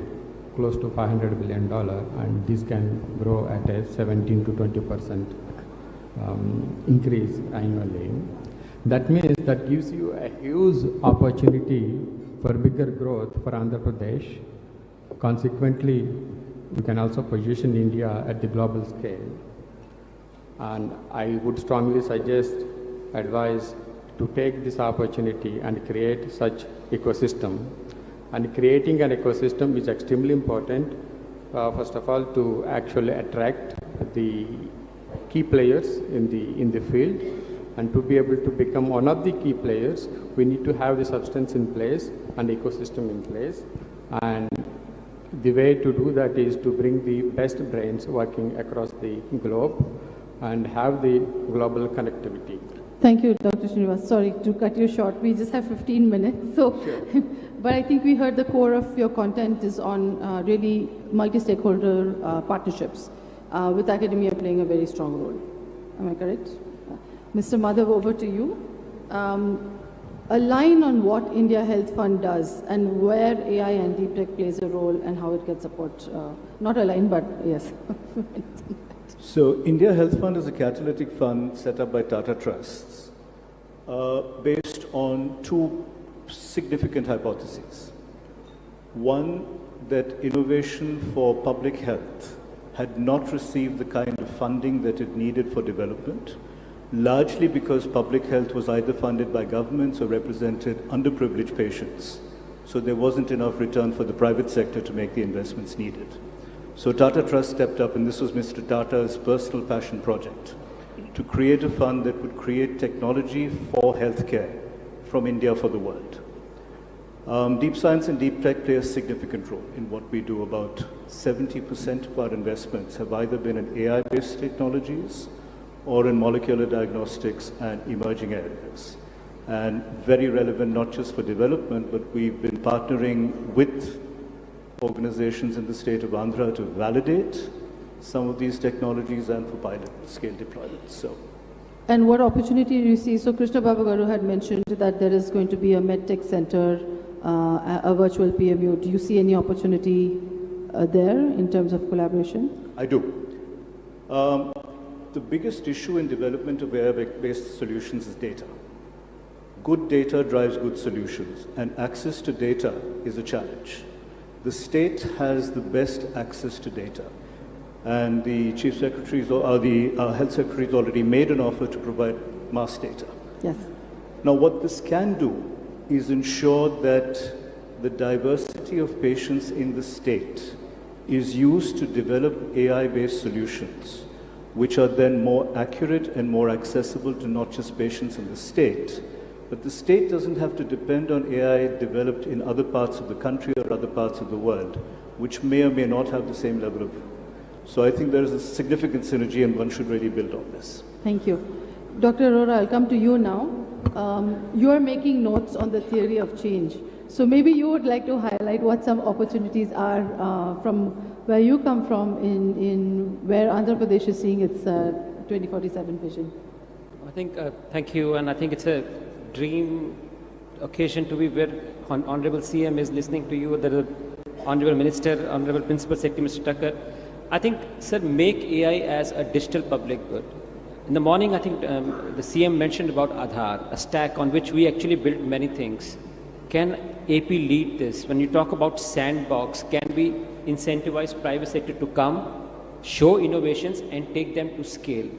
close to $500 billion, and this can grow at a 17 to 20% increase annually. That means that gives you a huge opportunity for bigger growth for Andhra Pradesh. Consequently, we can also position India at the global scale. And I would strongly advise to take this opportunity and create such ecosystem. And creating an ecosystem is extremely important, first of all, to actually attract the key players in the field. And to be able to become one of the key players, we need to have the substance in place and ecosystem in place. And the way to do that is to bring the best brains working across the globe and have the global connectivity. Thank you, Dr. Srinivas. Sorry to cut you short. We just have 15 minutes. So, sure. But I think we heard the core of your content is on really multi-stakeholder partnerships, with academia playing a very strong role. Am I correct? Mr. Madhav, over to you. A line on what India Health Fund does and where AI and deep tech plays a role and how it gets support. Not a line, but yes. So India Health Fund is a catalytic fund set up by Tata Trusts based on two significant hypotheses. One, that innovation for public health had not received the kind of funding that it needed for development, largely because public health was either funded by governments or represented underprivileged patients. So there wasn't enough return for the private sector to make the investments needed. So Tata Trust stepped up, and this was Mr. Tata's personal passion project, to create a fund that would create technology for healthcare from India for the world. Deep science and deep tech play a significant role in what we do. About 70% of our investments have either been in AI-based technologies or in molecular diagnostics and emerging areas. And very relevant not just for development, but we've been partnering with organizations in the state of Andhra to validate some of these technologies and for pilot scale deployment. So. And what opportunity do you see? So Krishna Babagaru had mentioned that there is going to be a medtech center, a virtual PMU. Do you see any opportunity there in terms of collaboration? I do. The biggest issue in development of AI-based solutions is data. Good data drives good solutions, and access to data is a challenge. The state has the best access to data, and the chief secretaries or the health secretaries already made an offer to provide mass data. Yes. Now, what this can do is ensure that the diversity of patients in the state is used to develop AI-based solutions, which are then more accurate and more accessible to not just patients in the state, but the state doesn't have to depend on AI developed in other parts of the country or other parts of the world, which may or may not have the same level of. So I think there is a significant synergy, and one should really build on this. Thank you. Dr. Arora, I'll come to you now. You are making notes on the theory of change. So maybe you would like to highlight what some opportunities are from where you come from in where Andhra Pradesh is seeing its 2047 vision. I think, thank you, and I think it's a dream occasion to be where Honorable CM is listening to you, the Honorable Minister, Honorable Principal Secretary, Mr. Tucker. I think, sir, make AI as a digital public good. In the morning, I think the CM mentioned about Aadhaar, a stack on which we actually built many things. Can AP lead this? When you talk about sandbox, can we incentivize private sector to come, show innovations and take them to scale?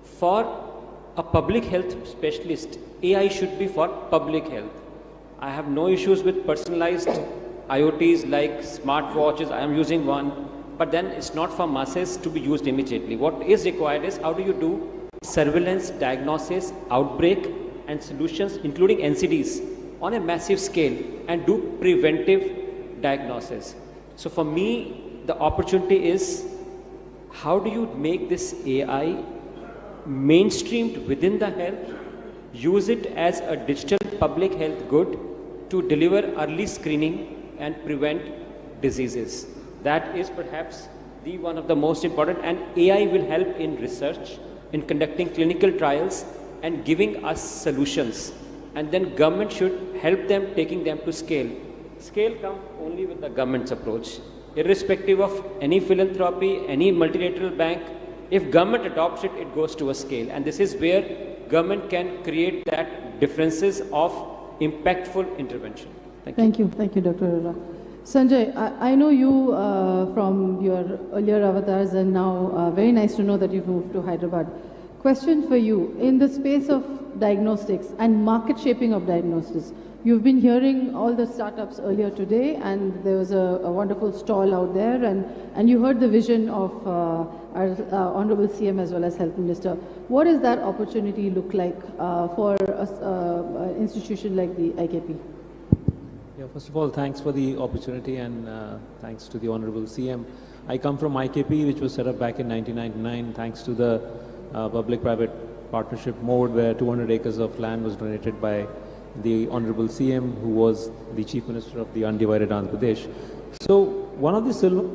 For a public health specialist, AI should be for public health. I have no issues with personalized IoTs like smartwatches. I am using one. but then it's not for masses to be used immediately. What is required is how do you do surveillance, diagnosis, outbreak, and solutions, including NCDs, on a massive scale, and do preventive diagnosis. So for me, the opportunity is how do you make this AI mainstreamed within the health, use it as a digital public health good to deliver early screening and prevent diseases. That is perhaps the one of the most important, and AI will help in research, in conducting clinical trials and giving us solutions. And then government should help them, taking them to scale. Scale comes only with the government's approach. Irrespective of any philanthropy, any multilateral bank, if government adopts it, it goes to a scale. And this is where government can create that differences of impactful intervention. Thank you. Thank you, Dr. Arora. Sanjay, I know you from your earlier avatars, and now very nice to know that you've moved to Hyderabad. Question for you, in the space of diagnostics and market shaping of diagnostics, you've been hearing all the startups earlier today, and there was a wonderful stall out there, and you heard the vision of our Honorable CM as well as Health Minister. What does that opportunity look like for an institution like the IKP? Yeah, first of all, thanks for the opportunity, and thanks to the Honorable CM. I come from IKP, which was set up back in 1999, thanks to the public-private partnership mode, where 200 acres of land was donated by the Honorable CM, who was the Chief Minister of the undivided Andhra Pradesh. So one of the silver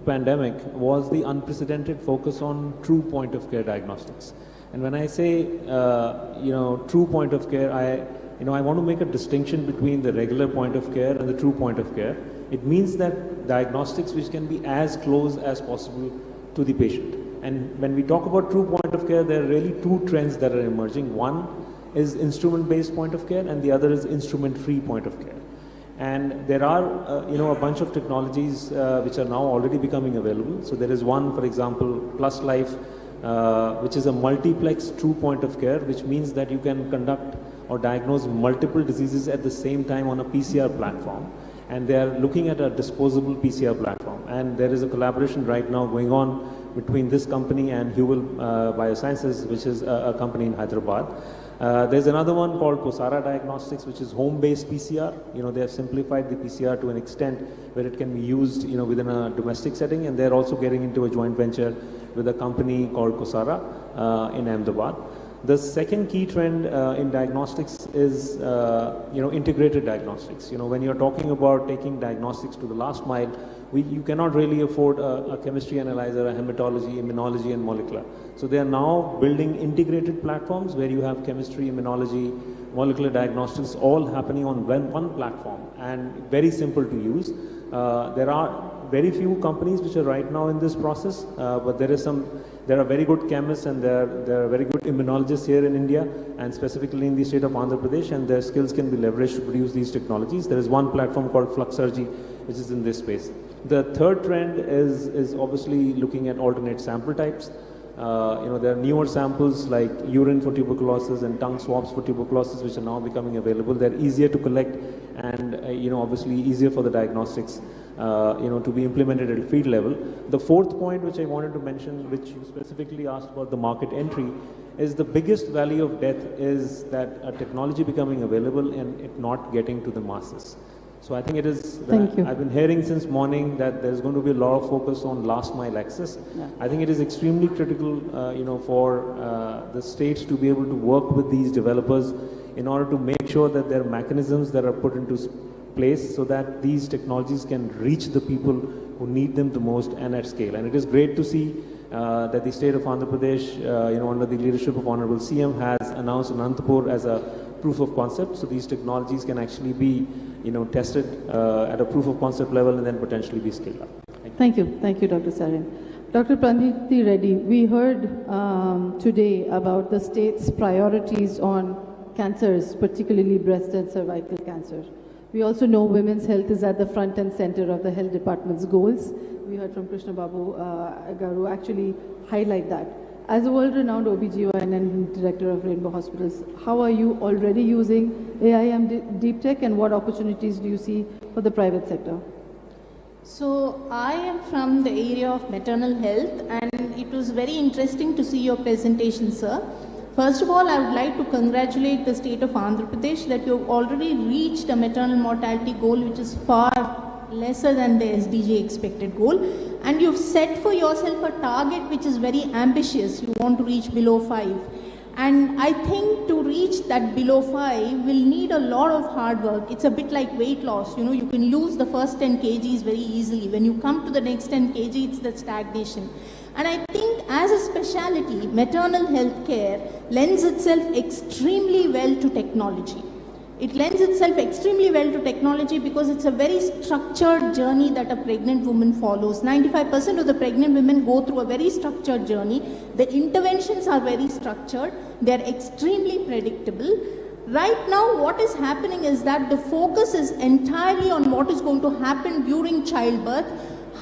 pandemic was the unprecedented focus on true point-of-care diagnostics. And when I say, true point-of-care, I want to make a distinction between the regular point-of-care and the true point-of-care. It means that diagnostics which can be as close as possible to the patient. And when we talk about true point-of-care, there are really two trends that are emerging. One is instrument-based point-of-care, and the other is instrument-free point-of-care. And there are, a bunch of technologies which are now already becoming available. So there is one, for example, Plus Life, which is a multiplex true point-of-care, which means that you can conduct or diagnose multiple diseases at the same time on a PCR platform. And they are looking at a disposable PCR platform. And there is a collaboration right now going on between this company and Huel Biosciences, which is a company in Hyderabad. There's another one called Kosara Diagnostics, which is home-based PCR. They have simplified the PCR to an extent where it can be used, within a domestic setting. And they're also getting into a joint venture with a company called Kosara in Ahmedabad. The second key trend in diagnostics is, integrated diagnostics. When you're talking about taking diagnostics to the last mile, you cannot really afford a chemistry analyzer, a hematology, immunology, and molecular. So they are now building integrated platforms where you have chemistry, immunology, molecular diagnostics all happening on one platform, and very simple to use. There are very few companies which are right now in this process, but there are very good chemists, and there are very good immunologists here in India, and specifically in the state of Andhra Pradesh, and their skills can be leveraged to produce these technologies. There is one platform called Fluxurgy, which is in this space. The third trend is obviously looking at alternate sample types. There are newer samples like urine for tuberculosis and tongue swabs for tuberculosis, which are now becoming available. They're easier to collect, and obviously easier for the diagnostics to be implemented at field level. The fourth point which I wanted to mention, which you specifically asked about the market entry, is the biggest valley of death is that a technology becoming available and it not getting to the masses. So I think it is, I've been hearing since morning that there's going to be a lot of focus on last mile access. Yeah. I think it is extremely critical, for the states to be able to work with these developers in order to make sure that there are mechanisms that are put into place so that these technologies can reach the people who need them the most and at scale. And it is great to see that the state of Andhra Pradesh, under the leadership of Honorable CM, has announced Anantapur as a proof of concept. So these technologies can actually be tested at a proof of concept level and then potentially be scaled up. Thank you. Thank you, Dr. Sarin. Dr. Praniti Reddy, we heard today about the state's priorities on cancers, particularly breast and cervical cancer. We also know women's health is at the front and center of the health department's goals. We heard from Krishna Babu Garu actually highlight that. As a world-renowned OBGYN and director of Rainbow Hospitals, how are you already using AIM deep tech, and what opportunities do you see for the private sector? So I am from the area of maternal health, and it was very interesting to see your presentation, sir. First of all, I would like to congratulate the state of Andhra Pradesh that you have already reached a maternal mortality goal which is far lesser than the SDG expected goal, and you've set for yourself a target which is very ambitious. You want to reach below 5. And I think to reach that below 5 will need a lot of hard work. It's a bit like weight loss. You know, you can lose the first 10 kgs very easily. When you come to the next 10 kg, it's the stagnation. And I think as a specialty, maternal health care lends itself extremely well to technology. It lends itself extremely well to technology because it's a very structured journey that a pregnant woman follows. 95% of the pregnant women go through a very structured journey. The interventions are very structured. They're extremely predictable. Right now, what is happening is that the focus is entirely on what is going to happen during childbirth,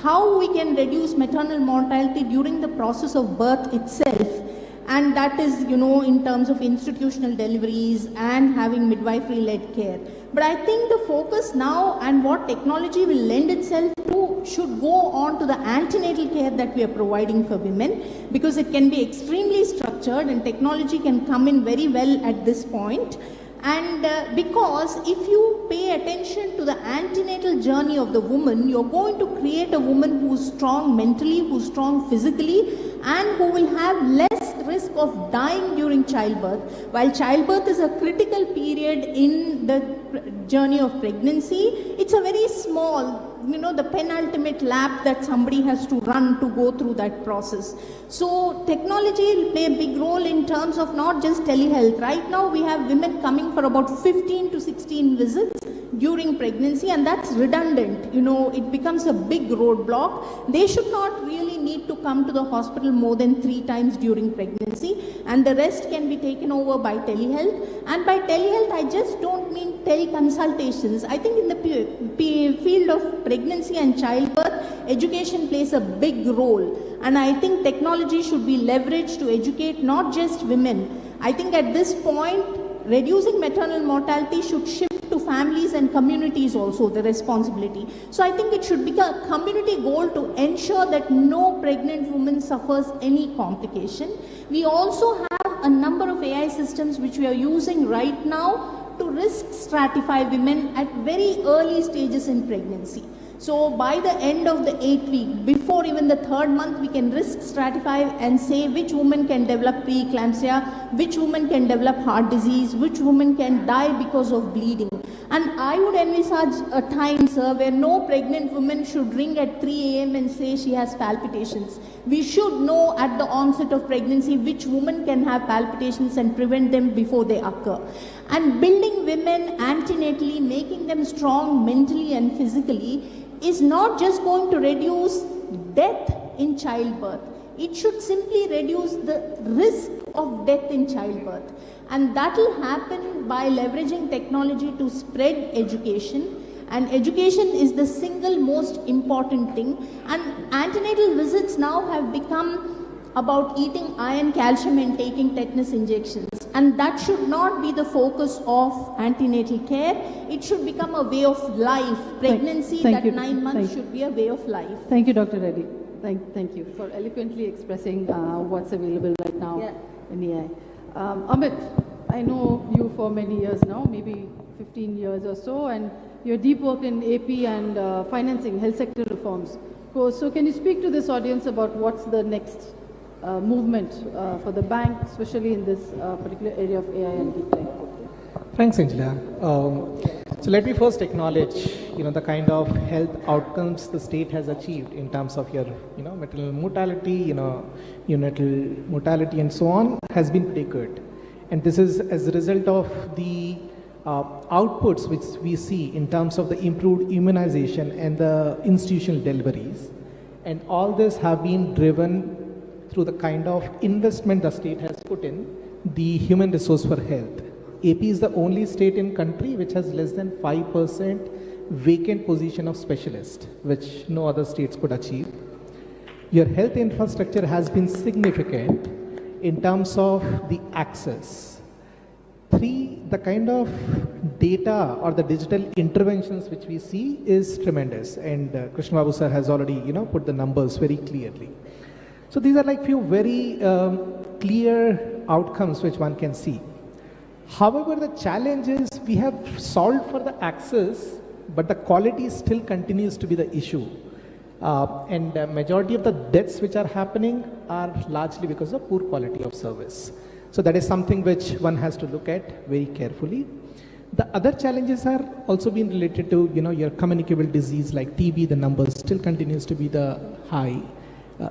how we can reduce maternal mortality during the process of birth itself. And that is, you know, in terms of institutional deliveries and having midwifery-led care. But I think the focus now and what technology will lend itself to should go on to the antenatal care that we are providing for women, because it can be extremely structured and technology can come in very well at this point. And because if you pay attention to the antenatal journey of the woman, you're going to create a woman who's strong mentally, who's strong physically, and who will have less risk of dying during childbirth. While childbirth is a critical period in the journey of pregnancy, it's a very small, you know, the penultimate lap that somebody has to run to go through that process. So technology will play a big role in terms of not just telehealth. Right now we have women coming for about 15 to 16 visits during pregnancy, and that's redundant. You know, it becomes a big roadblock. They should not really need to come to the hospital more than 3 times during pregnancy, and the rest can be taken over by telehealth. And by telehealth, I just don't mean teleconsultations. I think in the field of pregnancy and childbirth, education plays a big role. And I think technology should be leveraged to educate not just women. I think at this point, reducing maternal mortality should shift to families and communities also, the responsibility. So I think it should be a community goal to ensure that no pregnant woman suffers any complication. We also have a number of AI systems which we are using right now to risk stratify women at very early stages in pregnancy. So by the end of the 8th week, before even the 3rd month, we can risk stratify and say which woman can develop preeclampsia, which woman can develop heart disease, which woman can die because of bleeding. And I would envisage a time, sir, where no pregnant woman should ring at 3 a.m. and say she has palpitations. We should know at the onset of pregnancy which woman can have palpitations and prevent them before they occur. And building women antenatally, making them strong mentally and physically, is not just going to reduce death in childbirth. It should simply reduce the risk of death in childbirth. And that will happen by leveraging technology to spread education. And education is the single most important thing. And antenatal visits now have become about eating iron, calcium, and taking tetanus injections. And that should not be the focus of antenatal care. It should become a way of life. Pregnancy, that 9 months should be a way of life. Thank you, Dr. Reddy. Thank you for eloquently expressing what's available right now in AI. Amit, I know you for many years now, maybe 15 years or so, and your deep work in AP and financing, health sector reforms. So can you speak to this audience about what's the next movement for the bank, especially in this particular area of AI and deep tech? Thanks, Angela. So let me first acknowledge, the kind of health outcomes the state has achieved in terms of your, maternal mortality, neonatal mortality, and so on, has been pretty good. And this is as a result of the outputs which we see in terms of the improved immunization and the institutional deliveries. And all this have been driven through the kind of investment the state has put in the human resource for health. AP is the only state in country which has less than 5% vacant position of specialist, which no other states could achieve. Your health infrastructure has been significant in terms of the access. 3, the kind of data or the digital interventions which we see is tremendous. And Krishna Babu sir has already, put the numbers very clearly. So these are like few very clear outcomes which one can see. However, the challenge is we have solved for the access, but the quality still continues to be the issue. And the majority of the deaths which are happening are largely because of poor quality of service. So that is something which one has to look at very carefully. The other challenges are also being related to, your communicable disease like TB. The numbers still continues to be the high.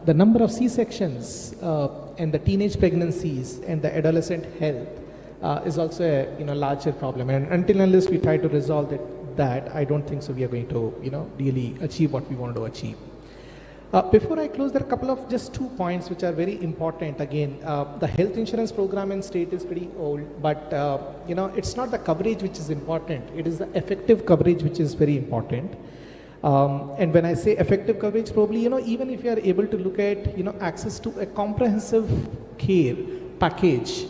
The number of C-sections and the teenage pregnancies and the adolescent health is also a larger problem. And until unless we try to resolve that, I don't think so we are going to really achieve what we want to achieve. Before I close, there are a couple of just 2 points which are very important. Again, the health insurance program in state is pretty old, but it's not the coverage which is important. It is the effective coverage which is very important. And when I say effective coverage, probably, even if you are able to look at, access to a comprehensive care package,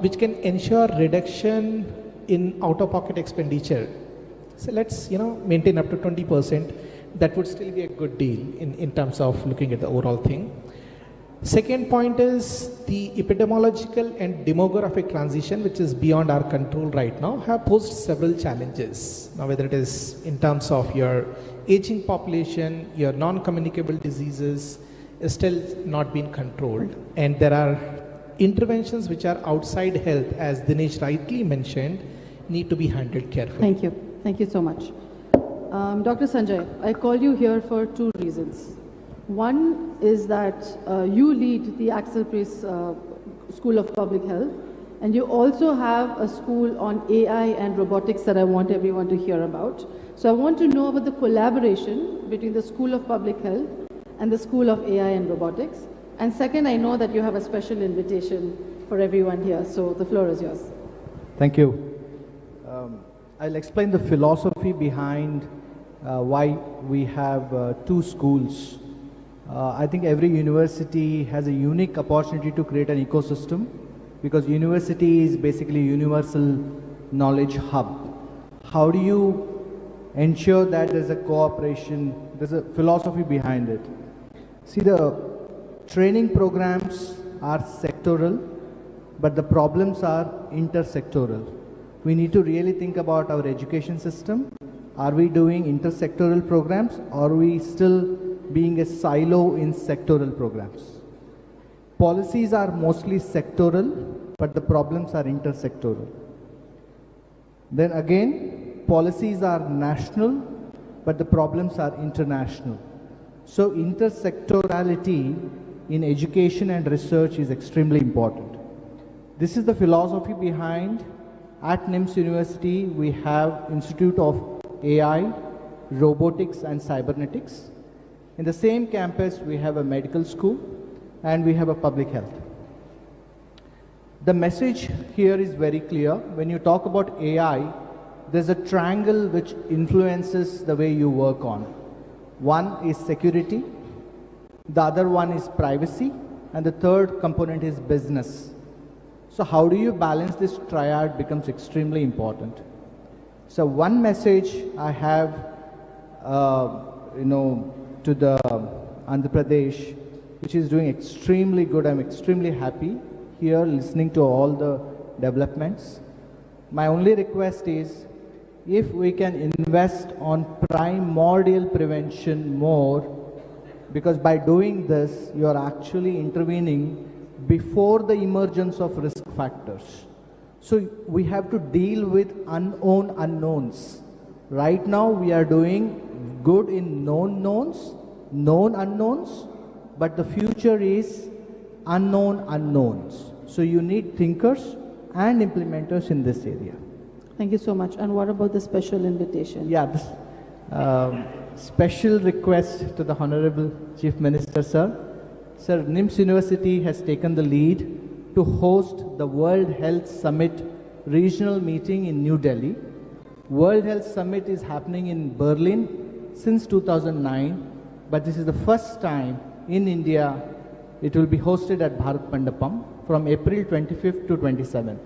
which can ensure reduction in out-of-pocket expenditure. So let's, maintain up to 20%. That would still be a good deal in terms of looking at the overall thing. Second point is the epidemiological and demographic transition, which is beyond our control right now, have posed several challenges. Now, whether it is in terms of your aging population, your non-communicable diseases is still not being controlled. And there are interventions which are outside health, as Dinesh rightly mentioned, need to be handled carefully. Thank you. Thank you so much. Dr. Sanjay, I call you here for 2 reasons. One is that you lead the Axel Priest School of Public Health, and you also have a school on AI and robotics that I want everyone to hear about. So I want to know about the collaboration between the School of Public Health and the School of AI and Robotics. And second, I know that you have a special invitation for everyone here, so the floor is yours. Thank you. I'll explain the philosophy behind why we have 2 schools. I think every university has a unique opportunity to create an ecosystem, because university is basically a universal knowledge hub. How do you ensure that there's a cooperation, there's a philosophy behind it? See, the training programs are sectoral, but the problems are intersectoral. We need to really think about our education system. Are we doing intersectoral programs, or are we still being a silo in sectoral programs? Policies are mostly sectoral, but the problems are intersectoral. Then again, policies are national, but the problems are international. So intersectorality in education and research is extremely important. This is the philosophy behind. At NIMS University, we have Institute of AI, Robotics and Cybernetics. In the same campus, we have a medical school and we have a public health. The message here is very clear. When you talk about AI, there's a triangle which influences the way you work on. One is security, the other one is privacy, and the third component is business. So how do you balance this triad becomes extremely important. So one message I have, to the Andhra Pradesh, which is doing extremely good. I'm extremely happy here listening to all the developments. My only request is, if we can invest on primordial prevention more, because by doing this, you are actually intervening before the emergence of risk factors. So we have to deal with unknown unknowns. Right now we are doing good in known knowns, known unknowns, but the future is unknown unknowns. So you need thinkers and implementers in this area. Thank you so much. And what about the special invitation? Yeah, this special request to the Honorable Chief Minister, sir. Sir, NIMS University has taken the lead to host the World Health Summit regional meeting in New Delhi. World Health Summit is happening in Berlin since 2009, but this is the first time in India. It will be hosted at Bharat Mandapam from April 25th to 27th.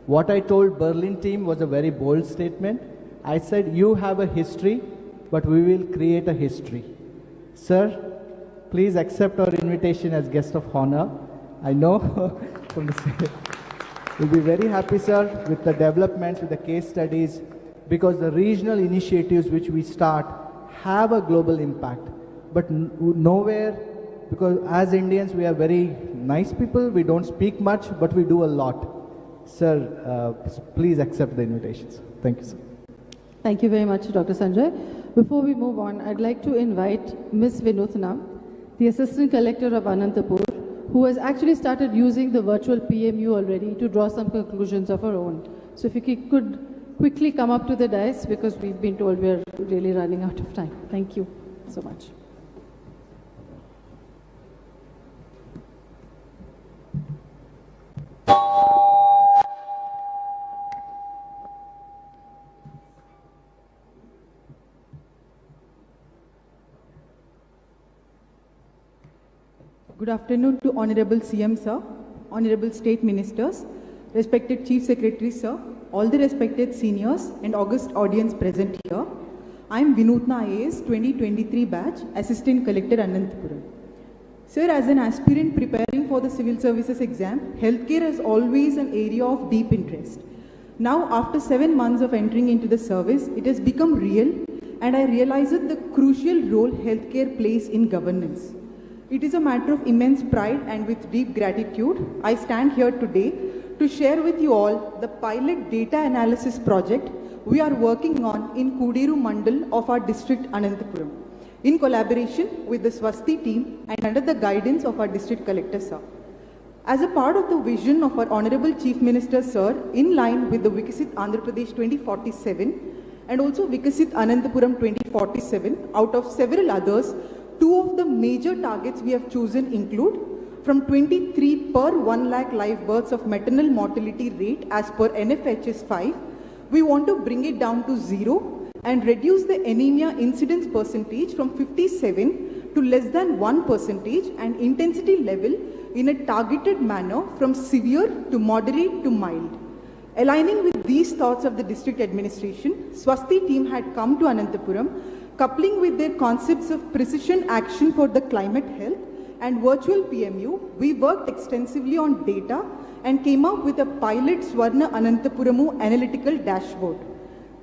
What I told Berlin team was a very bold statement. I said, you have a history, but we will create a history. Sir, please accept our invitation as guest of honor. I know from the we'll be very happy, sir, with the developments, with the case studies, because the regional initiatives which we start have a global impact. But nowhere, because as Indians, we are very nice people. We don't speak much, but we do a lot. Sir, please accept the invitations. Thank you, sir. Thank you very much, Dr. Sanjay. Before we move on, I'd like to invite Ms. Vinutna, the Assistant Collector of Anantapur, who has actually started using the virtual PMU already to draw some conclusions of her own. So if you could quickly come up to the dais, because we've been told we're really running out of time. Thank you so much. Good afternoon to Honorable CM Sir, Honorable State Ministers, respected Chief Secretary Sir, all the respected seniors and august audience present here. I am Vinutna IAS 2023 batch, Assistant Collector Ananthapuram. Sir, as an aspirant preparing for the civil services exam, healthcare is always an area of deep interest. Now, after 7 months of entering into the service, it has become real, and I realized the crucial role healthcare plays in governance. It is a matter of immense pride and with deep gratitude, I stand here today to share with you all the pilot data analysis project we are working on in Kudiru Mandal of our district Ananthapuram, in collaboration with the Swasti team and under the guidance of our district collector, sir. As a part of the vision of our Honorable Chief Minister, sir, in line with the Vikasit Andhra Pradesh 2047 and also Vikasit Ananthapuram 2047, out of several others, 2 of the major targets we have chosen include from 23 per 1 lakh live births of maternal mortality rate as per NFHS 5, we want to bring it down to 0 and reduce the anemia incidence percentage from 57 to less than 1% and intensity level in a targeted manner from severe to moderate to mild. Aligning with these thoughts of the district administration, Swasti team had come to Ananthapuram, coupling with their concepts of precision action for the climate health and virtual PMU, we worked extensively on data and came up with a pilot Swarna Ananthapuramu analytical dashboard.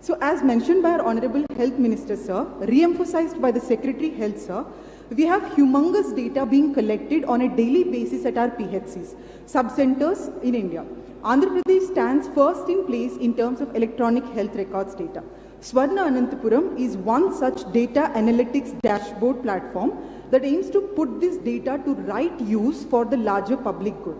So as mentioned by our Honorable Health Minister, sir, re-emphasized by the Secretary Health, sir, we have humongous data being collected on a daily basis at our PHCs, sub-centers in India. Andhra Pradesh stands first in place in terms of electronic health records data. Swarna Ananthapuram is one such data analytics dashboard platform that aims to put this data to right use for the larger public good.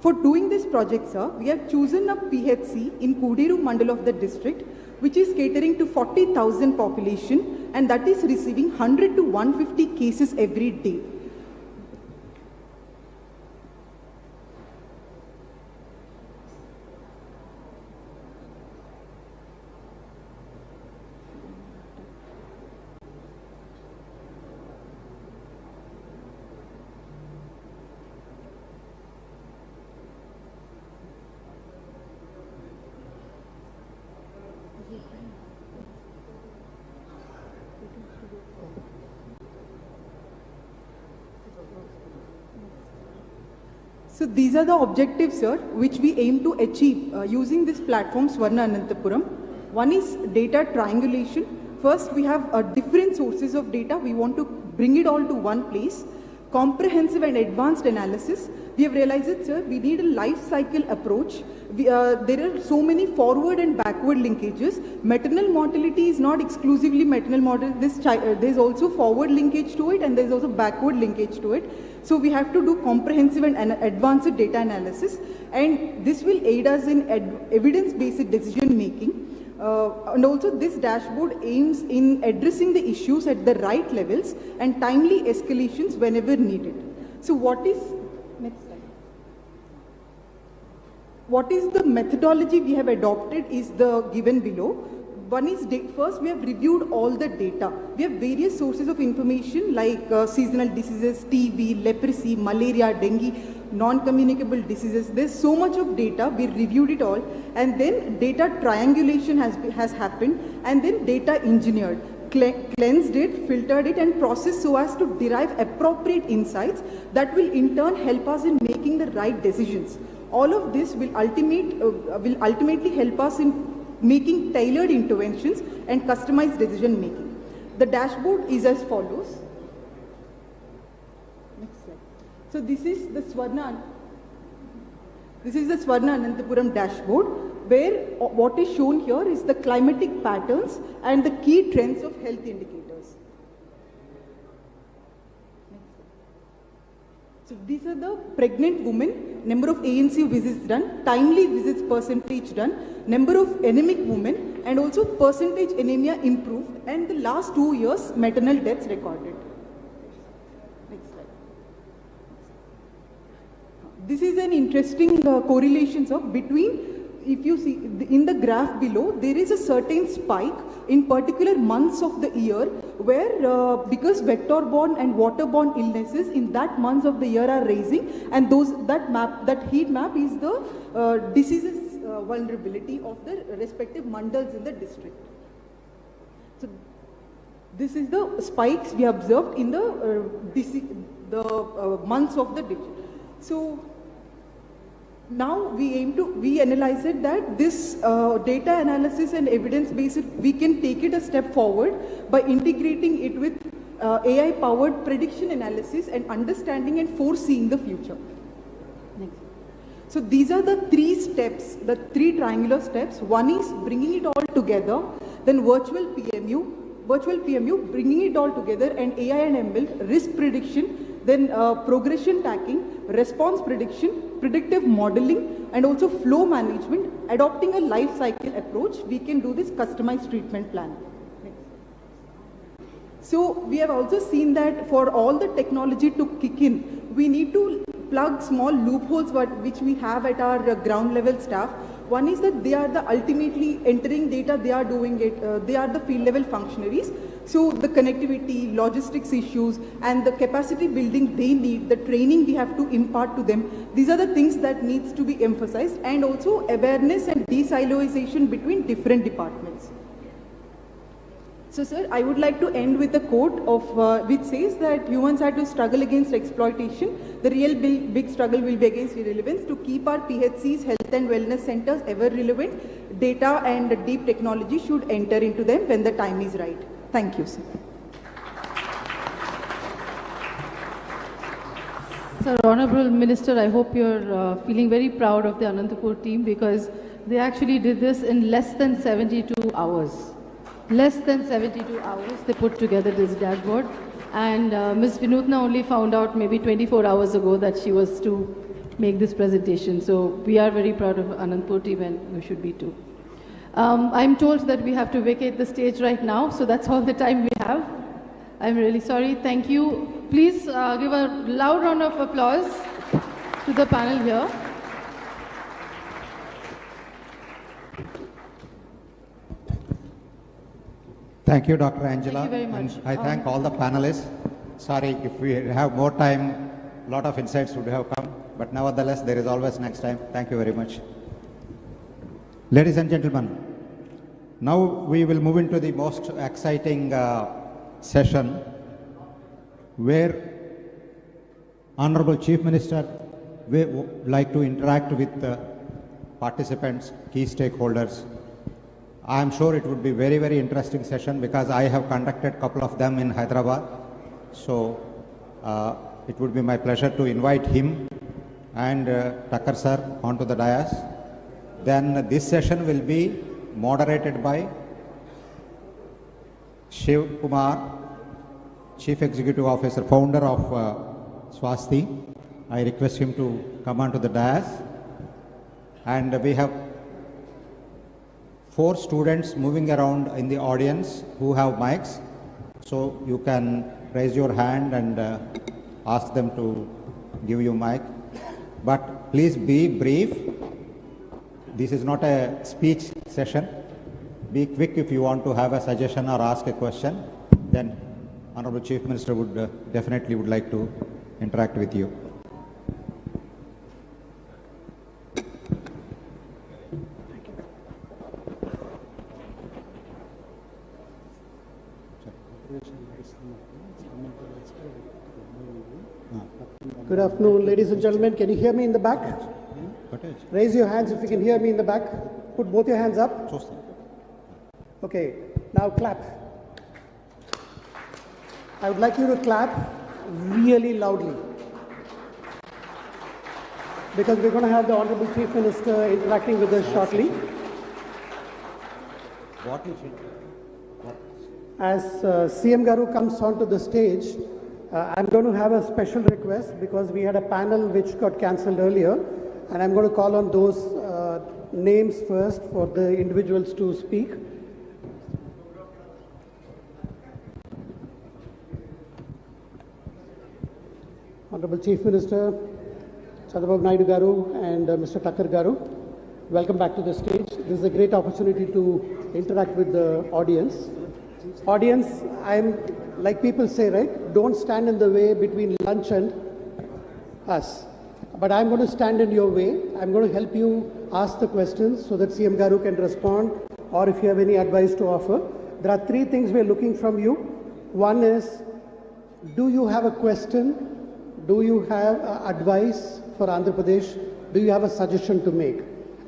For doing this project, sir, we have chosen a PHC in Kudiru Mandal of the district, which is catering to 40,000 population, and that is receiving 100 to 150 cases every day. So these are the objectives, sir, which we aim to achieve using this platform Swarna Ananthapuram. One is data triangulation. First, we have different sources of data. We want to bring it all to one place. Comprehensive and advanced analysis. We have realized that, sir, we need a life cycle approach. There are so many forward and backward linkages. Maternal mortality is not exclusively maternal mortality. There's also forward linkage to it and there's also backward linkage to it. So we have to do comprehensive and advanced data analysis, and this will aid us in evidence-based decision making. And also this dashboard aims in addressing the issues at the right levels and timely escalations whenever needed. So what is, next slide. What is the methodology we have adopted is the given below. One is, first we have reviewed all the data. We have various sources of information like seasonal diseases, TB, leprosy, malaria, dengue. non-communicable diseases. There's so much of data, we reviewed it all, and then data triangulation has happened, and then data engineered, cleansed it, filtered it, and processed so as to derive appropriate insights that will in turn help us in making the right decisions. All of this will ultimately help us in making tailored interventions and customized decision making. The dashboard is as follows. Next slide. So this is the Swarna Anantapuram dashboard, where what is shown here is the climatic patterns and the key trends of health indicators. So these are the pregnant women, number of ANC visits done, timely visits percentage done, number of anemic women, and also percentage anemia improved, and the last 2 years maternal deaths recorded. Next slide. This is an interesting correlation between, if you see in the graph below, there is a certain spike in particular months of the year where because vector-borne and water-borne illnesses in that months of the year are rising, and that heat map is the diseases vulnerability of the respective mandals in the district. So this is the spikes we observed in the months of the district. So now we analyze it that this data analysis and evidence based, we can take it a step forward by integrating it with AI powered prediction analysis and understanding and foreseeing the future. Next. So these are the 3 steps, the 3 triangular steps. One is bringing it all together, then virtual PMU, bringing it all together, and AI and ML, risk prediction, then progression tracking, response prediction, predictive modeling, and also flow management. Adopting a life cycle approach, we can do this customized treatment plan. So we have also seen that for all the technology to kick in, we need to plug small loopholes which we have at our ground level staff. One is that they are the ultimately entering data, they are doing it, they are the field level functionaries. So the connectivity, logistics issues, and the capacity building they need, the training we have to impart to them, these are the things that needs to be emphasized, and also awareness and de-siloization between different departments. So sir, I would like to end with a quote of which says that humans have to struggle against exploitation. The real big struggle will be against irrelevance. To keep our PHCs, health and wellness centers ever relevant, data and deep technology should enter into them when the time is right. Thank you, sir. Sir, Honorable Minister, I hope you're feeling very proud of the Anantapur team, because they actually did this in less than 72 hours. Less than 72 hours they put together this dashboard, and Ms. Vinutna only found out maybe 24 hours ago that she was to make this presentation. So we are very proud of Anantapur team, and we should be too. I'm told that we have to vacate the stage right now, so that's all the time we have. I'm really sorry. Thank you. Please give a loud round of applause to the panel here. Thank you, Dr. Angela. Thank you very much. And I thank all the panelists. Sorry, if we have more time, a lot of insights would have come, but nevertheless, there is always next time. Thank you very much. Ladies and gentlemen, now we will move into the most exciting session, where Honorable Chief Minister would like to interact with participants, key stakeholders. I am sure it would be very, very interesting session, because I have conducted a couple of them in Hyderabad. So it would be my pleasure to invite him and Thakkar sir onto the dais. Then this session will be moderated by Shiv Kumar, Chief Executive Officer, founder of Swasti. I request him to come onto the dais. And we have 4 students moving around in the audience who have mics. So you can raise your hand and ask them to give you mic. But please be brief. This is not a speech session. Be quick if you want to have a suggestion or ask a question. Then Honorable Chief Minister would definitely like to interact with you. Good afternoon, ladies and gentlemen. Can you hear me in the back? Raise your hands if you can hear me in the back. Put both your hands up. Okay, now clap. I would like you to clap really loudly, because we're going to have the Honorable Chief Minister interacting with us shortly. As CM Garu comes onto the stage, I'm going to have a special request, because we had a panel which got cancelled earlier, and I'm going to call on those names first for the individuals to speak. Honorable Chief Minister Chandrababu Naidu Garu and Mr. Thakkar Garu, welcome back to the stage. This is a great opportunity to interact with the audience. Audience, I'm like people say, right? Don't stand in the way between lunch and us. But I'm going to stand in your way. I'm going to help you ask the questions so that CM Garu can respond, or if you have any advice to offer. There are three things we're looking from you. One is, do you have a question? Do you have advice for Andhra Pradesh? Do you have a suggestion to make?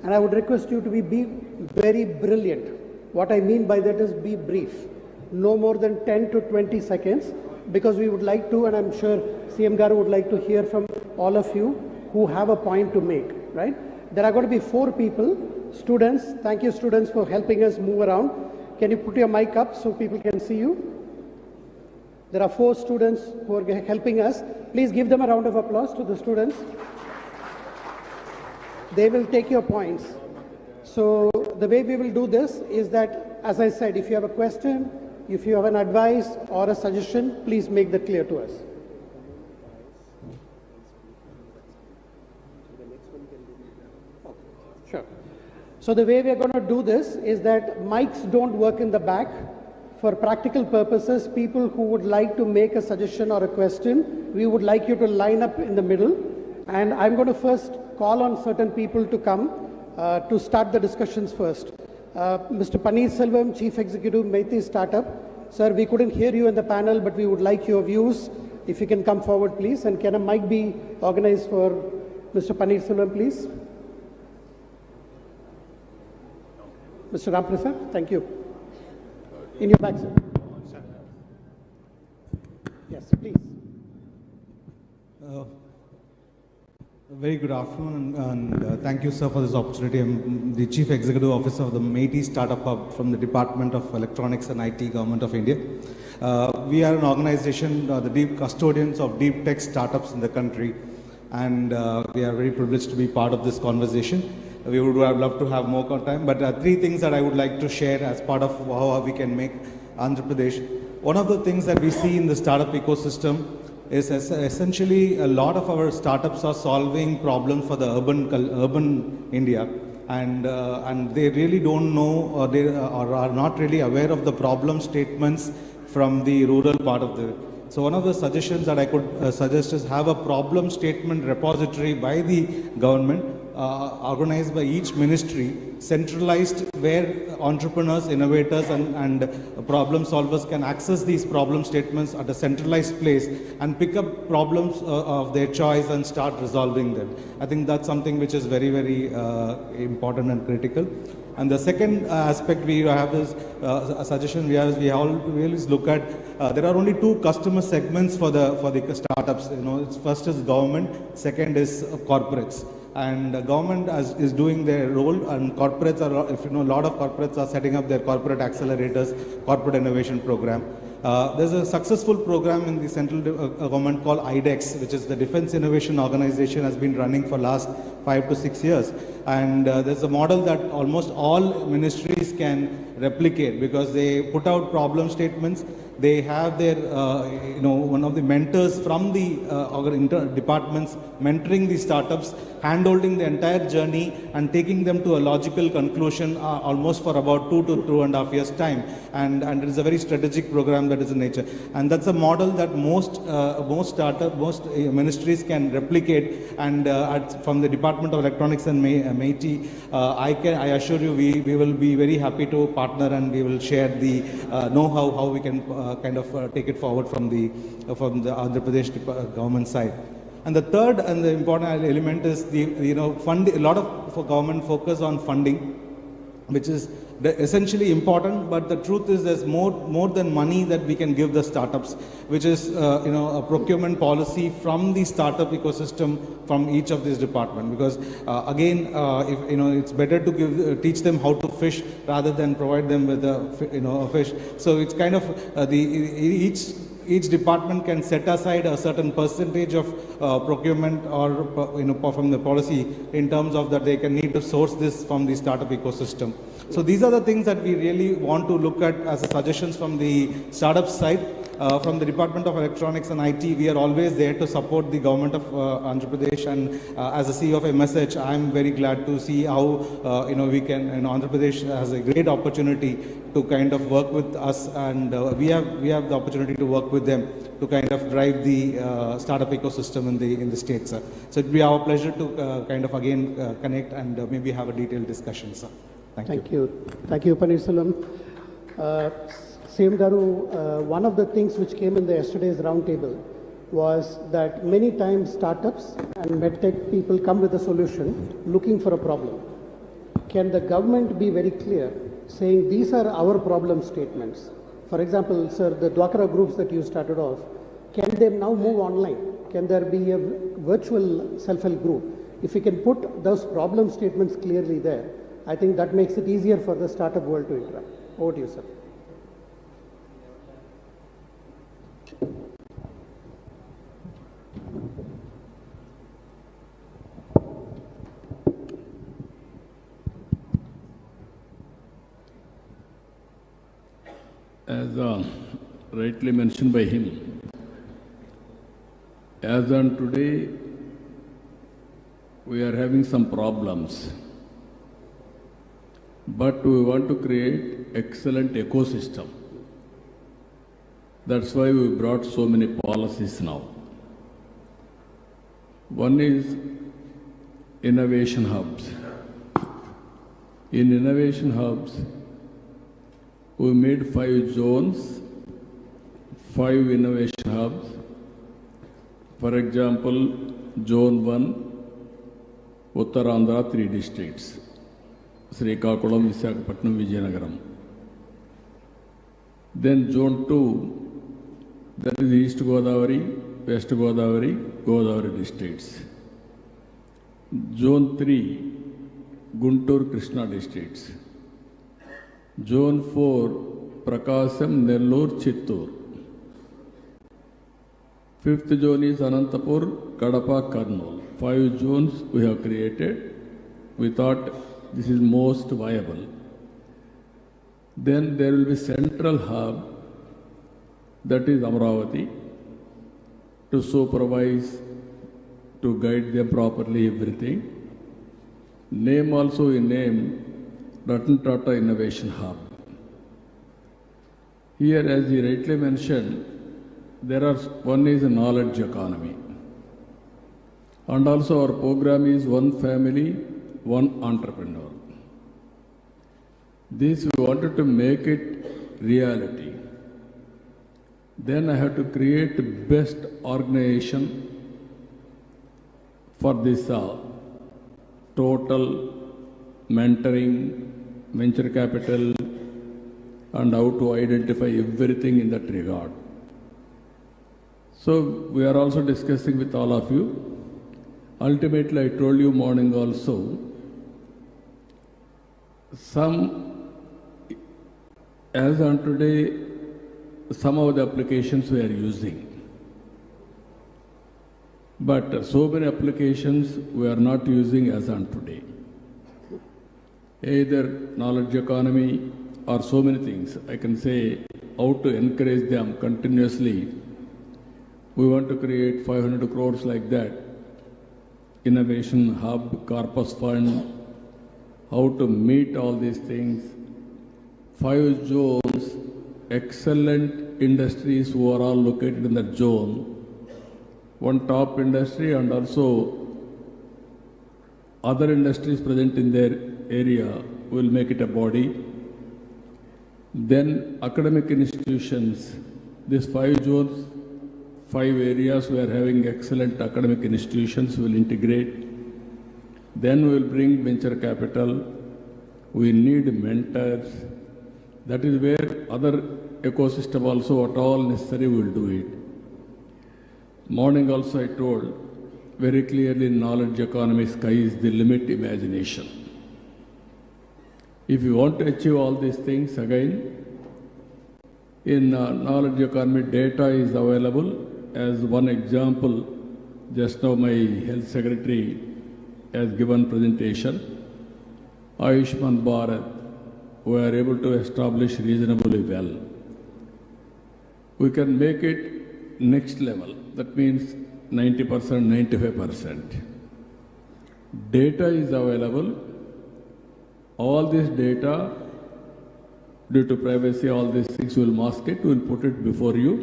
And I would request you to be very brilliant. What I mean by that is be brief. No more than 10 to 20 seconds, because we would like to, and I'm sure CM Garu would like to hear from all of you who have a point to make, right? There are going to be 4 people. Students, thank you students for helping us move around. Can you put your mic up so people can see you? There are 4 students who are helping us. Please give them a round of applause to the students. They will take your points. So the way we will do this is that, as I said, if you have a question, if you have an advice or a suggestion, please make that clear to us. Sure. So the way we are going to do this is that mics don't work in the back. For practical purposes, people who would like to make a suggestion or a question, we would like you to line up in the middle. And I'm going to first call on certain people to come to start the discussions first. Mr. Paneerselvam, Chief Executive, Meitei Startup. Sir, we couldn't hear you in the panel, but we would like your views. If you can come forward, please. And can a mic be organized for Mr. Paneerselvam, please? Mr. Ramprasad, thank you. In your back, sir. Yes, please. Very good afternoon, and thank you, sir, for this opportunity. I'm the Chief Executive Officer of the Meitei Startup Hub from the Department of Electronics and IT, Government of India. We are an organization, the deep custodians of deep tech startups in the country, and we are very privileged to be part of this conversation. We would have loved to have more time, but 3 things that I would like to share as part of how we can make Andhra Pradesh. One of the things that we see in the startup ecosystem is essentially a lot of our startups are solving problems for the urban India, and they really don't know, or they are not really aware of the problem statements from the rural part of the. So one of the suggestions that I could suggest is have a problem statement repository by the government, organized by each ministry, centralized, where entrepreneurs, innovators and problem solvers can access these problem statements at a centralized place and pick up problems of their choice and start resolving them. I think that's something which is very, very important and critical. And the second aspect we have is a suggestion we have is we always look at there are only 2 customer segments for the startups. First is government, second is corporates. And the government is doing their role, and corporates are, a lot of corporates are setting up their corporate accelerators, corporate innovation program. There's a successful program in the central government called IDEX, which is the Defense Innovation Organization, has been running for last 5 to 6 years. And there's a model that almost all ministries can replicate, because they put out problem statements. They have their, one of the mentors from the departments mentoring the startups, hand-holding the entire journey and taking them to a logical conclusion almost for about 2 to 2.5 years' time. And it is a very strategic program that is in nature. And that's a model that most ministries can replicate, and from the Department Department of Electronics and MIT, I assure you we will be very happy to partner, and we will share the know-how how we can kind of take it forward from the Andhra Pradesh government side. And the third and the important element is the a lot of government focus on funding, which is essentially important, but the truth is there's more than money that we can give the startups, which is a procurement policy from the startup ecosystem from each of these departments. Because again, if it's better to teach them how to fish rather than provide them with a fish. So it's kind of each department can set aside a certain percentage of procurement or from the policy in terms of that they can need to source this from the startup ecosystem. So these are the things that we really want to look at as suggestions from the startup side. From the Department of Electronics and IT, we are always there to support the government of Andhra Pradesh. And as a CEO of MSH, I'm very glad to see how we can. Andhra Pradesh has a great opportunity to kind of work with us, and we have the opportunity to work with them to kind of drive the startup ecosystem in the state, sir. So it'd be our pleasure to kind of again connect and maybe have a detailed discussion, sir. Thank you. Thank you, Paneerselvam. CM Garu, one of the things which came in yesterday's roundtable was that many times startups and medtech people come with a solution looking for a problem. Can the government be very clear, saying these are our problem statements? For example, sir, the Dwakara groups that you started off, can they now move online? Can there be a virtual self-help group? If we can put those problem statements clearly there, I think that makes it easier for the startup world to interact. Over to you, sir. As rightly mentioned by him, as on today, we are having some problems, but we want to create excellent ecosystem. That's why we brought so many policies now. One is innovation hubs. In innovation hubs, we made 5 zones, 5 innovation hubs. For example, Zone 1, Uttarandhra, 3 districts, Srikakulam, Visakhapatnam, Vijayanagaram. Then Zone 2, that is East Godavari, West Godavari, Godavari districts. Zone 3, Guntur, Krishna districts. Zone 4, Prakasam, Nellore, Chittur. 5th zone is Anantapur, Kadapa, Kurnool. 5 zones we have created. We thought this is most viable. Then there will be central hub, that is Amravati, to supervise, to guide them properly, everything. Name also we name Ratan Tata Innovation Hub. Here, as he rightly mentioned, one is a knowledge economy. And also our program is one family, one entrepreneur. This we wanted to make it reality. Then I have to create best organization for this total mentoring, venture capital, and how to identify everything in that regard. So we are also discussing with all of you. Ultimately, I told you morning also, as on today, some of the applications we are using. But so many applications we are not using as on today. Either knowledge economy or so many things. I can say how to encourage them continuously. We want to create 500 crores like that. Innovation hub, corpus fund, how to meet all these things. 5 zones, excellent industries who are all located in that zone. One top industry and also other industries present in their area, we will make it a body. Then academic institutions, these 5 zones, 5 areas we are having excellent academic institutions, we will integrate. Then we will bring venture capital. We need mentors. That is where other ecosystem also, what all necessary, we will do it. Morning also I told very clearly, knowledge economy, sky is the limit, imagination. If you want to achieve all these things, again, in knowledge economy, data is available. As one example, just now my health secretary has given presentation. Ayushman Bharat, we are able to establish reasonably well. We can make it next level. That means 90%, 95%. Data is available. All this data, due to privacy, all these things will mask it, will put it before you.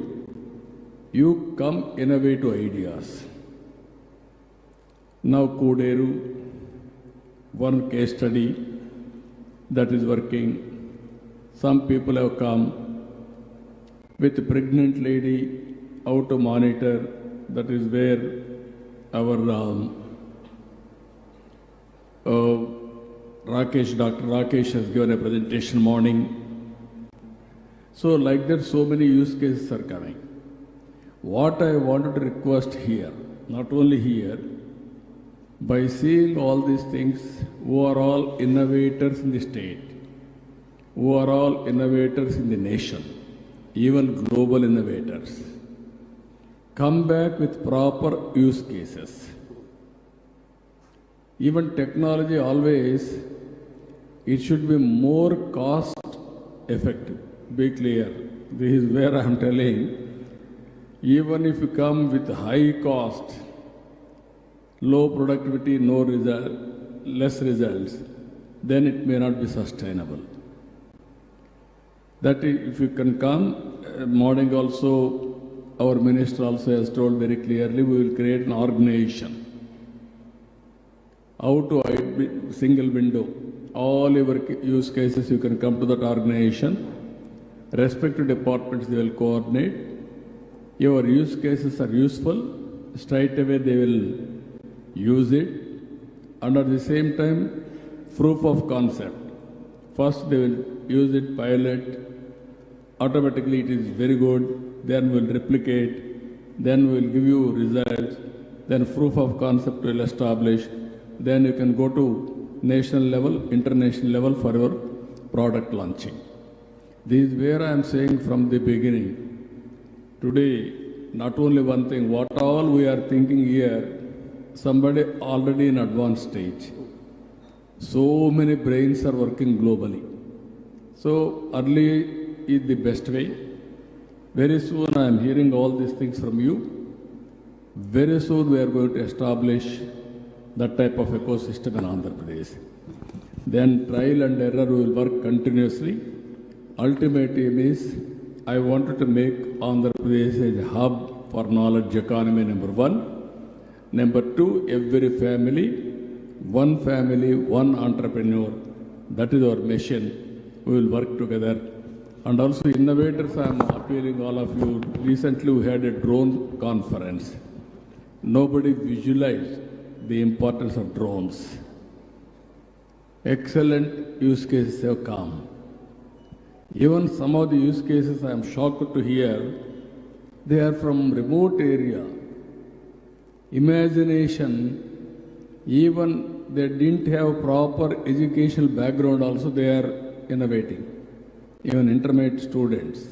You come innovative ideas. Now Kuderu, one case study that is working. Some people have come with a pregnant lady, how to monitor. That is where our Dr. Rakesh has given a presentation morning. So like that, so many use cases are coming. What I wanted to request here, not only here, by seeing all these things, who are all innovators in the state, who are all innovators in the nation, even global innovators, come back with proper use cases. Even technology always, it should be more cost effective. Be clear. This is where I am telling, even if you come with high cost, low productivity, no result, less results, then it may not be sustainable. That if you can come, morning also, our minister also has told very clearly, we will create an organization. How to hide single window. All your use cases, you can come to that organization. Respective departments, they will coordinate. Your use cases are useful. Straight away they will use it. And at the same time, proof of concept. First they will use it, pilot. Automatically it is very good. Then we will replicate. Then we will give you results. Then proof of concept will establish. Then you can go to national level, international level for your product launching. This is where I am saying from the beginning. Today, not only one thing, what all we are thinking here, somebody already in advanced stage. So many brains are working globally. So early is the best way. Very soon I am hearing all these things from you. Very soon we are going to establish that type of ecosystem in Andhra Pradesh. Then trial and error will work continuously. Ultimate aim is, I wanted to make Andhra Pradesh as a hub for knowledge economy, number 1. Number 2, every family, one entrepreneur. That is our mission. We will work together. And also innovators, I am appealing all of you. Recently we had a drone conference. Nobody visualized the importance of drones. Excellent use cases have come. Even some of the use cases I am shocked to hear, they are from remote area. Imagination, even they didn't have proper educational background also, they are innovating. Even intermediate students.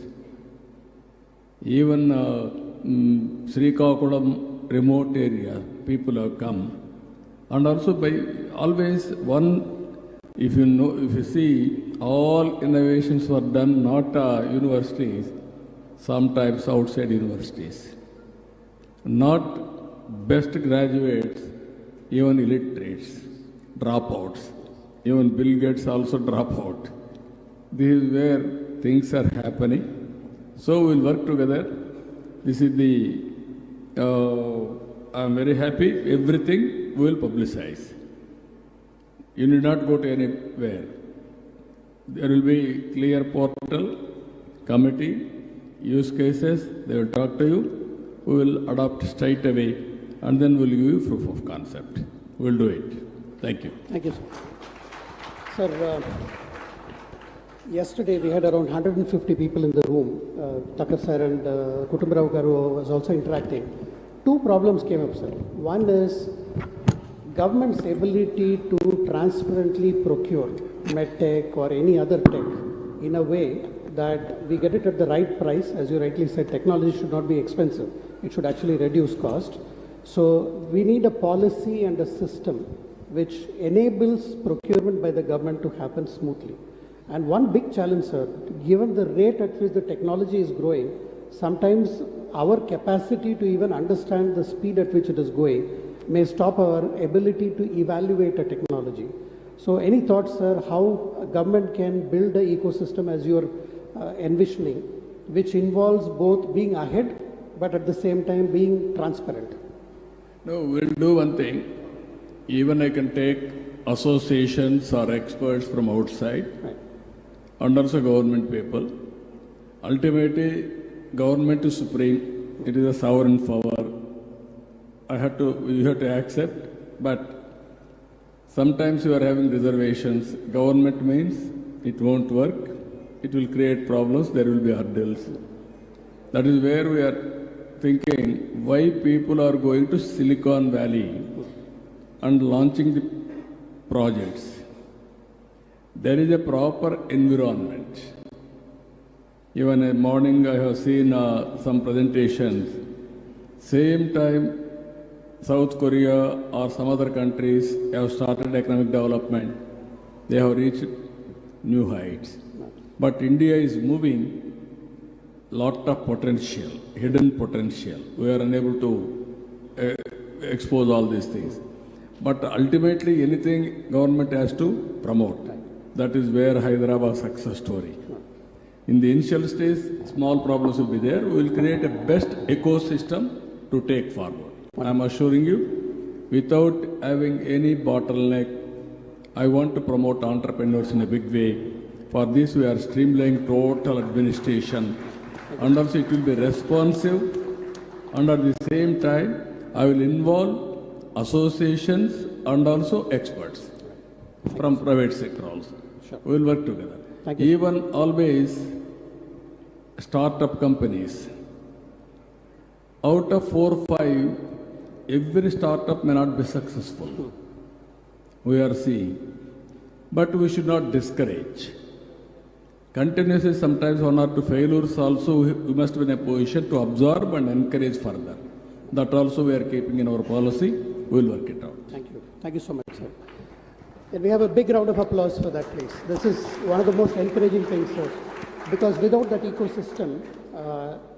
Even Srikakulam remote area, people have come. And also by always one, if you see, all innovations were done not universities, sometimes outside universities. Not best graduates, even illiterates, dropouts. Even Bill Gates also drop out. This is where things are happening. So we'll work together. This is the, I'm very happy, everything we will publicize. you need not go to anywhere. There will be clear portal, committee, use cases, they will talk to you, we will adopt straight away, and then we'll give you proof of concept. We'll do it. Thank you. Thank you, sir. Sir, yesterday we had around 150 people in the room. Tucker sir and Kutumbarao Garu was also interacting. Two problems came up, sir. One is government's ability to transparently procure medtech or any other tech in a way that we get it at the right price. As you rightly said, technology should not be expensive. It should actually reduce cost. So we need a policy and a system which enables procurement by the government to happen smoothly. And one big challenge, sir, given the rate at which the technology is growing, sometimes our capacity to even understand the speed at which it is going may stop our ability to evaluate a technology. So any thoughts, sir, how government can build an ecosystem as you're envisioning, which involves both being ahead, but at the same time being transparent? No, we'll do one thing. Even I can take associations or experts from outside, right, and also government people. Ultimately, government is supreme. It is a sovereign power. We have to accept, but sometimes you are having reservations. Government means it won't work. It will create problems. There will be hurdles. That is where we are thinking why people are going to Silicon Valley and launching the projects. There is a proper environment. Even in the morning I have seen some presentations. Same time South Korea or some other countries have started economic development. They have reached new heights. But India is moving lot of potential, hidden potential. We are unable to expose all these things. But ultimately anything government has to promote. That is where Hyderabad success story. In the initial stage, small problems will be there. We will create a best ecosystem to take forward. I am assuring you, without having any bottleneck, I want to promote entrepreneurs in a big way. For this, we are streamlining total administration, and also it will be responsive. And at the same time, I will involve associations and also experts from private sector also. Sure. We will work together. Thank you. Even always startup companies, out of 4 or 5, every startup may not be successful. We are seeing. But we should not discourage. Continuously, sometimes 1 or 2 failures also, we must be in a position to absorb and encourage further. That also we are keeping in our policy. We will work it out. Thank you. Thank you so much, sir. And we have a big round of applause for that, please. This is one of the most encouraging things, sir. Because without that ecosystem,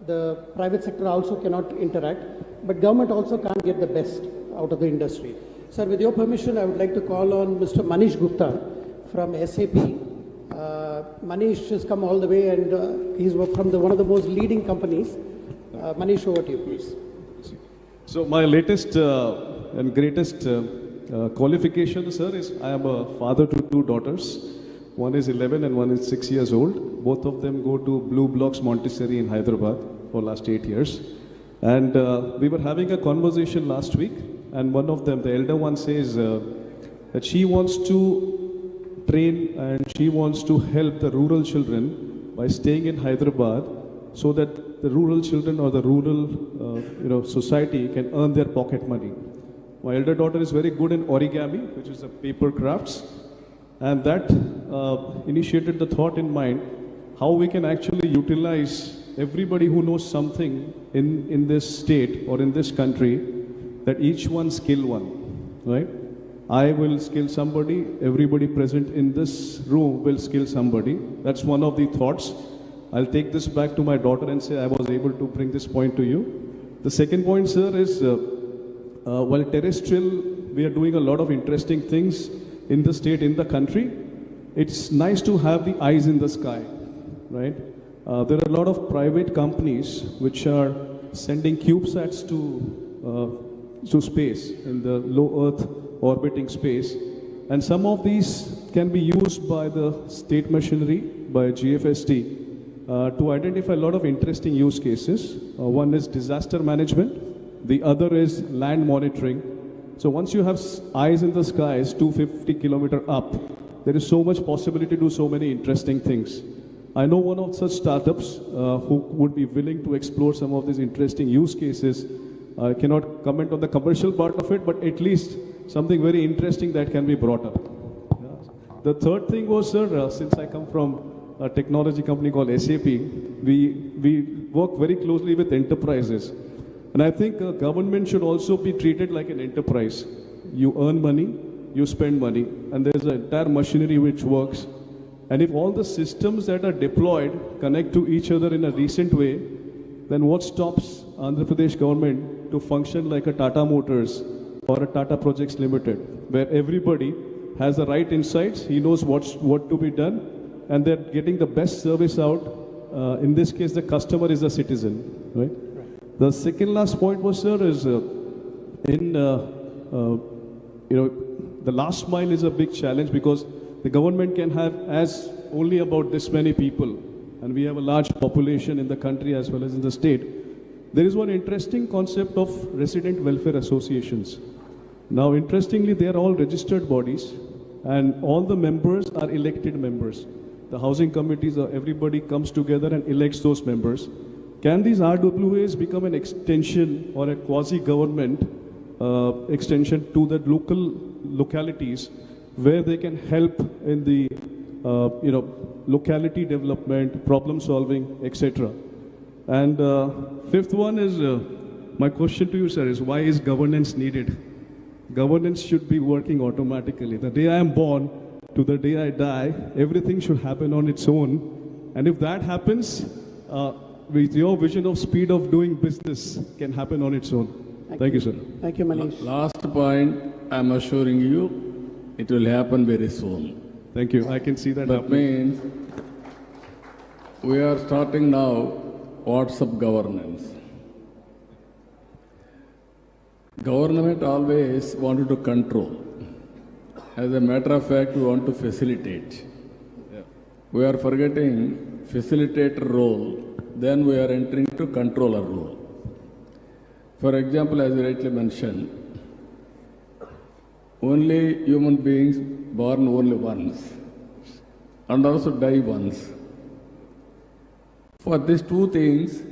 the private sector also cannot interact, but government also can't get the best out of the industry. Sir, with your permission, I would like to call on Mr. Manish Gupta from SAP. Manish has come all the way, and he's from one of the most leading companies. Manish, over to you, please. So my latest and greatest qualification, sir, is I am a father to 2 daughters. One is 11 and one is 6 years old. Both of them go to Blue Blocks Montessori in Hyderabad for last 8 years. And we were having a conversation last week, and one of them, the elder one, says that she wants to train and she wants to help the rural children by staying in Hyderabad so that the rural children or the rural society can earn their pocket money. My elder daughter is very good in origami, which is a paper crafts, and that initiated the thought in mind how we can actually utilize everybody who knows something in this state or in this country, that each one skill one, right? I will skill somebody, everybody present in this room will skill somebody. That's one of the thoughts. I'll take this back to my daughter and say I was able to bring this point to you. The second point, sir, is while terrestrial, we are doing a lot of interesting things in the state, in the country. It's nice to have the eyes in the sky, right? There are a lot of private companies which are sending CubeSats to space, in the low Earth orbiting space. And some of these can be used by the state machinery, by GFST, to identify a lot of interesting use cases. One is disaster management, the other is land monitoring. So once you have eyes in the skies, 250 kilometer up, there is so much possibility to do so many interesting things. I know one of such startups who would be willing to explore some of these interesting use cases. I cannot comment on the commercial part of it, but at least something very interesting that can be brought up. The third thing was, sir, since I come from a technology company called SAP, we work very closely with enterprises. And I think government should also be treated like an enterprise. You earn money, you spend money, and there's an entire machinery which works. And if all the systems that are deployed connect to each other in a decent way, then what stops Andhra Pradesh government to function like a Tata Motors or a Tata Projects Limited, where everybody has the right insights, he knows what to be done, and they're getting the best service out. In this case, the customer is a citizen, right? The second last point was, sir, is the last mile is a big challenge because the government can have as only about this many people, and we have a large population in the country as well as in the state. There is one interesting concept of resident welfare associations. Now, interestingly, they are all registered bodies, and all the members are elected members. The housing committees, everybody comes together and elects those members. Can these RWAs become an extension or a quasi-government extension to the localities where they can help in the locality development, problem solving, etc. And fifth one is, my question to you, sir, is why is governance needed? Governance should be working automatically. The day I am born to the day I die, everything should happen on its own. And if that happens, with your vision of speed of doing business can happen on its own. Thank you, sir. Thank you, Manish. Last point, I'm assuring you, it will happen very soon. Thank you. I can see that. That means we are starting now WhatsApp governance. Government always wanted to control. As a matter of fact, we want to facilitate. We are forgetting facilitator role, then we are entering to controller role. For example, as you rightly mentioned, only human beings born only once and also die once. For these two things,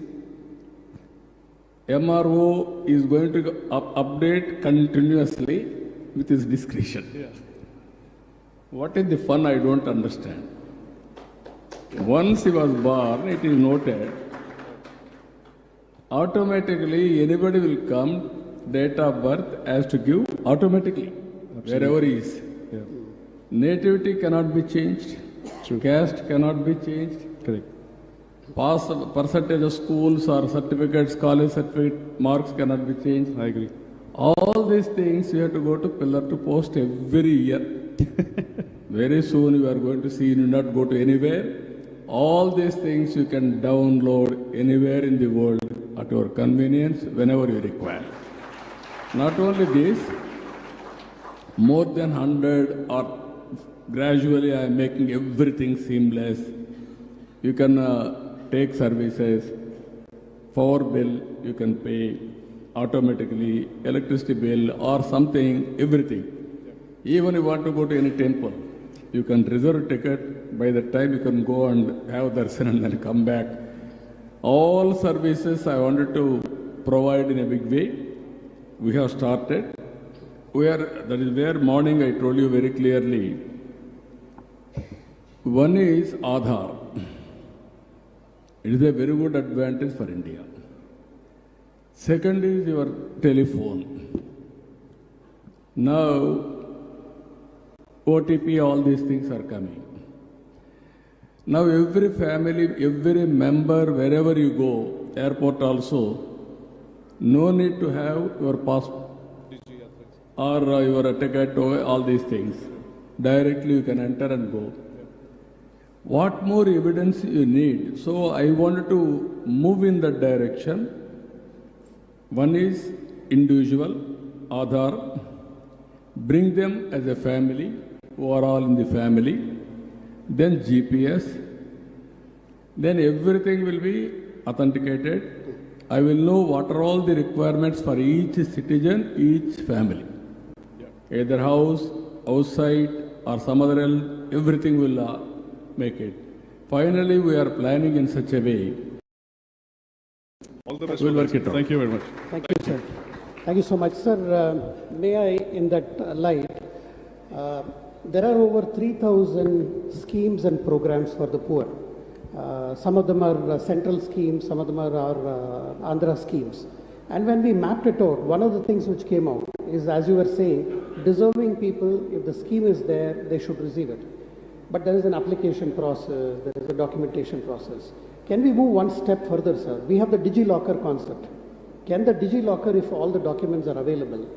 MRO is going to update continuously with his discretion. Yeah. What is the fun? I don't understand. Once he was born, it is noted, automatically anybody will come, date of birth has to give automatically, wherever he is. Yeah. Nativity cannot be changed, caste cannot be changed. Correct. Percentage of schools or certificates, college certificate marks cannot be changed. I agree. All these things you have to go to pillar to post every year. Very soon you are going to see you will not go to anywhere. All these things you can download anywhere in the world at your convenience whenever you require. Not only this, more than 100 or gradually I am making everything seamless. You can take services, power bill you can pay automatically, electricity bill or something, everything. Even you want to go to any temple, you can reserve a ticket. By the time you can go and have darshan and then come back. All services I wanted to provide in a big way. We have started. That is where morning I told you very clearly. One is Aadhaar. It is a very good advantage for India. Second is your telephone. Now, OTP, all these things are coming. Now every family, every member, wherever you go, airport also, no need to have your passport or your ticket, all these things. Directly you can enter and go. What more evidence you need? So I wanted to move in that direction. One is individual, Aadhaar, bring them as a family, who are all in the family, then GPS, then everything will be authenticated. I will know what are all the requirements for each citizen, each family. Either house, outside, or some other else, everything will make it. Finally, we are planning in such a way. All the best. We'll work it out. Thank you very much. Thank you, sir. Thank you so much, sir. May I, in that light, there are over 3,000 schemes and programs for the poor. Some of them are central schemes, some of them are Andhra schemes. And when we mapped it out, one of the things which came out is, as you were saying, deserving people, if the scheme is there, they should receive it. But there is an application process, there is a documentation process. Can we move one step further, sir? We have the DigiLocker concept. Can the DigiLocker, if all the documents are available,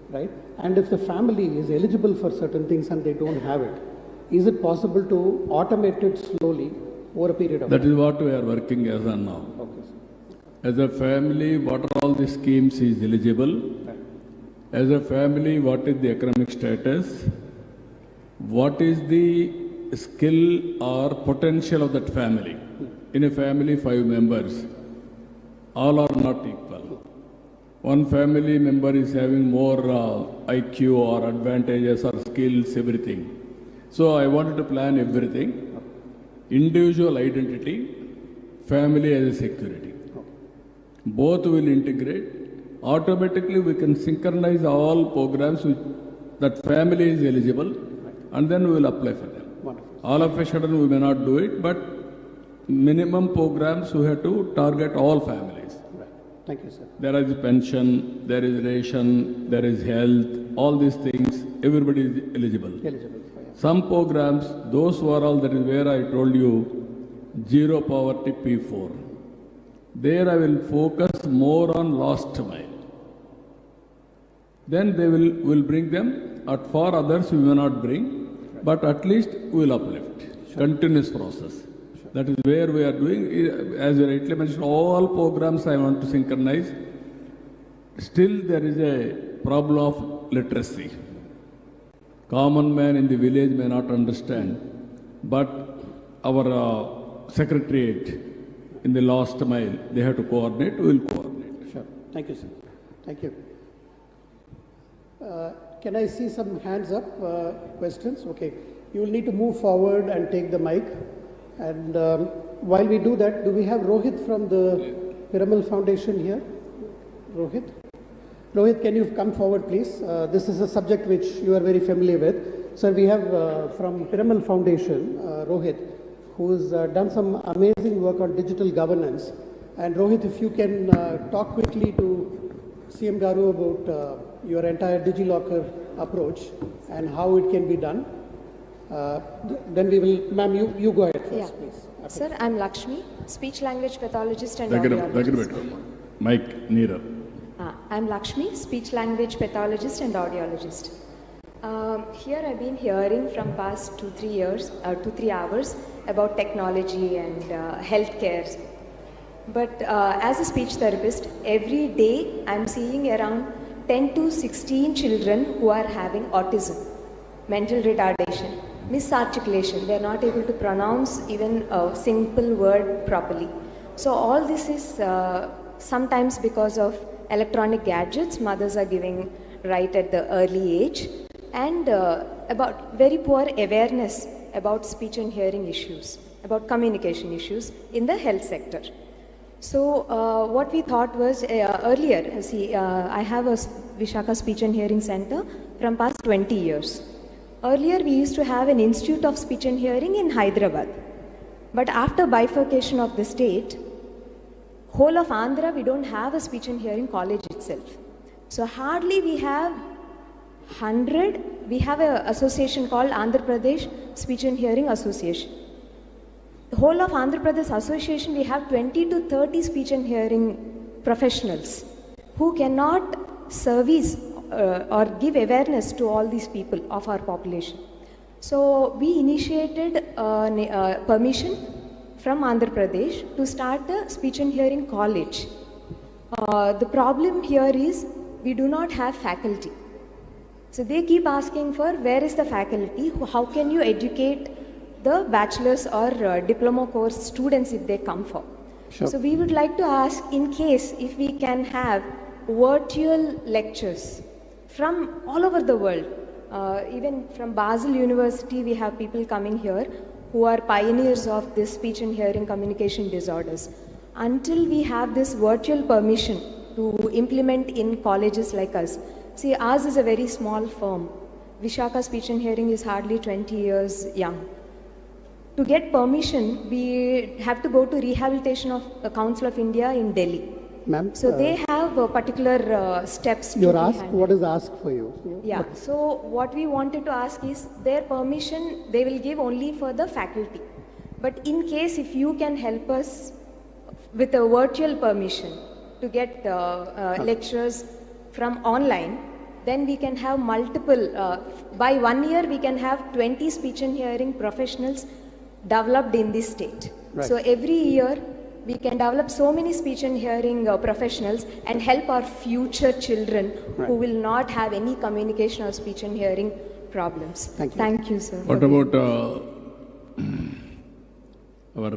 right? And if the family is eligible for certain things and they don't have it, is it possible to automate it slowly over a period of time? That is what we are working as on now. Okay, sir. As a family, what are all the schemes is eligible? Right. As a family, what is the economic status? What is the skill or potential of that family? In a family, 5 members, all are not equal. One family member is having more IQ or advantages or skills, everything. So I wanted to plan everything. Individual identity, family as a security. Both will integrate. Automatically we can synchronize all programs with that family is eligible, and then we will apply for them. Wonderful. All of a sudden we may not do it, but minimum programs we have to target all families. Right. Thank you, sir. There is pension, there is ration, there is health, all these things, everybody is eligible. Eligible. Some programs, those who are all, that is where I told you, zero poverty P4. There I will focus more on last mile. Then they will bring them. For others we may not bring, but at least we will uplift. Sure. Continuous process. Sure. That is where we are doing. As you rightly mentioned, all programs I want to synchronize. Still there is a problem of literacy. Common man in the village may not understand, but our secretariat in the last mile, they have to coordinate, we will coordinate. Sure. Thank you, sir. Thank you. Can I see some hands up, questions? Okay. You will need to move forward and take the mic. And while we do that, do we have Rohit from the Piramal Foundation here? Rohit? Rohit, can you come forward, please? This is a subject which you are very familiar with. So we have from Piramal Foundation, Rohit, who's done some amazing work on digital governance. And Rohit, if you can talk quickly to CM Garu about your entire DigiLocker approach and how it can be done. Then we will, ma'am, you go ahead first, please. Sir, I'm Lakshmi, speech language pathologist and audiologist. Mike, nearer. I'm Lakshmi, speech language pathologist and audiologist. Here I've been hearing from past 2-3 hours about technology and healthcare. But as a speech therapist, every day I'm seeing around 10 to 16 children who are having autism, mental retardation, misarticulation. They're not able to pronounce even a simple word properly. So all this is sometimes because of electronic gadgets mothers are giving right at the early age, and about very poor awareness about speech and hearing issues, about communication issues in the health sector. So what we thought was earlier, see, I have a Vishaka Speech and Hearing Center from past 20 years. Earlier we used to have an Institute of Speech and Hearing in Hyderabad. But after bifurcation of the state, whole of Andhra, we don't have a speech and hearing college itself. So hardly we have 100, we have an association called Andhra Pradesh Speech and Hearing Association. The whole of Andhra Pradesh Association, we have 20 to 30 speech and hearing professionals who cannot service or give awareness to all these people of our population. So we initiated permission from Andhra Pradesh to start a speech and hearing college. The problem here is we do not have faculty. So they keep asking for where is the faculty, how can you educate the bachelor's or diploma course students if they come for. Sure. So we would like to ask, in case if we can have virtual lectures from all over the world, even from Basel University we have people coming here who are pioneers of this speech and hearing communication disorders. Until we have this virtual permission to implement in colleges like us. See, ours is a very small firm. Vishaka Speech and Hearing is hardly 20 years young. To get permission, we have to go to Rehabilitation of Council of India in Delhi. Ma'am? So they have particular steps. You're asked, what is asked for you? Yeah, so what we wanted to ask is their permission they will give only for the faculty. But in case if you can help us with a virtual permission to get lectures from online, then we can have multiple, by 1 year we can have 20 speech and hearing professionals developed in this state. Right. So every year we can develop so many speech and hearing professionals and help our future children who will not have any communication or speech and hearing problems. Thank you, sir. What about our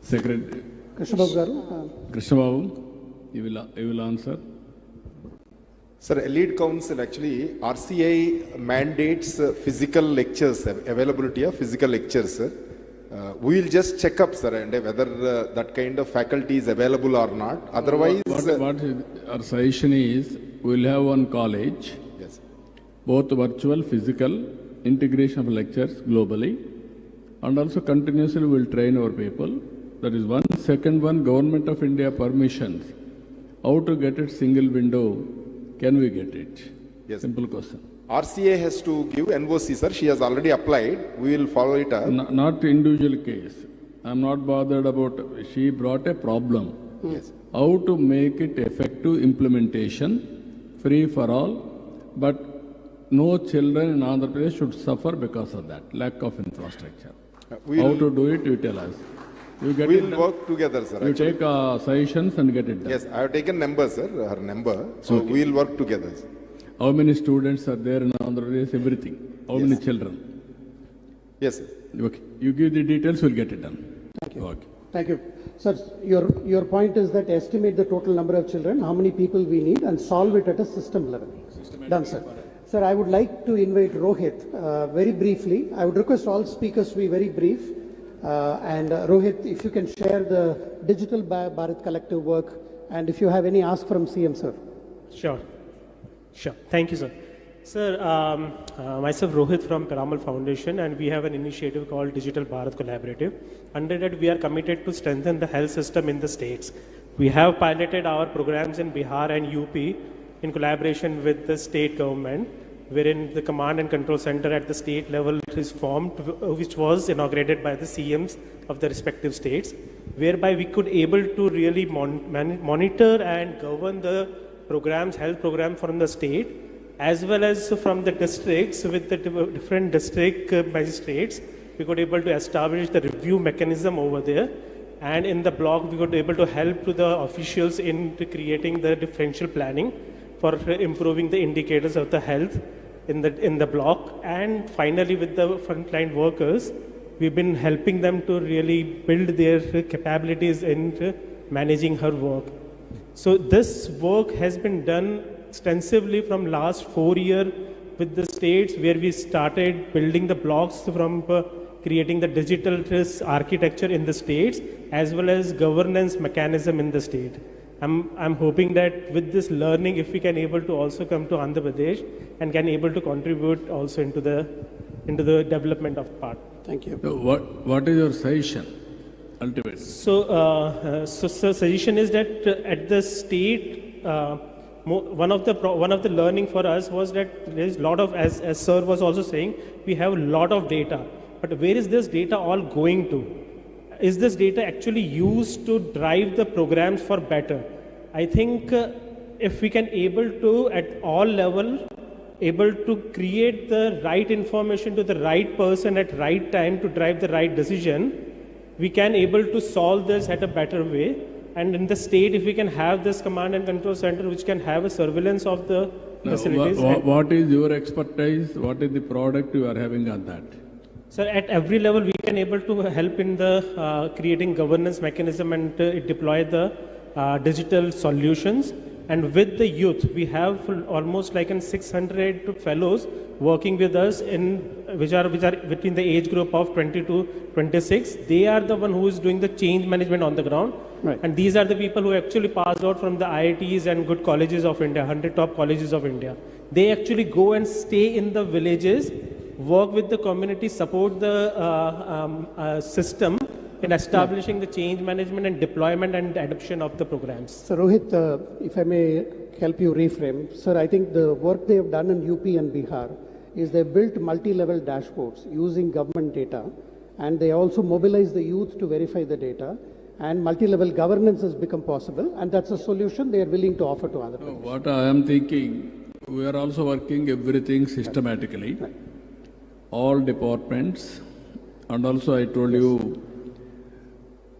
Secretary? Krishnababu Garu? Krishnababu, you will answer. Sir, Elite Council actually, RCI mandates physical lectures, availability of physical lectures, sir. We will just check up, sir, and whether that kind of faculty is available or not. Otherwise, what our suggestion is, we will have one college, yes, both virtual, physical, integration of lectures globally, and also continuously we will train our people. That is one. Second one, Government of India permissions. How to get it single window? Can we get it? Yes. Simple question. RCA has to give NOC, sir. She has already applied. We will follow it up. Not individual case. I'm not bothered about, she brought a problem. Yes. How to make it effective implementation, free for all, but no children in Andhra Pradesh should suffer because of that, lack of infrastructure. How to do it, you tell us. You get We'll work together, sir. You actually. take suggestions and get it done. Yes, I have taken number, sir, her number. So Okay. we'll work together. How many students are there in Andhra Pradesh? Everything. How many children? Yes, sir. Okay. You give the details, we'll get it done. Thank you. Okay. Thank you. Sir, your point is that estimate the total number of children, how many people we need, and solve it at a system level. Done, sir. Sir, I would like to invite Rohit very briefly. I would request all speakers to be very brief. Rohit, if you can share the Digital Bharat Collective work, and if you have any ask from CM, sir. Sure. Thank you, sir. Sir, myself Rohit from Piramal Foundation, and we have an initiative called Digital Bharat Collaborative. Under that, we are committed to strengthen the health system in the states. We have piloted our programs in Bihar and UP in collaboration with the state government, wherein the command and control center at the state level is formed, which was inaugurated by the CMs of the respective states, whereby we could able to really monitor and govern the programs, health program from the state, as well as from the districts with the different district magistrates. We could able to establish the review mechanism over there, and in the block we could able to help to the officials in creating the differential planning for improving the indicators of the health in the block. And finally, with the frontline workers, we've been helping them to really build their capabilities in managing her work. So this work has been done extensively from last 4 years with the states, where we started building the blocks from creating the digital architecture in the states, as well as governance mechanism in the state. I'm hoping that with this learning, if we can able to also come to Andhra Pradesh and can able to contribute also into the development of part. Thank you. So what is your suggestion, ultimately? So, suggestion is that at the state, one of the learning for us was that there is a lot of, as sir was also saying, we have a lot of data, but where is this data all going to? Is this data actually used to drive the programs for better? I think if we can able to at all level able to create the right information to the right person at right time to drive the right decision, we can able to solve this at a better way. And in the state, if we can have this command and control center which can have a surveillance of the facilities. What is your expertise? What is the product you are having on that? Sir, at every level, we can able to help in the creating governance mechanism and deploy the digital solutions. And with the youth, we have almost like 600 fellows working with us in which are between the age group of 20 to 26. They are the one who is doing the change management on the ground. Right. And these are the people who actually passed out from the IITs and good colleges of India, 100 top colleges of India. They actually go and stay in the villages, work with the community, support the system in establishing the change management and deployment and adoption of the programs. So Rohit, if I may help you reframe, sir, I think the work they have done in UP and Bihar is they built multi-level dashboards using government data, and they also mobilize the youth to verify the data, and multi-level governance has become possible, and that's a solution they are willing to offer to Andhra Pradesh. What I am thinking, we are also working everything systematically, all departments, and also I told you,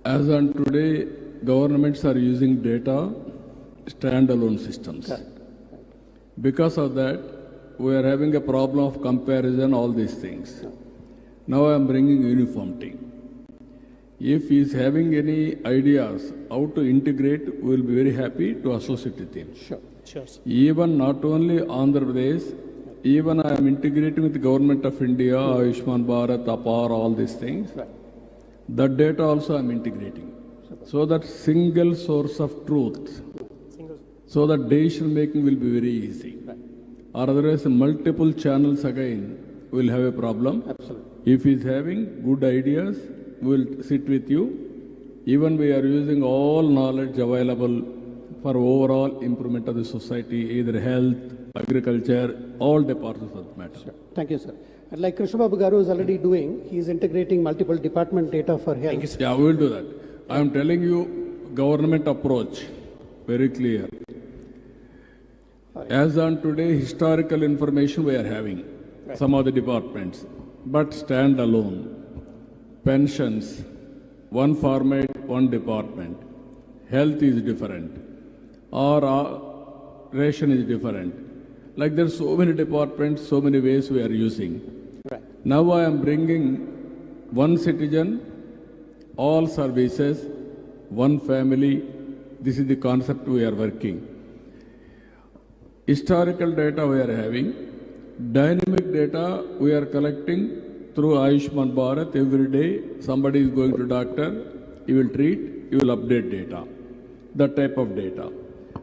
as on today, governments are using data standalone systems. Correct. Because of that, we are having a problem of comparison, all these things. Now I am bringing uniformity. If he is having any ideas how to integrate, we will be very happy to associate with him. Sure. Sure. Even not only Andhra Pradesh, even I am integrating with the Government of India, Ayushman Bharat, APAR, all these things. Right. That data also I am integrating. So that single source of truth, so that decision making will be very easy. Right. Or otherwise, multiple channels again will have a problem. Absolutely. If he is having good ideas, we will sit with you. Even we are using all knowledge available for overall improvement of the society, either health, agriculture, all departments of the matter. Sure. Thank you, sir. And like Krishna Babu Garu is already doing, he is integrating multiple department data for health. Yeah, we will do that. I am telling you, government approach, very clear. As on today, historical information we are having, some of the departments, but stand alone. Pensions, one format, one department. Health is different, or ration is different. Like there are so many departments, so many ways we are using. Right. Now I am bringing one citizen, all services, one family. This is the concept we are working. Historical data we are having. Dynamic data we are collecting through Ayushman Bharat. Every day somebody is going to doctor, he will treat, he will update data. That type of data.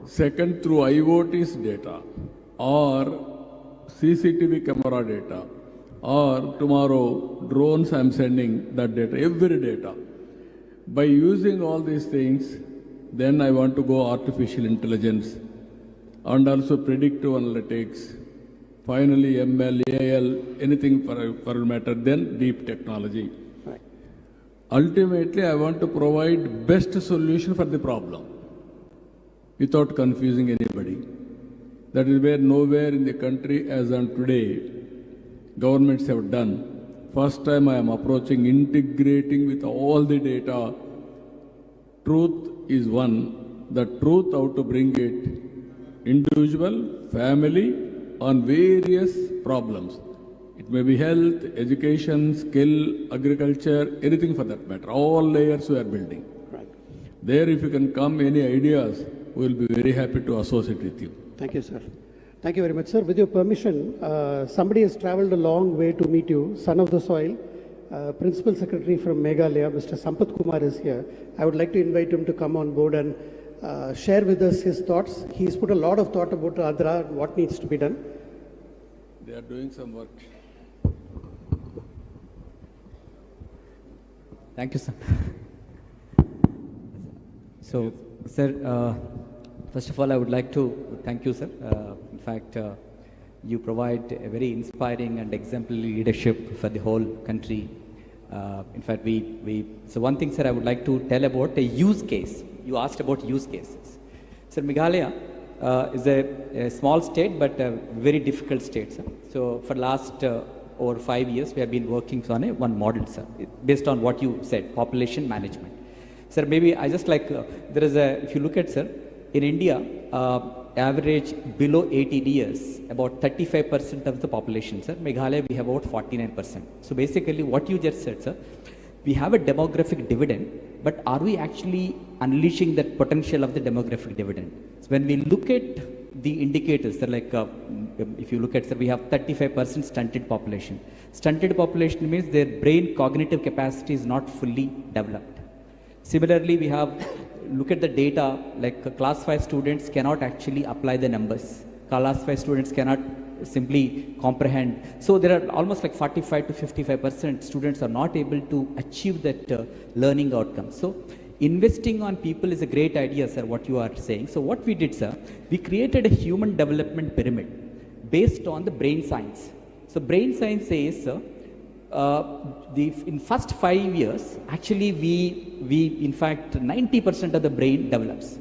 Second, through IoT's data or CCTV camera data, or tomorrow drones I am sending that data, every data. By using all these things, then I want to go artificial intelligence and also predictive analytics, finally ML, AL, anything for a matter, then deep technology. Right. Ultimately, I want to provide best solution for the problem without confusing anybody. That is where nowhere in the country as on today, governments have done. First time I am approaching integrating with all the data. Truth is one. The truth, how to bring it, individual, family, on various problems. It may be health, education, skill, agriculture, anything for that matter. All layers we are building. Right. There, if you can come, any ideas, we will be very happy to associate with you. Thank you, sir. Thank you very much, sir. With your permission, somebody has traveled a long way to meet you, son of the soil. Principal Secretary from Meghalaya, Mr. Sampath Kumar is here. I would like to invite him to come on board and share with us his thoughts. He's put a lot of thought about Andhra and what needs to be done. They are doing some work. Thank you, sir. So, sir, first of all, I would like to thank you, sir. In fact, you provide a very inspiring and exemplary leadership for the whole country. In fact, so one thing, sir, I would like to tell about a use case. You asked about use cases. Sir, Meghalaya is a small state, but a very difficult state, sir. So for last over 5 years, we have been working on one model, sir, based on what you said, population management. Sir, maybe I just like, there is a, if you look at, sir, in India, average below 18 years, about 35% of the population, sir. Meghalaya, we have about 49%. So basically what you just said, sir, we have a demographic dividend, but are we actually unleashing that potential of the demographic dividend? So when we look at the indicators, sir, like if you look at, sir, we have 35% stunted population. Stunted population means their brain cognitive capacity is not fully developed. Similarly, we have, look at the data, like class 5 students cannot actually apply the numbers. Class 5 students cannot simply comprehend. So there are almost like 45 to 55% students are not able to achieve that learning outcome. So investing on people is a great idea, sir, what you are saying. So what we did, sir, we created a human development pyramid based on the brain science. So brain science says, sir, in first 5 years, actually we in fact 90% of the brain develops.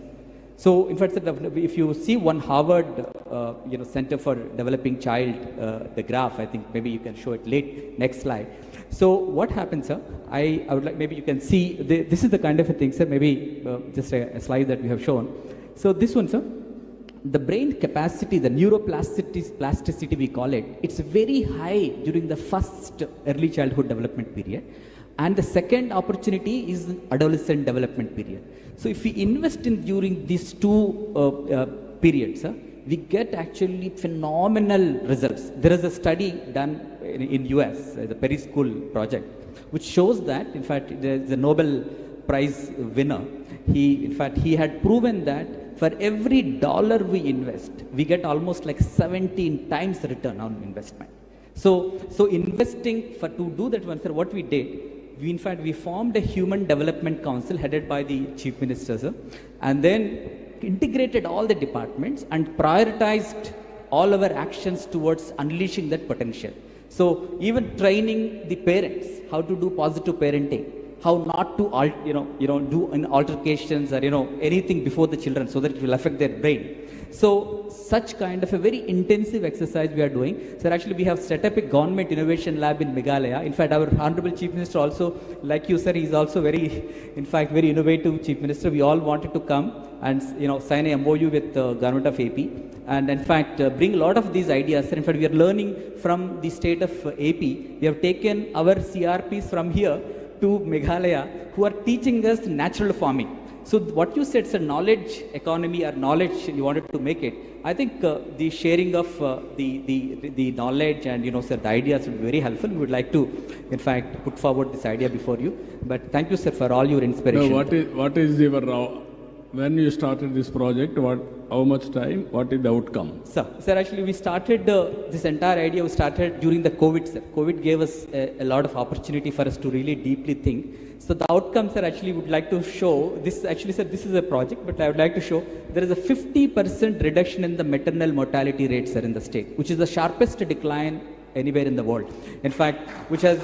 So in fact, if you see one Harvard Center for Developing Child, the graph, I think maybe you can show it next slide. So what happens, sir? I would like, maybe you can see, this is the kind of a thing, sir, maybe just a slide that we have shown. So this one, sir, the brain capacity, the neuroplasticity we call it, it's very high during the first early childhood development period. And the second opportunity is adolescent development period. So if we invest in during these two periods, we get actually phenomenal results. There is a study done in US, the Perry School project, which shows that, in fact, the Nobel Prize winner, he had proven that for every dollar we invest, we get almost like 17 times return on investment. So investing to do that one, sir, what we did, we formed a human development council headed by the chief minister, sir, and then integrated all the departments and prioritized all our actions towards unleashing that potential. So even training the parents how to do positive parenting, how not to do in altercations or anything before the children so that it will affect their brain. So such kind of a very intensive exercise we are doing. So actually we have set up a government innovation lab in Meghalaya. In fact, our Honorable Chief Minister also, like you, sir, he is also very innovative Chief Minister. We all wanted to come and sign a MOU with the government of AP and in fact bring a lot of these ideas. In fact, we are learning from the state of AP. We have taken our CRPs from here to Meghalaya who are teaching us natural farming. So what you said, sir, knowledge economy or knowledge, you wanted to make it. I think the sharing of the knowledge and sir, the ideas would be very helpful. We would like to, in fact, put forward this idea before you. But thank you, sir, for all your inspiration. No, what is your when you started this project? How much time? What is the outcome? Sir, actually, we started this entire idea. We started during the COVID. Sir. COVID gave us a lot of opportunity for us to really deeply think. So the outcomes, sir, actually would like to show this. Actually, sir, this is a project, but I would like to show there is a 50% reduction in the maternal mortality rate, sir, in the state, which is the sharpest decline anywhere in the world. In fact, which has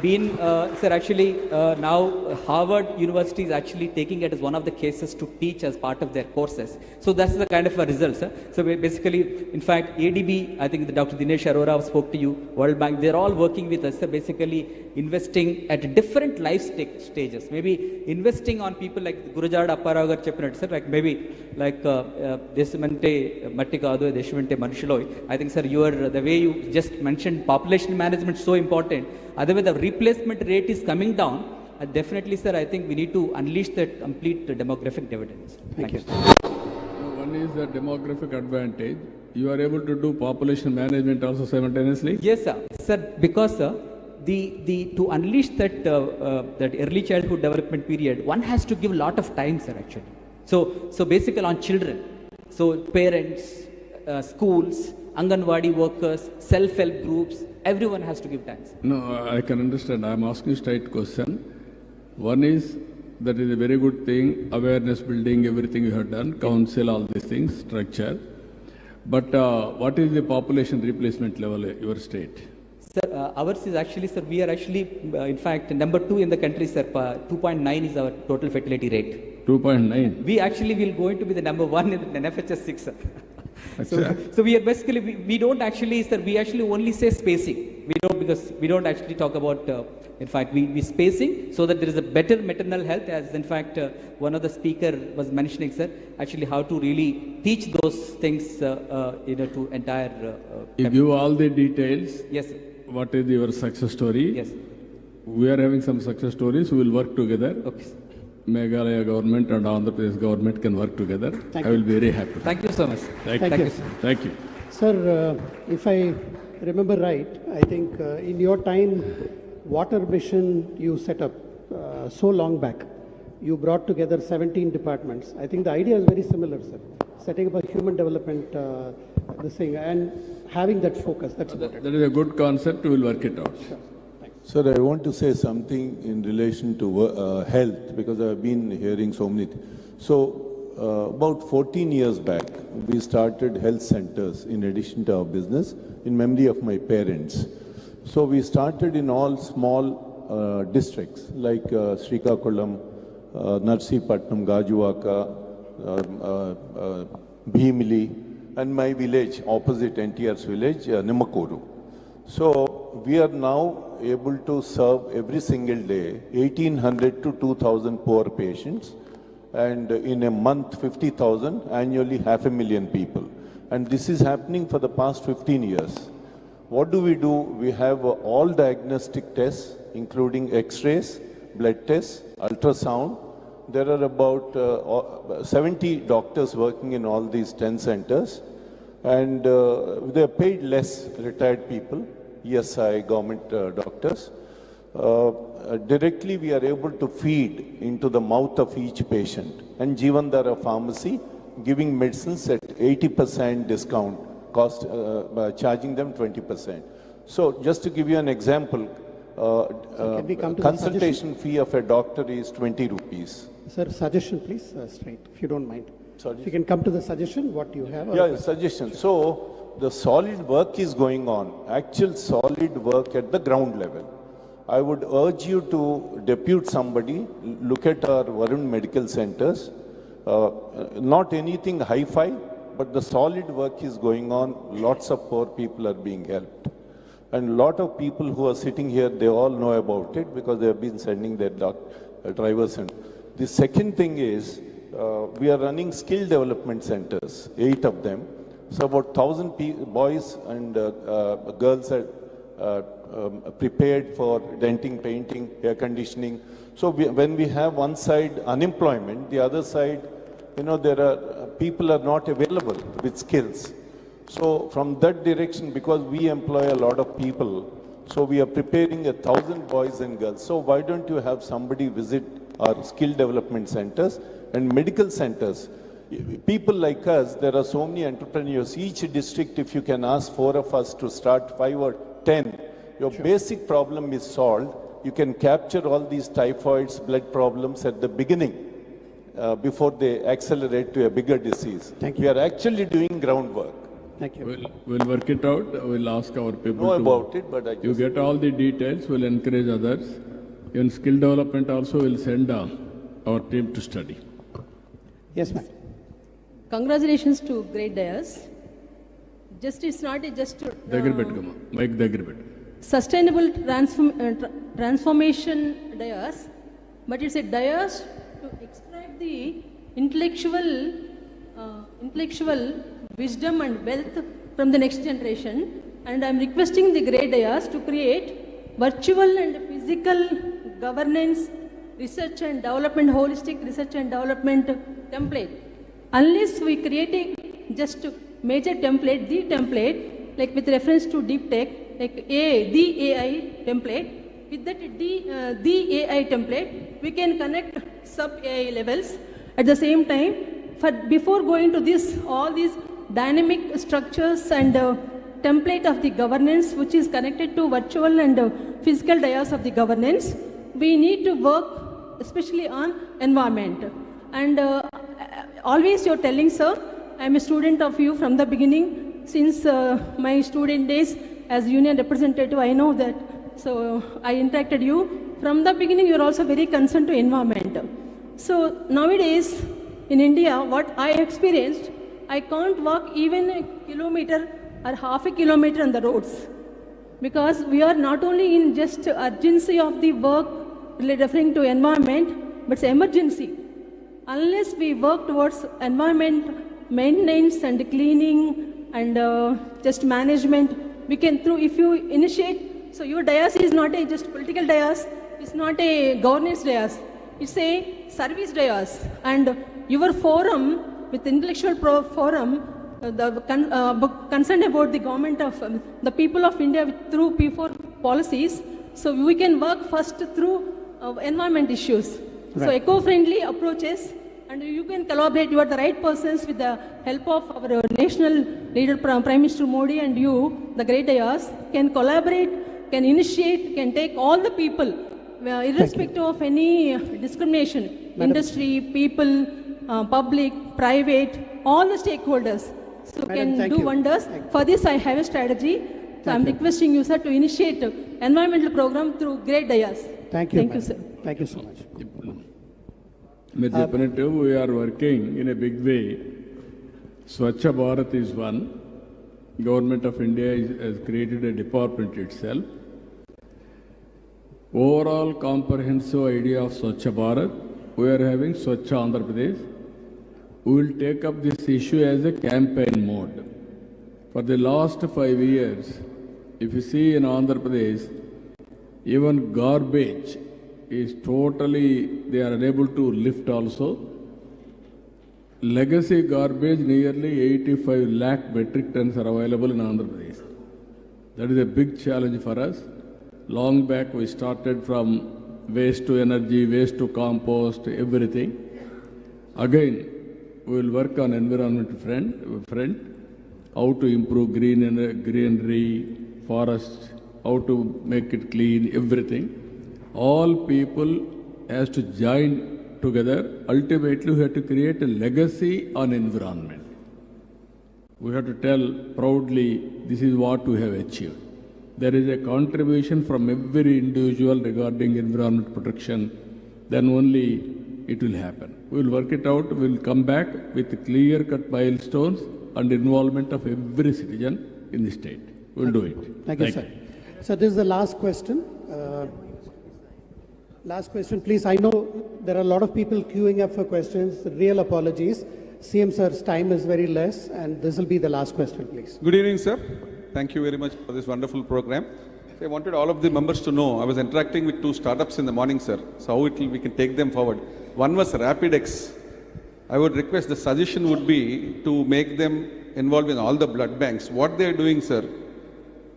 been, sir, actually now Harvard University is actually taking it as one of the cases to teach as part of their courses. So that's the kind of a result, sir. So basically, in fact, ADB, I think Dr. Dinesh Arora spoke to you, World Bank, they're all working with us, sir, basically investing at different life stages. Maybe investing on people like Gurujada Apparagar Chepinat, sir, like maybe like Desamente Mattikadu, Desmente Manushiloi. I think, sir, the way you just mentioned population management is so important. Otherwise, the replacement rate is coming down. Definitely, sir, I think we need to unleash that complete demographic dividends. Thank you. One is the demographic advantage. You are able to do population management also simultaneously? Yes, sir. Sir, because, sir, to unleash that early childhood development period, one has to give a lot of time, sir, actually. So basically on children, so parents, schools, Anganwadi workers, self-help groups, everyone has to give time. No, I can understand. I am asking straight question. One is, that is a very good thing, awareness building, everything you have done, council, all these things, structure. But what is the population replacement level in your state? Sir, ours is actually, sir, we are actually, in fact, number 2 in the country, sir. 2.9 is our total fertility rate. 2.9? We actually will going to be the number 1 in the NFHS 6, sir. So we are basically, we don't actually, sir, we actually only say spacing. We don't, because we don't actually talk about, in fact, we spacing so that there is a better maternal health, as in fact, one of the speaker was mentioning, sir, actually how to really teach those things, to entire. You give all the details. Yes, sir. What is your success story? Yes. We are having some success stories. We will work together. Okay. Meghalaya government and Andhra Pradesh government can work together. Thank I will be very happy. Thank you so much. Thank you. Thank you. Sir, if I remember right, I think in your time, water mission you set up so long back. You brought together 17 departments. I think the idea is very similar, sir. Setting up a human development this thing and having that focus. That's that is a good concept. We will work it out. Sure. Sir, I want to say something in relation to health, because I've been hearing so many. So, about 14 years back, we started health centers in addition to our business in memory of my parents. So, we started in all small districts like Srikakulam, Narsipatnam, Gajuwaka, Bhimili, and my village, opposite NTR's village, Nimakuru. So, we are now able to serve every single day 1,800 to 2,000 poor patients, and in a month 50,000, annually 500,000 people. And this is happening for the past 15 years. What do? We have all diagnostic tests, including X-rays, blood tests, ultrasound. There are about 70 doctors working in all these 10 centers, and they are paid less, retired people, ESI, government doctors. Directly we are able to feed into the mouth of each patient. And Jeevandhara Pharmacy giving medicines at 80% discount, cost, charging them 20%. So just to give you an example, consultation fee of a doctor is 20 rupees. Sir, suggestion please, straight, if you don't mind. Sorry. If you can come to the suggestion, what you have. Yeah, suggestion. So, the solid work is going on, actual solid work at the ground level. I would urge you to depute somebody, look at our Varun medical centers, not anything hi-fi, but the solid work is going on, lots of poor people are being helped. And a lot of people who are sitting here, they all know about it because they have been sending their drivers in. The second thing is, we are running skill development centers, 8 of them. So about 1,000 boys and girls are prepared for denting, painting, air conditioning. So when we have one side unemployment, the other side, there are people are not available with skills. So from that direction, because we employ a lot of people, so we are preparing 1,000 boys and girls. So why don't you have somebody visit our skill development centers and medical centers? People like us, there are so many entrepreneurs. Each district, if you can ask 4 of us to start 5 or 10, your basic problem is solved. You can capture all these typhoids, blood problems at the beginning before they accelerate to a bigger disease. Thank you. We are actually doing groundwork. Thank you. We'll work it out. We'll ask our people know to about it, but you get all the details. We'll encourage others. In skill development also, we'll send our team to study. Yes, ma'am. Congratulations to great Dayas. It's not just sustainable transformation Dayas, but it's a Dayas to extract the intellectual wisdom and wealth from the next generation. And I'm requesting the great Dayas to create virtual and physical governance, research and development, holistic research and development template. Unless we create just major template, the template, like with reference to deep tech, like the AI template, with that the AI template, we can connect sub-AI levels. At the same time, before going to all these dynamic structures and template of the governance, which is connected to virtual and physical dayas of the governance, we need to work especially on environment. And always you're telling, sir, I'm a student of you from the beginning. Since my student days as union representative, I know that. So I interacted you. From the beginning, you're also very concerned to environment. So nowadays, in India, what I experienced, I can't walk even a kilometer or half a kilometer on the roads. Because we are not only in just urgency of the work referring to environment, but it's emergency. Unless we work towards environment maintenance and cleaning and just management, we can if you initiate, so your dais is not a just political dais, it's not a governance dais, it's a service dais. And your forum, with intellectual forum, concerned about the government of the people of India through P4 policies, so we can work first through environment issues. Right. So eco-friendly approaches, and you can collaborate. You are the right persons with the help of our national leader, Prime Minister Modi, and you, the great dais, can collaborate, can initiate, can take all the people, irrespective of any discrimination, Madam. Industry, people, public, private, all the stakeholders. So Madam, can do wonders. For this, I have a strategy. So I'm requesting you, sir, to initiate environmental program through great dais. Thank you. Thank you, sir. Thank you so much. With definitive, we are working in a big way. Swachha Bharat is one. Government of India has created a department itself. Overall comprehensive idea of Swachha Bharat, we are having Swachha Andhra Pradesh. We will take up this issue as a campaign mode. For the last 5 years, if you see in Andhra Pradesh, even garbage is totally, they are unable to lift also. Legacy garbage, nearly 85 lakh metric tons are available in Andhra Pradesh. That is a big challenge for us. Long back we started from waste to energy, waste to compost, everything. Again, we will work on environment front, how to improve greenery, forests, how to make it clean, everything. All people has to join together. Ultimately, we have to create a legacy on environment. We have to tell proudly, this is what we have achieved. There is a contribution from every individual regarding environment protection, then only it will happen. We will work it out, we will come back with clear-cut milestones and involvement of every citizen in the state. We will do it. Thank you, sir. So this is the last question. Last question, please. I know there are a lot of people queuing up for questions. Real apologies. CM sir's time is very less, and this will be the last question, please. Good evening, sir. Thank you very much for this wonderful program. So I wanted all of the members to know, I was interacting with 2 startups in the morning, sir. So how we can take them forward. One was RapidX. I would request, the suggestion would be to make them involved in all the blood banks. What they are doing, sir,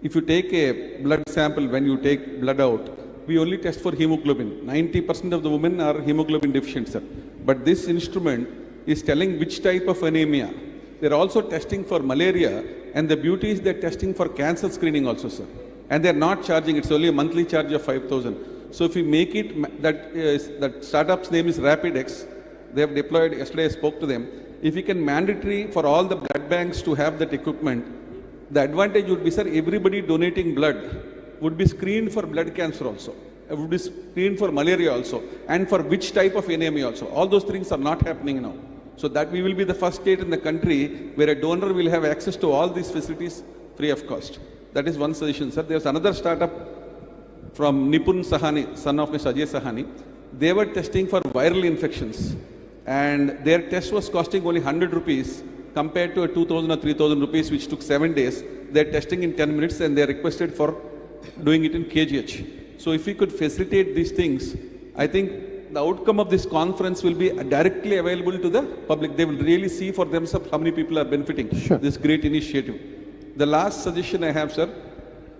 if you take a blood sample, when you take blood out, we only test for hemoglobin. 90% of the women are hemoglobin deficient, sir. But this instrument is telling which type of anemia. They're also testing for malaria, and the beauty is they're testing for cancer screening also, sir. And they're not charging, it's only a monthly charge of 5,000. So if we make it, that startup's name is RapidX, they have deployed, yesterday I spoke to them. If we can mandatory for all the blood banks to have that equipment, the advantage would be, sir, everybody donating blood would be screened for blood cancer also, would be screened for malaria also, and for which type of anemia also. All those things are not happening now. So that we will be the first state in the country where a donor will have access to all these facilities free of cost. That is one suggestion, sir. There's another startup from Nipun Sahani, son of Mr. Ajay Sahani. They were testing for viral infections, and their test was costing only 100 rupees compared to a 2,000 or 3,000 rupees, which took 7 days. They're testing in 10 minutes, and they're requested for doing it in KGH. So if we could facilitate these things, I think the outcome of this conference will be directly available to the public. They will really see for themselves how many people are benefiting this great initiative. The last suggestion I have, sir,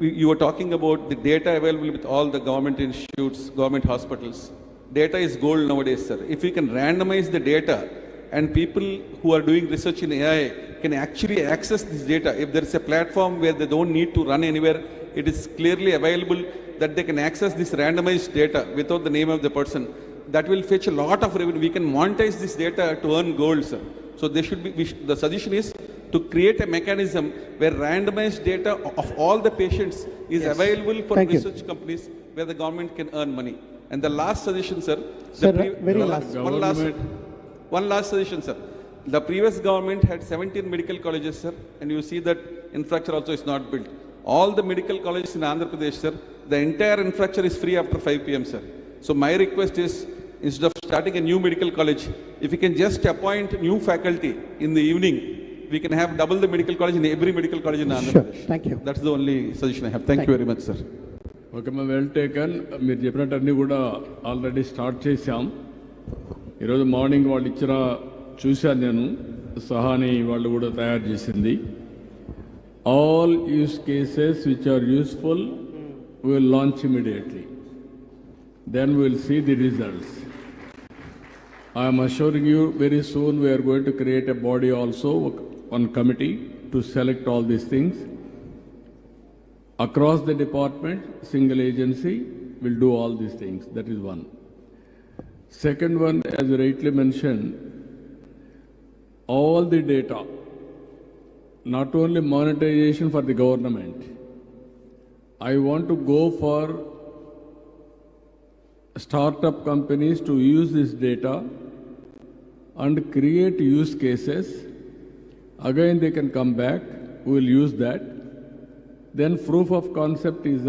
you were talking about the data available with all the government institutes, government hospitals. Data is gold nowadays, sir. If we can randomize the data and people who are doing research in AI can actually access this data, if there is a platform where they don't need to run anywhere, it is clearly available that they can access this randomized data without the name of the person. That will fetch a lot of revenue. We can monetize this data to earn gold, sir. So they should be, the suggestion is to create a mechanism where randomized data of all the patients is available for research companies where the government can earn money. And the last suggestion, sir, Sir, very last. One last suggestion, sir. The previous government had 17 medical colleges, sir, and you see that infrastructure also is not built. All the medical colleges in Andhra Pradesh, sir, the entire infrastructure is free after 5 p.m., sir. So my request is, instead of starting a new medical college, if you can just appoint new faculty in the evening, we can have double the medical college in every medical college in Andhra Pradesh. Thank you. That's the only suggestion I have. Thank you very much, sir. Okay మా well taken. మీరు చెప్పినట్టు కూడా already start చేశాం. ఈరోజు morning వాళ్ళు ఇచ్చిన చూశాను నేను, సహాని వాళ్ళు కూడా తయారు చేసింది. All use cases which are useful will launch immediately. Then we will see the results. I am assuring you very soon we are going to create a body also, one committee to select all these things. Across the department, single agency will do all these things. That is one. Second one, as you rightly mentioned, all the data, not only monetization for the government. I want to go for startup companies to use this data and create use cases. Again, they can come back, we will use that. Then proof of concept is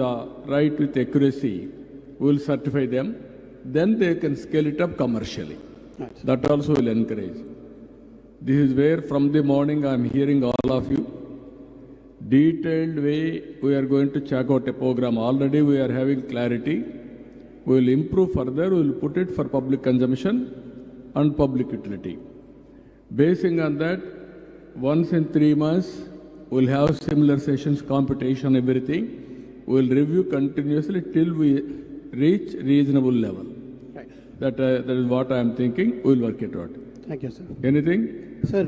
right with accuracy, we will certify them. Then they can scale it up commercially. Nice. That also will encourage. This is where from the morning I am hearing all of you. Detailed way we are going to check out a program. Already we are having clarity. We will improve further, we will put it for public consumption and public utility. Basing on that, once in 3 months, we will have similar sessions, computation, everything. We will review continuously till we reach reasonable level. Right. That is what I am thinking. We will work it out. Thank you, sir. Anything? Sir,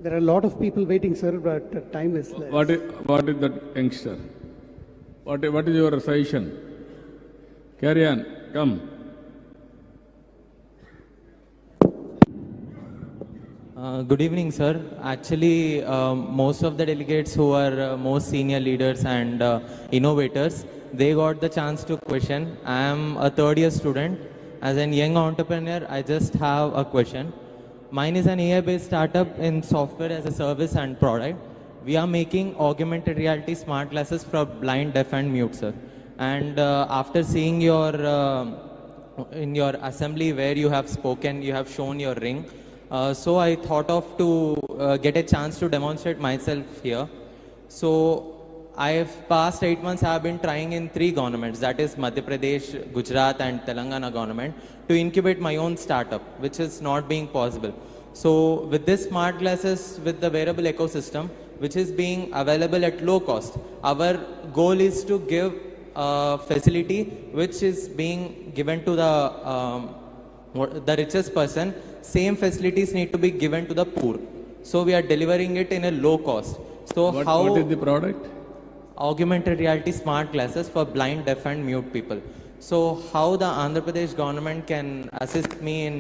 there are a lot of people waiting, sir, but time is less. What is that youngster? What is your suggestion? Carry on. Come. Good evening, sir. Actually, most of the delegates who are most senior leaders and innovators, they got the chance to question. I am a third-year student. As a young entrepreneur, I just have a question. Mine is an AI-based startup in software as a service and product. We are making augmented reality smart glasses for blind, deaf, and mute, sir. And after seeing your in your assembly where you have spoken, you have shown your ring. So I thought of to get a chance to demonstrate myself here. So I've past 8 months I have been trying in 3 governments, that is Madhya Pradesh, Gujarat and Telangana government, to incubate my own startup, which is not being possible. So with this smart glasses, with the wearable ecosystem, which is being available at low cost, our goal is to give facility which is being given to the richest person. Same facilities need to be given to the poor. So we are delivering it in a low cost. So what is the product? Augmented reality smart glasses for blind, deaf and mute people. So how the Andhra Pradesh government can assist me in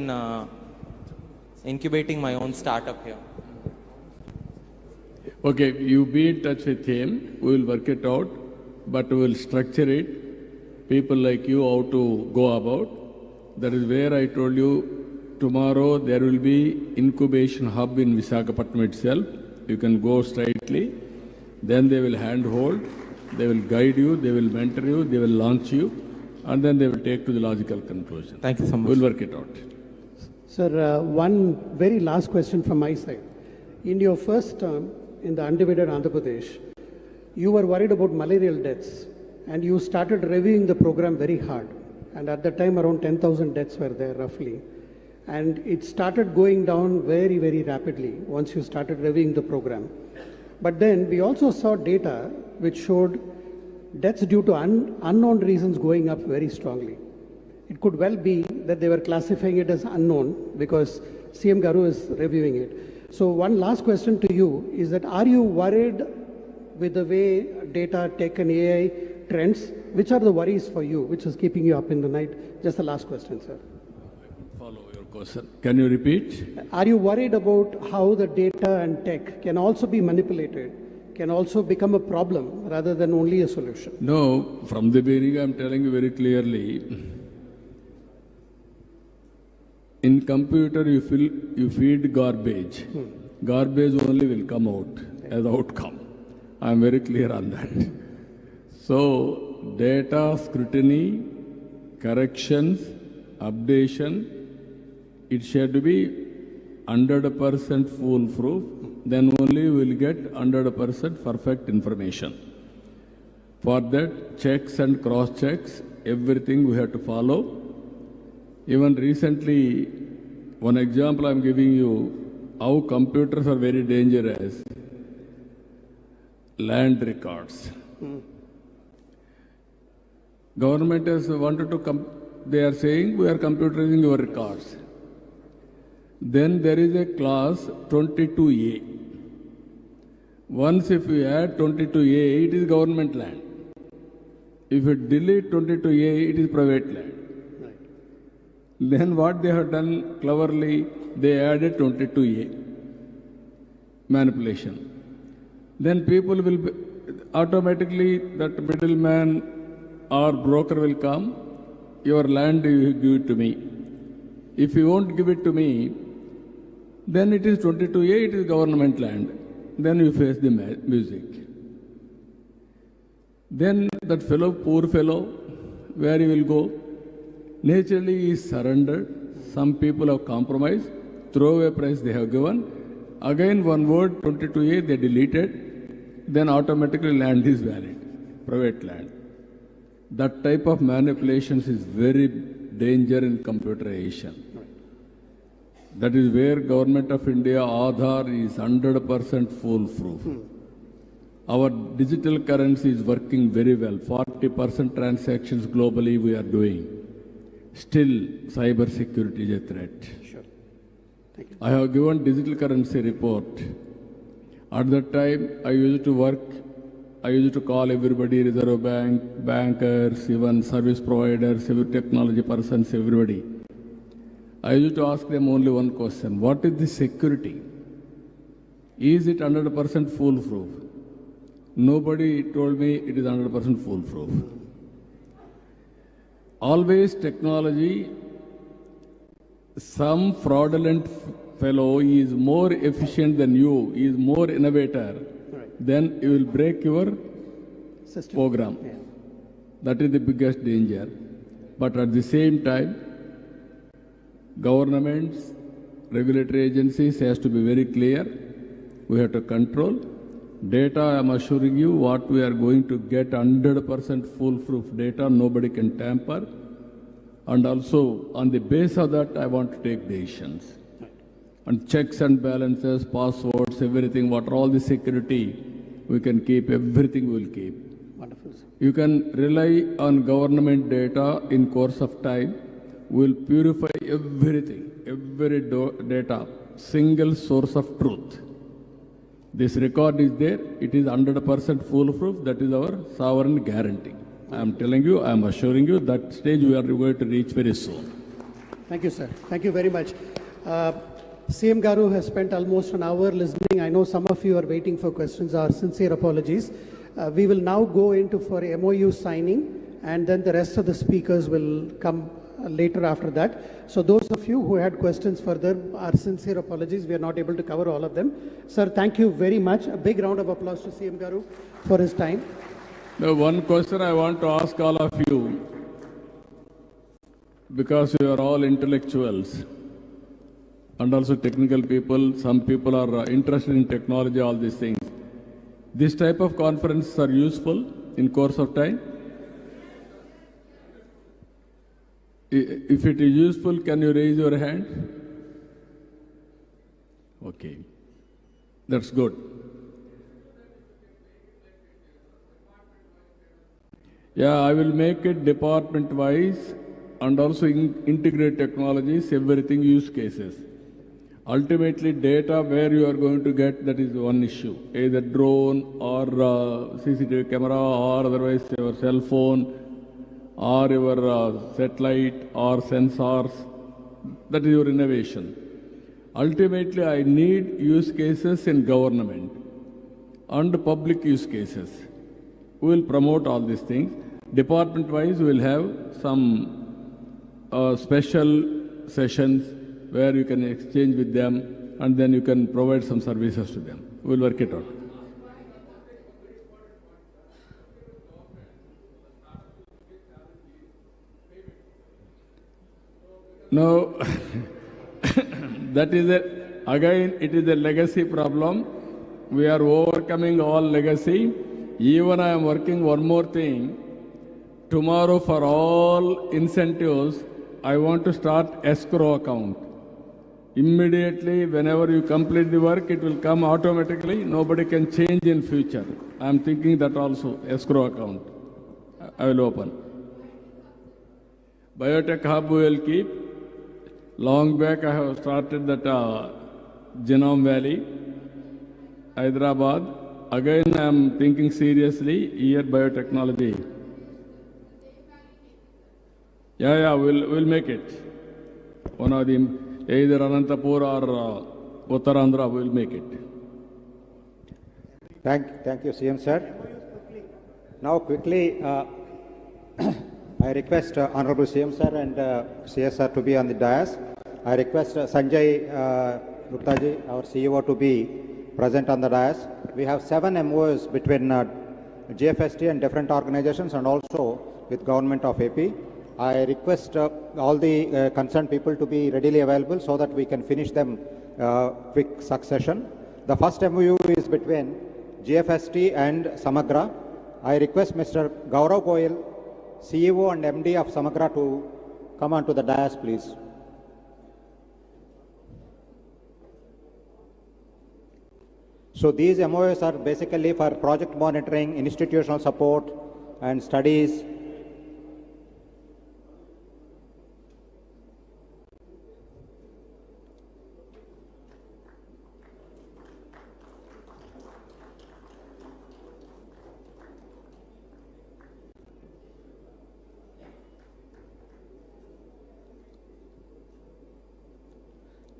incubating my own startup here? Okay, you be in touch with him. We will work it out, but we will structure it. People like you how to go about. That is where I told you tomorrow there will be incubation hub in Visakhapatnam itself. You can go straightly. Then they will handhold, they will guide you, they will mentor you, they will launch you, and then they will take to the logical conclusion. Thank you so much. We'll work it out. Sir, one very last question from my side. In your first term in the undivided Andhra Pradesh, you were worried about malarial deaths and you started reviewing the program very hard. And at that time around 10,000 deaths were there roughly. And it started going down very, very rapidly once you started reviewing the program. But then we also saw data which showed deaths due to unknown reasons going up very strongly. It could well be that they were classifying it as unknown because CM Garu is reviewing it. So one last question to you is that are you worried with the way data, tech and AI trends? Which are the worries for you, which is keeping you up in the night? Just the last question, sir. Follow your question. Can you repeat? Are you worried about how the data and tech can also be manipulated, can also become a problem rather than only a solution? No, from the beginning I am telling you very clearly, In computer, you feed garbage. Garbage only will come out as outcome. I am very clear on that. So, data scrutiny, corrections, updation, it should be 100% foolproof. Then only we will get 100% perfect information. For that, checks and cross-checks, everything we have to follow. Even recently, one example I am giving you, how computers are very dangerous. Land records. Government has wanted to, they are saying we are computerizing your records. Then there is a clause 22A. Once if you add 22A, it is government land. If you delete 22A, it is private land. Then what they have done cleverly, they added 22A. Manipulation. Then people will be, automatically that middleman or broker will come, your land you give it to me. If you won't give it to me, then it is 22A, it is government land. Then you face the music. Then that fellow, poor fellow, where he will go? Naturally he is surrendered. Some people have compromised, throwaway price they have given. Again one word, 22A, they deleted. Then automatically land is valid, private land. That type of manipulations is very dangerous in computerization. That is where Government of India Aadhaar is 100% foolproof. Our digital currency is working very well. 40% transactions globally we are doing. Still, cyber security is a threat. Sure. Thank you. I have given digital currency report. At that time, I used to call everybody, Reserve Bank, bankers, even service providers, even technology persons, everybody. I used to ask them only one question. What is the security? Is it 100% foolproof? Nobody told me it is 100% foolproof. Always technology, some fraudulent fellow is more efficient than you, is more innovator, then you will break your system program. Yeah. That is the biggest danger. But at the same time, governments, regulatory agencies has to be very clear. We have to control. Data, I am assuring you, what we are going to get 100% foolproof data, nobody can tamper. And also, on the basis of that, I want to take decisions. And checks and balances, passwords, everything, what are all the security, we can keep, everything we will keep. Wonderful, sir. You can rely on government data in course of time. We will purify everything, every data, single source of truth. This record is there, it is 100% foolproof, that is our sovereign guarantee. I am telling you, I am assuring you, that stage we are going to reach very soon. Thank you, sir. Thank you very much. CM Garu has spent almost an hour listening. I know some of you are waiting for questions. Our sincere apologies. We will now go into for MOU signing, and then the rest of the speakers will come later after that. So those of you who had questions further, our sincere apologies. We are not able to cover all of them. Sir, thank you very much. A big round of applause to CM Garu for his time. Now, one question I want to ask all of you, because you are all intellectuals and also technical people, some people are interested in technology, all these things. This type of conferences are useful in course of time. If it is useful, can you raise your hand? Okay, that's good. Yeah, I will make it department-wise and also integrate technologies, everything use cases. Ultimately, data where you are going to get, that is one issue. Either drone or CCTV camera or otherwise your cell phone or your satellite or sensors. That is your innovation. Ultimately, I need use cases in government and public use cases. We will promote all these things. Department-wise, we will have some special sessions where you can exchange with them and then you can provide some services to them. We'll work it out. No, that is again, it is a legacy problem. We are overcoming all legacy. Even I am working one more thing. Tomorrow for all incentives, I want to start escrow account. Immediately, whenever you complete the work, it will come automatically. Nobody can change in future. I am thinking that also, escrow account. I will open. Biotech hub we will keep. Long back I have started that Genome Valley, Hyderabad. Again I am thinking seriously, here biotechnology. Yeah, we'll make it. One of them, either Anantapur or Uttarandhra will make it. Thank you, CM sir. Now quickly, I request Honorable CM sir and CS sir to be on the dais. I request Sanjay Gupta ji, our CEO, to be present on the dais. We have 7 MOUs between GFST and different organizations and also with Government of AP. I request all the concerned people to be readily available so that we can finish them quick succession. The first MOU is between GFST and Samagra. I request Mr. Gaurav Goyal, CEO and MD of Samagra, to come onto the dais, please. So these MOUs are basically for project monitoring, institutional support and studies.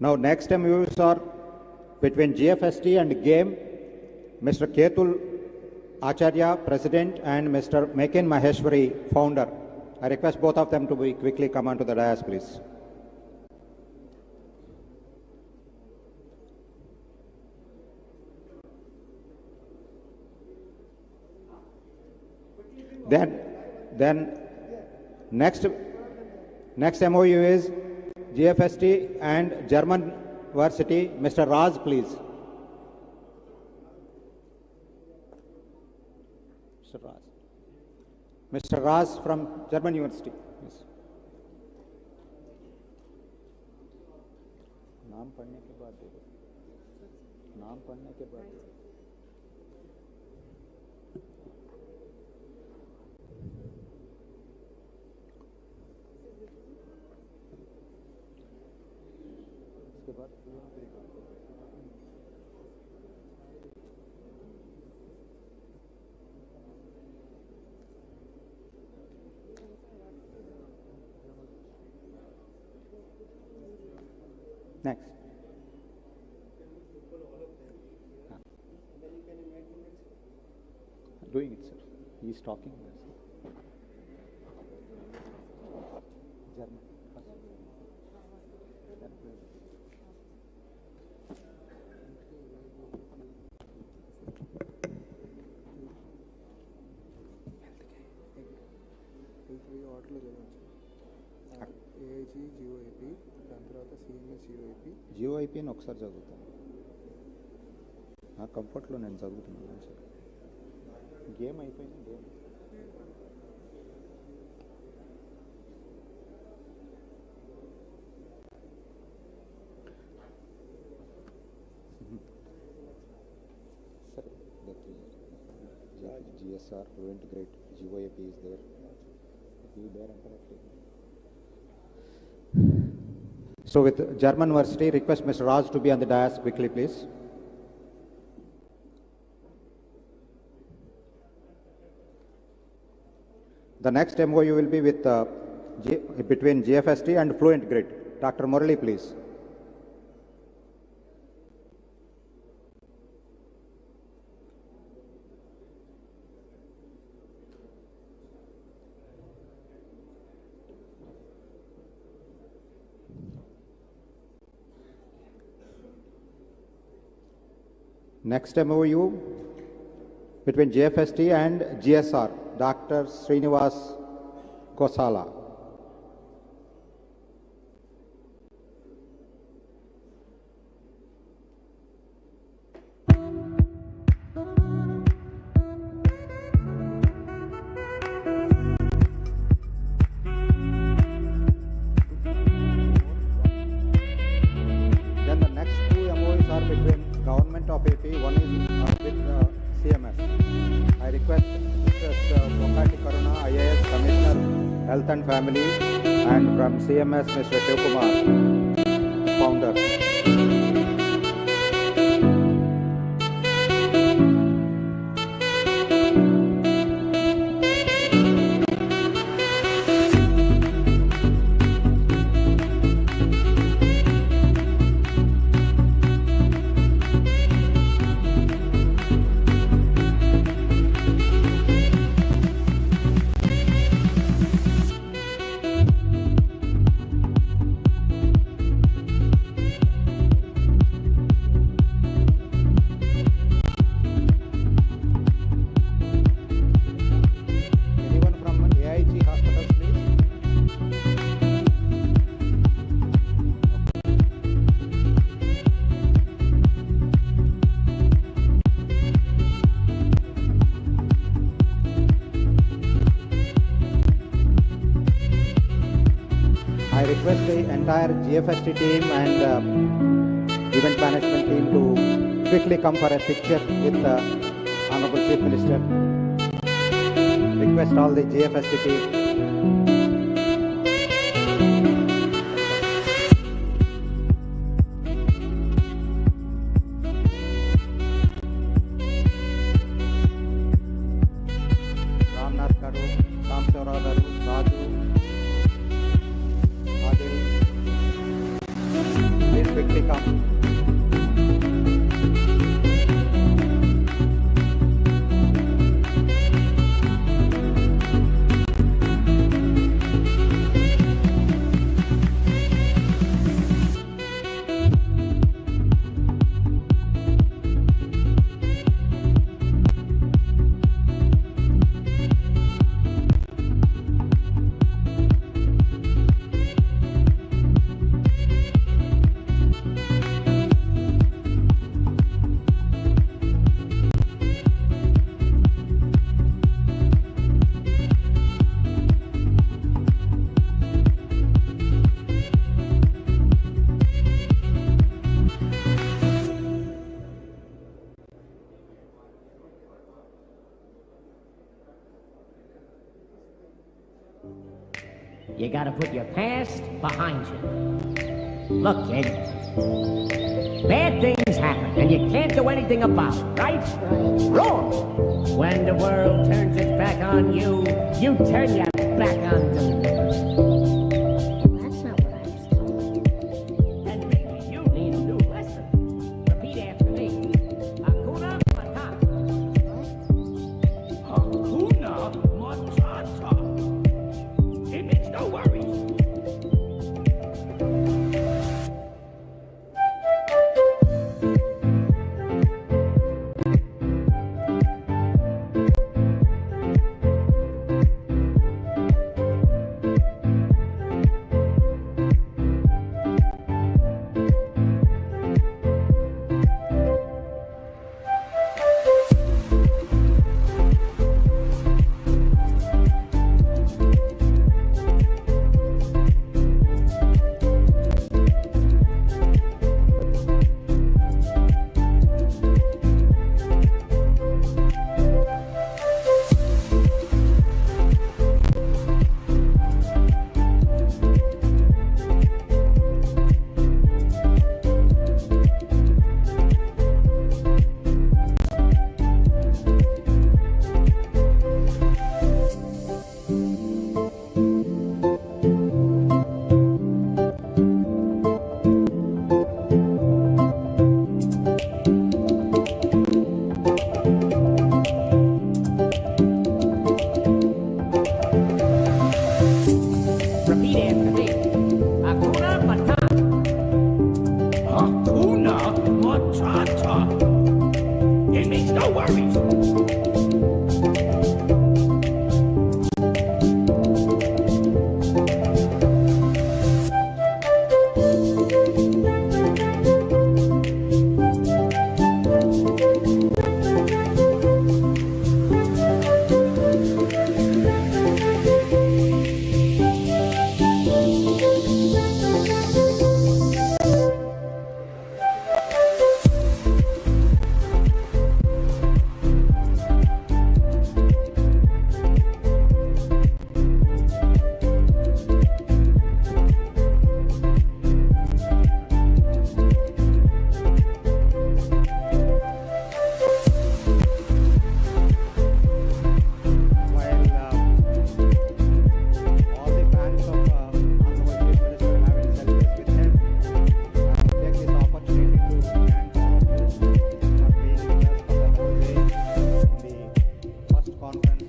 Now next MOUs are between GFST and GAME, Mr. Ketul Acharya, President, and Mr. Mekin Maheshwari, Founder. I request both of them to be quickly come onto the dais, please. Then next MOU is GFST and German University. Mr. Raz, please. Mr. Raz. Mr. Raz from German University. Yes. नाम पढ़ने के बाद दे दो. नाम पढ़ने के बाद. Next. Doing it, sir. He is talking. German. GOIP అని ఒకసారి చదువుతాను. నా కంఫర్ట్లో నేను చదువుతున్నాను సార్. గేమ్ అయిపోయింది. Game GSR, Fluent Great, GOIP is there. Be there interactive. So with German University, request Mr. Raj to be on the dais quickly, please. The next MOU will be with between GFST and Fluent Grid. Dr. Murali, please. Next MOU between JFST and GSR, Dr. Srinivas Gosala. Then the next two MOUs are between Government of AP, one is with CMS. I request Mr. Bongati Karuna, IAS Commissioner, Health and Family, and from CMS, Mr. Shivkumar, Founder. Anyone from AIG Hospitals, please? I request the entire GFST team and event management team to quickly come for a picture with the Honorable Chief Minister. Request all the GFST team. Ramnath Garu, Samsara Garu, Raju, Adil. Please quickly come. You gotta put your past behind you. Look, kid, bad things happen, and you can't do anything about it, right? Wrong! When the world turns its back on you, you turn your back on them. That's not what I was told. And maybe you need a new lesson. Repeat after me. Hakuna Matata. Hakuna Matata. Image, no worries.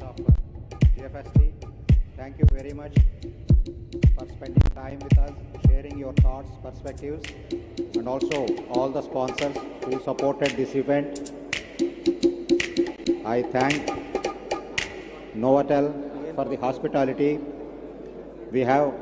of GFST. Thank you very much for spending time with us, sharing your thoughts, perspectives, and also all the sponsors who supported this event. I thank Novotel for the hospitality. We have